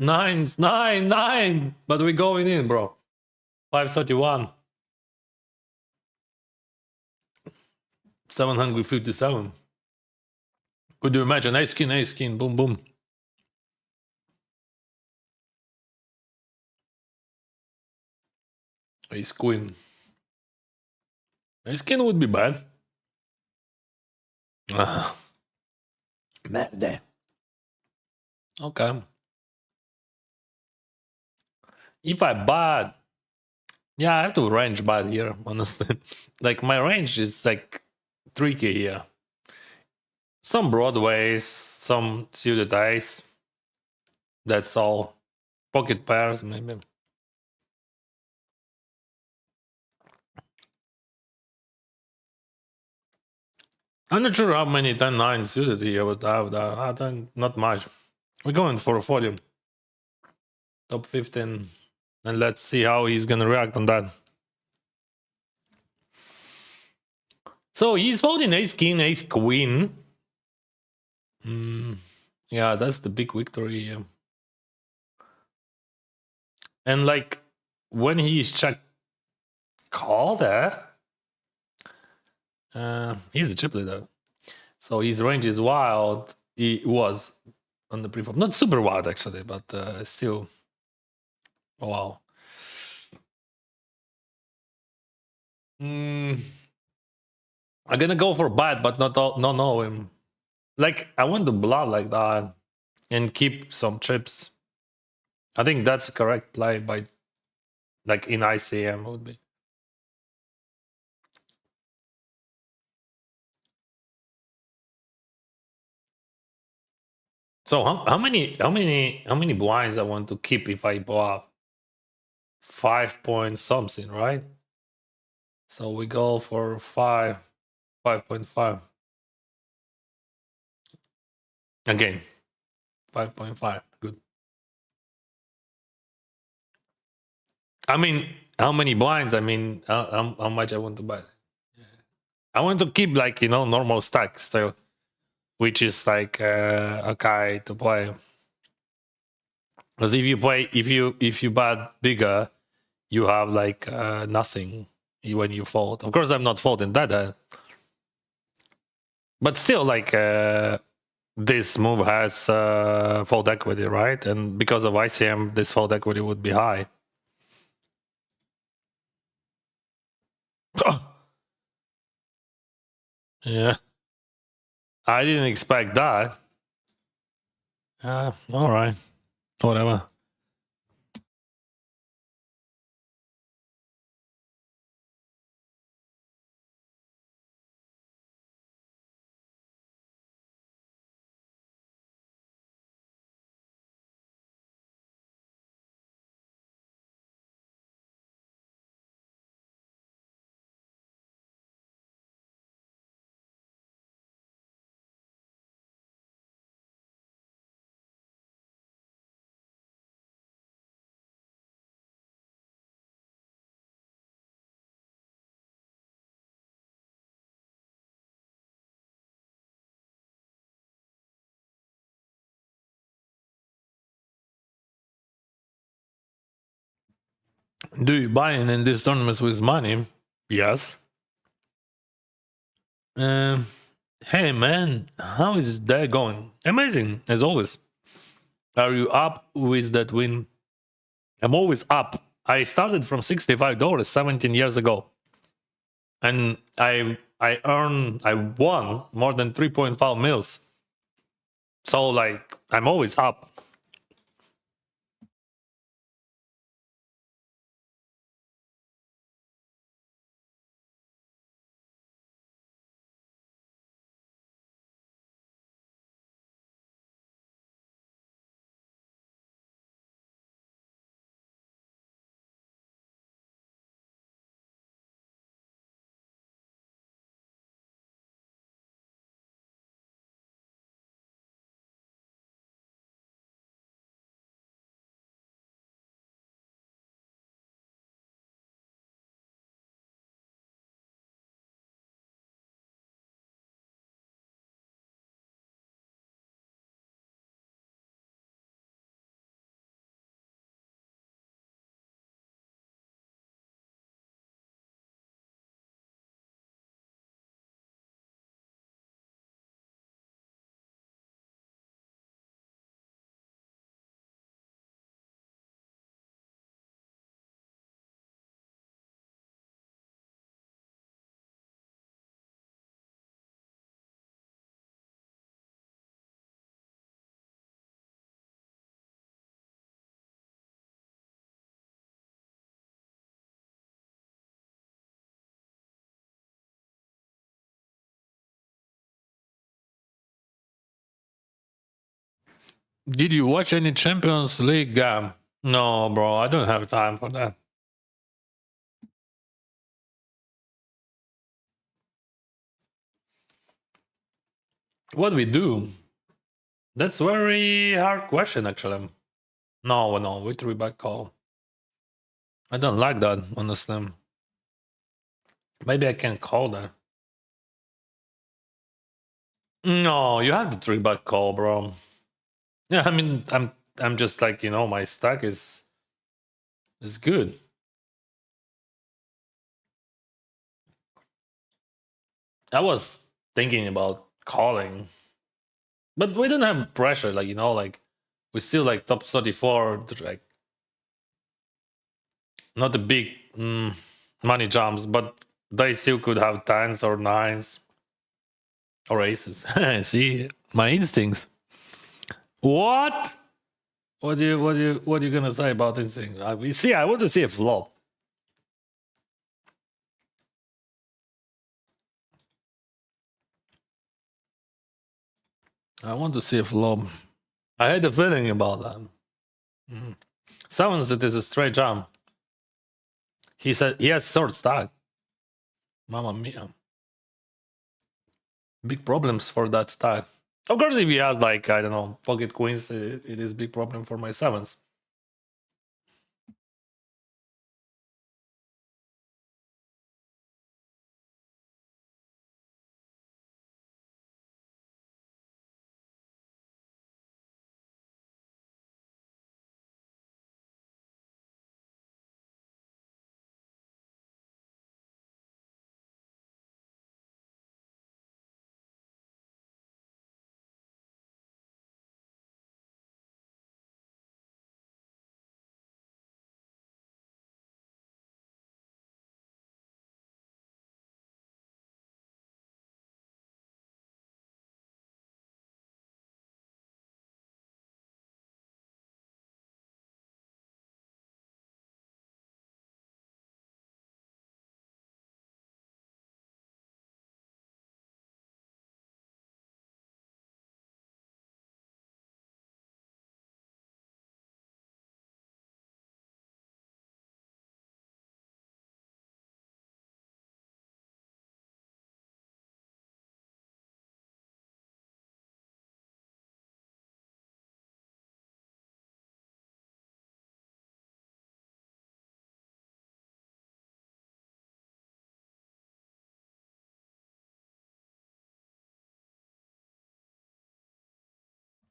S1: But we're going in, bro. 531. 757. Could you imagine? Ace king, boom, boom. Ace queen. Ace king would be bad. Man, okay. If I bad, yeah, I have to range bad here, honestly. Like my range is like tricky here. Some broadways, some suited dice. That's all. Pocket pairs, maybe. I'm not sure how many 10-9 suited he would have. I think not much. We're going for a volume. Top 15. And let's see how he's going to react on that. So he's folding ace king, ace queen. Yeah, that's the big victory here. And like when he's check call there, he's a chip leader. So his range is wild. He was on the preflop. Not super wild actually, but still. Oh, wow. I'm gonna go for bad, but not know him. Like I want to bluff like that and keep some chips. I think that's a correct play by like in ICM would be. So how many blinds I want to keep if I bluff? 5 point something, right? So we go for 5.5. Again, 5.5. Good. I mean, how many blinds? I mean, how much I want to buy? I want to keep like normal stack still, which is like okay to play. Because if you bet bigger, you have like nothing when you fold. Of course, I'm not folding that, but still, like this move has fold equity, right? And because of ICM, this fold equity would be high. Yeah, I didn't expect that. All right, whatever. Do you buy in these tournaments with money? Yes. Hey man, how is that going? Amazing, as always. Are you up with that win? I'm always up. I started from $65 17 years ago. And I won more than 3.5 mils. So like I'm always up. Did you watch any Champions League game? No, bro, I don't have time for that. What we do? That's very hard question, actually. No, we 3-back call. I don't like that, honestly. Maybe I can call that. No, you have the 3-back call, bro. Yeah, I mean, I'm just like, you know, my stack is good. I was thinking about calling, but we don't have pressure. Like, you know, like we still like top 34, like not the big money jumps, but they still could have 10s or 9s or aces. See, my instincts. What? What are you gonna say about instincts? See, I want to see a flop. I want to see a flop. I had a feeling about that. Sounds it is a straight jump. He said he has short stack. Mamma mia. Big problems for that stack. Of course, if he has like, I don't know, pocket queens, it is big problem for my 7s.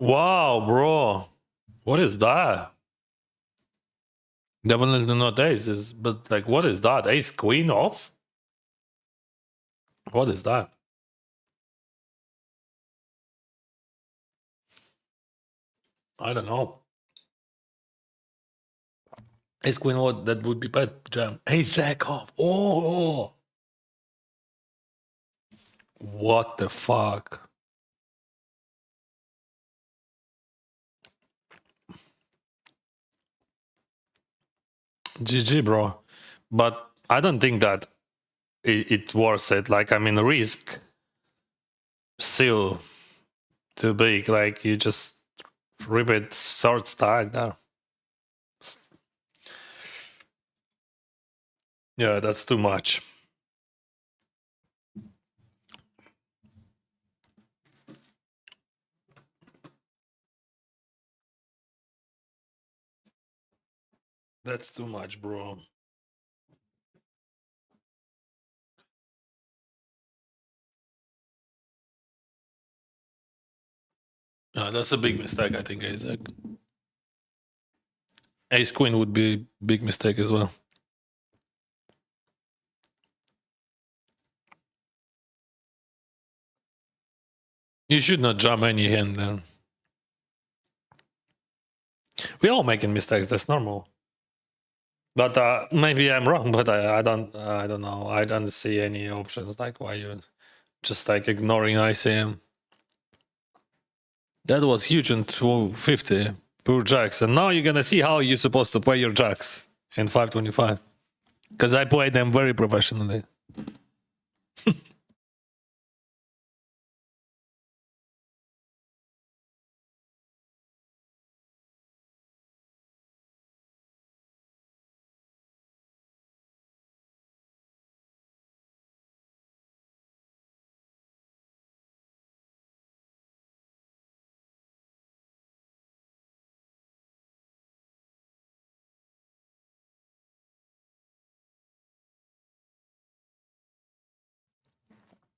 S1: Wow, bro. What is that? Definitely not aces, but like, what is that? Ace queen off? What is that? I don't know. Ace queen, what? That would be bad jam. Ace jack off. Oh, what the fuck? GG, bro. But I don't think that it worth it. Like, I mean, risk still too big. Like, you just rip it short stack there. Yeah, that's too much. That's too much, bro. That's a big mistake, I think, Isaac. Ace queen would be a big mistake as well. You should not jump any hand there. We all making mistakes. That's normal. But maybe I'm wrong. But I don't know. I don't see any options. Like, why you just like ignoring ICM? That was huge in 250. Poor jacks. And now you're gonna see how you're supposed to play your jacks in 525. Because I played them very professionally.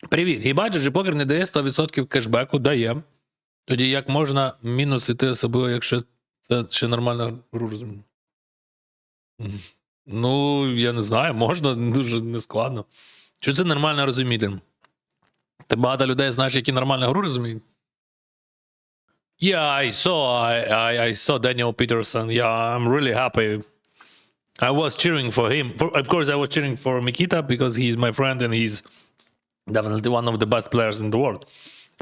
S1: Привіт. Хіба GG Poker не дає 100% кешбеку? Дає. Тоді як можна мінус іти, особливо, якщо це ще нормальна гру, розумію. Ну, я не знаю, можна, дуже нескладно. Що це нормально розуміти? Ти багато людей знаєш, які нормально гру розуміють? Yeah, I saw Daniel Peterson. Yeah, I'm really happy. I was cheering for him. Of course, I was cheering for Mikita because he's my friend and he's definitely one of the best players in the world.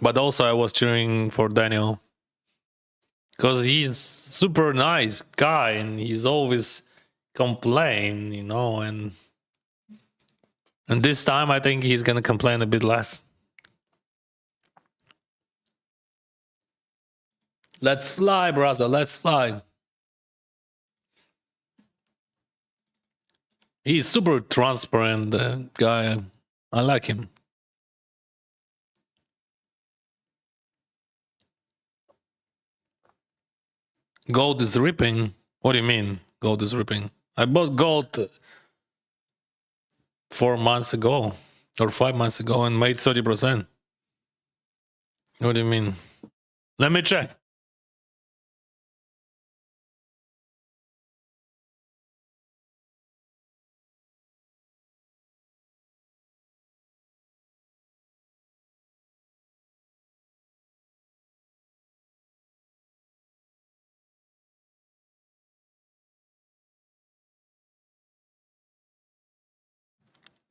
S1: But also, I was cheering for Daniel because he's super nice guy and he's always complain, you know. And this time, I think he's gonna complain a bit less. Let's fly, brother. Let's fly. He's super transparent guy. I like him. Gold is ripping. What do you mean? Gold is ripping. I bought gold 4 months ago or 5 months ago and made 30%. What do you mean? Let me check.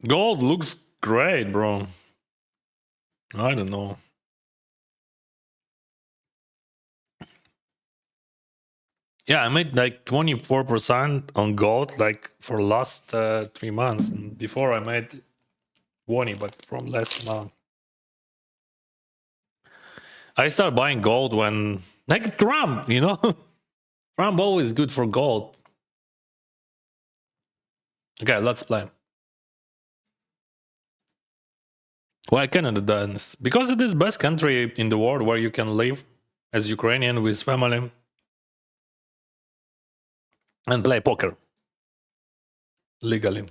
S1: Gold looks great, bro. I don't know. Yeah, I made like 24% on gold like for last 3 months. And before I made 20, but from less amount. I started buying gold when like Trump, you know? Trump always good for gold. Okay, let's play. Why Canada does? Because it is best country in the world where you can live as Ukrainian with family and play poker legally.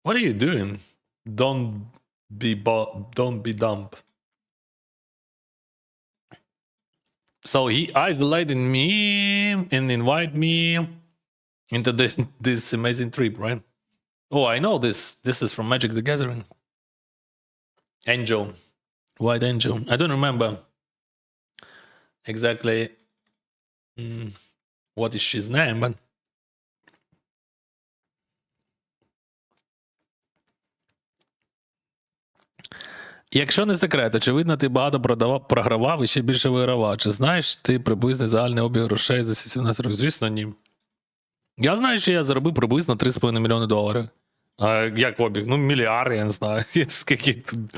S1: What are you doing? Don't be dumb. So he isolated me and invited me into this amazing trip, right? Oh, I know this. This is from Magic the Gathering. Angel. White Angel. I don't remember exactly what is his name, but якщо не секрет, очевидно, ти багато програвав і ще більше вигравав. Чи знаєш ти приблизний загальний обіг грошей за 17 років? Звісно, ні. Я знаю, що я заробив приблизно 3,5 мільйони доларів. А як обіг? Ну, мільярд, я не знаю. Скільки тут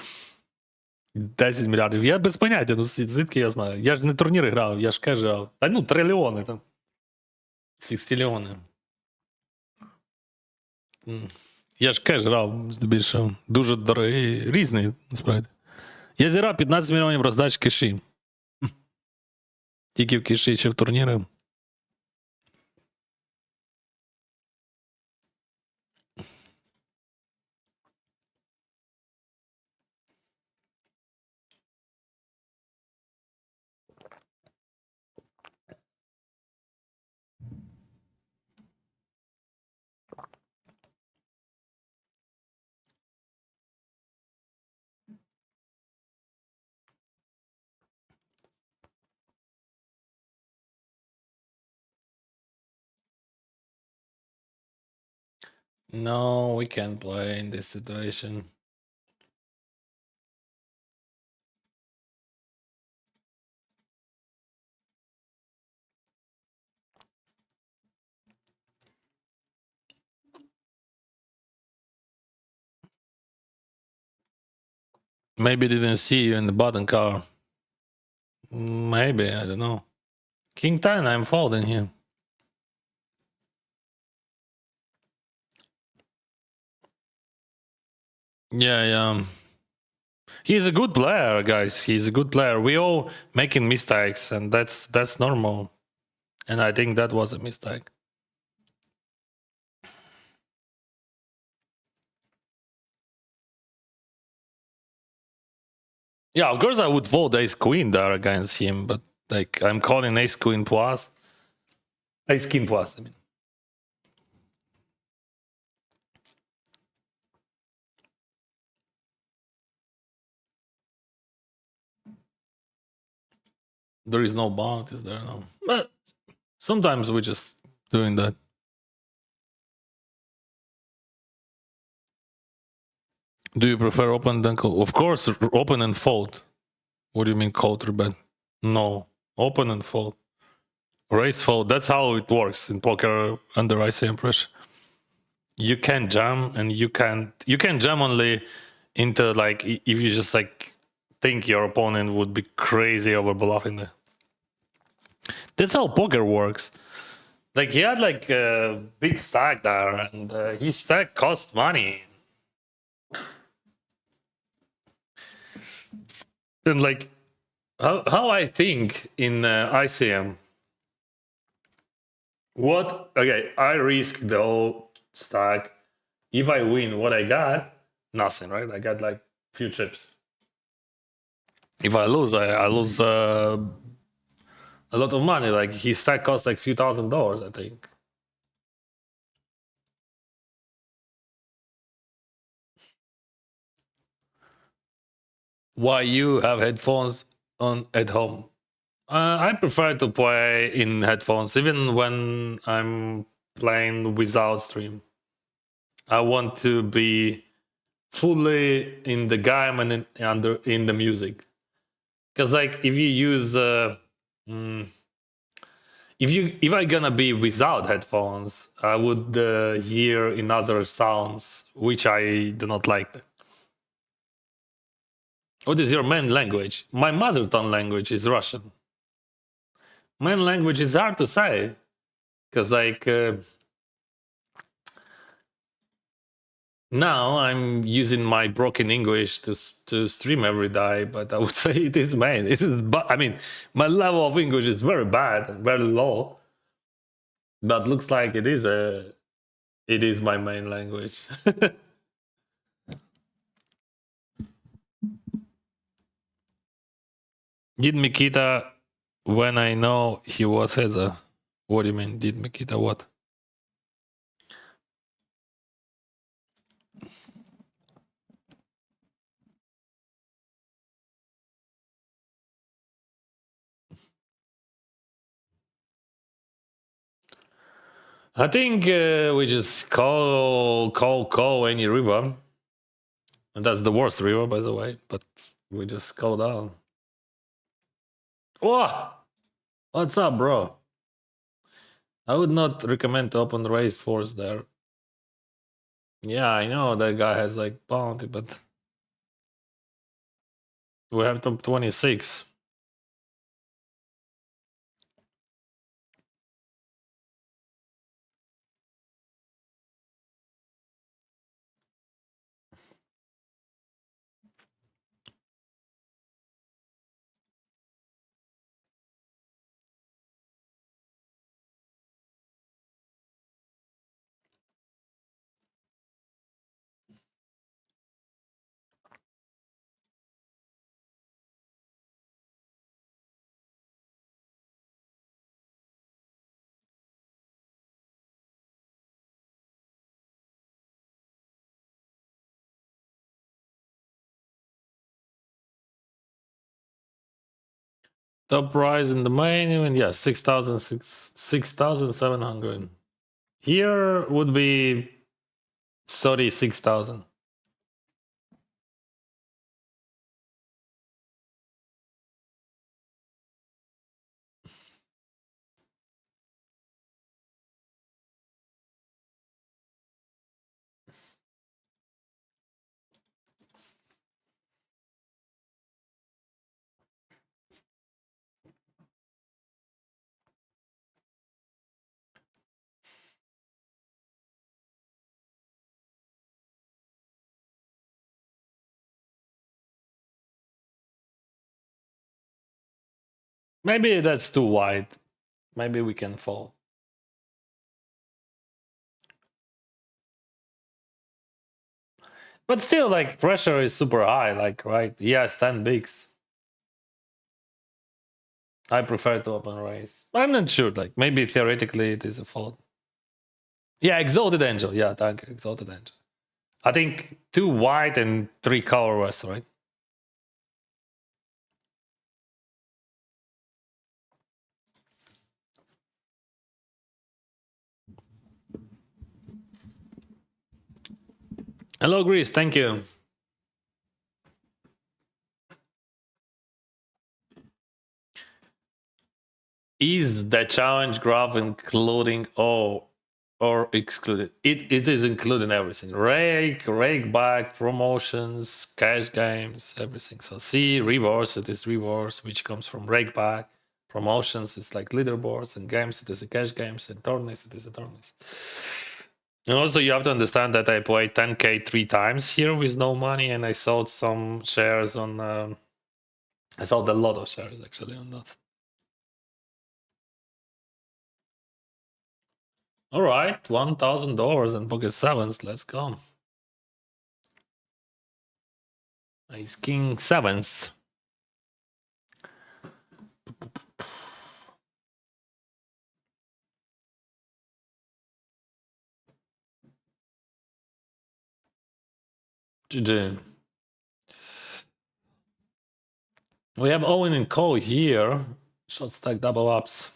S1: 10 мільярдів. Я без поняття, ну звідки я знаю. Я ж не турніри грав, я ж кеш грав. Та ну, трильйони там. Сікстильйони. Я ж кеш грав, здебільшого. Дуже дорогий, різний, насправді. Я зіграв 15 мільйонів роздач кеші. Тільки в кеші чи в турніри. No, we can't play in this situation. Maybe didn't see you in the bottom car. Maybe, I don't know. King 10, I'm folding here. Yeah. He's a good player, guys. He's a good player. We all making mistakes, and that's normal. And I think that was a mistake. Yeah, of course I would fold ace queen there against him, but like I'm calling ace queen plus. Ace king plus, I mean. There is no bound, is there? No. But sometimes we're just doing that. Do you prefer open than call? Of course, open and fold. What do you mean cold bet? No, open and fold. Raise fold. That's how it works in poker under ICM pressure. You can jam, and you can jam only into like if you just like think your opponent would be crazy over bluffing there. That's how poker works. Like he had like a big stack there, and his stack cost money. And like how I think in ICM, what okay, I risk the whole stack. If I win, what I got, nothing, right? I got like few chips. If I lose, I lose a lot of money. Like his stack costs like few $1,000s, I think. Why you have headphones on at home? I prefer to play in headphones, even when I'm playing without stream. I want to be fully in the game and in the music. Because like if you use if I gonna be without headphones, I would hear in other sounds which I do not like. What is your main language? My mother tongue language is Russian. Main language is hard to say because like now I'm using my broken English to stream every day, but I would say it is main. It is, but I mean, my level of English is very bad and very low. But looks like it is my main language. Did Mikita when I know he was Heza? What do you mean? Did Mikita what? I think we just call any river. And that's the worst river, by the way. But we just call down. Oh, what's up, bro? I would not recommend to open raise force there. Yeah, I know that guy has like bounty, but we have top 26. Top price in the main event, yeah, 6,700. Here would be 36,000. Maybe that's too wide. Maybe we can fold. But still, like, pressure is super high, like, right? He has 10 bigs. I prefer to open raise. I'm not sure, like, maybe theoretically it is a fault. Yeah, Exalted Angel. Yeah, thank you, Exalted Angel. I think 2 white and 3 colorless, right? Hello, Greece. Thank you. Is the challenge graph including all or excluded? It is including everything. Rake back, promotions, cash games, everything. So see rewards, it is rewards, which comes from rake back. Promotions, it's like leaderboards, and games, it is a cash games, and tourneys, it is a tourneys. And also you have to understand that I played 10k 3 times here with no money, and I sold some shares on I sold a lot of shares actually on that. All right, $1,000 in pocket sevens. Let's go. Ace king sevens. GG. We have Owen and Cole here. Shot stack double ups.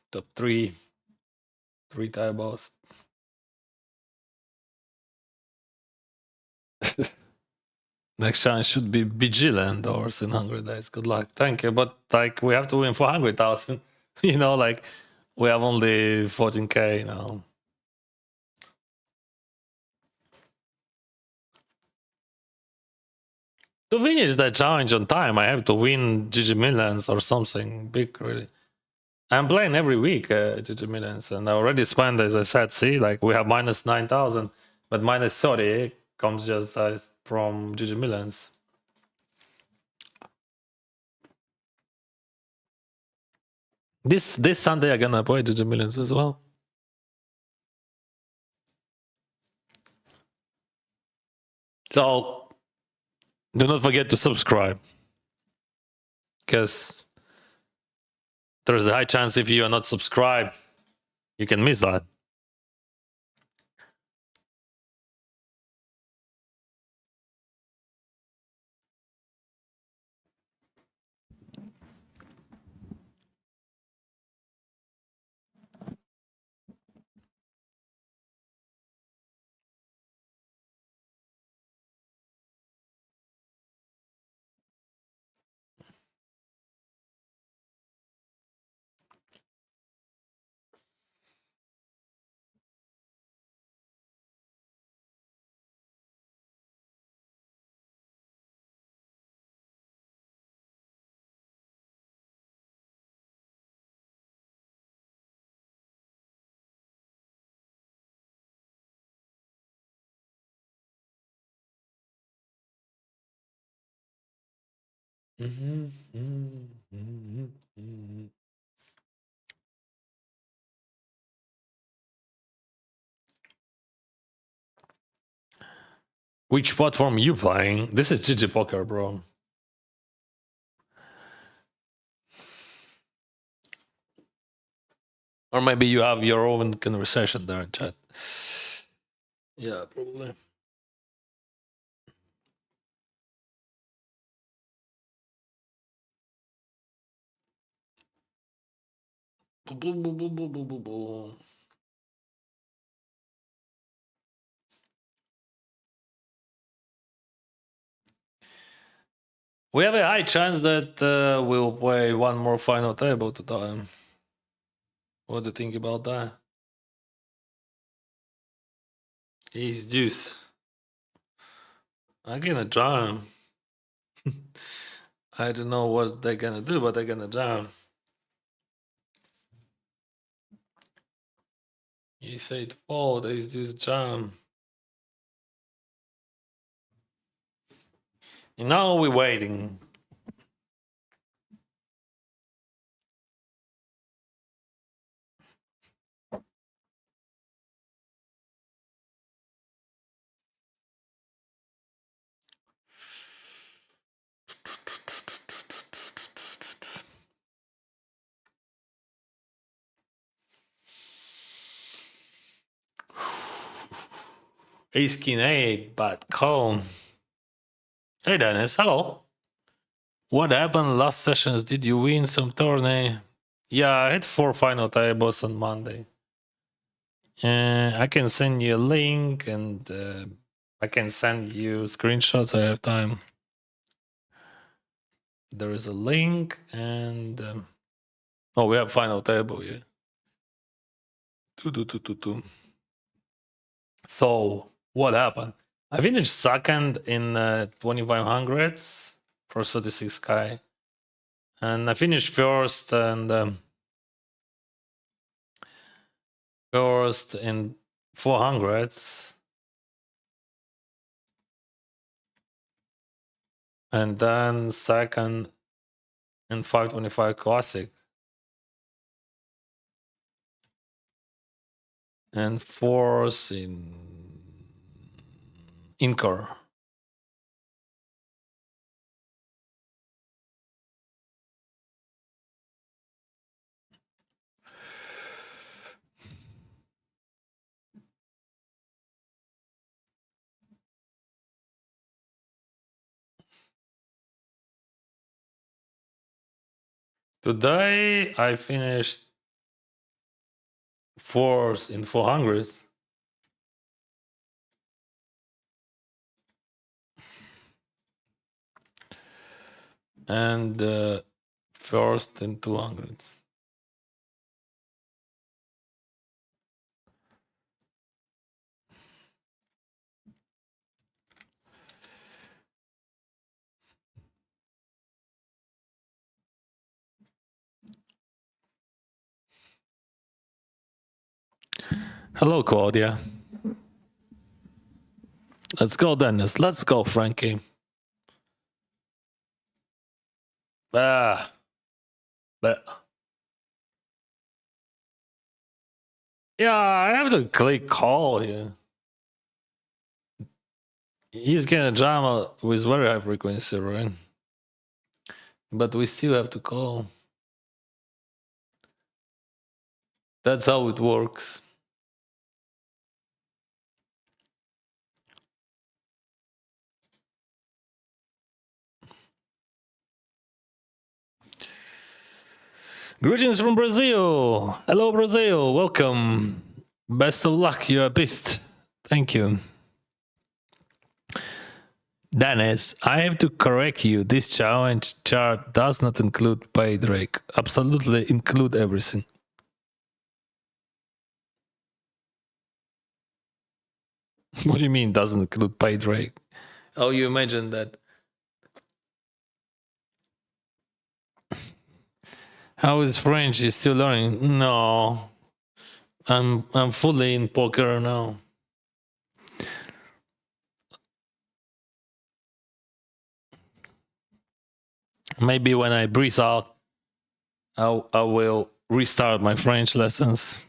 S1: Top 3. 3 tables. Next challenge should be Vigilant doors in 100 days. Good luck. Thank you. But like we have to win for 100,000. You know, like we have only 14k now. To finish that challenge on time, I have to win GG Millions or something big, really. I'm playing every week GG Millions, and I already spent, as I said, see, like we have minus 9,000, but minus 30 comes just from GG Millions. This Sunday I'm gonna play GG Millions as well. So do not forget to subscribe, because there's a high chance if you are not subscribed, you can miss that. Which platform you playing? This is GG Poker, bro. Or maybe you have your own conversation there in chat. Yeah, probably. We have a high chance that we'll play one more final table today. What do you think about that? Ace deuce. I'm gonna jam. I don't know what they're gonna do, but they're gonna jam. Ace 8 fold, ace deuce jam. And now we're waiting. Ace King 8, but call. Hey Dennis, hello. What happened last sessions? Did you win some tourney? Yeah, I had 4 final tables on Monday. I can send you a link and I can send you screenshots. I have time. There is a link and oh, we have final table, yeah. So what happened? I finished second in 2500s for 36K, and I finished first and first in 400s, and then second in 525 classic, and fourth in Incar. Today I finished fourth in 400. And first in 200. Hello, Claudia. Let's go, Dennis. Let's go, Frankie. But yeah, I have to click call here. He's gonna jam with very high frequency, right? But we still have to call. That's how it works. Greetings from Brazil. Hello, Brazil. Welcome. Best of luck. You're a beast. Thank you. Dennis, I have to correct you. This challenge chart does not include paid rake. Absolutely include everything. What do you mean doesn't include paid rake? Oh, you imagine that. How is French? You still learning? No. I'm fully in poker now. Maybe when I breathe out, I will restart my French lessons.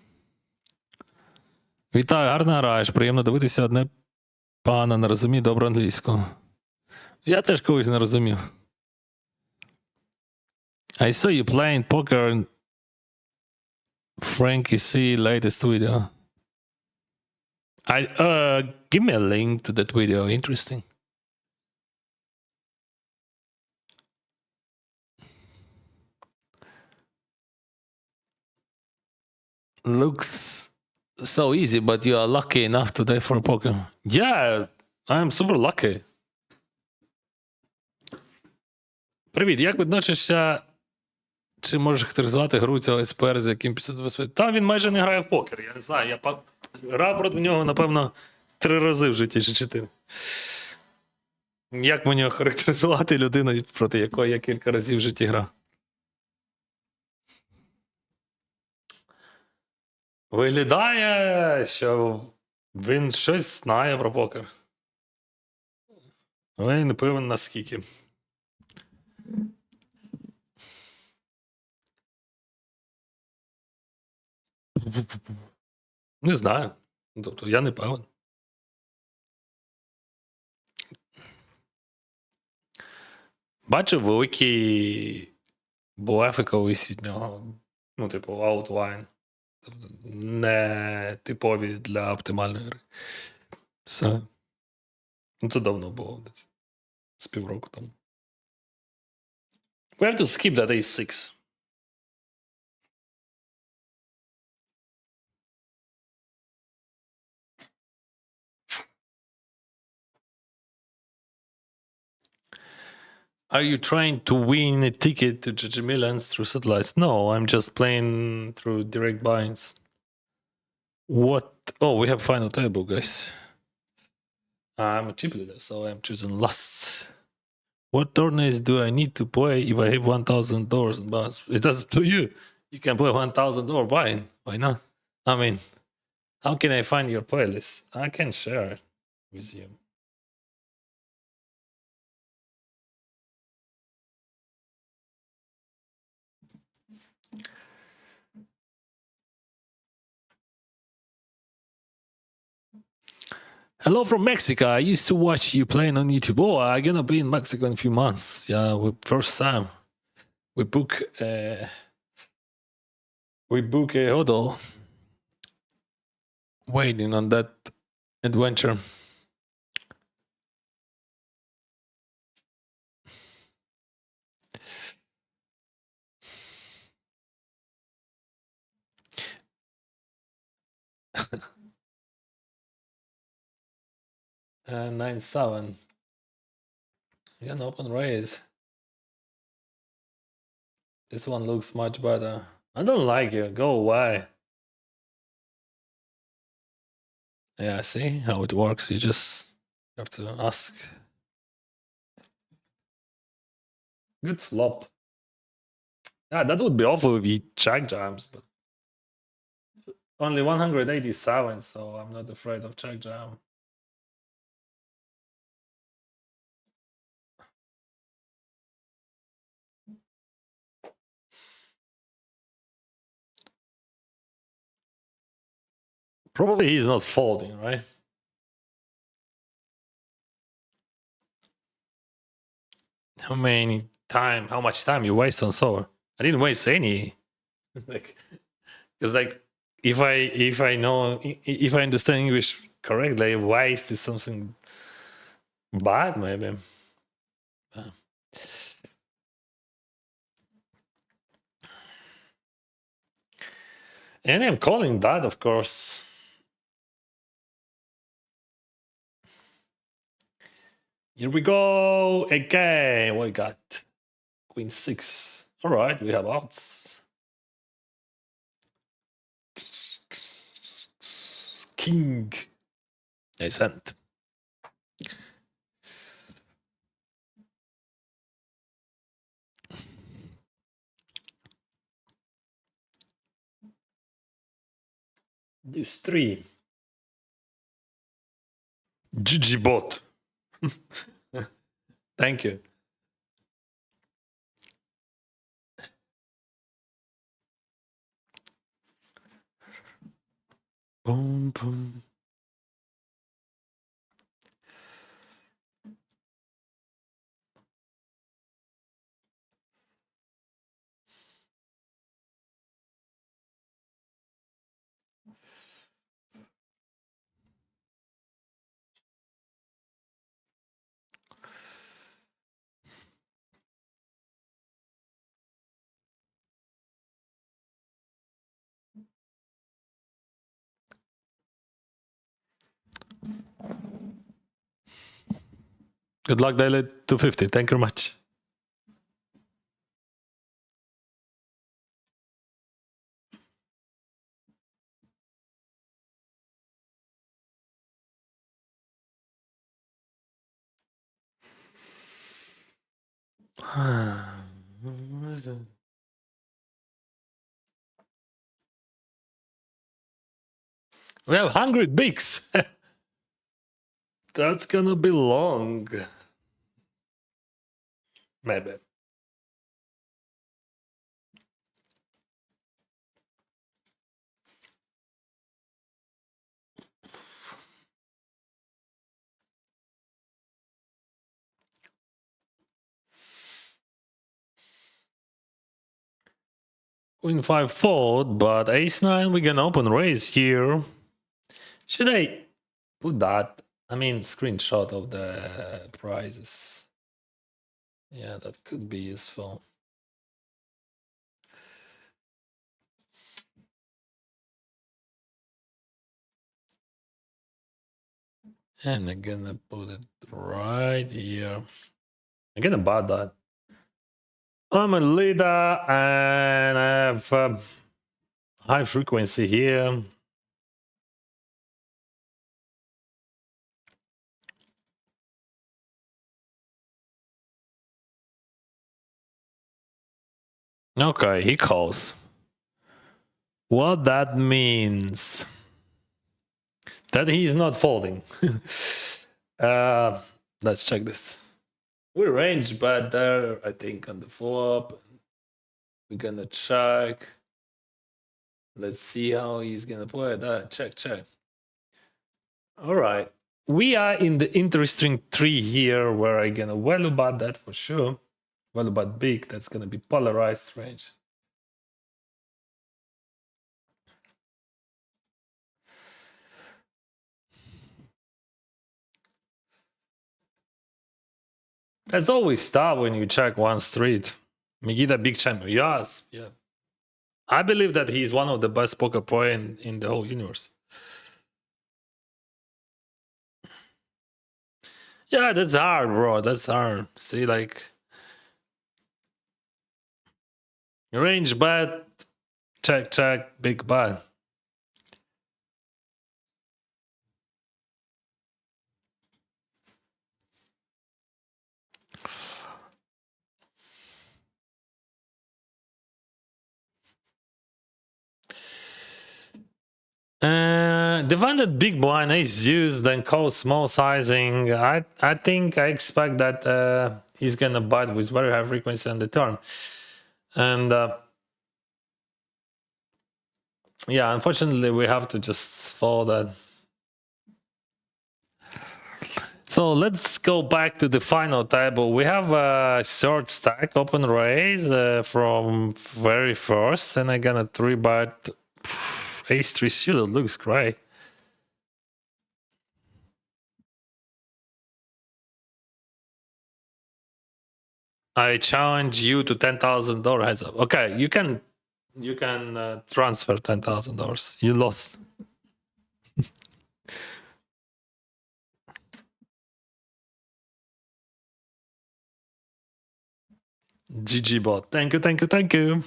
S1: Вітаю, гарно граєш. Приємно дивитися одне пана, не розумію добру англійську. Я теж колись не розумів. I saw you playing poker in Frankie C latest video. Give me a link to that video. Interesting. Looks so easy, but you are lucky enough today for poker. Yeah, I'm super lucky. Привіт, як відносишся? Чи можеш характеризувати гру цього СПР, з яким 528? Та він майже не грає в покер, я не знаю. Я грав проти нього, напевно, 3 рази в житті чи 4. Як мені характеризувати людину, проти якої я кілька разів в житті грав? Виглядає, що він щось знає про покер. Але я не певен наскільки. Не знаю. Тобто я не певен. Бачив великі блефи колись від нього. Ну, типу, аутлайн. Тобто не типові для оптимальної гри. Все. Ну, це давно було десь. З півроку тому. We have to skip that a6. Are you trying to win a ticket to GG Millions through satellites? No, I'm just playing through direct binds. What? Oh, we have final table, guys. I'm a chip leader, so I'm choosing last. What tourneys do I need to play if I have $1,000 in balance? It does to you. You can play $1,000 buying. Why not? I mean, how can I find your playlist? I can share it with you. Hello from Mexico. I used to watch you playing on YouTube. Oh, I'm gonna be in Mexico in a few months. Yeah, first time we book a hotel. Waiting on that adventure. And 9-7. You can open raise. This one looks much better. I don't like you. Go away. Yeah, see how it works. You just have to ask. Good flop. Yeah, that would be awful if he check jams, but only 187, so I'm not afraid of check jam. Probably he's not folding, right? How much time you waste on solver? I didn't waste any. Like, because like if I know, if I understand English correctly, waste is something bad, maybe. And I'm calling that, of course. Here we go again. What we got? Queen 6. All right, we have outs. King. Nice hand. Deuce 3. GG bot. Thank you. Boom, boom. Good luck, Daily 250. Thank you very much. We have 100 bigs. That's gonna be long. Maybe. Queen 5 fold, but ace 9 we can open raise here. Should I put that I mean, screenshot of the prices. Yeah, that could be useful. And I'm gonna put it right here. I'm gonna buy that. I'm a leader and I have high frequency here. Okay, he calls. What that means that he is not folding. Let's check this. We range better, I think, on the flop. We're gonna check. Let's see how he's gonna play that. Check. All right. We are in the interesting tree here where I'm gonna value bet that for sure. Value bet big. That's gonna be polarized range. That's always tough when you check one street. Megida big champion. Yes, yeah. I believe that he's one of the best poker player in the whole universe. Yeah, that's hard, bro. That's hard. See, like range bet, check, big bet. Divided big blind ace used then call small sizing. I think I expect that he's gonna bite with very high frequency on the turn. And yeah, unfortunately we have to just follow that. So let's go back to the final table. We have a short stack open raise from very first, and I'm gonna 3-bet ace 3 suited. Looks great. I challenge you to $10,000 heads up. Okay, you can transfer $10,000. You lost. GG bot. Thank you.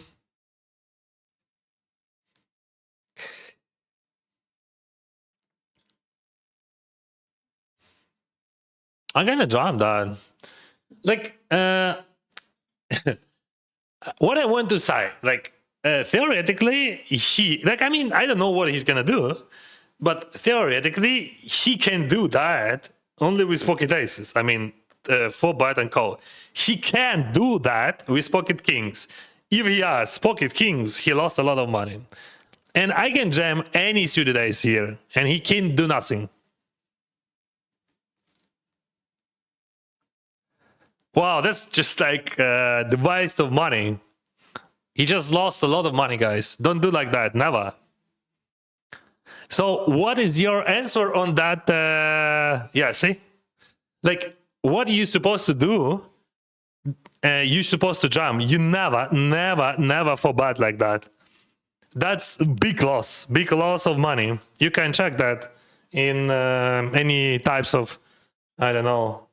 S1: I'm gonna jam that. Like, what I want to say, like, theoretically, I don't know what he's gonna do, but theoretically, he can do that only with pocket aces. I mean, 4-bet and call. He can't do that with pocket kings. If he has pocket kings, he lost a lot of money. And I can jam any suited ace here, and he can do nothing. Wow, that's just like the waste of money. He just lost a lot of money, guys. Don't do like that, never. So what is your answer on that? Yeah, see? Like, what are you supposed to do? You're supposed to jam. You never 4-bet like that. That's big loss of money. You can check that in any types of, I don't know,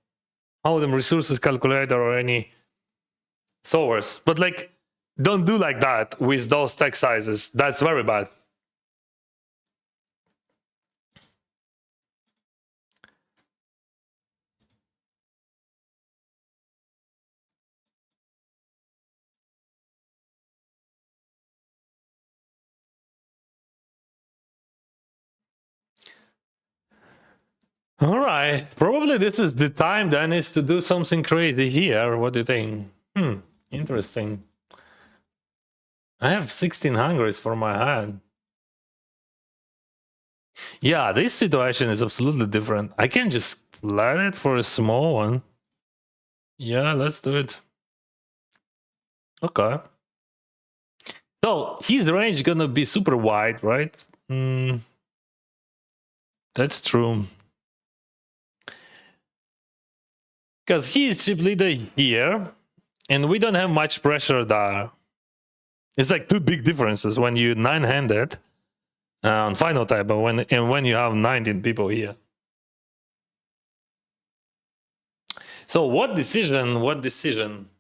S1: how the resources calculator or any source. But like, don't do like that with those stack sizes. That's very bad. All right. Probably this is the time, Dennis, to do something crazy here. What do you think? Interesting. I have 16 hungries for my hand. Yeah, this situation is absolutely different. I can just let it for a small one. Yeah, let's do it. Okay. So his range gonna be super wide, right? That's true. Because he's chip leader here, and we don't have much pressure there. It's like two big differences when you 9-handed on final type, but when you have 19 people here. So what decision? What decision?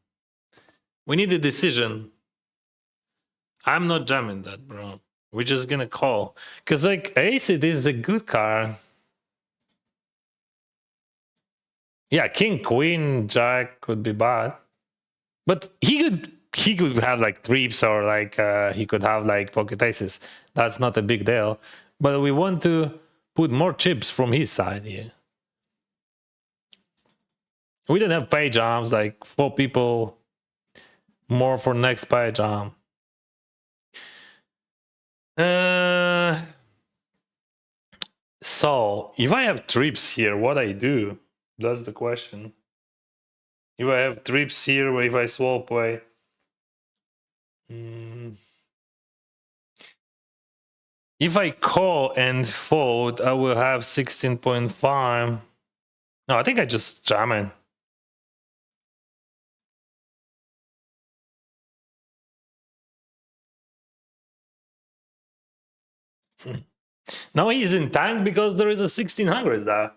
S1: We need a decision. I'm not jamming that, bro. We're just gonna call. Because like ace, it is a good card. Yeah, king, queen, jack could be bad. But he could have like trips, or like he could have like pocket aces. That's not a big deal. But we want to put more chips from his side here. We don't have page arms, like 4 people more for next page arm. So if I have trips here, what I do? That's the question. If I have trips here, or if I swap away. If I call and fold, I will have 16.5. No, I think I just jam it. Now he's in tank because there is a 1600 there.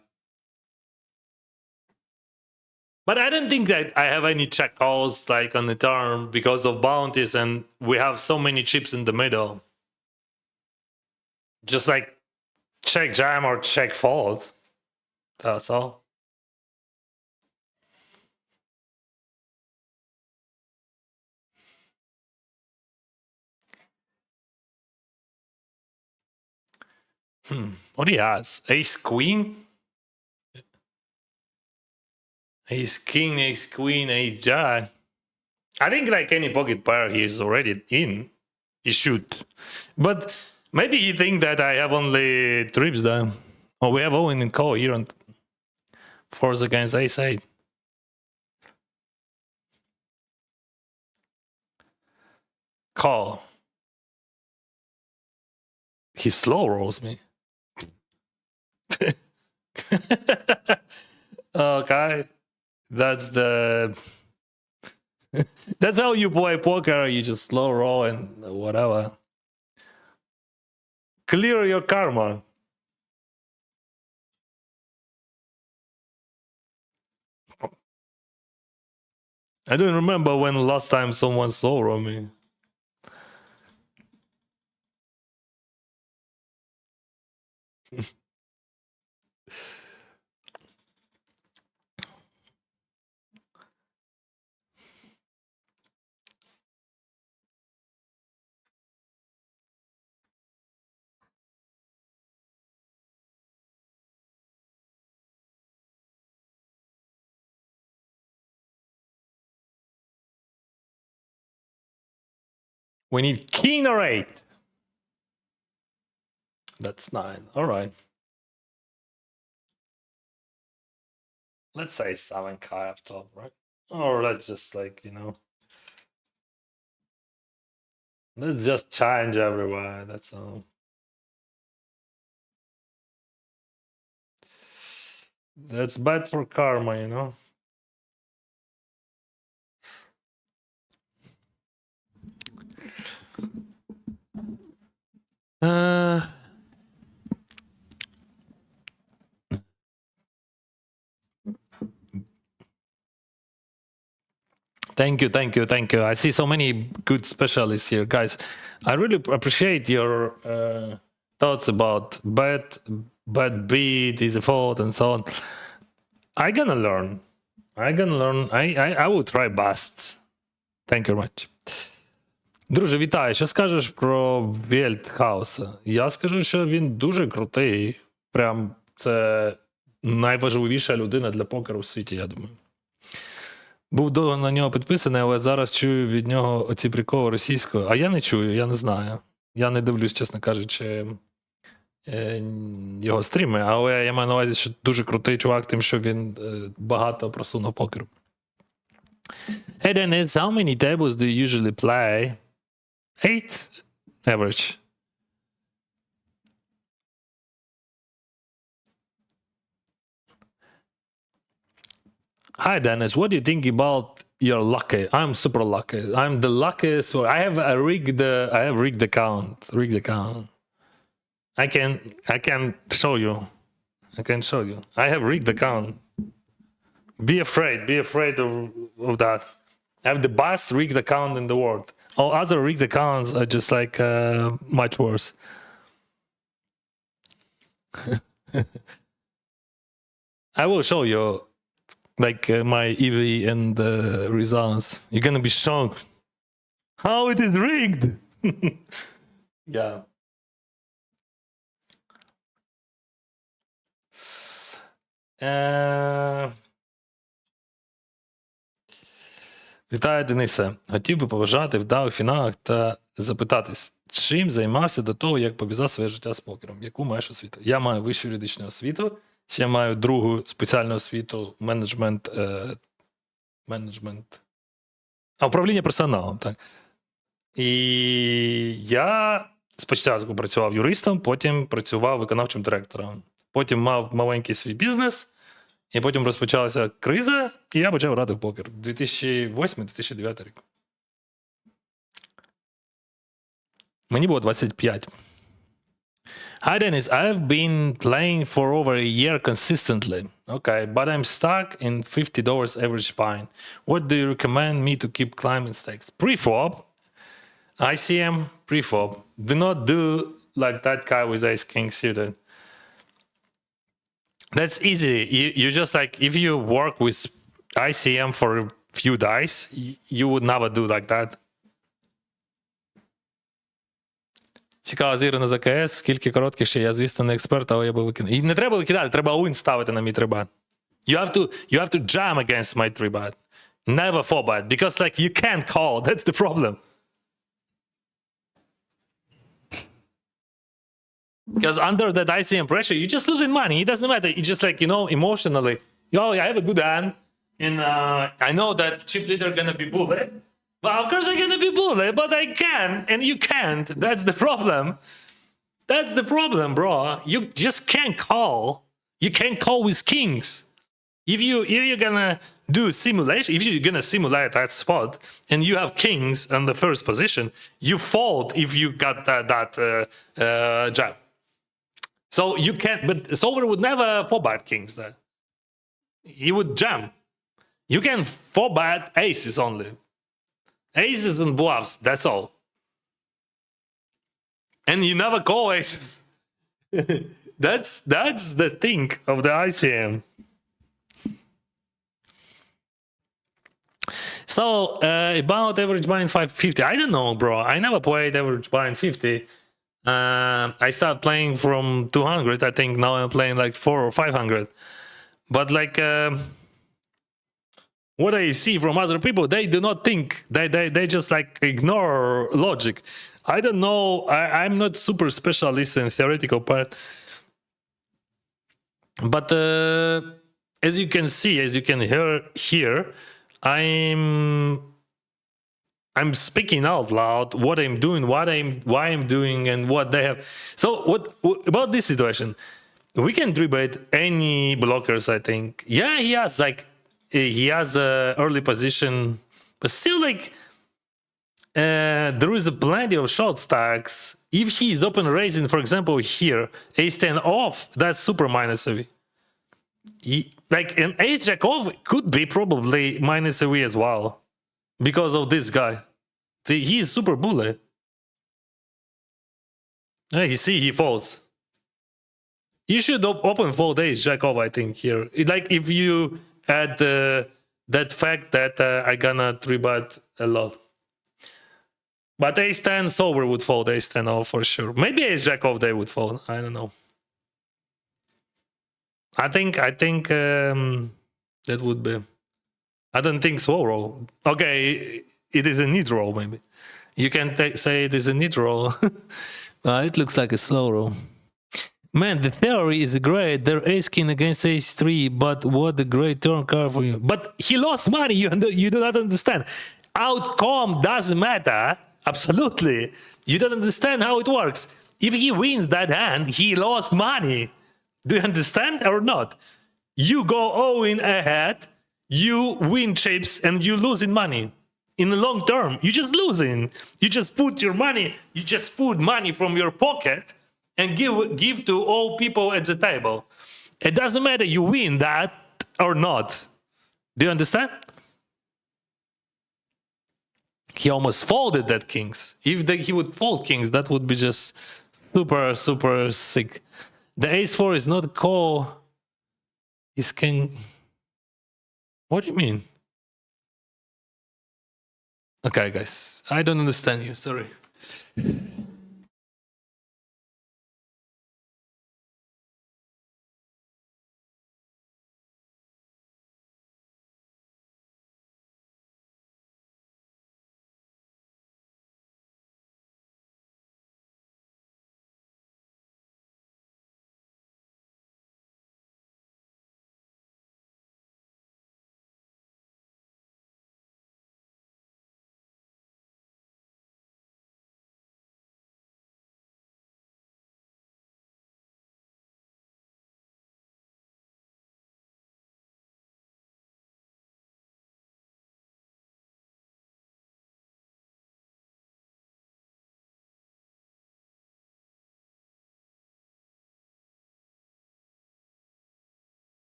S1: But I don't think that I have any check calls like on the turn because of bounties, and we have so many chips in the middle. Just like check jam or check fold. That's all. What he has? Ace queen? Ace king, ace queen, ace jack. I think like any pocket pair he is already in. He should. But maybe you think that I have only trips then. Oh, we have Owen and call here on force against ace 8. Call. He slow rolls me. Okay. That's the that's how you play poker. You just slow roll and whatever. Clear your karma. I don't remember when last time someone slow rolled me. We need king or 8. That's 9. All right. Let's say 7k up top, right? Or let's just like, let's just change everywhere. That's all. That's bad for karma, Thank you. I see so many good specialists here, guys. I really appreciate your thoughts about bad beat is a fault and so on. I gonna learn. I will try best. Thank you very much. Друже, вітаю. Що скажеш про Вельтхауса? Я скажу, що він дуже крутий. Прям це найважливіша людина для покеру у світі, я думаю. Був довго на нього підписаний, але зараз чую від нього оці приколи російською. А я не чую, я не знаю. Я не дивлюсь, чесно кажучи, його стріми, але я маю на увазі, що дуже крутий чувак, тим, що він багато просунув покеру. Hey Dennis, how many tables do you usually play? 8 average. Hi Dennis, what do you think about your lucky? I'm super lucky. I'm the luckiest. I have rigged account. Rigged account. I can show you. I can show you. I have rigged account. Be afraid. Be afraid of that. I have the best rigged account in the world. All other rigged accounts are just like much worse. I will show you like my EV and the results. You're gonna be shocked how it is rigged. Yeah. Вітаю, Денисе. Хотів би побажати вдалих фіналах та запитатись, чим займався до того, як пов'язав своє життя з покером? Яку маєш освіту? Я маю вищу юридичну освіту, ще маю другу спеціальну освіту менеджмент, управління персоналом. Так. І я спочатку працював юристом, потім працював виконавчим директором. Потім мав маленький свій бізнес, і потім розпочалася криза, і я почав грати в покер. 2008-2009 рік. Мені було 25. Hi Dennis, I've been playing for over a year consistently. Okay, but I'm stuck in $50 average bind. What do you recommend me to keep climbing stakes? Pre-flop, ICM, pre-flop. Do not do like that guy with ace king suited. That's easy. You just like, if you work with ICM for a few dice, you would never do like that. Цікаво зіграно за КС, скільки коротких ще, я, звісно, не експерт, але я би викинув. І не треба викидати, треба win ставити на мій 3-bet. You have to jam against my 3-bet. Never 4-bet, because like you can't call, that's the problem. Because under that ICM pressure, you're just losing money. It doesn't matter. It's just like, you know, emotionally, yo, I have a good hand, and I know that chip leader gonna be bully. But of course I'm gonna be bully, but I can, and you can't. That's the problem. That's the problem, bro. You just can't call. You can't call with kings. If you're gonna do simulation, if you're gonna simulate that spot, and you have kings on the first position, you fold if you got that jab. So you can't. But solver would never 4-bet kings there. He would jam. You can 4-bet aces only. Aces and bluffs, that's all. And you never call aces. That's the thing of the ICM. So, about average buy-in 550. I don't know, bro. I never played average buy-in 50. I started playing from 200. I think now I'm playing like 400 or 500. But like... what I see from other people, they do not think. They just like ignore logic. I don't know. I'm not super specialist in theoretical part. But as you can see, as you can hear, I'm speaking out loud what I'm doing, why I'm doing, and what they have. So what about this situation? We can 3-bet any blockers, I think. Yeah, he has a early position, but still like there is a plenty of short stacks. If he is open raising, for example, here, ace-10 off, that's super minus AV. Like an ace-jack off could be probably minus AV as well because of this guy. He is super bully. You see, he falls. You should open fold ace-jack off, I think, here. Like if you add that fact that I gonna 3-bet a lot. But ace-10 solver would fold ace-10 off for sure. Maybe ace-jack off they would fold. I don't know. I think that would be. I don't think slow roll. Okay, it is a neat roll maybe. You can say it is a neat roll. It looks like a slow roll. Man, the theory is great. They're ace-king against ace-3, but what a great turn card for you. But he lost money. You do not understand. Outcome doesn't matter. Absolutely. You don't understand how it works. If he wins that hand, he lost money. Do you understand or not? You go all in ahead. you win chips and you losing money. In the long term, you just losing. You just put your money, you just put money from your pocket and give to all people at the table. It doesn't matter you win that or not. Do you understand? He almost folded that kings. If he would fold kings, that would be just super, super sick. The ace-4 is not a call. Is king. What do you mean? Okay, guys, I don't understand you. Sorry.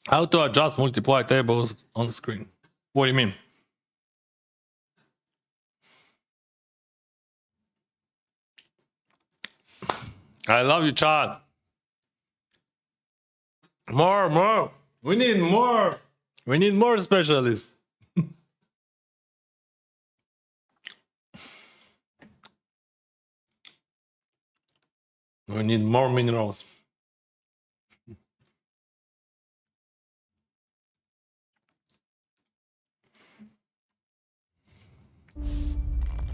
S1: How to adjust multiply tables on screen? What do you mean? I love you, Chad. More. We need more. We need more specialists. We need more minerals.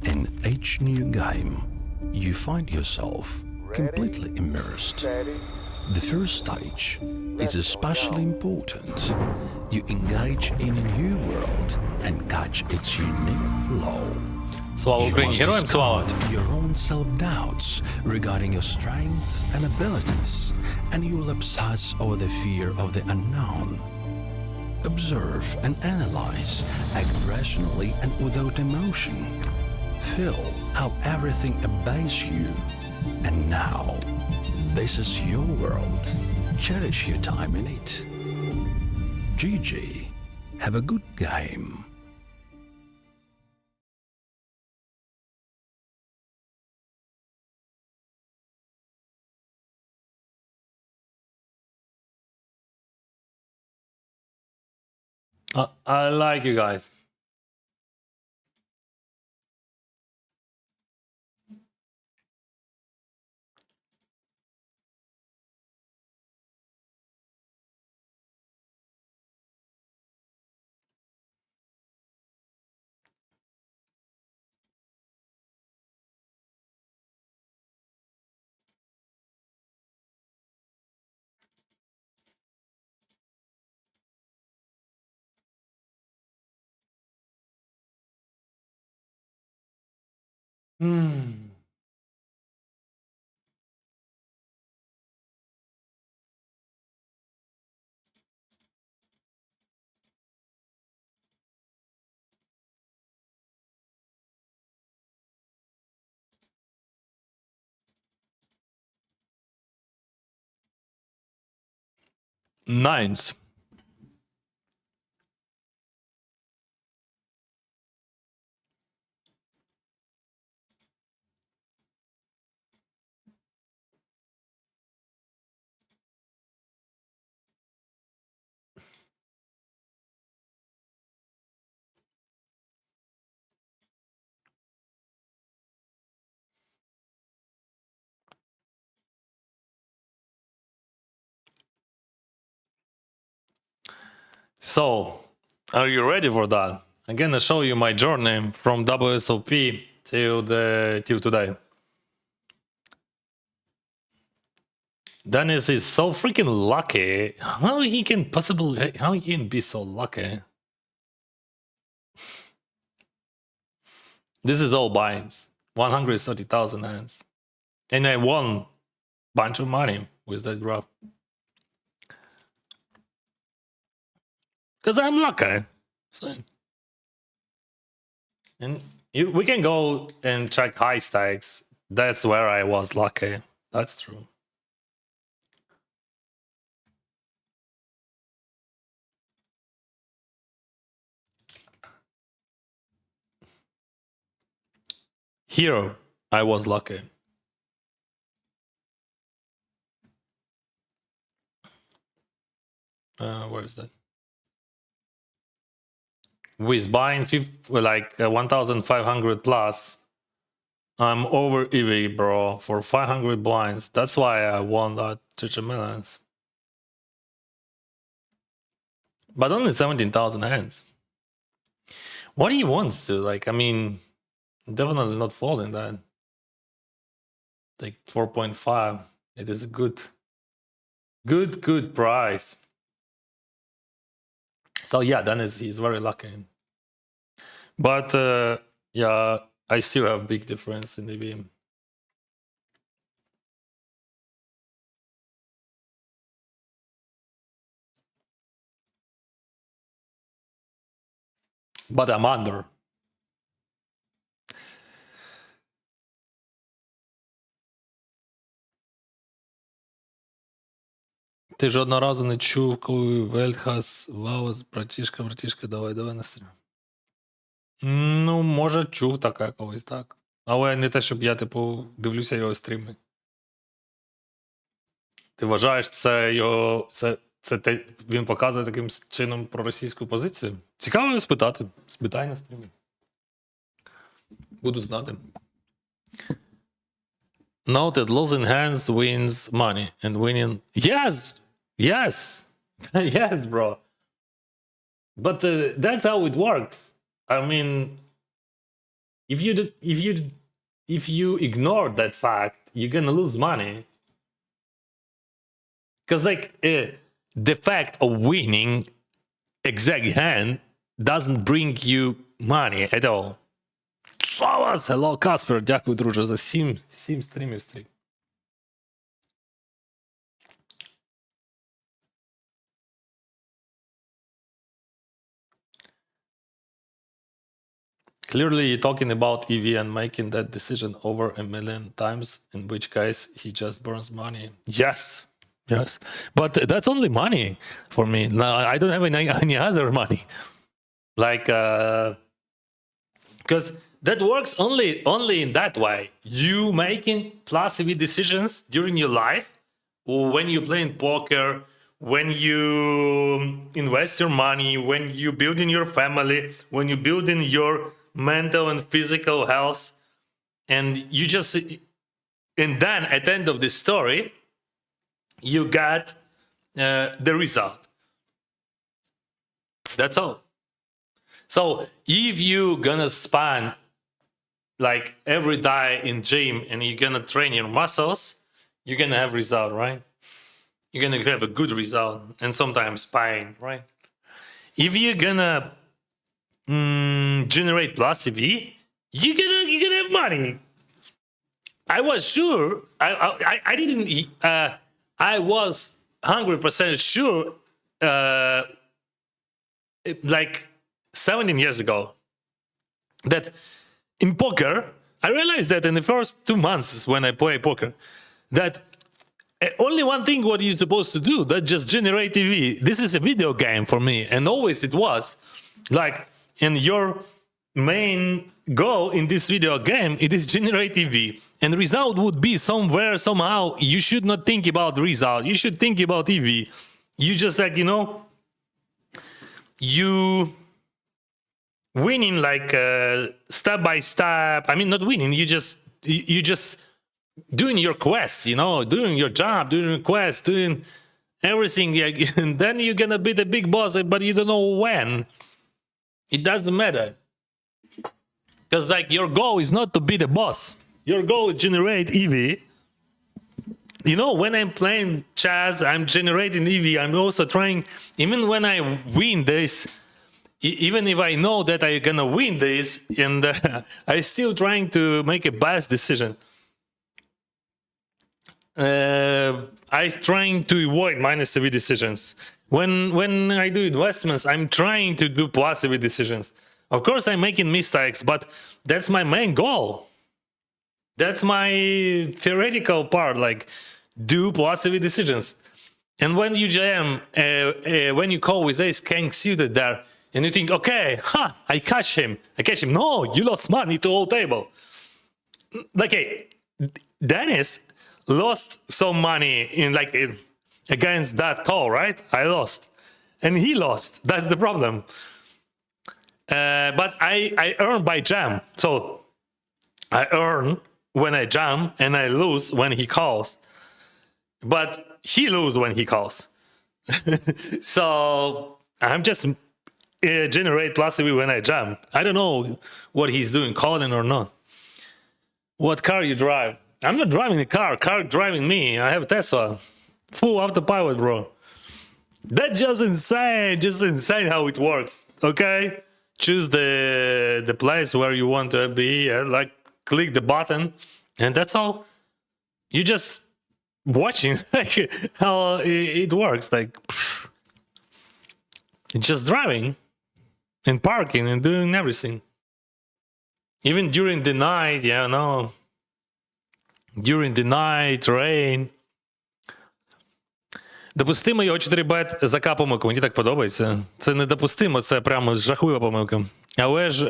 S2: In each new game, you find yourself completely immersed. The first stage is especially important. You engage in a new world and catch its unique flow.
S1: Слава Україні, героям слава!
S2: Your own self-doubts regarding your strength and abilities, and you will obsess over the fear of the unknown. Observe and analyze, act rationally and without emotion. Feel how everything obeys you. And now, this is your world. Cherish your time in it. GG. Have a good game.
S1: I like you guys. Nines. So, are you ready for that? I'm gonna show you my journey from WSOP till today. Dennis is so freaking lucky. How he can be so lucky? This is all binds, 130,000 hands, and I won bunch of money with that graph because I'm lucky. So, and we can go and check high stakes. That's where I was lucky. That's true. Here, I was lucky. Where is that? With buying 1,500 plus, I'm over EV, bro, for 500 blinds. That's why I won that 30 millions. But only 17,000 hands. What he wants to, like, I mean, definitely not folding that. Like 4.5. It is a good price. So yeah, Dennis, he's very lucky. But yeah, I still have big difference in EV. But I'm under. Ти жодного разу не чув, коли Вельхас Ваус, братішка, давай на стрім. Ну, може, чув таке колись, так. Але не те, щоб я, типу, дивлюся його стріми. Ти вважаєш, це його. Це він показує таким чином проросійську позицію? Цікаво його спитати. Спитай на стрімі. Буду знати. Noted, losing hands wins money and winning. Yes! Yes! Yes, bro. But that's how it works. I mean, if you ignore that fact, you're gonna lose money. Because like the fact of winning exact hand doesn't bring you money at all. Солос! Hello, Каспер. Дякую, друже, за 7 стрімів стрім. Clearly, you're talking about EV and making that decision over a million times, in which case he just burns money. Yes. Yes. But that's only money for me. No, I don't have any other money. Like, because that works only in that way. You making plus EV decisions during your life, or when you play in poker, when you invest your money, when you build in your family, when you build in your mental and physical health, and you just, and then at the end of the story, you got the result. That's all. So if you're gonna spend like every day in gym and you're gonna train your muscles, you're gonna have result, right? You're gonna have a good result, and sometimes pain, right? If you're gonna generate plus EV, you're gonna have money. I was sure. I didn't. I was 100% sure. Like 17 years ago, that in poker, I realized that in the first 2 months when I play poker, that only one thing what you're supposed to do, that just generate EV. This is a video game for me, and always it was. Like, and your main goal in this video game, it is generate EV. And the result would be somewhere, somehow, you should not think about the result. You should think about EV. You just like, you winning like step by step. I mean, not winning. You just doing your quest, doing your job, doing your quest, doing everything, yeah, and then you're gonna be the big boss, but you don't know when. It doesn't matter. Because like your goal is not to be the boss. Your goal is generate EV. You know, when I'm playing chess, I'm generating EV. I'm also trying, even when I win this, even if I know that I'm gonna win this, and I still trying to make a best decision. I trying to avoid minus EV decisions. When I do investments, I'm trying to do plus EV decisions. Of course, I'm making mistakes, but that's my main goal. That's my theoretical part, like do plus EV decisions. And when you jam, when you call with ace king suited there, and you think, okay, I catch him. No, you lost money to all table. Like, hey, Dennis lost some money against that call, right? I lost, and he lost. That's the problem. But I earn by jam, so I earn when I jam, and I lose when he calls. But he lose when he calls. So I'm just generate plus EV when I jam. I don't know what he's doing, calling or not. What car you drive? I'm not driving a car driving me. I have Tesla. Full autopilot, bro. That's just insane how it works, okay? Choose the place where you want to be, like click the button, and that's all. You just watching like how it works, like it's just driving and parking and doing everything. Even during the night, yeah, no. During the night, rain. Допустимо його 4-бет ЗК помилку. Мені так подобається. Це недопустимо, це прямо жахлива помилка. Але ж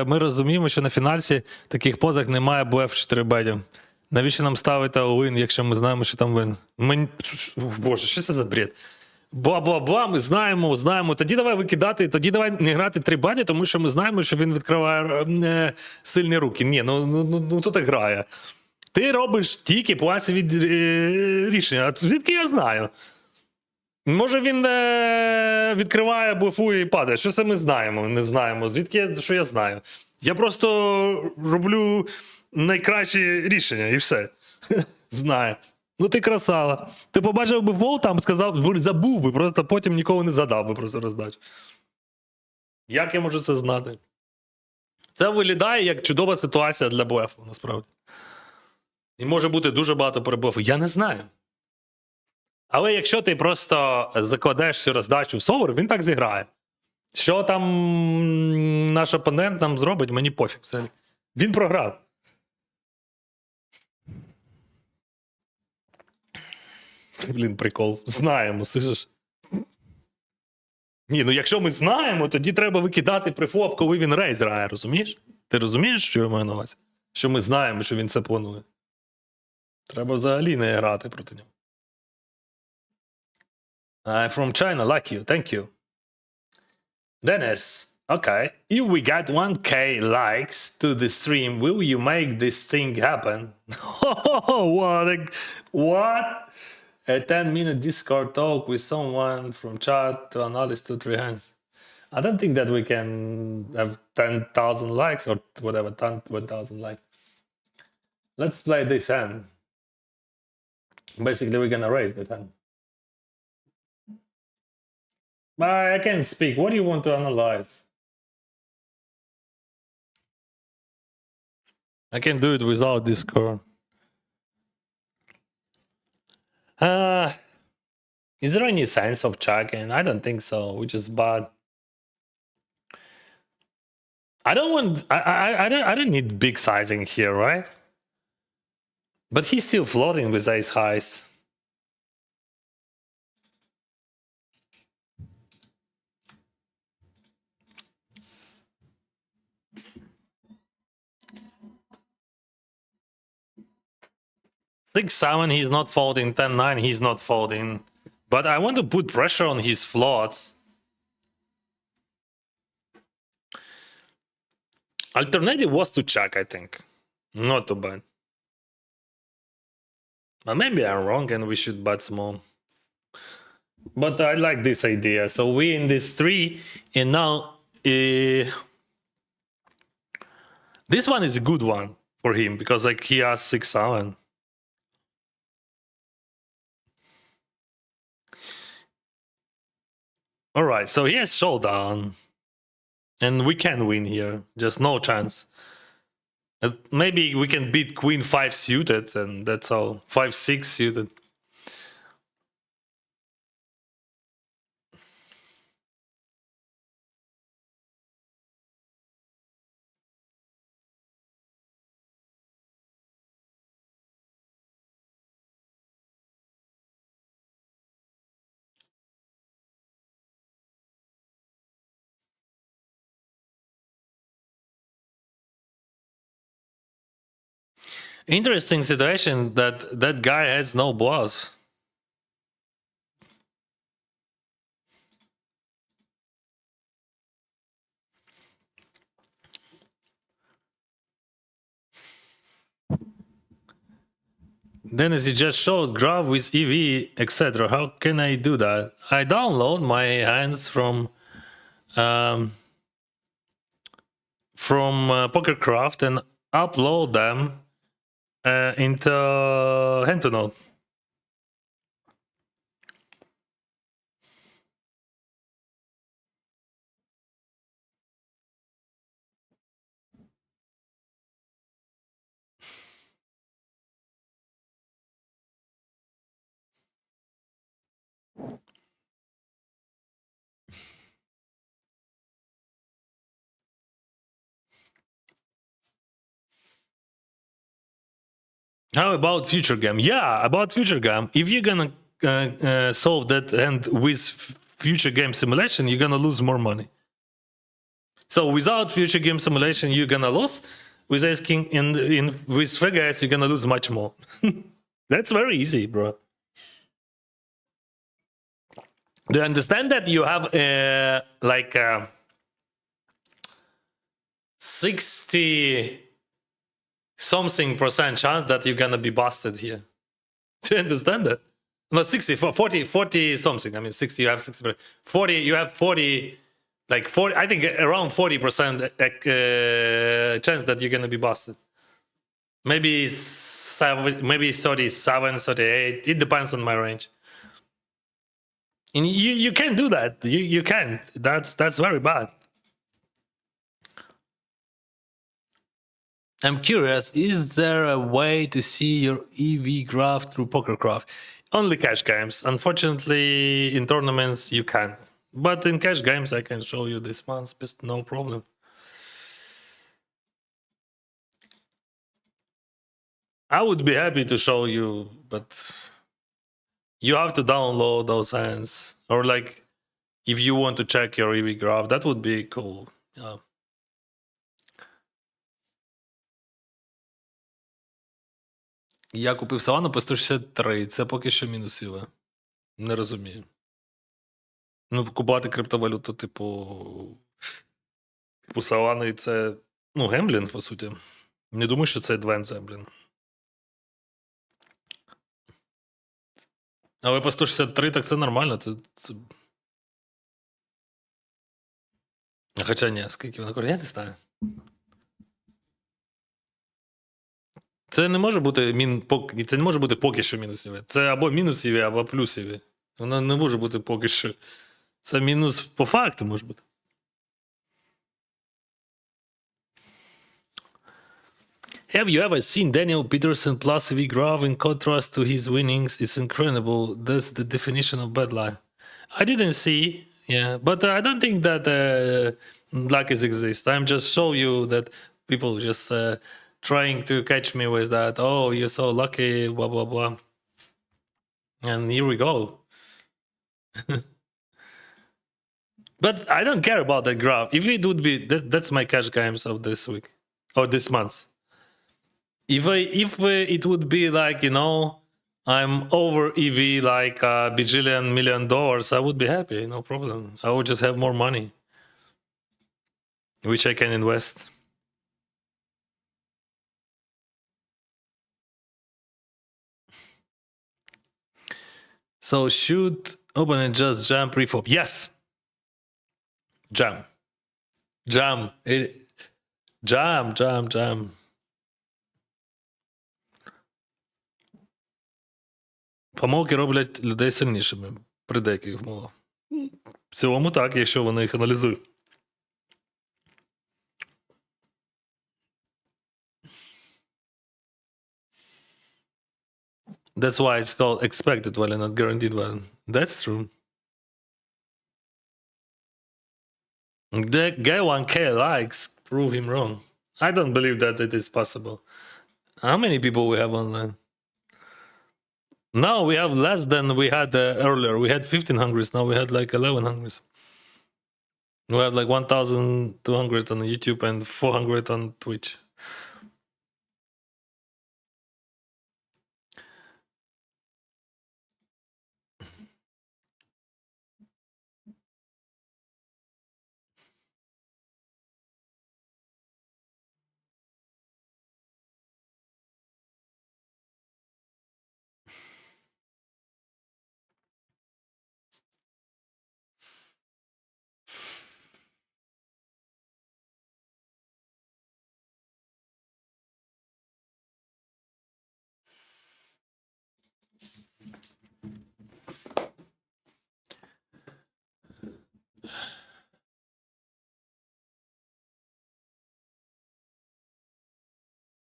S1: ми розуміємо, що на фінальсі таких позах немає БФ 4-бетів. Навіщо нам ставити all-in, якщо ми знаємо, що там вин? Боже, що це за бред? Бла-бла-бла, ми знаємо. Тоді давай викидати, тоді давай не грати 3 бети, тому що ми знаємо, що він відкриває сильні руки. Ні, ну то так грає. Ти робиш тільки пласові рішення. А звідки я знаю? Може він відкриває, блефує і падає. Що це ми знаємо? Не знаємо. Що я знаю? Я просто роблю найкращі рішення і все. Знаю. Ну ти красава. Ти побачив би фол там, сказав, забув би, просто потім ніколи не задав би просто роздачу. Як я можу це знати? Це виглядає як чудова ситуація для блефу, насправді. І може бути дуже багато переблефу. Я не знаю. Але якщо ти просто закладеш цю роздачу в солвер, він так зіграє. Що там наш опонент нам зробить, мені пофіг. Він програв. Блін, прикол. Знаємо, сижиш. Ні, ну якщо ми знаємо, тоді треба викидати префлоп, коли він рейз грає, розумієш? Ти розумієш, що я маю на увазі? Що ми знаємо, що він це планує. Треба взагалі не грати проти нього. I'm from China, like you, thank you. Dennis, okay. If we got 1K likes to the stream, will you make this thing happen? What? A 10-minute Discord talk with someone from chat to analyze 2-3 hands. I don't think that we can have 10,000 likes or whatever, 1,000 likes. Let's play this hand. Basically, we're gonna raise the hand. I can't speak. What do you want to analyze? I can do it without Discord. Is there any sense of checking? I don't think so, which is bad. I don't need big sizing here, right? But he's still floating with ace highs. Six, 7, he's not folding. 10, 9, he's not folding. But I want to put pressure on his floats. Alternative was to check, I think. Not to bet. But maybe I'm wrong and we should bet small. But I like this idea. So we in this 3, and now this one is a good one for him because like he has 6-7. All right, so he has showdown, and we can win here. Just no chance. Maybe we can beat Queen 5 suited, and that's all. 5-6 suited. Interesting situation that that guy has no boss. Then as he just showed, graph with EV, etc. How can I do that? I download my hands from PokerCraft and upload them into HandToNode. How about Future Game? Yeah, about Future Game. If you're gonna solve that and with Future Game Simulation, you're gonna lose more money. So without Future Game Simulation, you're gonna lose. With Ace King in with Vegas, you're gonna lose much more. That's very easy, bro. Do you understand that you have like 60 something percent chance that you're gonna be busted here? Do you understand that? Not 60, 40 something. I mean, 60, you have 60, 40, you have 40, like 40, I think around 40% chance that you're gonna be busted. Maybe 37, 38. It depends on my range. And you can't do that. You can't. That's very bad. I'm curious, is there a way to see your EV graph through PokerCraft? Only cash games. Unfortunately, in tournaments, you can't. But in cash games, I can show you this month, no problem. I would be happy to show you, but you have to download those hands. Or like, if you want to check your EV graph, that would be cool. Yeah. Я купив Solana по 163. Це поки що мінусіве. Не розумію. Ну, купувати криптовалюту, типу Solana, це, ну, гемблінг, по суті. Не думаю, що це advanced гемблінг. Але по 163 так це нормально. Це... Хоча ні, скільки вона коштує, я не знаю. Це не може бути це не може бути поки що мінусіве. Це або мінусіві, або плюсіві. Воно не може бути поки що. Це мінус по факту може бути. Have you ever seen Daniel Peterson plus EV graph in contrast to his winnings? It's incredible. That's the definition of bad luck. I didn't see, yeah, but I don't think that luck exists. I'm just show you that people just trying to catch me with that. Oh, you're so lucky, blah blah blah. And here we go. But I don't care about that graph. If it would be that's my cash games of this week or this month. If it would be like, you know, I'm over EV like a bajillion million dollars, I would be happy, no problem. I would just have more money, which I can invest. So should Open and just jam prefab. Yes. Jam. Jam. Jam. Помилки роблять людей сильнішими при деяких умовах. В цілому так, якщо вони їх аналізують. That's why it's called expected value, not guaranteed value. That's true. The guy 1K likes prove him wrong. I don't believe that it is possible. How many people we have online? Now we have less than we had earlier. We had 15 hungries. Now we had like 11 hungries. We have like 1,200 on YouTube and 400 on Twitch.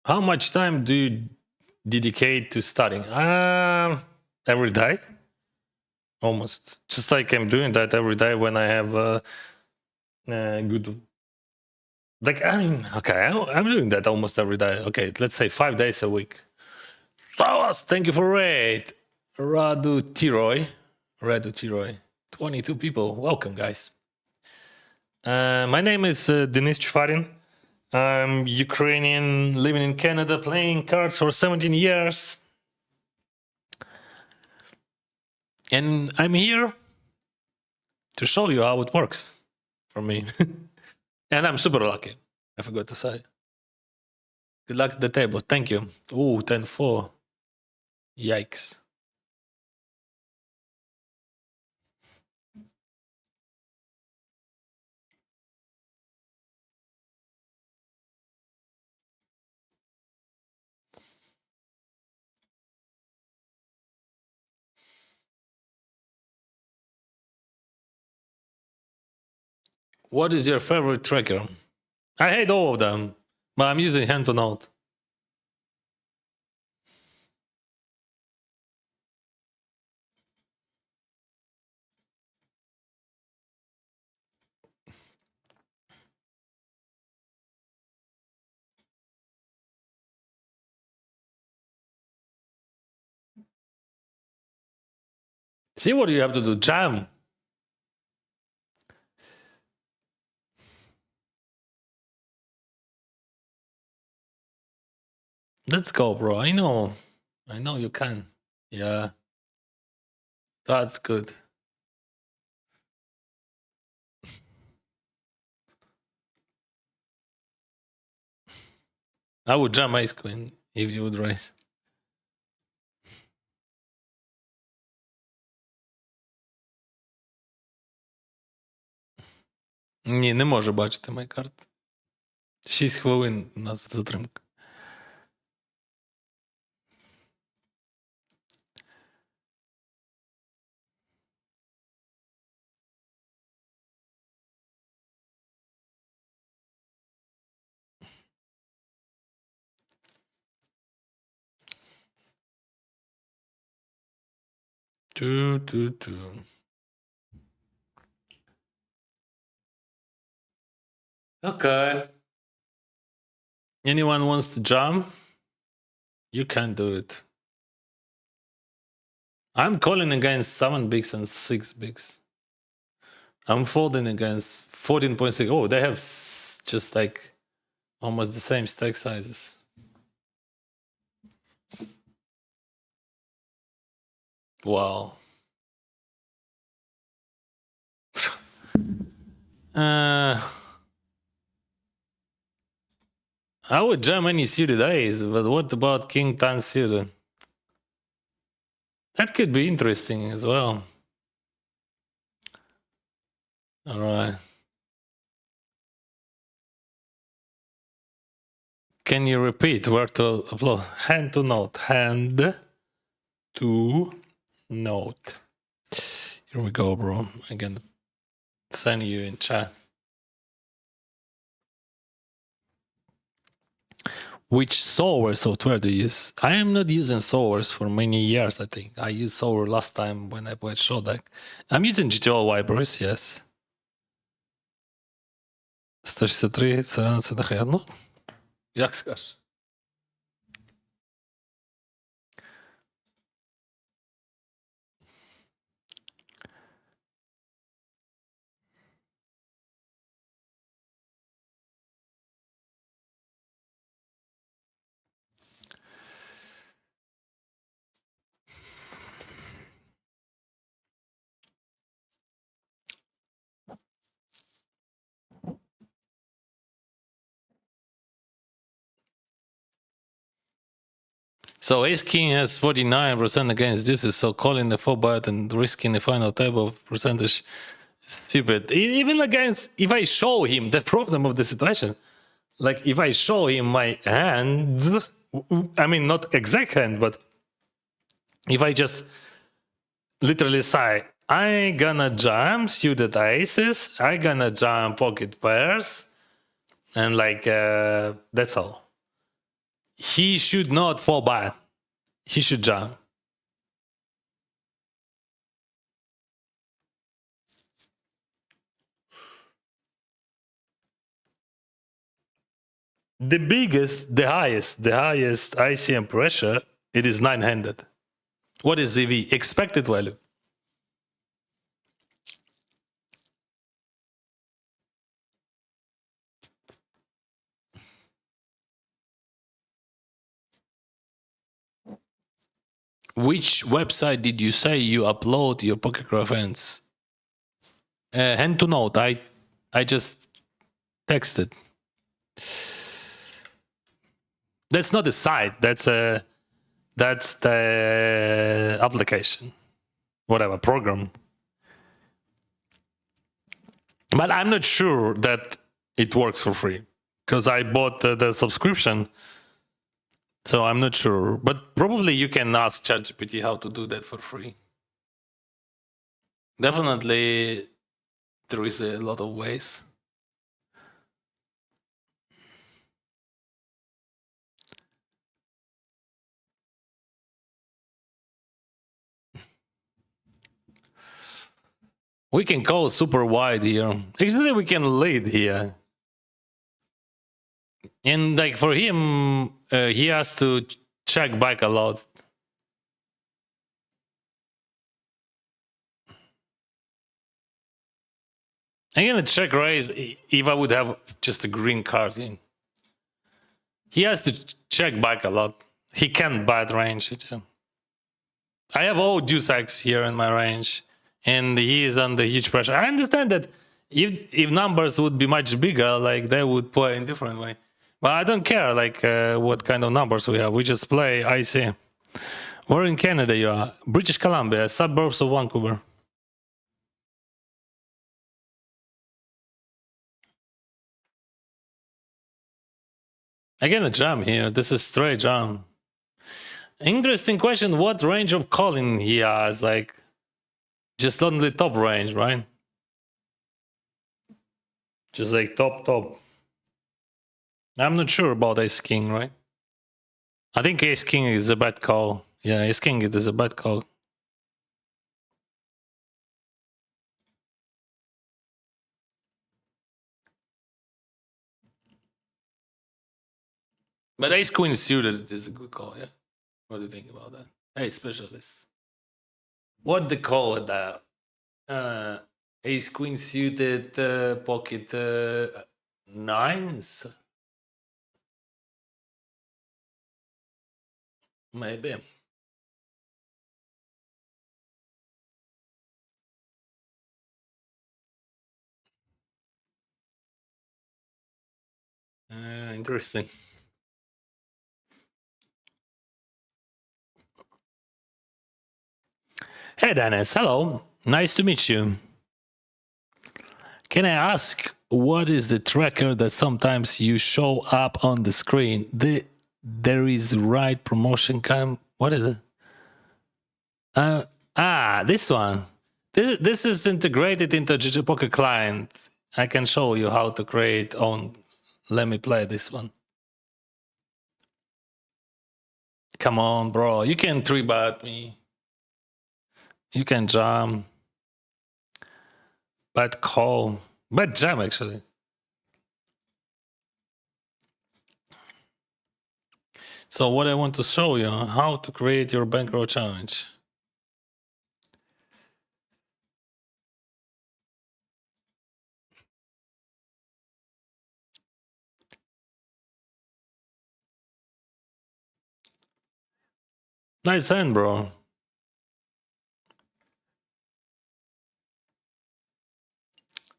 S1: How much time do you dedicate to studying? Every day, almost. Just like I'm doing that every day when I have good. Like I mean, okay, I'm doing that almost every day. Okay, let's say 5 days a week. Salas, thank you for raid. Radu Tiroy, 22 people. Welcome, guys. My name is Denis Chfarin. I'm Ukrainian, living in Canada, playing cards for 17 years. And I'm here to show you how it works for me. And I'm super lucky, I forgot to say. Good luck at the table. Thank you. Ooh, 10-4. Yikes. What is your favorite tracker? I hate all of them, but I'm using hand to note. See what you have to do, jam. Let's go, bro. I know you can. Yeah. That's good. I would jam Ace Queen if you would raise. Ні, не може бачити мої карти. 6 хвилин у нас затримка. Ту-ту-ту. Okay. Anyone wants to jump? You can do it. I'm calling against 7 bigs and 6 bigs. I'm folding against 14.6. Oh, they have just like almost the same stack sizes. Wow. I would jam any suited ace, but what about king 10 suited? That could be interesting as well. All right. Can you repeat where to upload? Hand to note. Hand to note. Here we go, bro. I'm gonna send you in chat. Which software do you use? I am not using softwares for many years, I think. I used software last time when I played Shodak. I'm using GTO libraries, yes. 163, це нахер, ну, як скажеш. So Ace King has 49% against deuces, so calling the 4-bet and risking the final table percentage is stupid. Even against, if I show him the problem of the situation, like if I show him my hand, I mean, not exact hand, but if I just literally say, I gonna jam suited aces, I gonna jam pocket pairs, and like, that's all. He should not fall bad. He should jam. The biggest, the highest ICM pressure, it is 900. What is EV? Expected value. Which website did you say you upload your pocket reference? Hand to note. I just texted. That's not a site. That's the application, whatever program. But I'm not sure that it works for free because I bought the subscription. So I'm not sure, but probably you can ask ChatGPT how to do that for free. Definitely, there is a lot of ways. We can call super wide here. Actually, we can lead here. And like for him, he has to check back a lot. I'm gonna check raise if I would have just a green card in. He has to check back a lot. He can't bad range it. I have all deuce X here in my range, and he is under huge pressure. I understand that if numbers would be much bigger, like they would play in different way. But I don't care like what kind of numbers we have. We just play IC. Where in Canada you are? British Columbia, suburbs of Vancouver. Again, a jam here. This is straight jam. Interesting question. What range of calling he has? Like, just on the top range, right? Just like top. I'm not sure about Ace King, right? I think Ace King is a bad call. Yeah, Ace King it is a bad call. But Ace Queen suited is a good call, yeah? What do you think about that? Hey, specialist. What the call at that? Ace Queen suited pocket nines? Maybe. Interesting. Hey Dennis, hello. Nice to meet you. Can I ask what is the tracker that sometimes you show up on the screen? There is right promotion cam. What is it? This one. This is integrated into GG Poker client. I can show you how to create own. Let me play this one. Come on, bro. You can 3-bet me. You can jam. Bet call. Bet jam, actually. So what I want to show you, how to create your bankroll challenge. Nice hand, bro.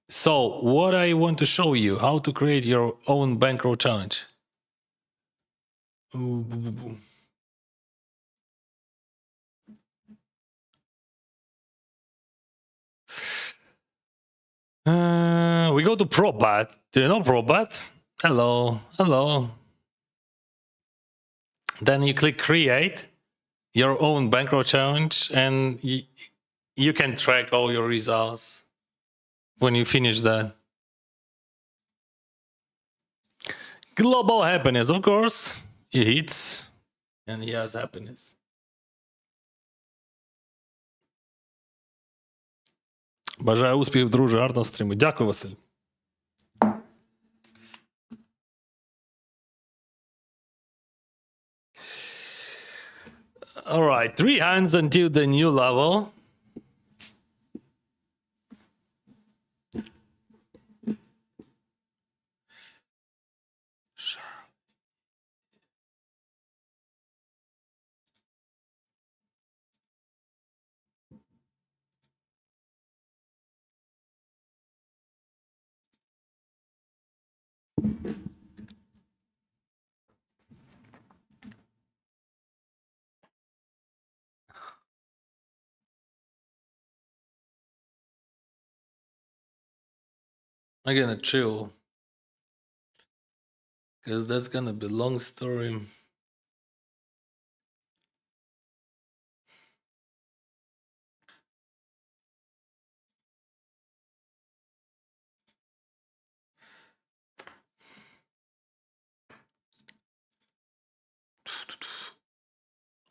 S1: So what I want to show you, how to create your own bankroll challenge. We go to ProBat. Do you know ProBat? Hello, hello. Then you click create your own bankroll challenge, and you can track all your results when you finish that. Global happiness, of course. He hits, and he has happiness. Бажаю успіхів, друже, гарного стріму. Дякую, Василь. All right, 3 hands until the new level. Sure. I'm gonna chill, because that's gonna be a long story.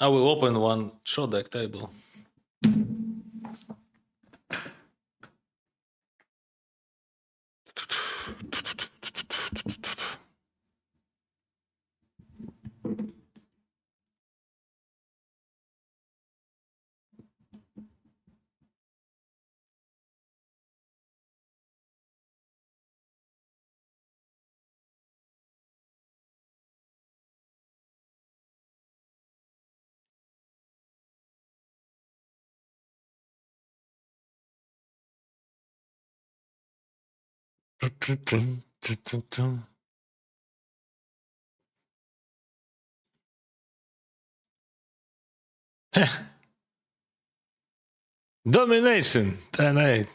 S1: I will open one short deck table. Domination 10-8.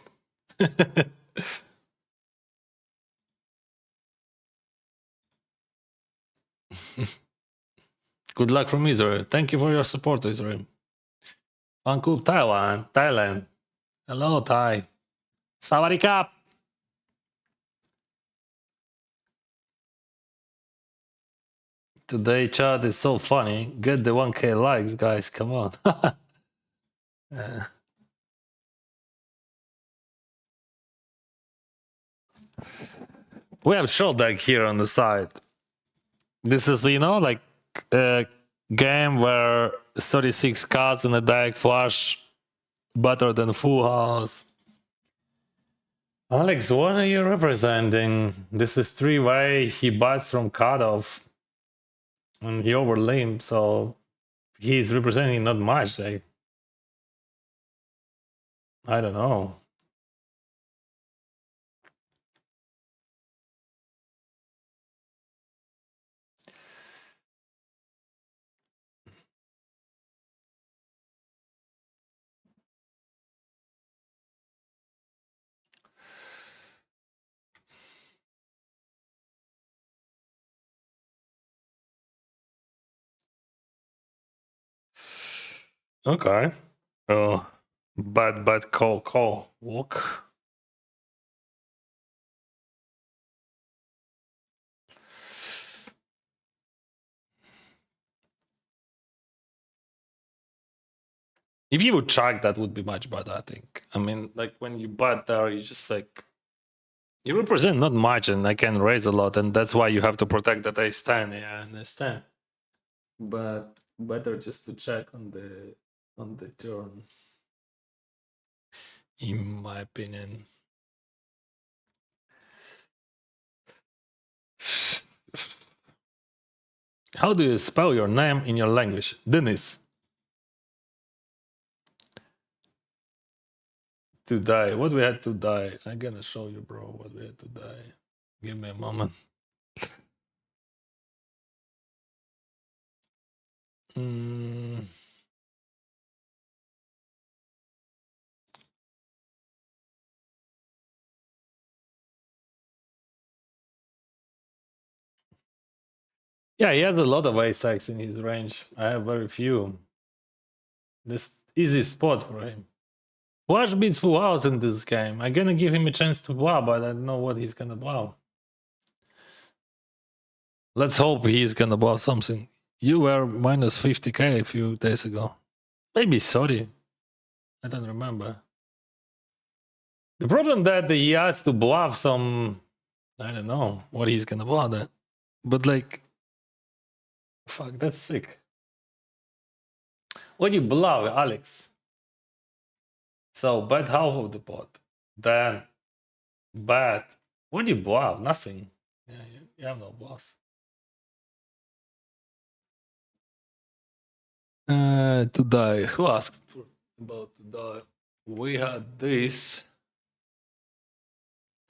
S1: Good luck from Israel. Thank you for your support, Israel. Bangkok, Thailand. Hello, Thai. Sawadee Kap. Today chat is so funny. Get the 1K likes, guys. Come on. We have short deck here on the side. This is, like a game where 36 cards in the deck flush better than full house. Alex, what are you representing? This is 3-way. He bites from cutoff. And he overlimp, so he's representing not much. I don't know. Okay. Oh, bad call. Walk. If you would check, that would be much better, I think. I mean, like when you bet there, you just like you represent not much, and I can raise a lot, and that's why you have to protect that ace 10. Yeah, I understand. But better just to check on the turn, in my opinion. How do you spell your name in your language? Denis. To die. What we had to die? I'm gonna show you, bro, what we had to die. Give me a moment. Mm. Yeah, he has a lot of ace X in his range. I have very few. This easy spot for him. Flush beats full house in this game. I'm gonna give him a chance to bluff, but I don't know what he's gonna bluff. Let's hope he's gonna bluff something. You were minus 50k a few days ago. Maybe 30. I don't remember. The problem that he has to bluff some. I don't know what he's gonna bluff that. But like, fuck, that's sick. What do you bluff, Alex? So bet half of the pot. Then bet. What do you bluff? Nothing. Yeah, you have no bluffs. To die. Who asked about to die? We had this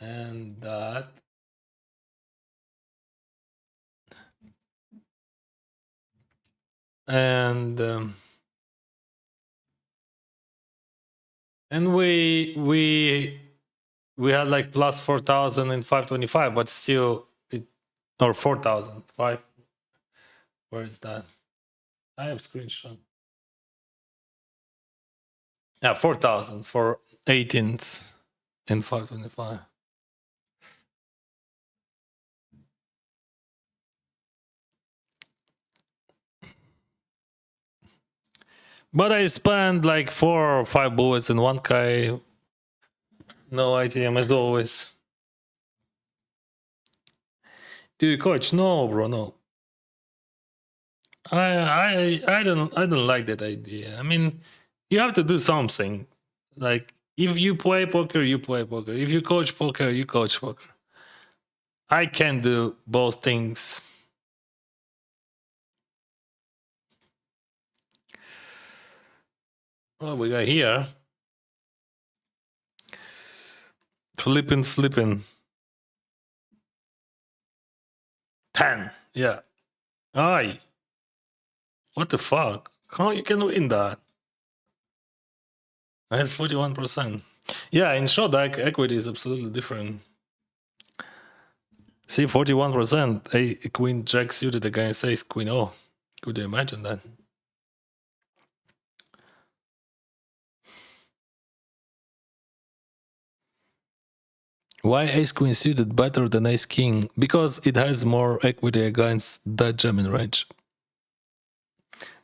S1: and that. And we had like plus 4,000 and 525, but still it, or 4,000 5. Where is that? I have screenshot. Yeah, 4,000 for 18th and 525. But I spent like 4 or 5 bullets in 1k. No ITM as always. Do you coach? No, bro, no. I don't like that idea. I mean, you have to do something. Like if you play poker, you play poker. If you coach poker, you coach poker. I can do both things. What we got here? Flipping. 10. Yeah. Aye. What the fuck? How you can win that? I had 41%. Yeah, in short deck, equity is absolutely different. See, 41%. A queen jack suited against ace queen. Oh, could you imagine that? Why ace queen suited better than ace king? Because it has more equity against that Gemini range.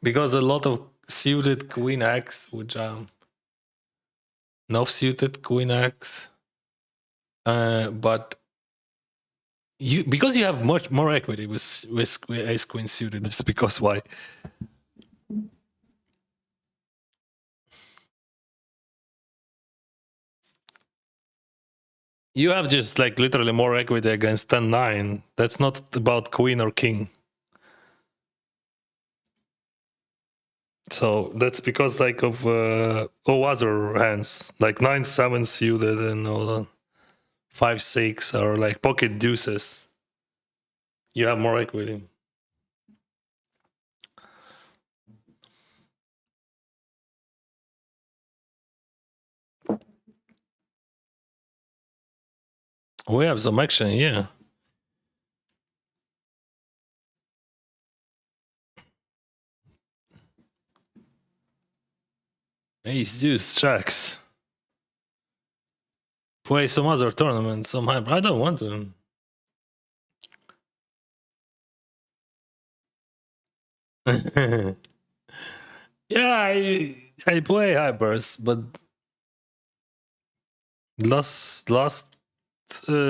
S1: Because a lot of suited queen x would jam. Not suited queen x. But you because you have much more equity with ace queen suited. That's because why. You have just like literally more equity against 10-9. That's not about queen or king. So that's because like of all other hands, like 9-7 suited and all that. 5-6 or like pocket deuces. You have more equity. We have some action, yeah. Ace deuce checks. Play some other tournament, some hyper. I don't want to. Yeah, I play hypers, but last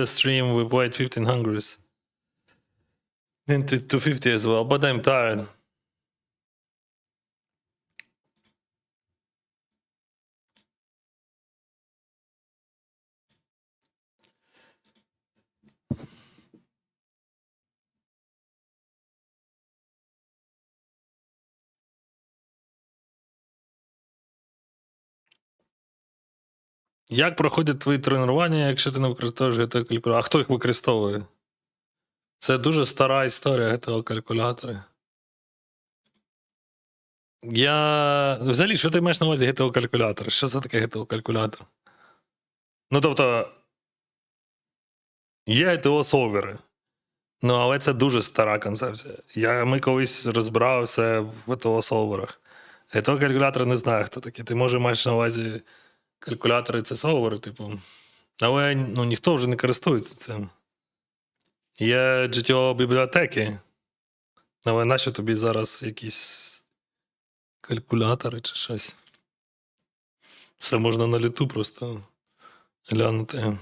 S1: stream we played 15 hungries. Into 250 as well, but I'm tired. Як проходять твої тренування, якщо ти не використовуєш GTO калькулятор? А хто їх використовує? Це дуже стара історія GTO калькулятори. Взагалі, що ти маєш на увазі GTO калькулятор? Що це таке GTO калькулятор? Ну, тобто, є GTO солвери. Ну, але це дуже стара концепція. Ми колись розбиралися в GTO солверах. GTO калькулятор не знаю, хто такі. Ти може маєш на увазі калькулятори це солвери, типу. Але ніхто вже не користується цим. Є GTO бібліотеки. Але нащо тобі зараз якісь калькулятори чи щось? Все можна на літу просто глянути.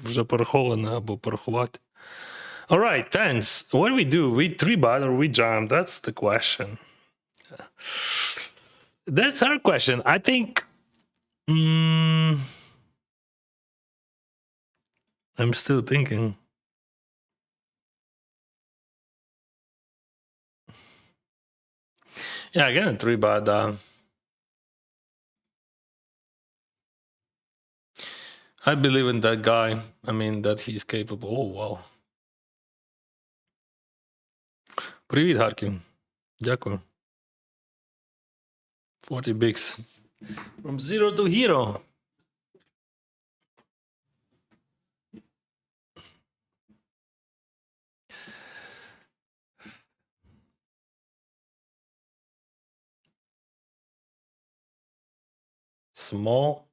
S1: Вже пораховане або порахувати. Alright, tens. What do we do? We 3-bet or we jam? That's the question. That's our question. I think... I'm still thinking. Yeah, again, a 3-bet. I believe in that guy. I mean, that he's capable. Oh, wow. Привіт, Харків. Дякую. 40 bigs. From 0 to hero. Small.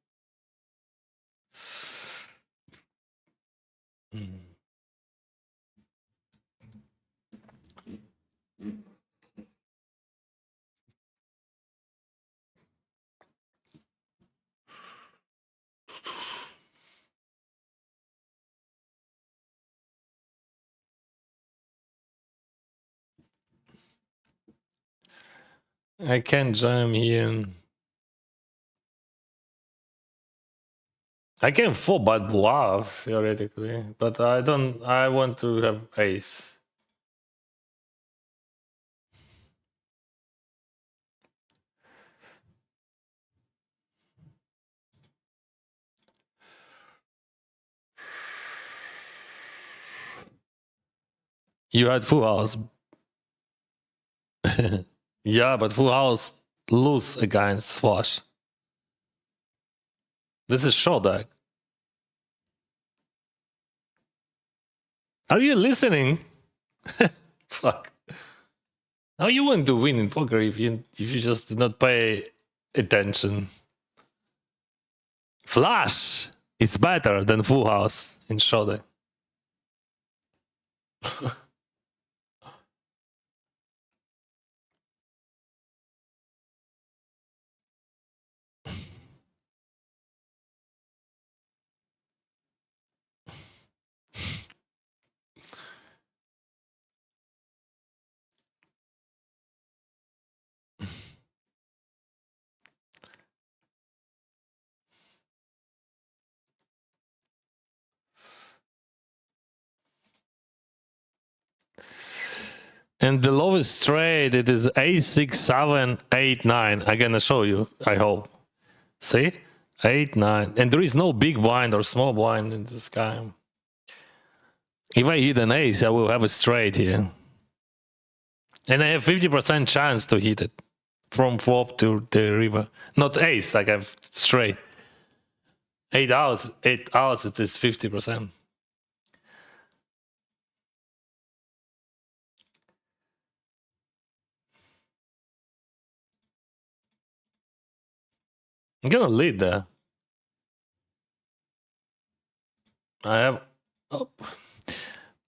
S1: I can jam here. I can 4-bet bluff, theoretically, but I want to have ace. You had full house. Yeah, but full house lose against flush. This is short deck. Are you listening? Fuck. How you want to win in poker if you just did not pay attention? Flush is better than full house in short deck. And the lowest trade, it is 8, 6, 7, 8, 9. I'm gonna show you, I hope. See? 8, 9. And there is no big blind or small blind in this guy. If I hit an ace, I will have a straight here. And I have 50% chance to hit it from flop to the river. Not ace, like I have straight. 8 outs, it is 50%. I'm gonna lead there. I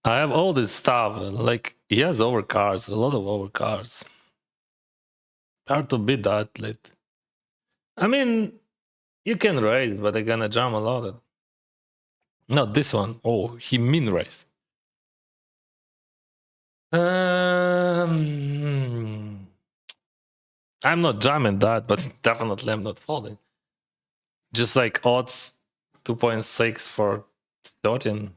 S1: have all this stuff. Like he has overcards, a lot of overcards. Hard to beat that late. I mean, you can raise, but they're gonna jam a lot. Not this one. Oh, he min raise. I'm not jamming that, but definitely I'm not folding. Just like odds 2.6 for 13.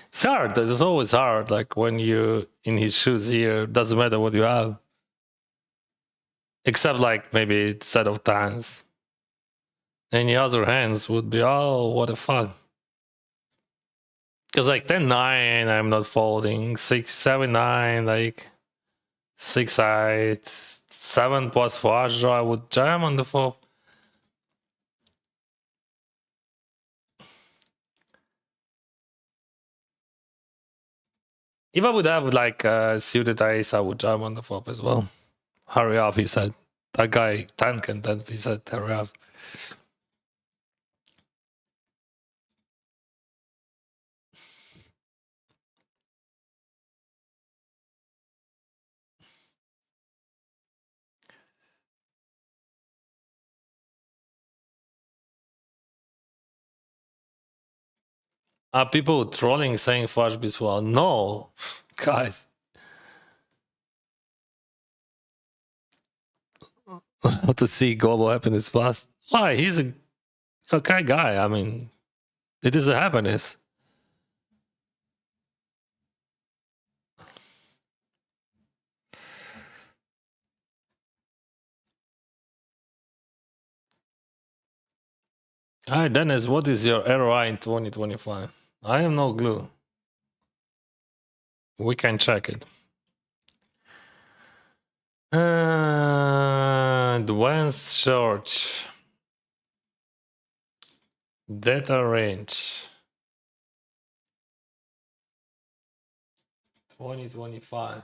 S1: It's hard. It's always hard. Like when you in his shoes here, doesn't matter what you have. Except like maybe set of tens. Any other hands would be, oh, what the fuck. Because like 10-9, I'm not folding. 6-7-9, like 6-8, 7 plus flush draw, I would jam on the flop. If I would have like a suited ace, I would jam on the flop as well. Hurry up, he said. That guy, 10 content, he said, hurry up. Are people trolling saying flush beats well? No, guys. How to see global happiness plus? Why? He's a okay guy. I mean, it is a happiness. Hi, Dennis. What is your ROI in 2025? I have no clue. We can check it. Advanced search. Data range. 2025.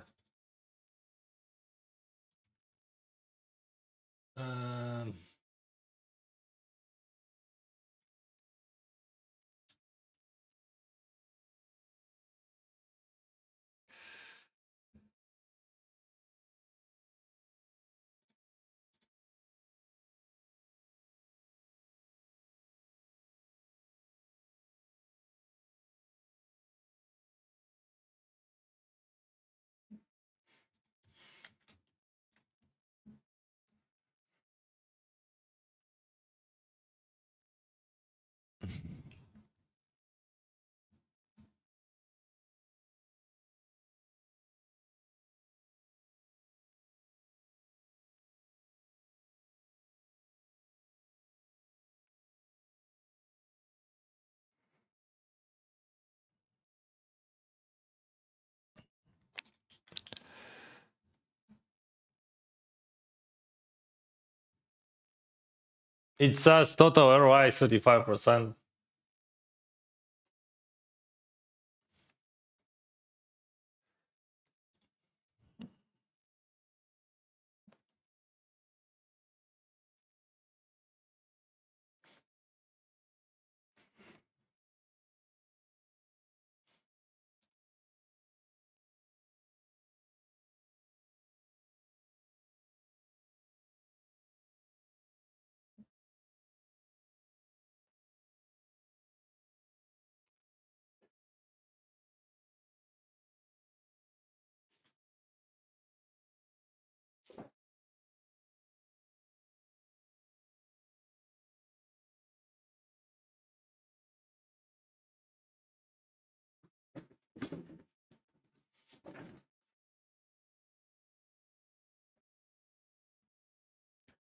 S1: It says total ROI 35%.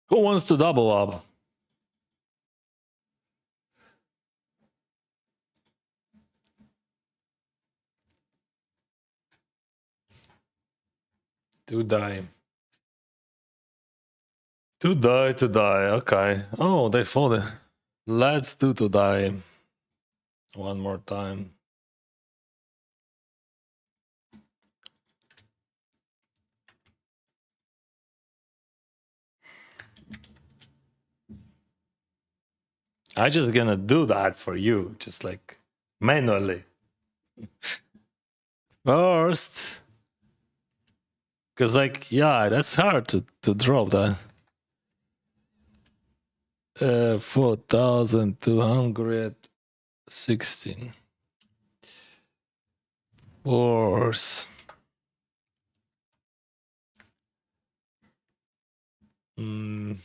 S1: Who wants to double up? To die. To die, to die. Okay. Oh, they folded. Let's do to die. One more time. I just gonna do that for you, just like manually. First, because like yeah, that's hard to drop that. 4,216. Force. Mm.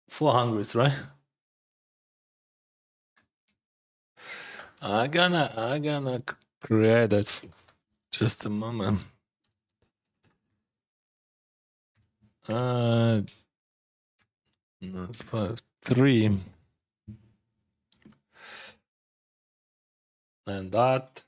S1: 400, right? I gonna create that for just a moment. No, 5, 3. And that.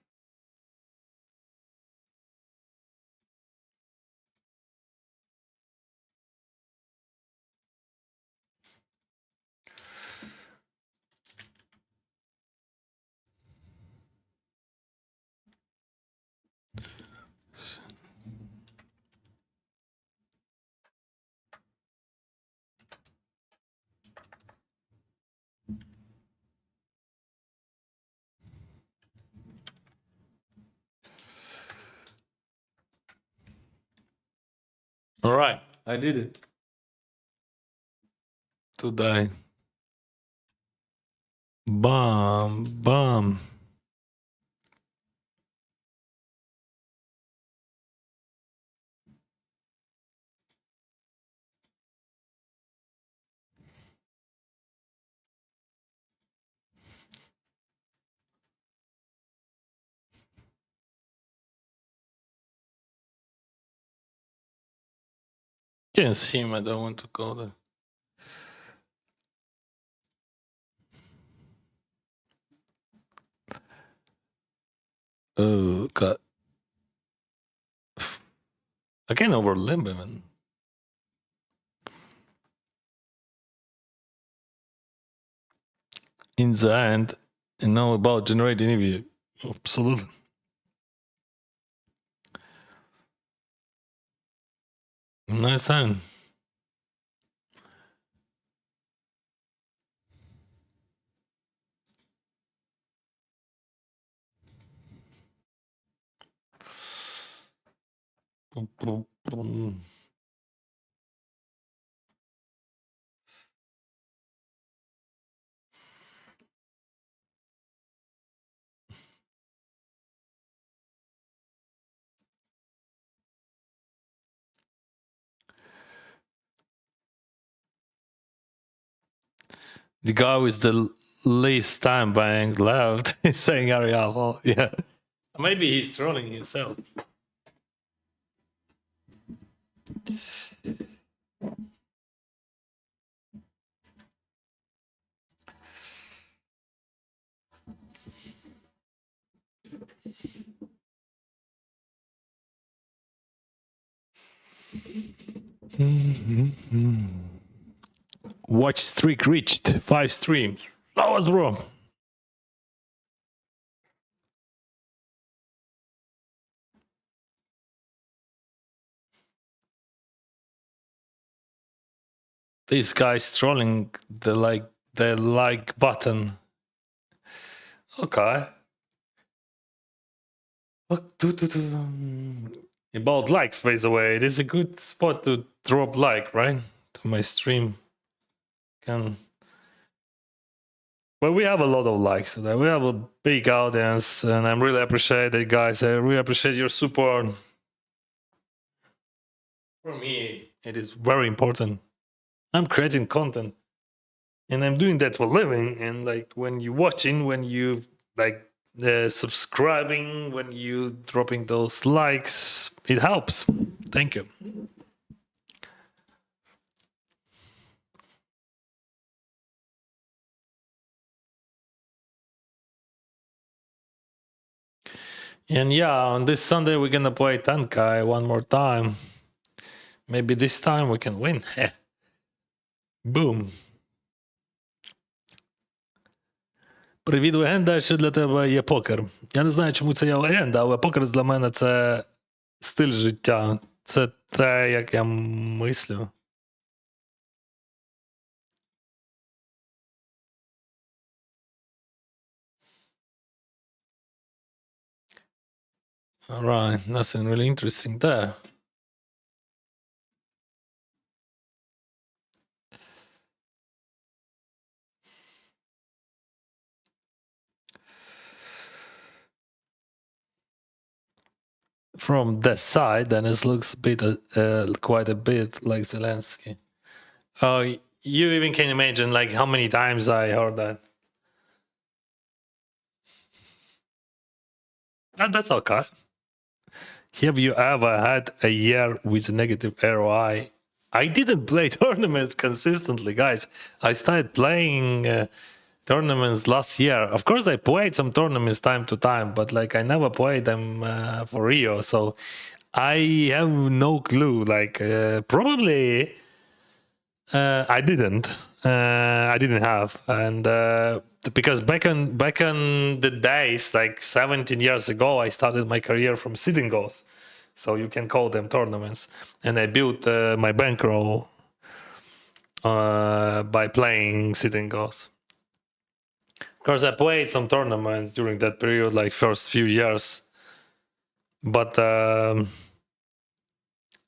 S1: All right, I did it. Today. Bam, bam. Can't see him. I don't want to go there. Oh god. I can't overlimp him, man. In the end, and now about generating EV. Absolutely. Nice hand. The guy with the least time buying left is saying Ariel. Well, yeah. Maybe he's trolling himself. Watch streak reached 5 streams. That was wrong. This guy's trolling the like button. Okay. About likes, by the way, it is a good spot to drop like, right? To my stream. But we have a lot of likes today. We have a big audience, and I really appreciate it, guys. I really appreciate your support. For me, it is very important. I'm creating content, and I'm doing that for a living. And like when you watching, when you like subscribing, when you dropping those likes, it helps. Thank you. And yeah, on this Sunday we're gonna play Tenkai one more time. Maybe this time we can win. Boom. Привіт, легенда, що для тебе є покер. Я не знаю, чому це є легенда, але покер для мене це стиль життя. Це те, як я мислю. All right, nothing really interesting there. From that side, then it looks quite a bit like Zelensky. Oh, you even can imagine like how many times I heard that. And that's okay. Have you ever had a year with a negative ROI? I didn't play tournaments consistently, guys. I started playing tournaments last year. Of course, I played some tournaments time to time, but like I never played them for Rio, so I have no clue. Like probably I didn't. I didn't have, and because back on the days, like 17 years ago, I started my career from sitting goals, so you can call them tournaments. And I built my bankroll by playing sitting goals. Of course, I played some tournaments during that period, like first few years, but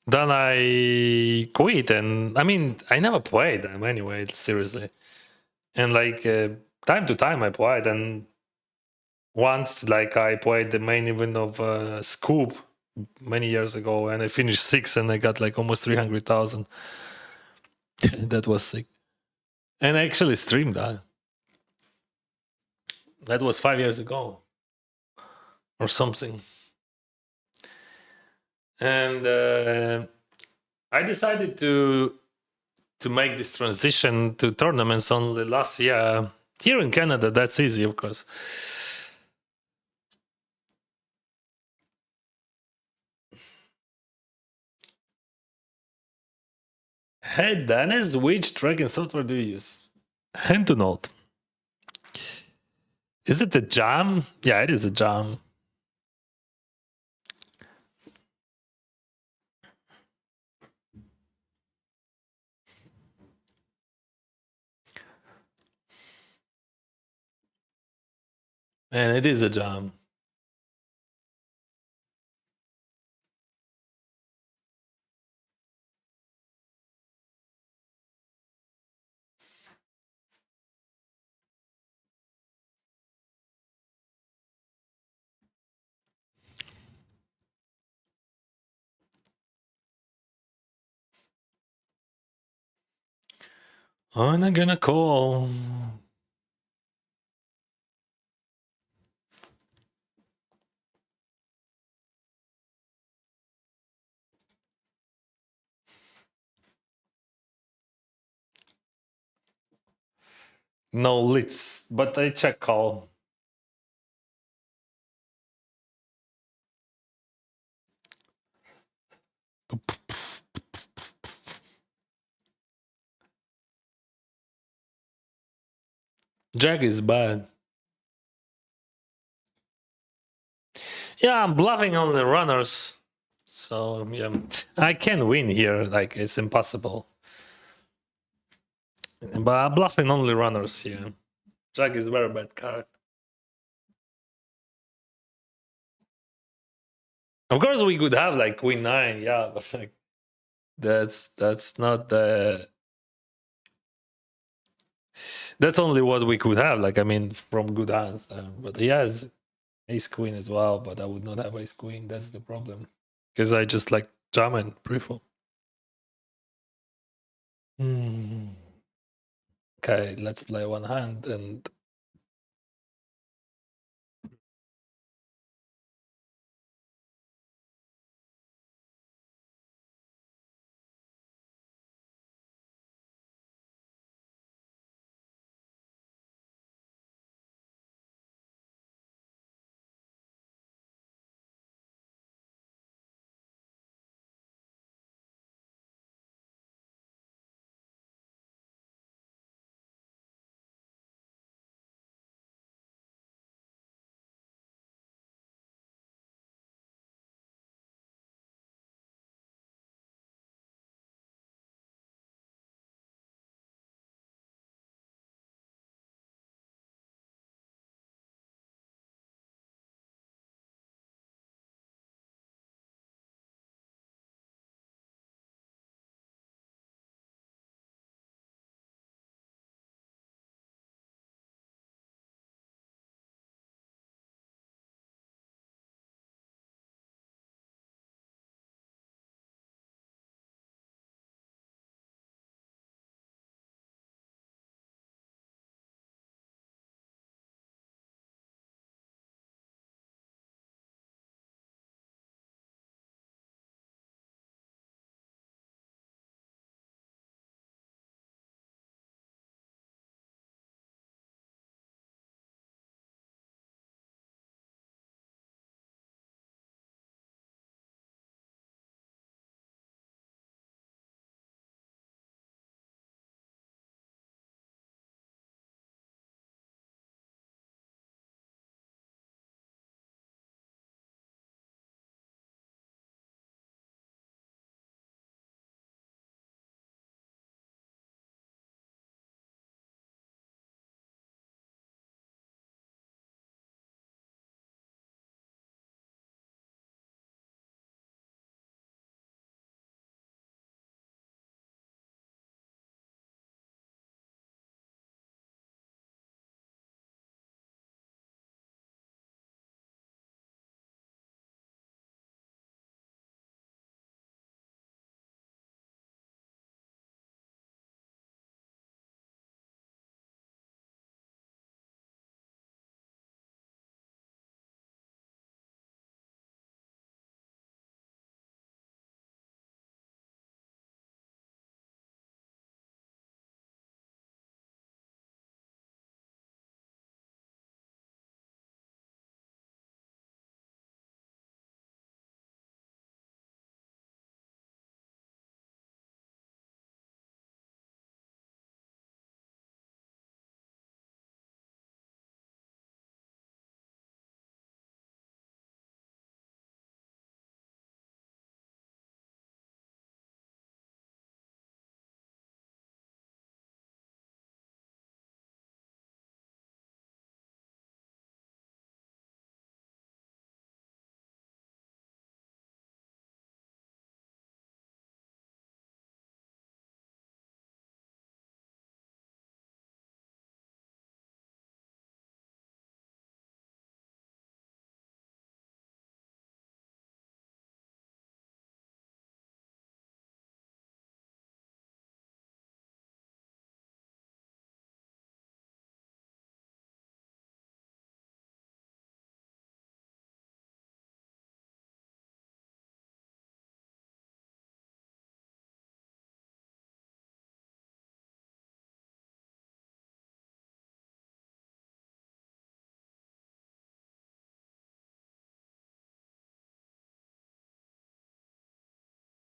S1: then I quit, and I mean, I never played them anyway, seriously. And like time to time, I played, and once, like I played the main event of Scoop many years ago, and I finished sixth, and I got like almost 300,000. That was sick, and I actually streamed that. That was 5 years ago, or something. And I decided to make this transition to tournaments only last year. Here in Canada, that's easy, of course. Hey, Dennis, which tracking software do you use? Hand to note. Is it a Jam? Yeah, it is a Jam. And it is a Jam. I'm not gonna call. No lits, but I check call. Jack is bad. Yeah, I'm bluffing on the runners. So yeah, I can win here. Like it's impossible. But I'm bluffing only runners here. Jack is a very bad card. Of course, we could have like Queen 9, yeah, but like that's not the. That's only what we could have. Like I mean, from good hands. But he has Ace Queen as well. But I would not have Ace Queen. That's the problem. Because I just like jam and prefer. Okay, let's play one hand and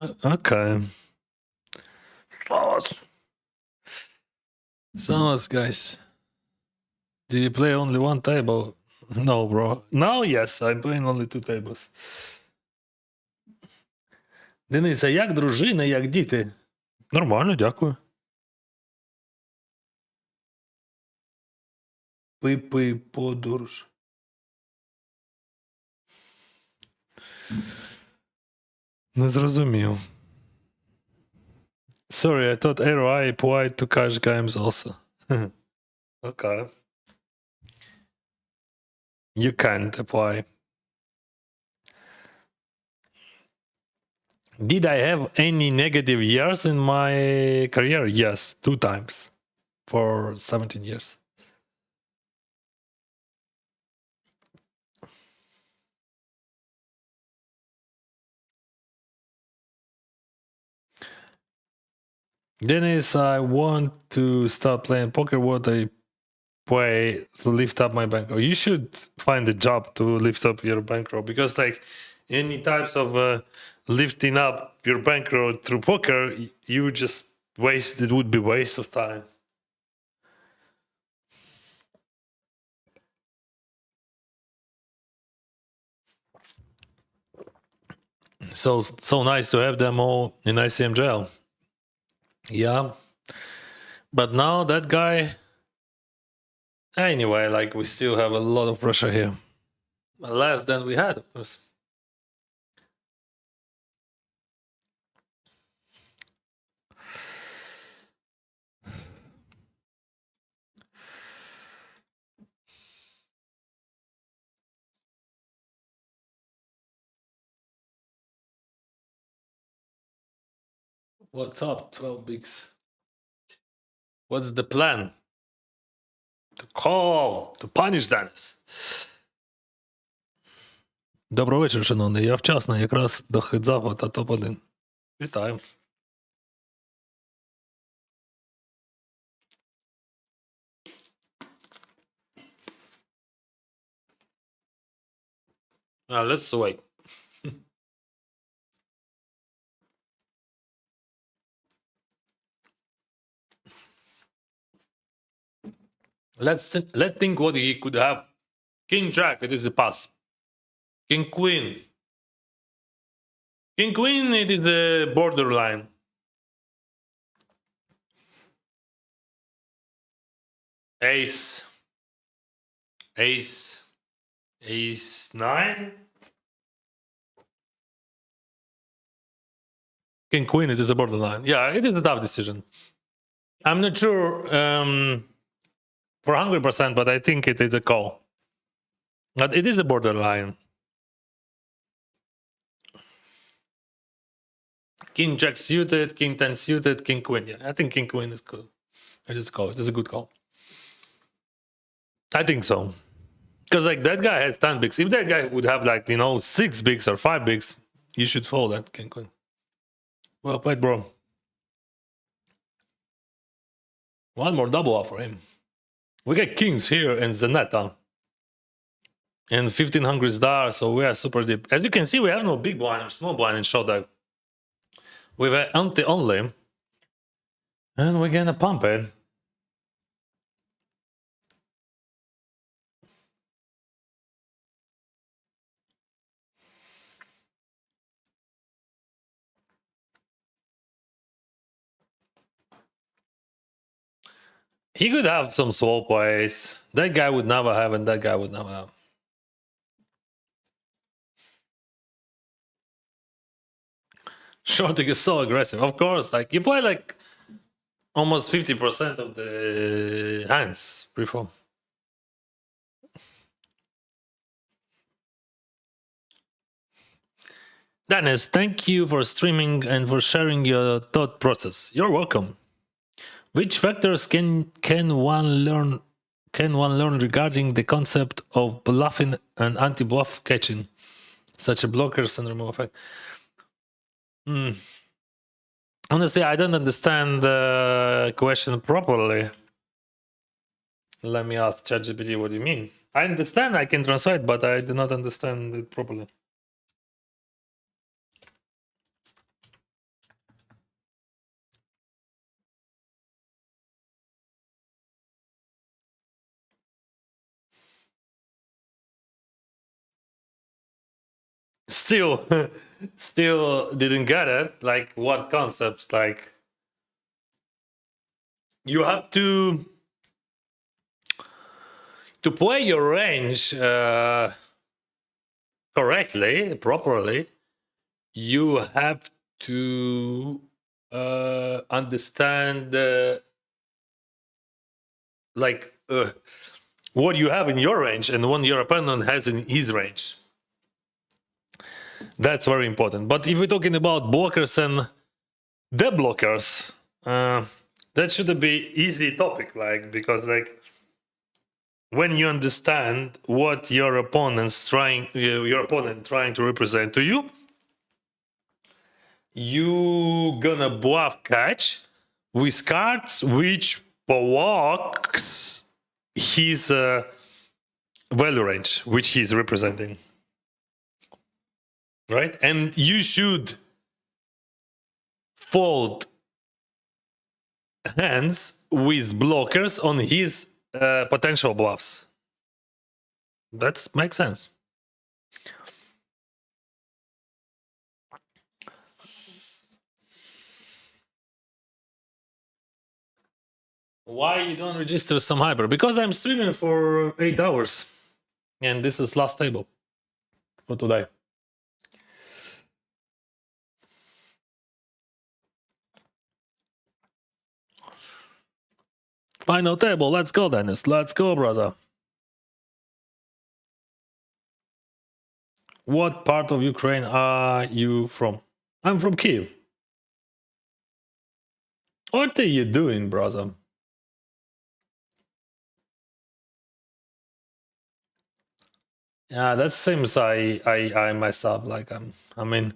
S1: Okay. Slavas, guys. Do you play only one table? No, bro. Now, yes, I'm playing only 2 tables. Дениса, як дружина, як діти? Нормально, дякую. Пипи подорож. Не зрозумів. Sorry, I thought Arrow applied to cash games also. Okay. You can't apply. Did I have any negative years in my career? Yes, 2 times for 17 years. Dennis, I want to start playing poker. What I play to lift up my bankroll? You should find a job to lift up your bankroll, because like any types of lifting up your bankroll through poker, you just waste. It would be waste of time. So nice to have them all in ICM jail. Yeah, but now that guy. Anyway, like we still have a lot of pressure here, less than we had, of course. What's up, 12 bigs? What's the plan? To call, to punish Dennis. Добрий вечір, шановний. Я вчасно якраз до хедзапу та топ-1. Вітаю. Let's wait. Let's think what he could have. King Jack, it is a pass. King Queen. King Queen, it is the borderline. Ace. Ace 9. King Queen, it is a borderline. Yeah, it is a tough decision. I'm not sure for 100%, but I think it is a call. But it is a borderline. King Jack suited, King 10 suited, King Queen. Yeah, I think King Queen is cool. It is a call. It is a good call. I think so. Because like that guy has 10 bigs. If that guy would have like, 6 bigs or 5 bigs, you should fold that King Queen. Well played, bro. One more double up for him. We get kings here and Zenetta. And 1500 star, so we are super deep. As you can see, we have no big blind or small blind in showdown. We have ante only. And we're gonna pump it. He could have some swap plays. That guy would never have, and that guy would never have. Shorting is so aggressive. Of course, like you play like almost 50% of the hands pre-flop. Dennis, thank you for streaming and for sharing your thought process. You're welcome. Which factors can one learn regarding the concept of bluffing and anti-bluff catching, such as blockers and remove effect? Honestly, I don't understand the question properly. Let me ask ChatGPT what do you mean. I understand, I can translate, but I do not understand it properly. still still didn't get it. Like what concepts? Like you have to play your range correctly, properly. You have to understand like what you have in your range and what your opponent has in his range. That's very important. But if we're talking about blockers and dead blockers, that should be easy topic, like because like when you understand what your opponent trying to represent to you, you gonna bluff catch with cards which blocks his value range, which he's representing, right? And you should fold hands with blockers on his potential bluffs. That makes sense. Why you don't register some hyper? Because I'm streaming for 8 hours, and this is last table for today. Final table. Let's go, Dennis. Let's go, brother. What part of Ukraine are you from? I'm from Kiev. What are you doing, brother? Yeah, that seems I messed up. Like I mean,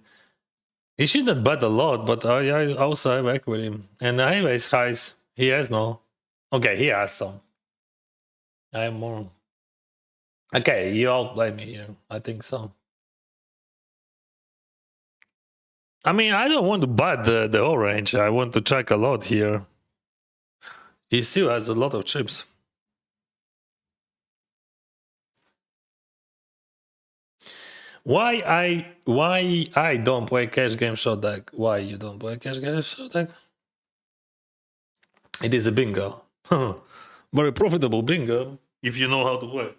S1: he shouldn't bet a lot, but I also have equity. And anyways, guys, he has no. Okay, he has some. I have more. Okay, you all blame me here. I think so. I mean, I don't want to bet the whole range. I want to check a lot here. He still has a lot of chips. Why I don't play cash game shot deck? Why you don't play cash game shot deck? It is a bingo. Very profitable bingo if you know how to play.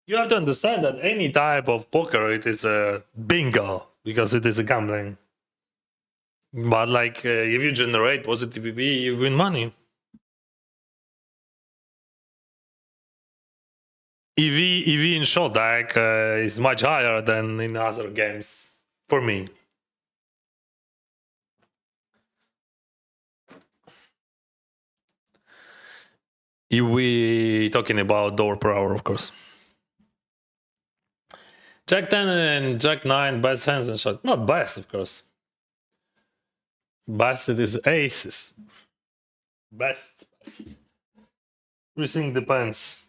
S1: You have to understand that any type of poker, it is a bingo because it is a gambling. But like if you generate positive EV, you win money. EV in short deck is much higher than in other games for me. If we talking about door per hour, of course. Jack 10 and Jack 9, best hands and shot. Not best, of course. Best it is aces. Best. Everything depends.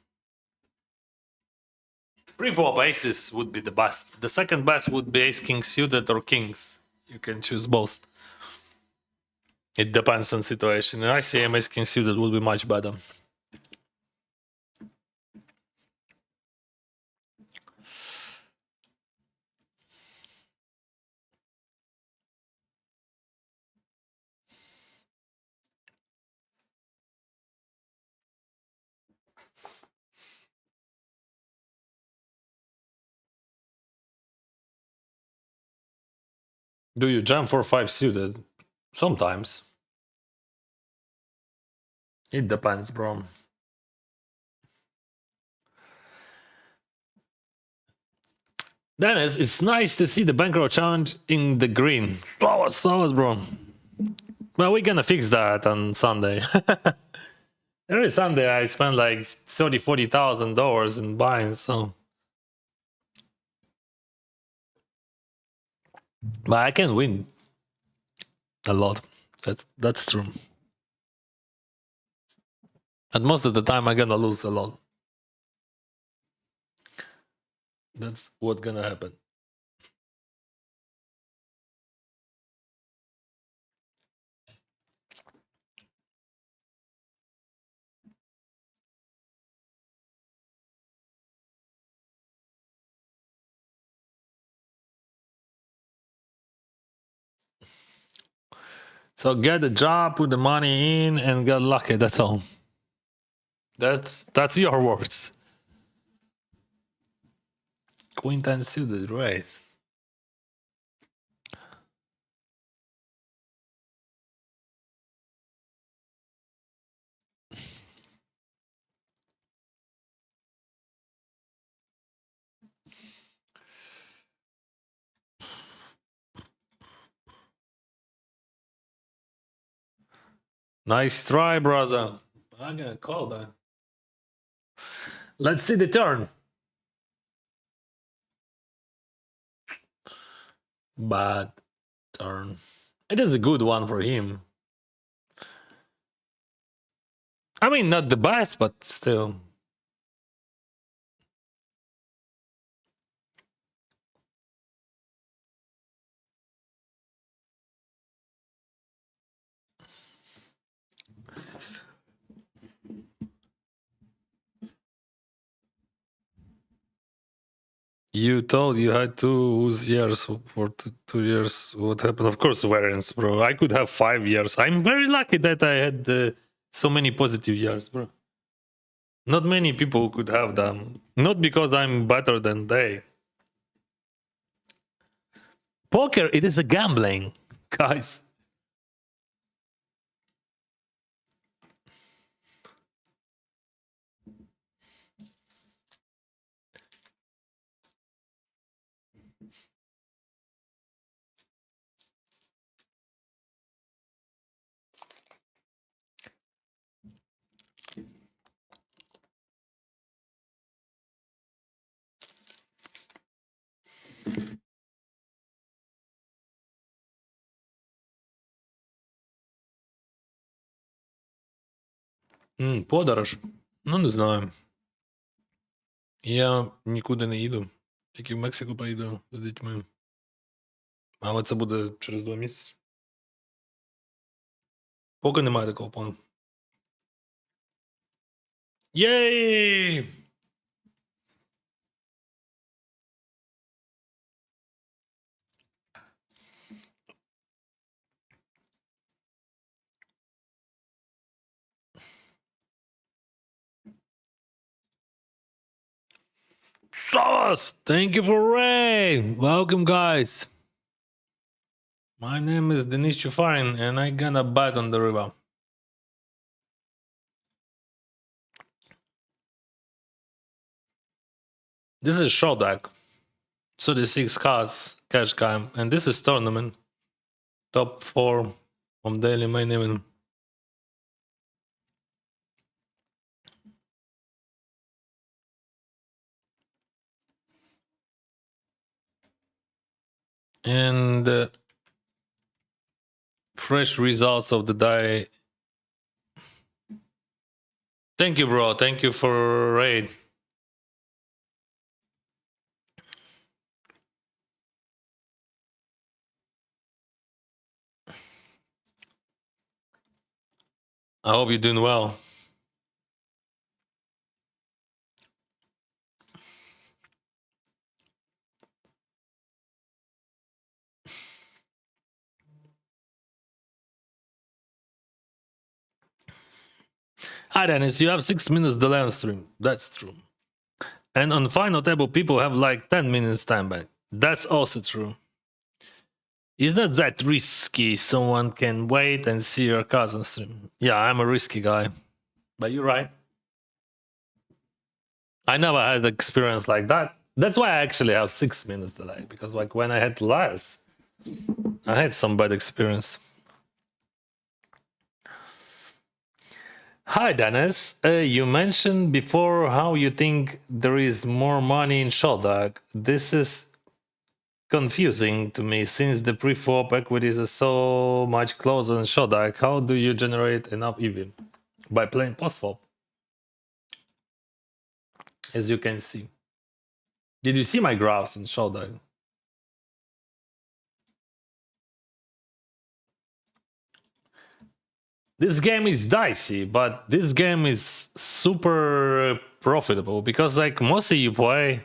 S1: Pre-flop aces would be the best. The second best would be ace king suited or kings. You can choose both. It depends on situation. In ICM, ace king suited would be much better. Do you jam for 5 suited? Sometimes. It depends, bro. Dennis, it's nice to see the bankroll challenge in the green. Flowers, bro. Well, we're gonna fix that on Sunday. Every Sunday I spend like $40,000 in buying, so. But I can win a lot. That's true. And most of the time I'm gonna lose a lot. That's what's gonna happen. So get a job, put the money in, and get lucky. That's all. That's your words. Queen 10 suited, right? Nice try, brother. I'm gonna call that. Let's see the turn. Bad turn. It is a good one for him. I mean, not the best, but still. You told you had 2 years for 2 years. What happened? Of course, variance, bro. I could have 5 years. I'm very lucky that I had so many positive years, bro. Not many people could have them. Not because I'm better than they. Poker, it is a gambling, guys. Подорож. Ну, не знаю. Я нікуди не їду. Тільки в Мексику поїду з дітьми. Але це буде через 2 місяці. Поки немає такого плану. Єй! Sauce! Thank you for raid! Welcome, guys! My name is Denis Chufarin, and I gonna bet on the river. This is show deck. 36 cards, cash game, and this is tournament. Top 4 on daily main event. And fresh results of the day. Thank you, bro. Thank you for raid. I hope you're doing well. Hi, Dennis. You have 6 minutes delay on stream. That's true. And on final table, people have like 10 minutes time back. That's also true. It's not that risky. Someone can wait and see your cards on stream. Yeah, I'm a risky guy. But you're right. I never had experience like that. That's why I actually have 6 minutes delay. Because like when I had less, I had some bad experience. Hi, Dennis. You mentioned before how you think there is more money in Shodak. This is confusing to me since the pre-flop equities are so much closer in Shodak. How do you generate enough EV? By playing post-flop. As you can see. Did you see my graphs in Shodak? This game is dicey, but this game is super profitable because like mostly you play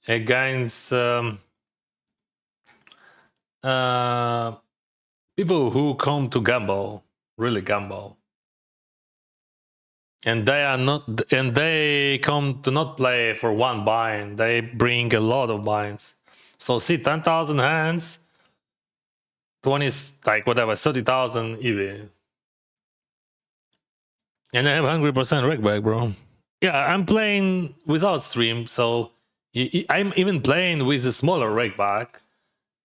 S1: against People who come to gamble, really gamble. And they are not, and they come to not play for one bind. They bring a lot of binds. So see, 10,000 hands, 20, like whatever, 30,000 EV. And I have 100% rec back, bro. Yeah, I'm playing without stream, so I'm even playing with a smaller rec back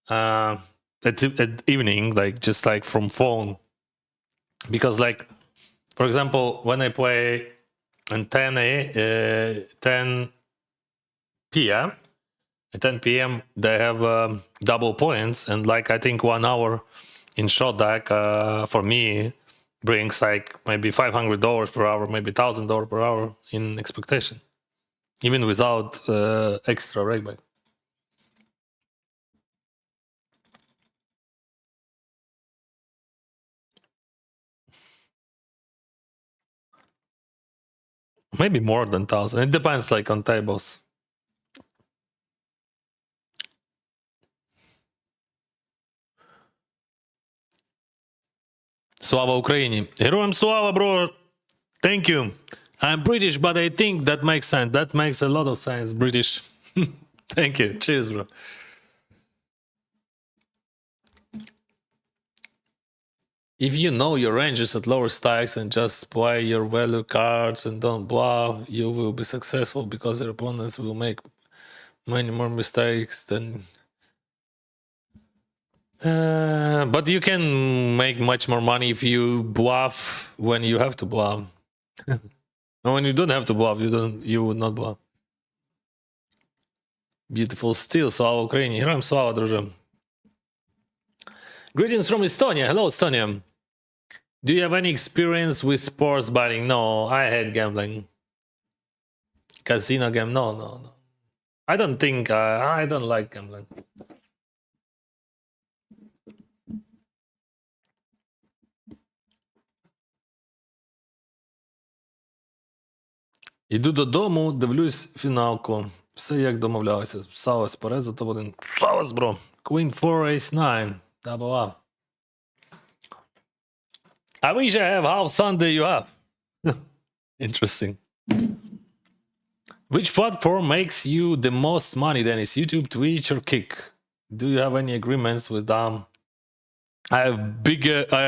S1: at evening, like just like from phone. Because like, for example, when I play on 10 p.m., at 10 p.m. they have double points, and like I think 1 hour in shot deck for me brings like maybe $500 per hour, maybe $1,000 per hour in expectation, even without extra reg back. Maybe more than 1,000. It depends, like on tables. Слава Україні! Героям слава, bro! Thank you. I'm British, but I think that makes sense. That makes a lot of sense, British. Thank you. Cheers, bro. If you know your ranges at lower stacks and just play your value cards and don't bluff, you will be successful because your opponents will make many more mistakes than. But you can make much more money if you bluff when you have to bluff. And when you don't have to bluff, you would not bluff. Beautiful steel, слава Україні. Героям слава, друже. Greetings from Estonia. Hello, Estonia. Do you have any experience with sports betting? No, I hate gambling. Casino game? No. I don't think I don't like gambling. Іду додому, дивлюсь фіналку. Все як домовлялося. Салас Перez за топ-1. Салас, бро. Queen 4, Ace 9. Double up. I wish I have half Sunday you have. Interesting. Which platform makes you the most money, Dennis? YouTube, Twitch, or Kick? Do you have any agreements with them? I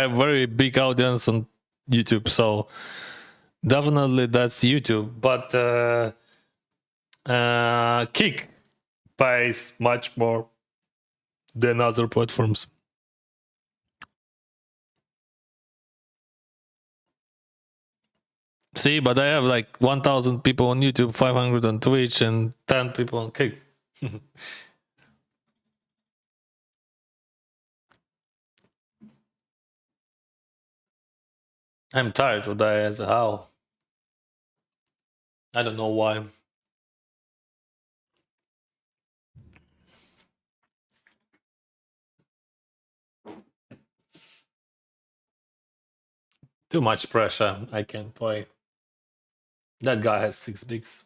S1: have very big audience on YouTube, so definitely that's YouTube. But Kick pays much more than other platforms. See, but I have like 1,000 people on YouTube, 500 on Twitch, and 10 people on Kick. I'm tired today as hell. I don't know why. Too much pressure. I can't play. That guy has 6 bigs.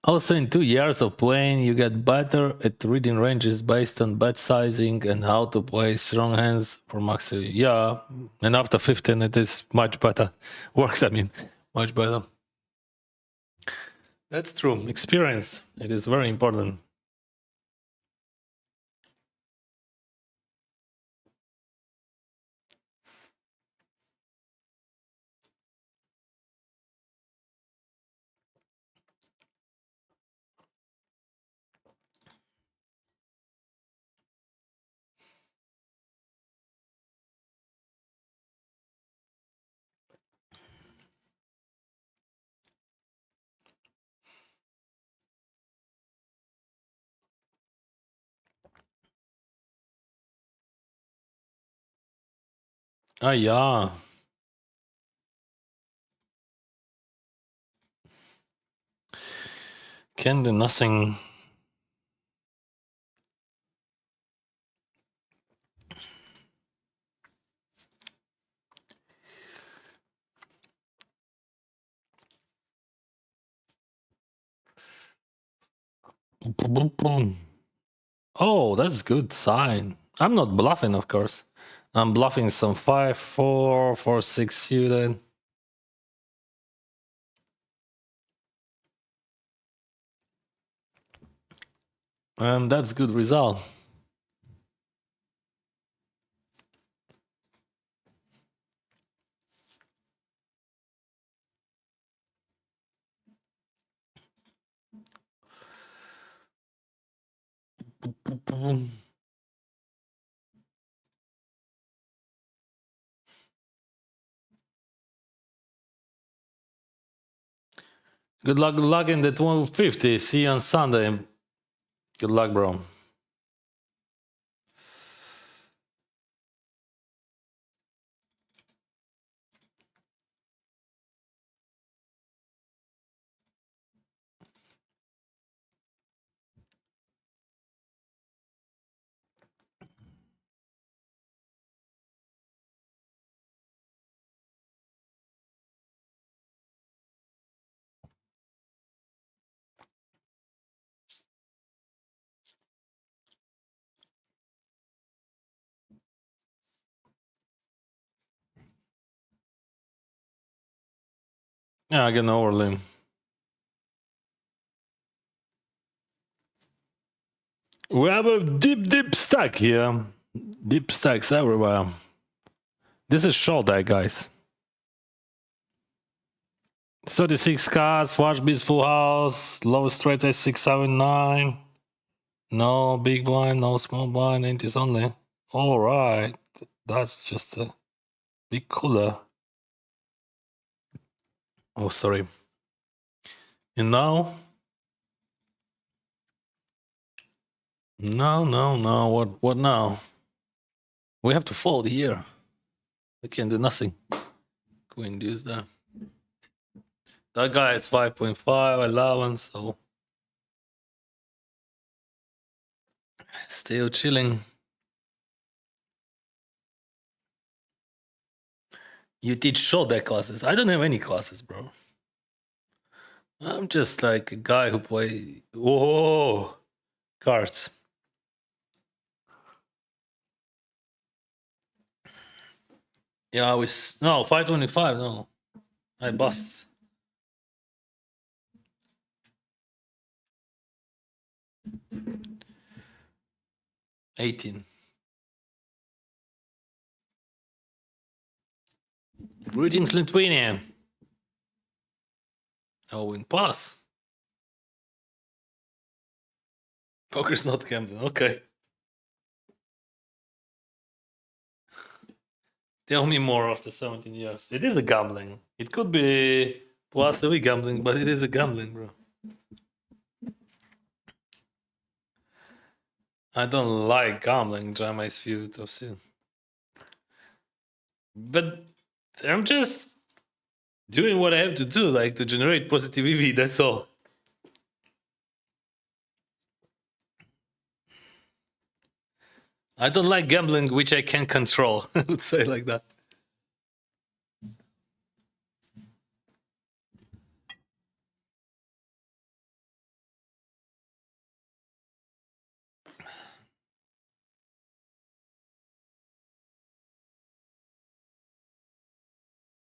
S1: Also, in 2 years of playing, you get better at reading ranges based on bet sizing and how to play strong hands for maxi. Yeah, and after 15, it is much better. Works, I mean, much better. That's true. Experience, it is very important. Ah, yeah. Can do nothing. Oh, that's good sign. I'm not bluffing, of course. I'm bluffing some 5-4, 4-6 suited. And that's good result. Good luck in the 250. See you on Sunday. Good luck, bro. Yeah, I get an overlay. We have a deep stack here. Deep stacks everywhere. This is short deck, guys. 36 cards, flash beats full house, low straight is 679. No big blind, no small blind, entities only. Alright, that's just a big cooler. Oh, sorry. And now? No. What now? We have to fold here. We can do nothing. Queen deuce there. That guy is 5.5, 11, so still chilling. You teach short deck classes. I don't have any classes, bro. I'm just like a guy who play cards. Yeah, no 525. No, I bust. $18. Greetings, Lithuania. Oh, win pass. Poker's not gambling. Okay. Tell me more after 17 years. It is a gambling. It could be plus a week gambling, but it is a gambling, bro. I don't like gambling, Jamai's view of sin. But I'm just doing what I have to do, like to generate positive EV, that's all. I don't like gambling which I can control. I would say like that.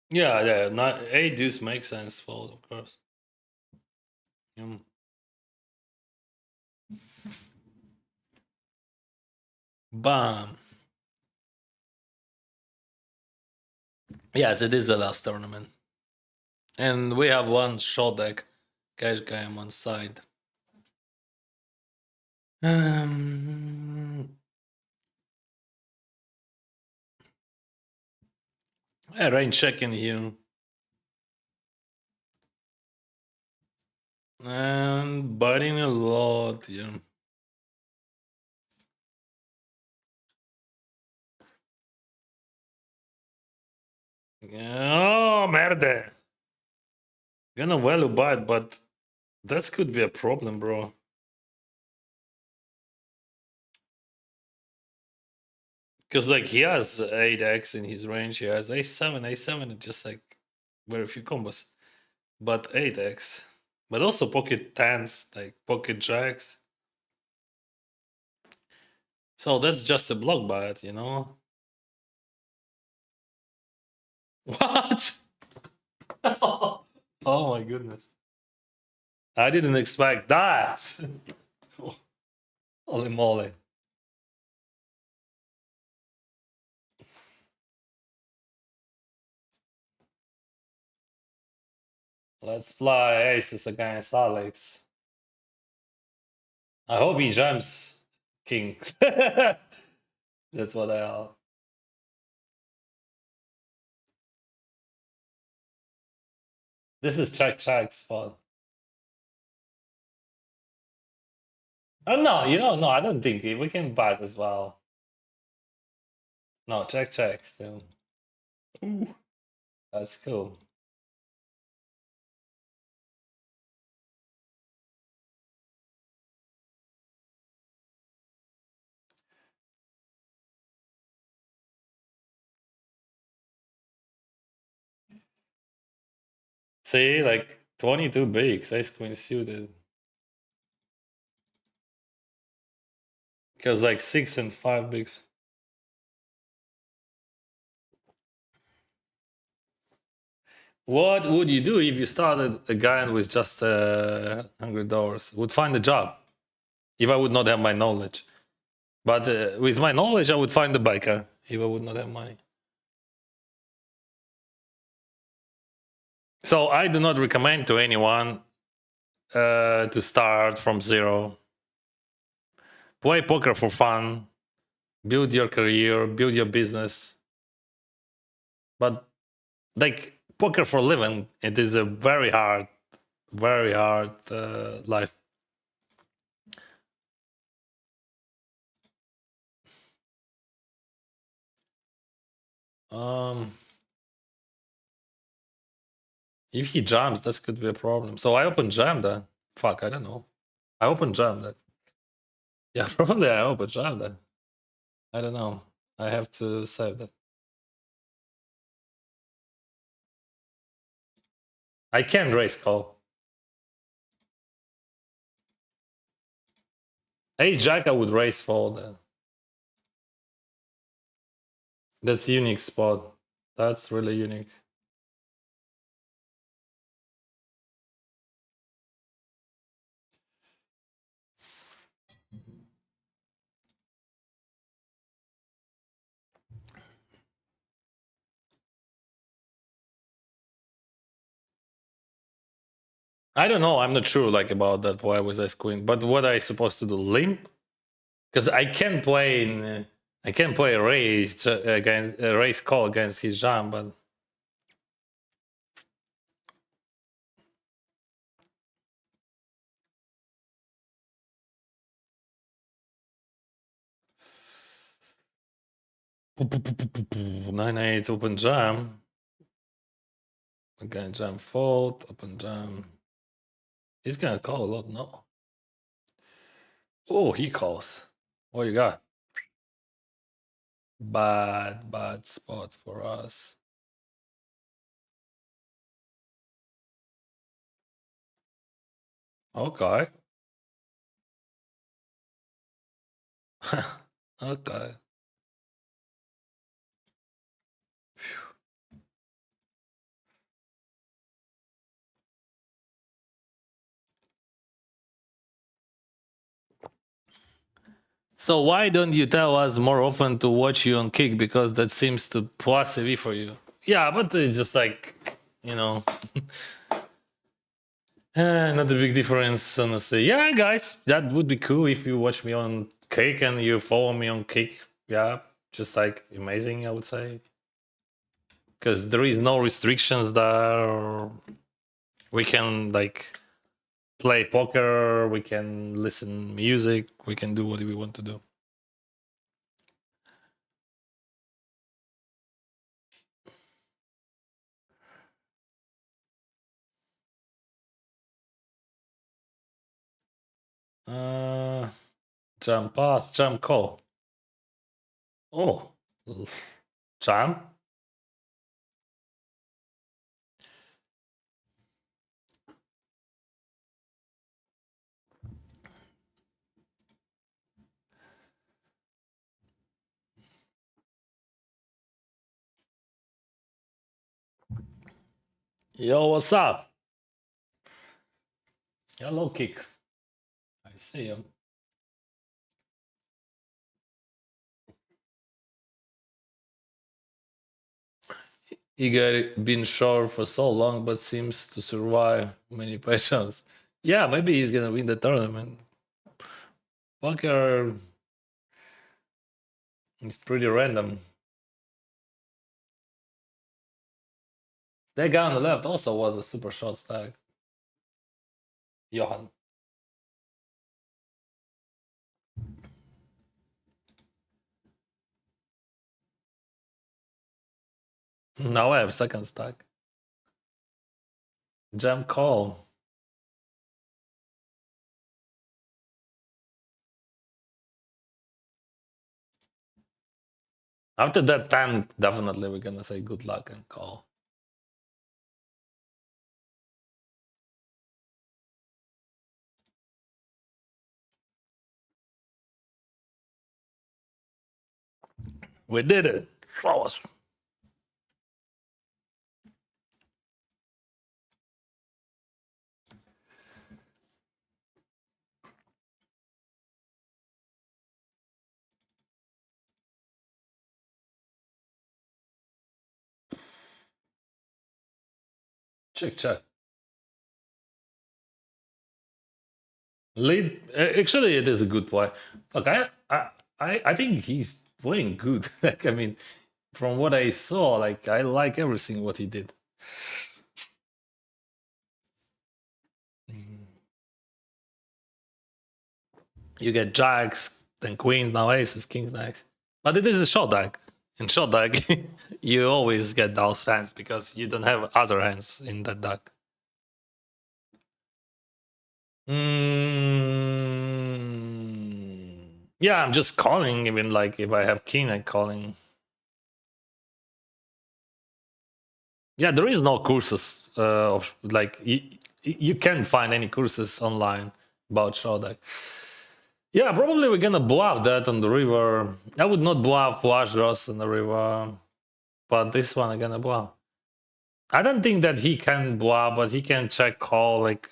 S1: Yeah. Not a deuce makes sense. Fold, of course. Bam. Yes, it is the last tournament, and we have one short deck, cash game on side. I range checking here. And biting a lot, yeah. Oh, merde. Gonna value bite, but that could be a problem, bro. Because like he has 8x in his range, he has a7, just like very few combos. But 8x. But also pocket tens, like pocket jacks. So that's just a block bite, you know? What? Oh my goodness. I didn't expect that. Holy moly. Let's fly aces against Alex. I hope he jams kings. That's what I. This is check spot. Oh no, no, I don't think we can bite as well. No, check still. Ooh, that's cool. See, like 22 bigs, ace queen suited. Because like 6 and 5 bigs. What would you do if you started again with just $100? Would find a job if I would not have my knowledge. But with my knowledge, I would find a biker if I would not have money. So I do not recommend to anyone to start from zero. Play poker for fun, build your career, build your business. But like poker for living, it is a very hard life. If he jams, that could be a problem. So I open jam then. Fuck, I don't know. I open jam then. Yeah, probably I open jam then. I don't know. I have to save that. I can raise call. Ace Jack I would raise fold then. That's unique spot. That's really unique. I don't know. I'm not sure like about that. Why was I queen? But what I supposed to do? Limp? Because I can play in. I can play a raise against a raise call against his jam, but. Nine eight open jam. Again, jam fold, open jam. He's gonna call a lot, no? Oh, he calls. What you got? Bad spot for us. Okay. Okay. So why don't you tell us more often to watch you on Kick, because that seems to plus EV for you? Yeah, but it's just like, you know, not a big difference, honestly. Yeah, guys, that would be cool if you watch me on Kick and you follow me on Kick. Yeah, just like amazing, I would say, because there is no restrictions there. We can like play poker, we can listen music, we can do what we want to do. Jam pass, jam call. Oh, jam. Yo, what's up? Hello, kick. I see him. Igor been short for so long, but seems to survive many patients. Yeah, maybe he's gonna win the tournament. Poker is pretty random. That guy on the left also was a super short stack. Johan. Now I have second stack. Jam call. After that 10, definitely we're gonna say good luck and call. We did it. Flawless. Check, check. Lead. Actually, it is a good play. Look, I think he's playing good. Like, I mean, from what I saw, like, I like everything what he did. You get jacks, then queens, now aces, kings next. But it is a short deck. In short deck, you always get those hands because you don't have other hands in that deck. Yeah, I'm just calling. Even like if I have king, I'm calling. Yeah, there is no courses of like you can't find any courses online about short deck. Yeah, probably we're gonna bluff that on the river. I would not bluff flush draws on the river, but this one I'm gonna bluff. I don't think that he can bluff, but he can check call like.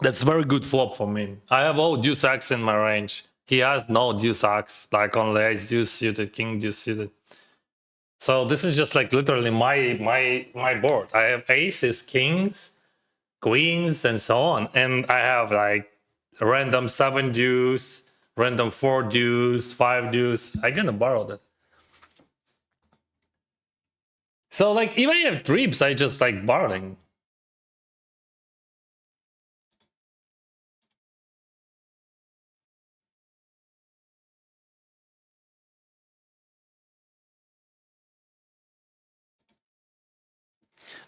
S1: That's very good flop for me. I have all deuce X in my range. He has no deuce X, like only ace deuce suited, king deuce suited. So this is just like literally my board. I have aces, kings, queens, and so on, and I have like random 7 deuce, random 4 deuce, 5 deuce. I'm gonna borrow that. So like if I have trips, I just like borrowing.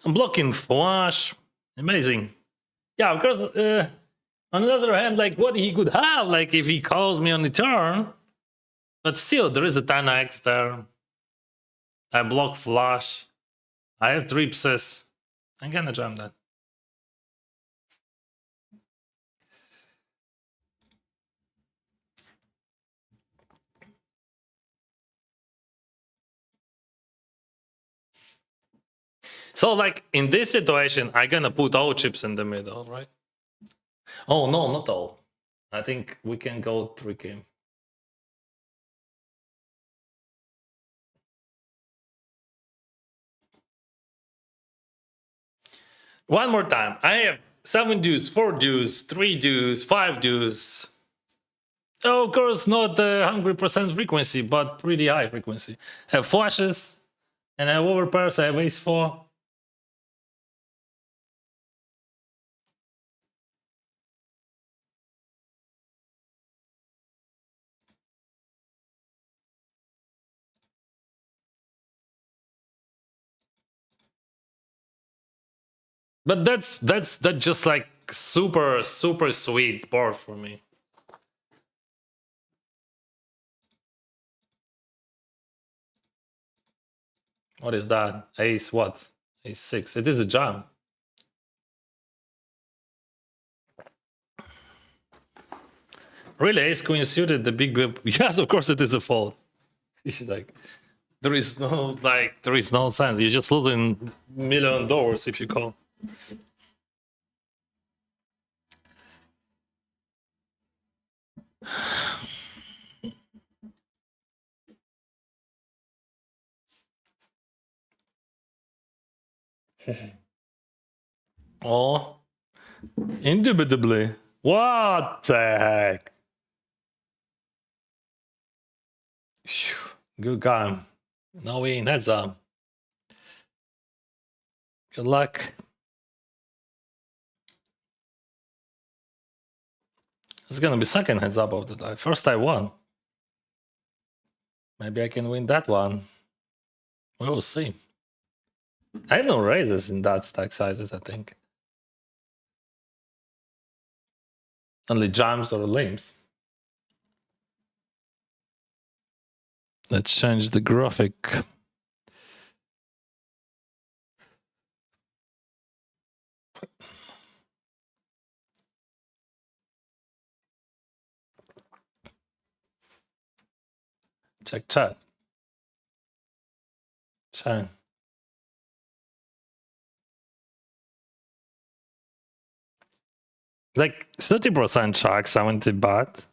S1: I'm blocking flush. Amazing. Yeah, of course. On the other hand, like what he could have, like if he calls me on the turn, but still there is a 10x there. I block flush. I have tripses. I'm gonna jam that. So like in this situation, I'm gonna put all chips in the middle, right? Oh no, not all. I think we can go tricky. One more time. I have 7 deuce, 4 deuce, 3 deuce, 5 deuce. Oh, of course, not 100% frequency, but pretty high frequency. I have flushes, and I have overpairs. I have ace 4. But that's just like super sweet board for me. What is that? Ace what? Ace 6. It is a jam. Really, ace queen suited, the big whip. Yes, of course it is a fold. She's like, there is no sense. You're just losing $1 million if you call. Oh, indubitably. What the heck? Phew, good guy. No, we ain't heads up. Good luck. It's gonna be second heads up of the die. First I won. Maybe I can win that one. We will see. I have no raises in that stack sizes, I think. Only jams or limps. Let's change the graphic. Check chat. Check. Like 30% check, 70 baht.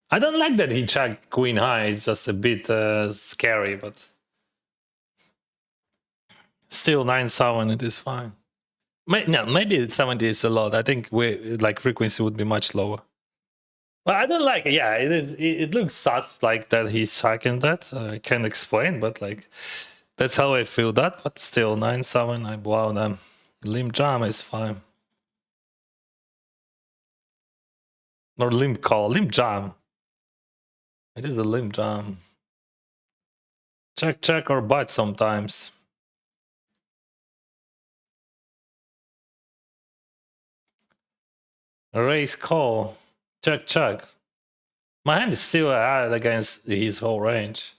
S1: I don't like that he checked queen high. It's just a bit scary, but still 9-7, it is fine. No, maybe 70 is a lot. I think we like frequency would be much lower. Well, I don't like it. Yeah, it is. It looks sus like that he's checking that. I can't explain, but like that's how I feel that. But still 9-7. I wow them. Limp jam is fine. Or limp call, limp jam. It is a limp jam. Check or bite sometimes. Raise call. Check. My hand is still added against his whole range.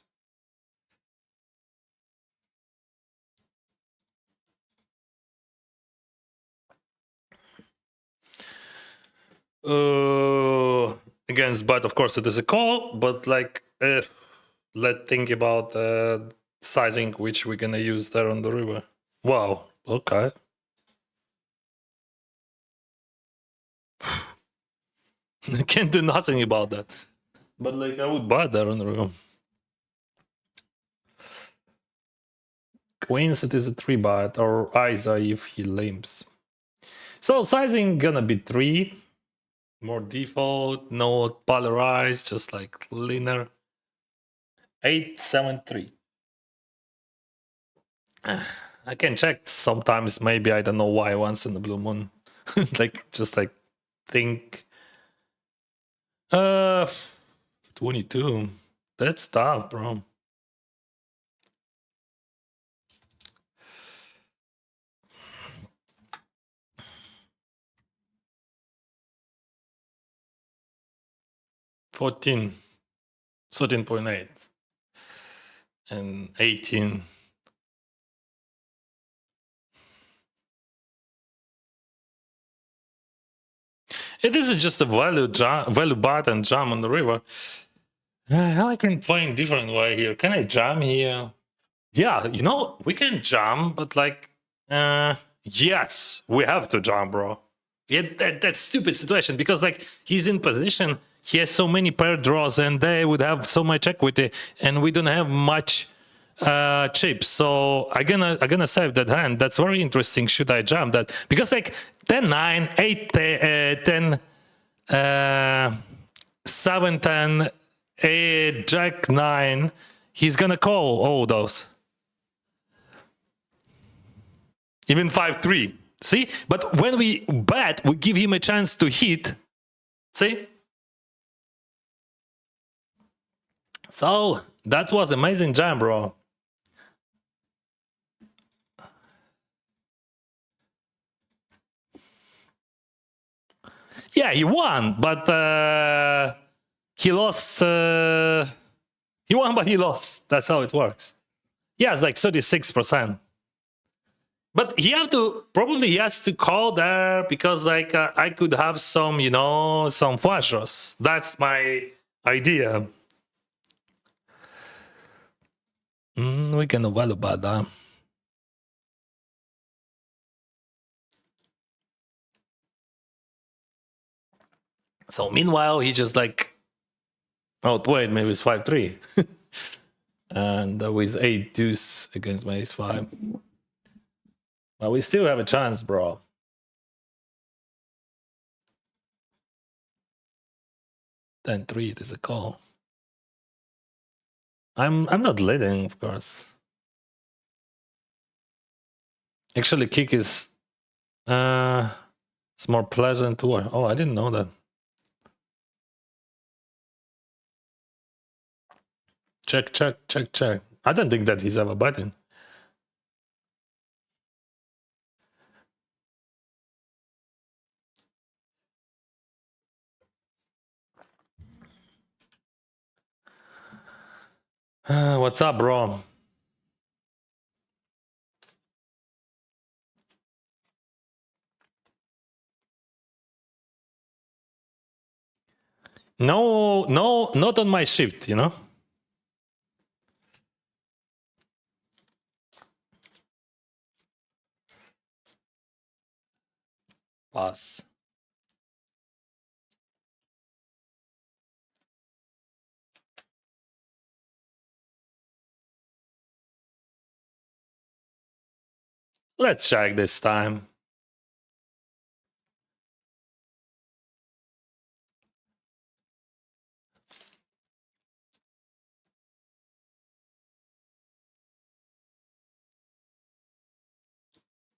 S1: Against but of course it is a call, but like let's think about sizing which we're gonna use there on the river. Wow, okay. I can't do nothing about that. But like I would buy there on the river. Queens, it is a 3 baht, or Isa if he limps. So sizing gonna be 3. More default, no polarized, just like linear. 8-7-3. I can check sometimes, maybe I don't know why once in the blue moon. like just like think 22. That's tough, bro. $14, 13.8, and 18. It is just a value button jam on the river. How I can play in different way here? Can I jam here? Yeah, you know, we can jam, but like, yes, we have to jam, bro. Yeah, that's stupid situation because like he's in position, he has so many pair draws, and they would have so much equity, and we don't have much chips. So I'm gonna save that hand. That's very interesting. Should I jam that? Because like 10-9, 8-10, 7-10, 8, Jack 9. He's gonna call all those. Even 5-3. See? But when we bet, we give him a chance to hit. See? So that was amazing jam, bro. Yeah, he won, but he lost. He won, but he lost. That's how it works. Yeah, it's like 36%. But he has to call there because like I could have some, you know, some flash draws. That's my idea. We can value about that. So meanwhile, he just like outweighed me with 5-3. And with 8 deuce against my ace 5. But we still have a chance, bro. Then 3, it is a call. I'm not leading, of course. Actually, kick is it's more pleasant to work. Oh, I didn't know that. Check, check, check, check. I don't think that he's ever betting. What's up, bro? No, not on my shift, you know? Pass. Let's check this time.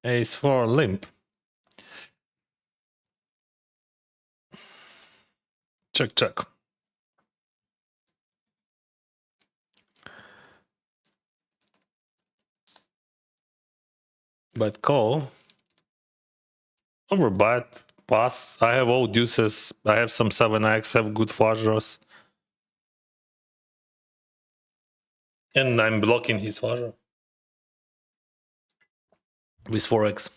S1: Ace 4 limp. Check, check. But call. Overbet. Pass. I have all deuces. I have some 7x. I have good flush draws. And I'm blocking his flush draw. With 4x.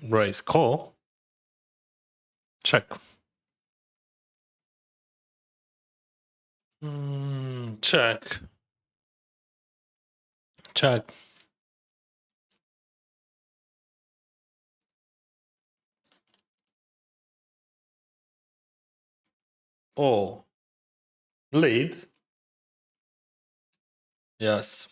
S1: Raise call. Check. Check. Check. Oh. Lead. Yes.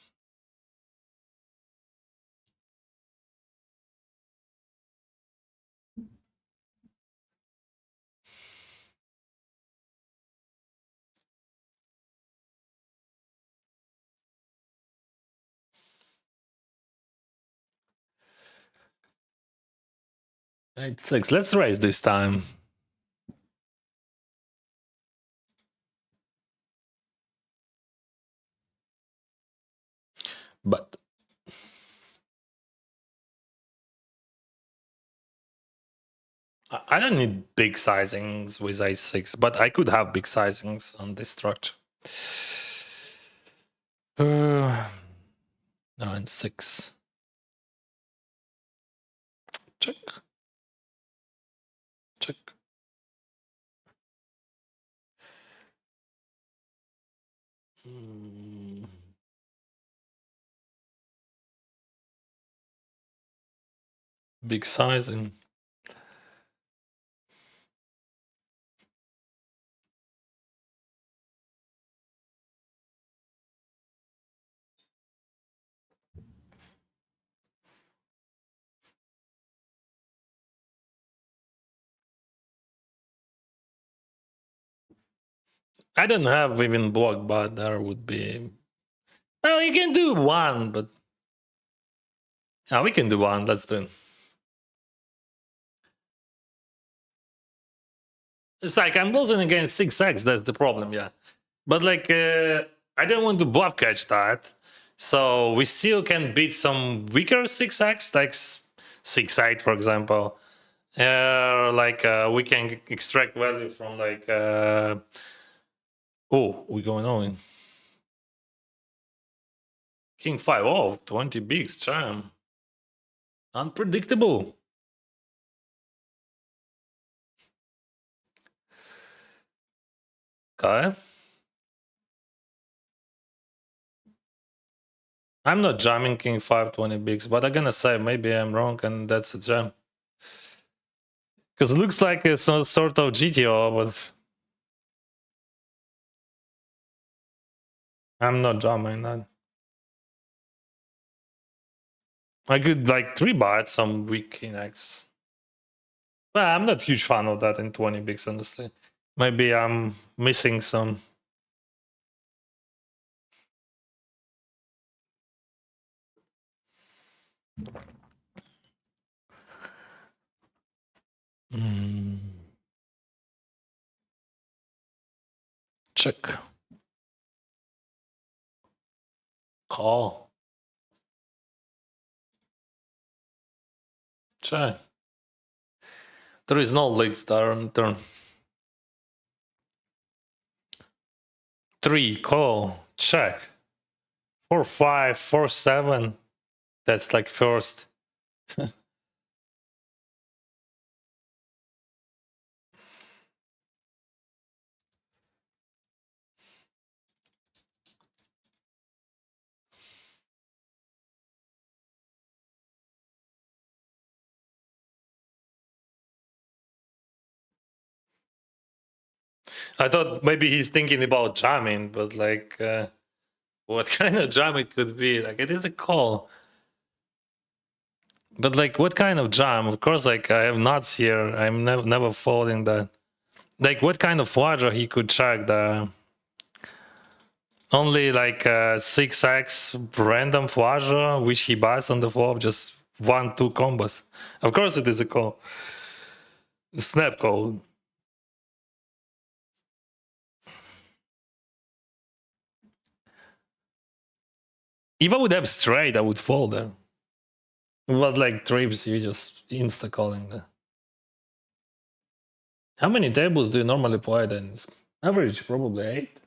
S1: Eight, 6. Let's raise this time. But I don't need big sizings with a6, but I could have big sizings on this structure. 9, 6. Check. Check. Big size and I don't have even block, but there would be. Well, you can do one, but we can do one. Let's do it. It's like I'm losing against 6x. That's the problem, yeah. But like, I don't want to bluff catch that. So we still can beat some weaker 6x, like 6-8, for example. We can extract value from like. Oh, we're going on. King 5. Oh, 20 bigs, charm. Unpredictable. Okay. I'm not jamming King 5 20 bigs, but I'm gonna say maybe I'm wrong and that's a jam. Because it looks like it's some sort of GTO, but I'm not jamming that. I could like 3-bet some weak King X. Well, I'm not a huge fan of that in 20 bigs, honestly. Maybe I'm missing some. Check. Call. Check. There is no leads there on turn. 3, call, check. 4-5, 4-7. That's like first. I thought maybe he's thinking about jamming, but like, what kind of jam it could be? Like, it is a call. But like, what kind of jam? Of course, like, I have nuts here. I'm never folding that. Like, what kind of flatter he could check there? Only like 6x random flatter, which he buys on the flop, just 1-2 combos. Of course, it is a call. Snap call. If I would have straight, I would fold there. But like trips, you just insta calling there. How many tables do you normally play then? Average probably 8.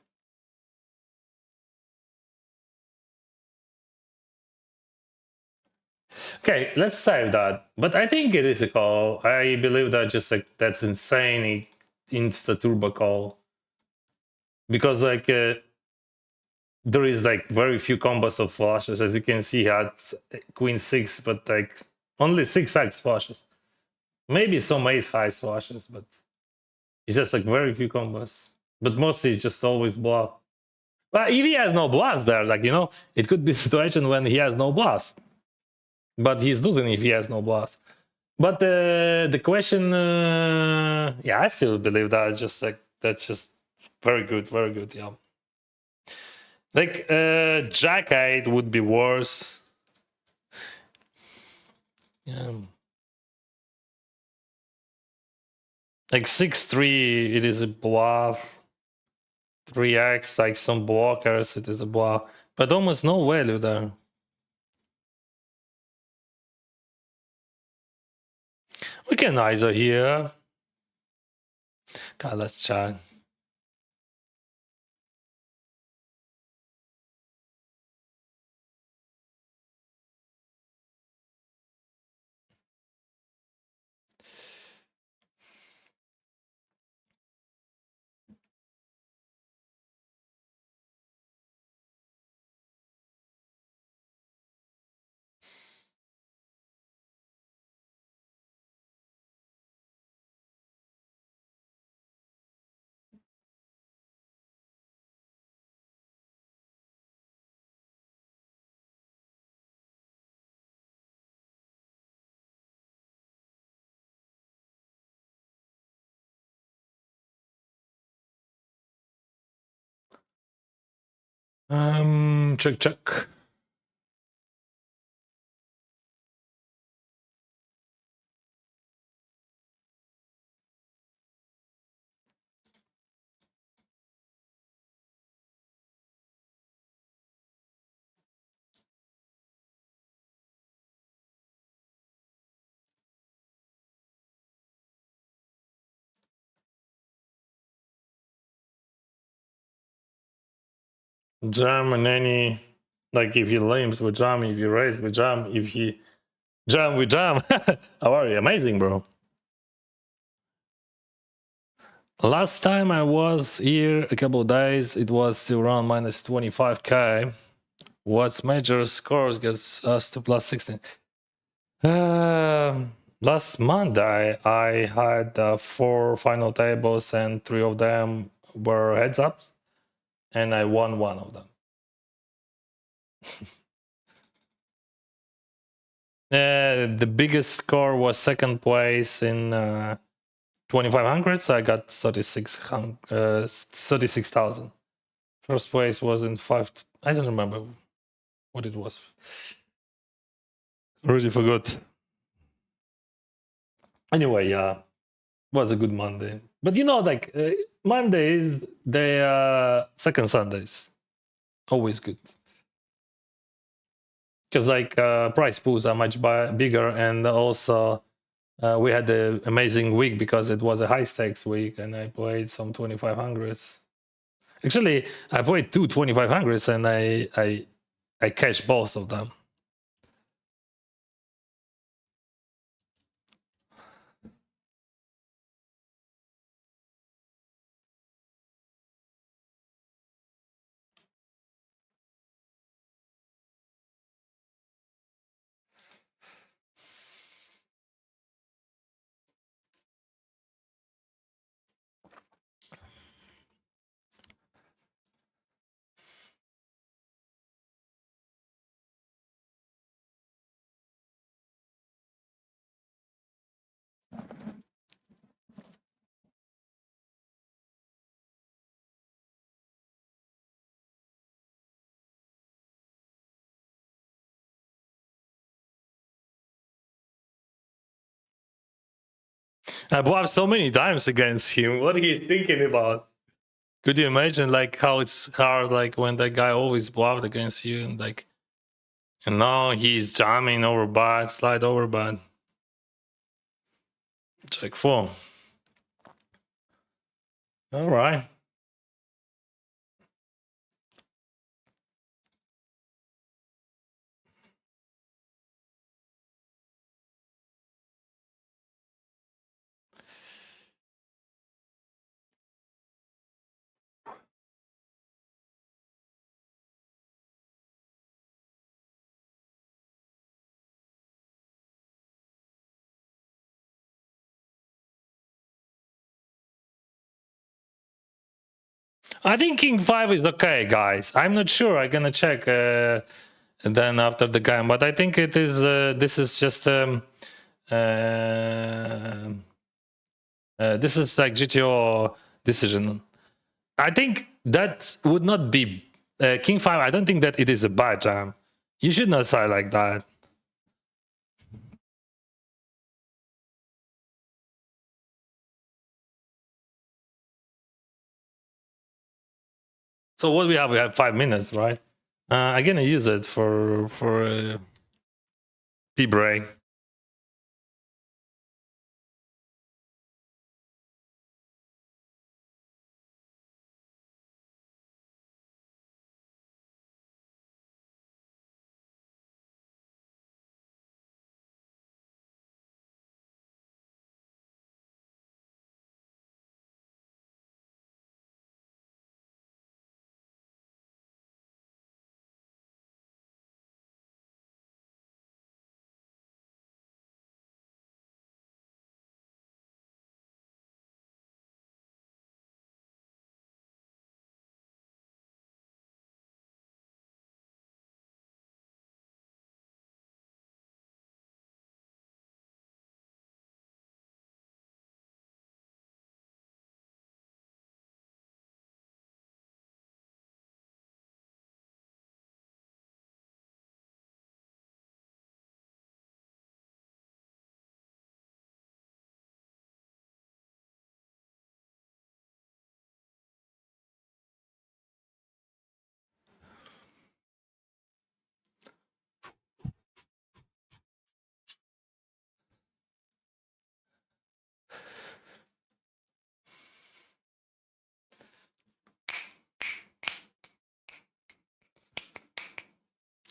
S1: Okay, let's save that. But I think it is a call. I believe that just like that's insane insta turbo call. Because like there is like very few combos of flushes. As you can see, he had queen 6, but like only 6x flushes. Maybe some ace high flushes, but it's just like very few combos. But mostly just always bluff. But if he has no bluffs there, like, you know, it could be a situation when he has no bluffs. But he's losing if he has no bluffs. But the question, yeah, I still believe that. Just like that's just very good, yeah. Like Jack 8 would be worse. Yeah. Like 6-3, it is a bluff. 3x, like some blockers, it is a bluff. But almost no value there. We can ISO here. God, let's check. Check. Jam and any, like if he lames with jam, if you raise with jam, if he jam with jam. How are you? Amazing, bro. Last time I was here a couple of days, it was around minus 25k. What's major scores gets us to plus 16? Last Monday, I had 4 final tables, and 3 of them were heads ups, and I won 1 of them. The biggest score was second place in 2500, so I got 36,000. First place was in 5. I don't remember what it was. Already forgot. Anyway, yeah, was a good Monday. But you know, like Mondays, they second Sundays, always good. Because like price pools are much bigger, and also we had an amazing week because it was a high stakes week, and I played some 2500s. Actually, I played 2 2500s, and I cashed both of them. I bluffed so many times against him. What are you thinking about? Could you imagine like how it's hard, like when that guy always bluffed against you, and like, and now he's jamming over bot, slide over bot. Check 4. All right. I think King 5 is okay, guys. I'm not sure. I'm gonna check then after the game, but I think it is. This is just this is like GTO decision. I think that would not be King 5. I don't think that it is a bad jam. You should not side like that. So what we have? We have 5 minutes, right? I'm gonna use it for P-break.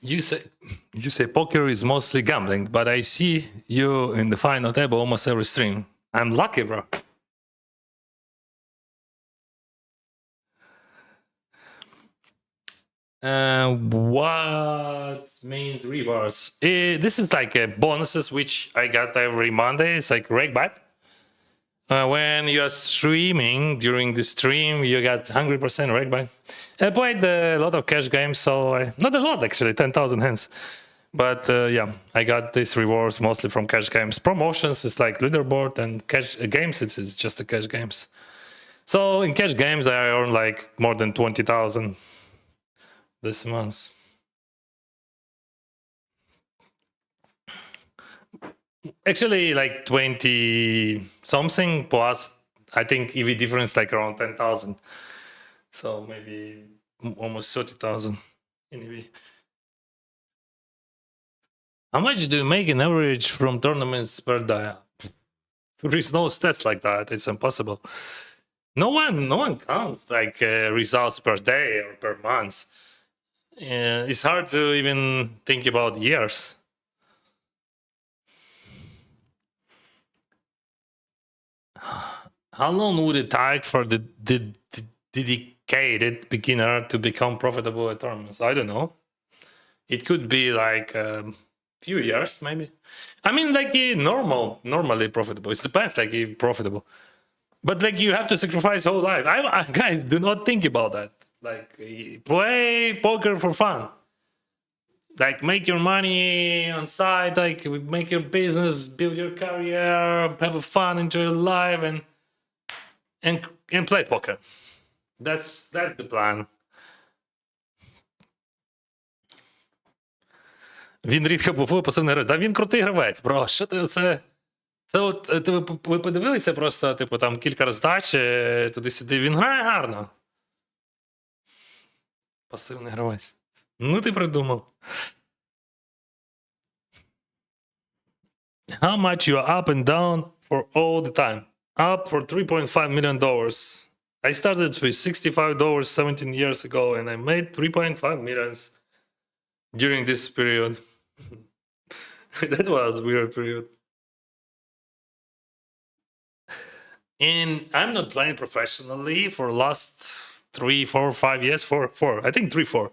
S1: You say poker is mostly gambling, but I see you in the final table almost every stream. I'm lucky, bro. What means rewards? This is like bonuses which I got every Monday. It's like rake back. When you are streaming during the stream, you got 100% rake back. I played a lot of cash games, so not a lot actually, 10,000 hands. But yeah, I got these rewards mostly from cash games. Promotions is like leaderboard, and cash games it's just the cash games. So in cash games, I earn like more than 20,000 this month. Actually, like 20 something plus, I think EV difference like around 10,000. So maybe almost 30,000 in EV. How much do you make in average from tournaments per day? There is no stats like that. It's impossible. No one counts like results per day or per month. It's hard to even think about years. How long would it take for the dedicated beginner to become profitable at tournaments? I don't know. It could be like a few years, maybe. I mean, like normally profitable. It depends, like if profitable. But like you have to sacrifice whole life. Guys, do not think about that. Like play poker for fun. Like make your money on side. Like make your business, build your career, have fun, enjoy your life, and play poker. That's the plan. Він рідко був пасивний гравець. Да він крутий гравець, бро. Що ти це? Це от ви подивилися просто, типу, там кілька роздач туди-сюди. Він грає гарно. Пасивний гравець. Ну ти придумав. How much you are up and down for all the time? Up for $3.5 million. I started with $65 17 years ago and I made 3.5 millions during this period. That was a weird period. And I'm not playing professionally for last 3, 4, 5 years. Four. I think 3, 4.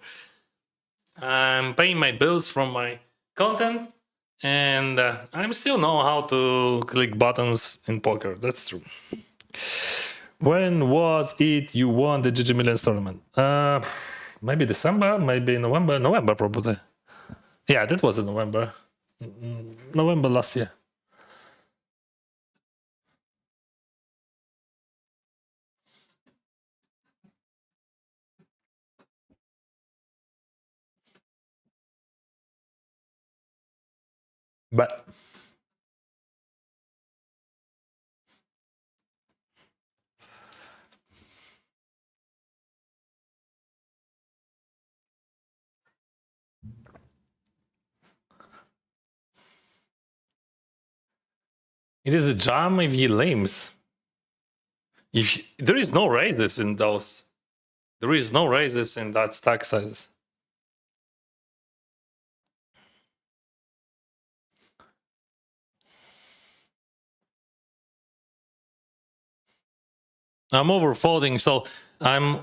S1: I'm paying my bills from my content, and I still know how to click buttons in poker. That's true. When was it you won the GG Millions tournament? Maybe December, maybe November. November probably. Yeah, that was in November. November last year. But it is a jam if he lames. If there is no raises in those, there is no raises in that stack size. I'm overfolding, so I'm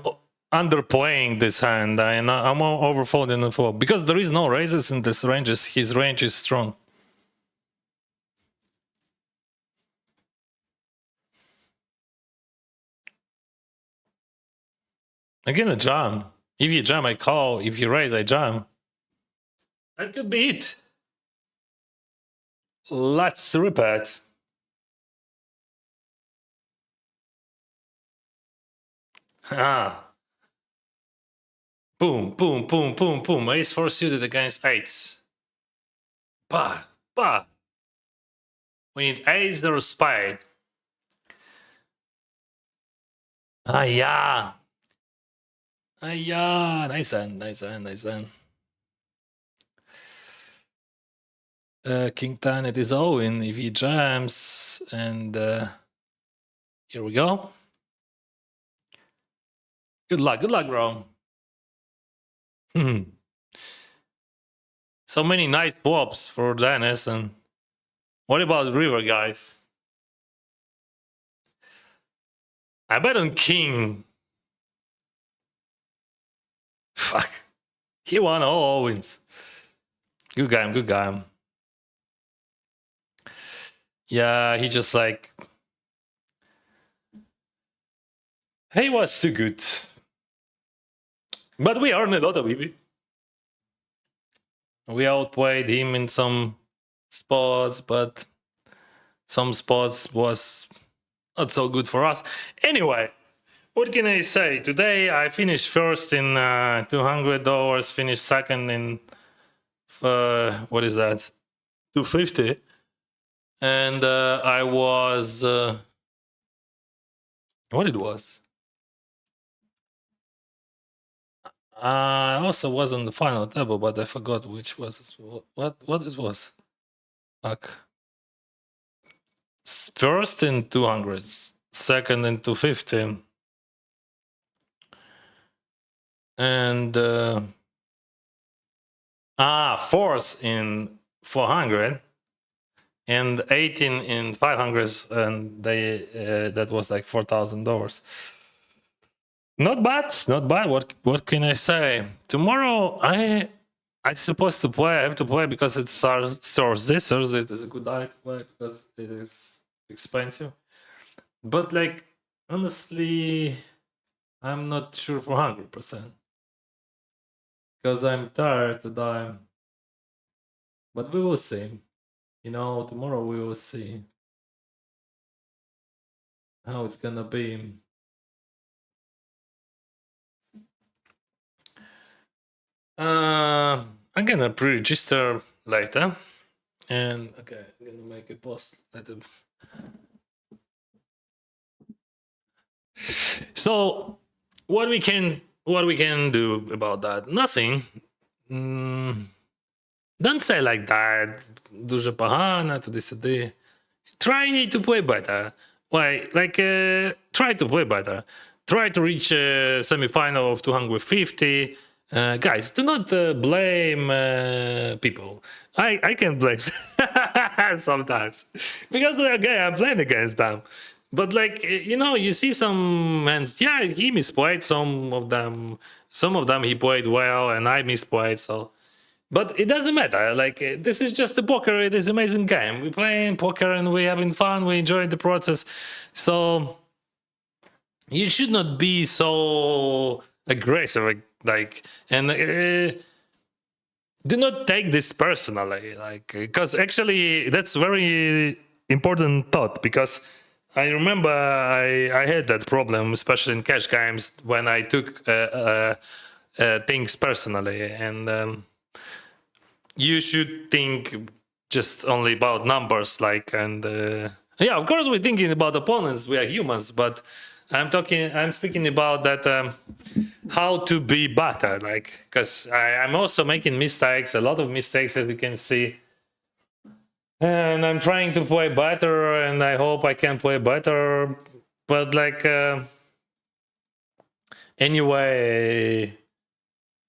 S1: underplaying this hand. I'm overfolding the fold because there is no raises in this ranges. His range is strong. Again, a jam. If you jam, I call. If you raise, I jam. That could be it. Let's repeat. Ah. Boom, boom, boom, boom, boom. Ace 4 suited against 8s. Bah, bah. We need ace or spade. Ah, yeah. Ah, yeah. Nice hand, nice hand, nice hand. King 10, it is Owen if he jams. And here we go. Good luck, bro. So many nice swaps for Dennis. And what about river, guys? I bet on king. Fuck. He won all wins. Good game, good game. Yeah, he just like... He was too good. But we earned a lot of EV. We outplayed him in some spots, but some spots was not so good for us. Anyway, what can I say? Today I finished first in $200, finished second in what is that? 250. And I was what it was? I also was on the final table, but I forgot which was what it was. Fuck. First in 200, second in 250, and fourth in 400, and 18 in 500s, and they that was like $4,000. Not bad, not bad. What can I say? Tomorrow I supposed to play. I have to play because it's Thursday. Thursday is a good night to play because it is expensive. But like honestly, I'm not sure for 100% because I'm tired today. But we will see. You know, tomorrow we will see how it's gonna be. I'm gonna pre-register later, and okay, I'm gonna make a post later. So, what we can do about that? Nothing. Don't say like that. Дуже погано, туди-сюди. Try to play better. Why? Like, try to play better. Try to reach a semi-final of 250. Guys, do not blame people. I can blame sometimes because again I'm playing against them. But like you know, you see some hands. Yeah, he misplayed some of them. Some of them he played well, and I misplayed. So, but it doesn't matter. Like this is just a poker. It is an amazing game. We playing poker and we having fun. We enjoy the process. So you should not be so aggressive. Like and do not take this personally. Like because actually that's very important thought because. I remember I had that problem, especially in cash games, when I took things personally. And you should think just only about numbers, like yeah, of course we're thinking about opponents. We are humans, but I'm speaking about that how to be better, like because I'm also making mistakes, a lot of mistakes, as you can see. And I'm trying to play better, and I hope I can play better. But like, anyway,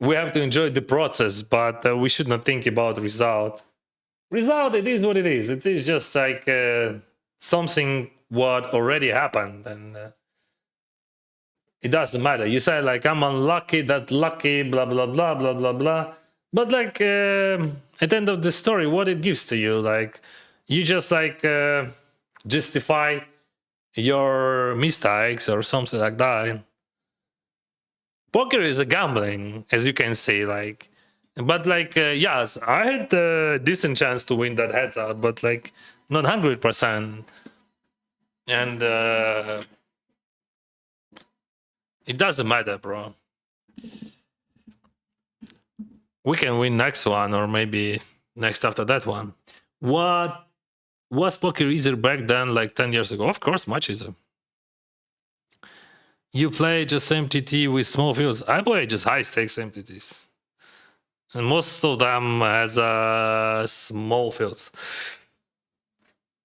S1: we have to enjoy the process, but we should not think about result. Result, it is what it is. It is just like something what already happened, and it doesn't matter. You say like I'm unlucky, that lucky, blah blah blah blah blah blah. But like at the end of the story, what it gives to you, like you just like justify your mistakes or something like that. Poker is a gambling, as you can see, like. But like yes, I had a decent chance to win that heads up, but like not 100%. And it doesn't matter, bro. We can win next one, or maybe next after that one. What was poker easier back then, like 10 years ago? Of course, much easier. You play just MTT with small fields. I play just high stakes MTTs, and most of them has small fields.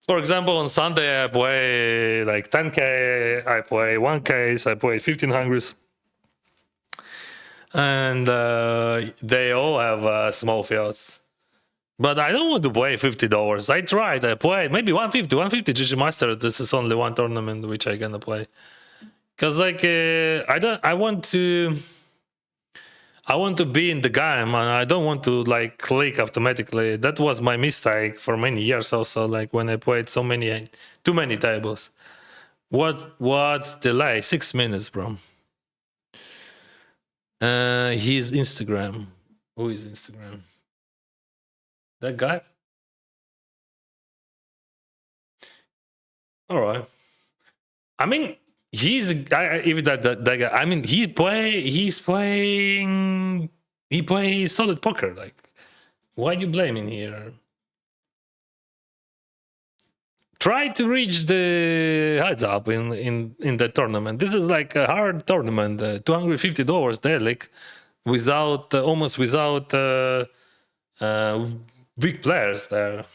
S1: For example, on Sunday I play like 10k, I play 1k, I play 1500s. And they all have small fields. But I don't want to play $50. I tried. I played maybe 150 GG Masters. This is only one tournament which I gonna play. Cause like I want to be in the game, and I don't want to like click automatically. That was my mistake for many years. Also, like when I played too many tables. What's delay? 6 minutes, bro. His Instagram. Who is Instagram? That guy? All right. I mean, he's a guy. If that guy. I mean, he plays solid poker. Like, why you blaming here? Try to reach the heads up in the tournament. This is like a hard tournament. $250 there, like almost without big players there.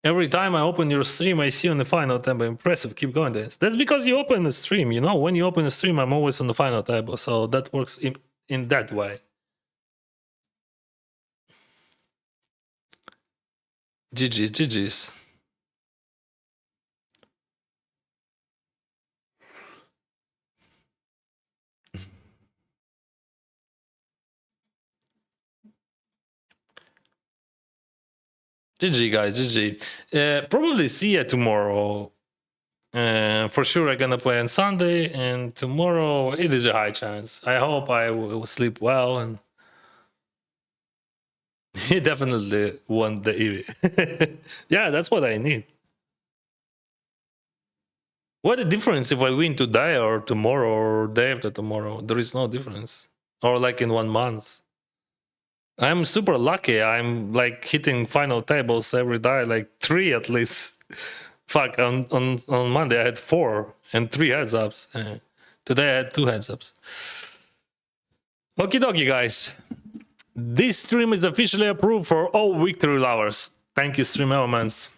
S1: Every time I open your stream, I see on the final table. Impressive. Keep going, this. That's because you open the stream. You know, when you open the stream, I'm always on the final table. So that works in that way. GG's. GG, guys. GG. Probably see you tomorrow. For sure, I'm gonna play on Sunday, and tomorrow it is a high chance. I hope I will sleep well, and he definitely won the EV. Yeah, that's what I need. What a difference if I win today or tomorrow or day after tomorrow? There is no difference. Or like in 1 month. I'm super lucky. I'm like hitting final tables every day, like 3 at least. Fuck, on Monday I had 4 and 3 heads ups. Today I had 2 heads ups. Okie dokie, guys. This stream is officially approved for all victory lovers. Thank you, stream elements.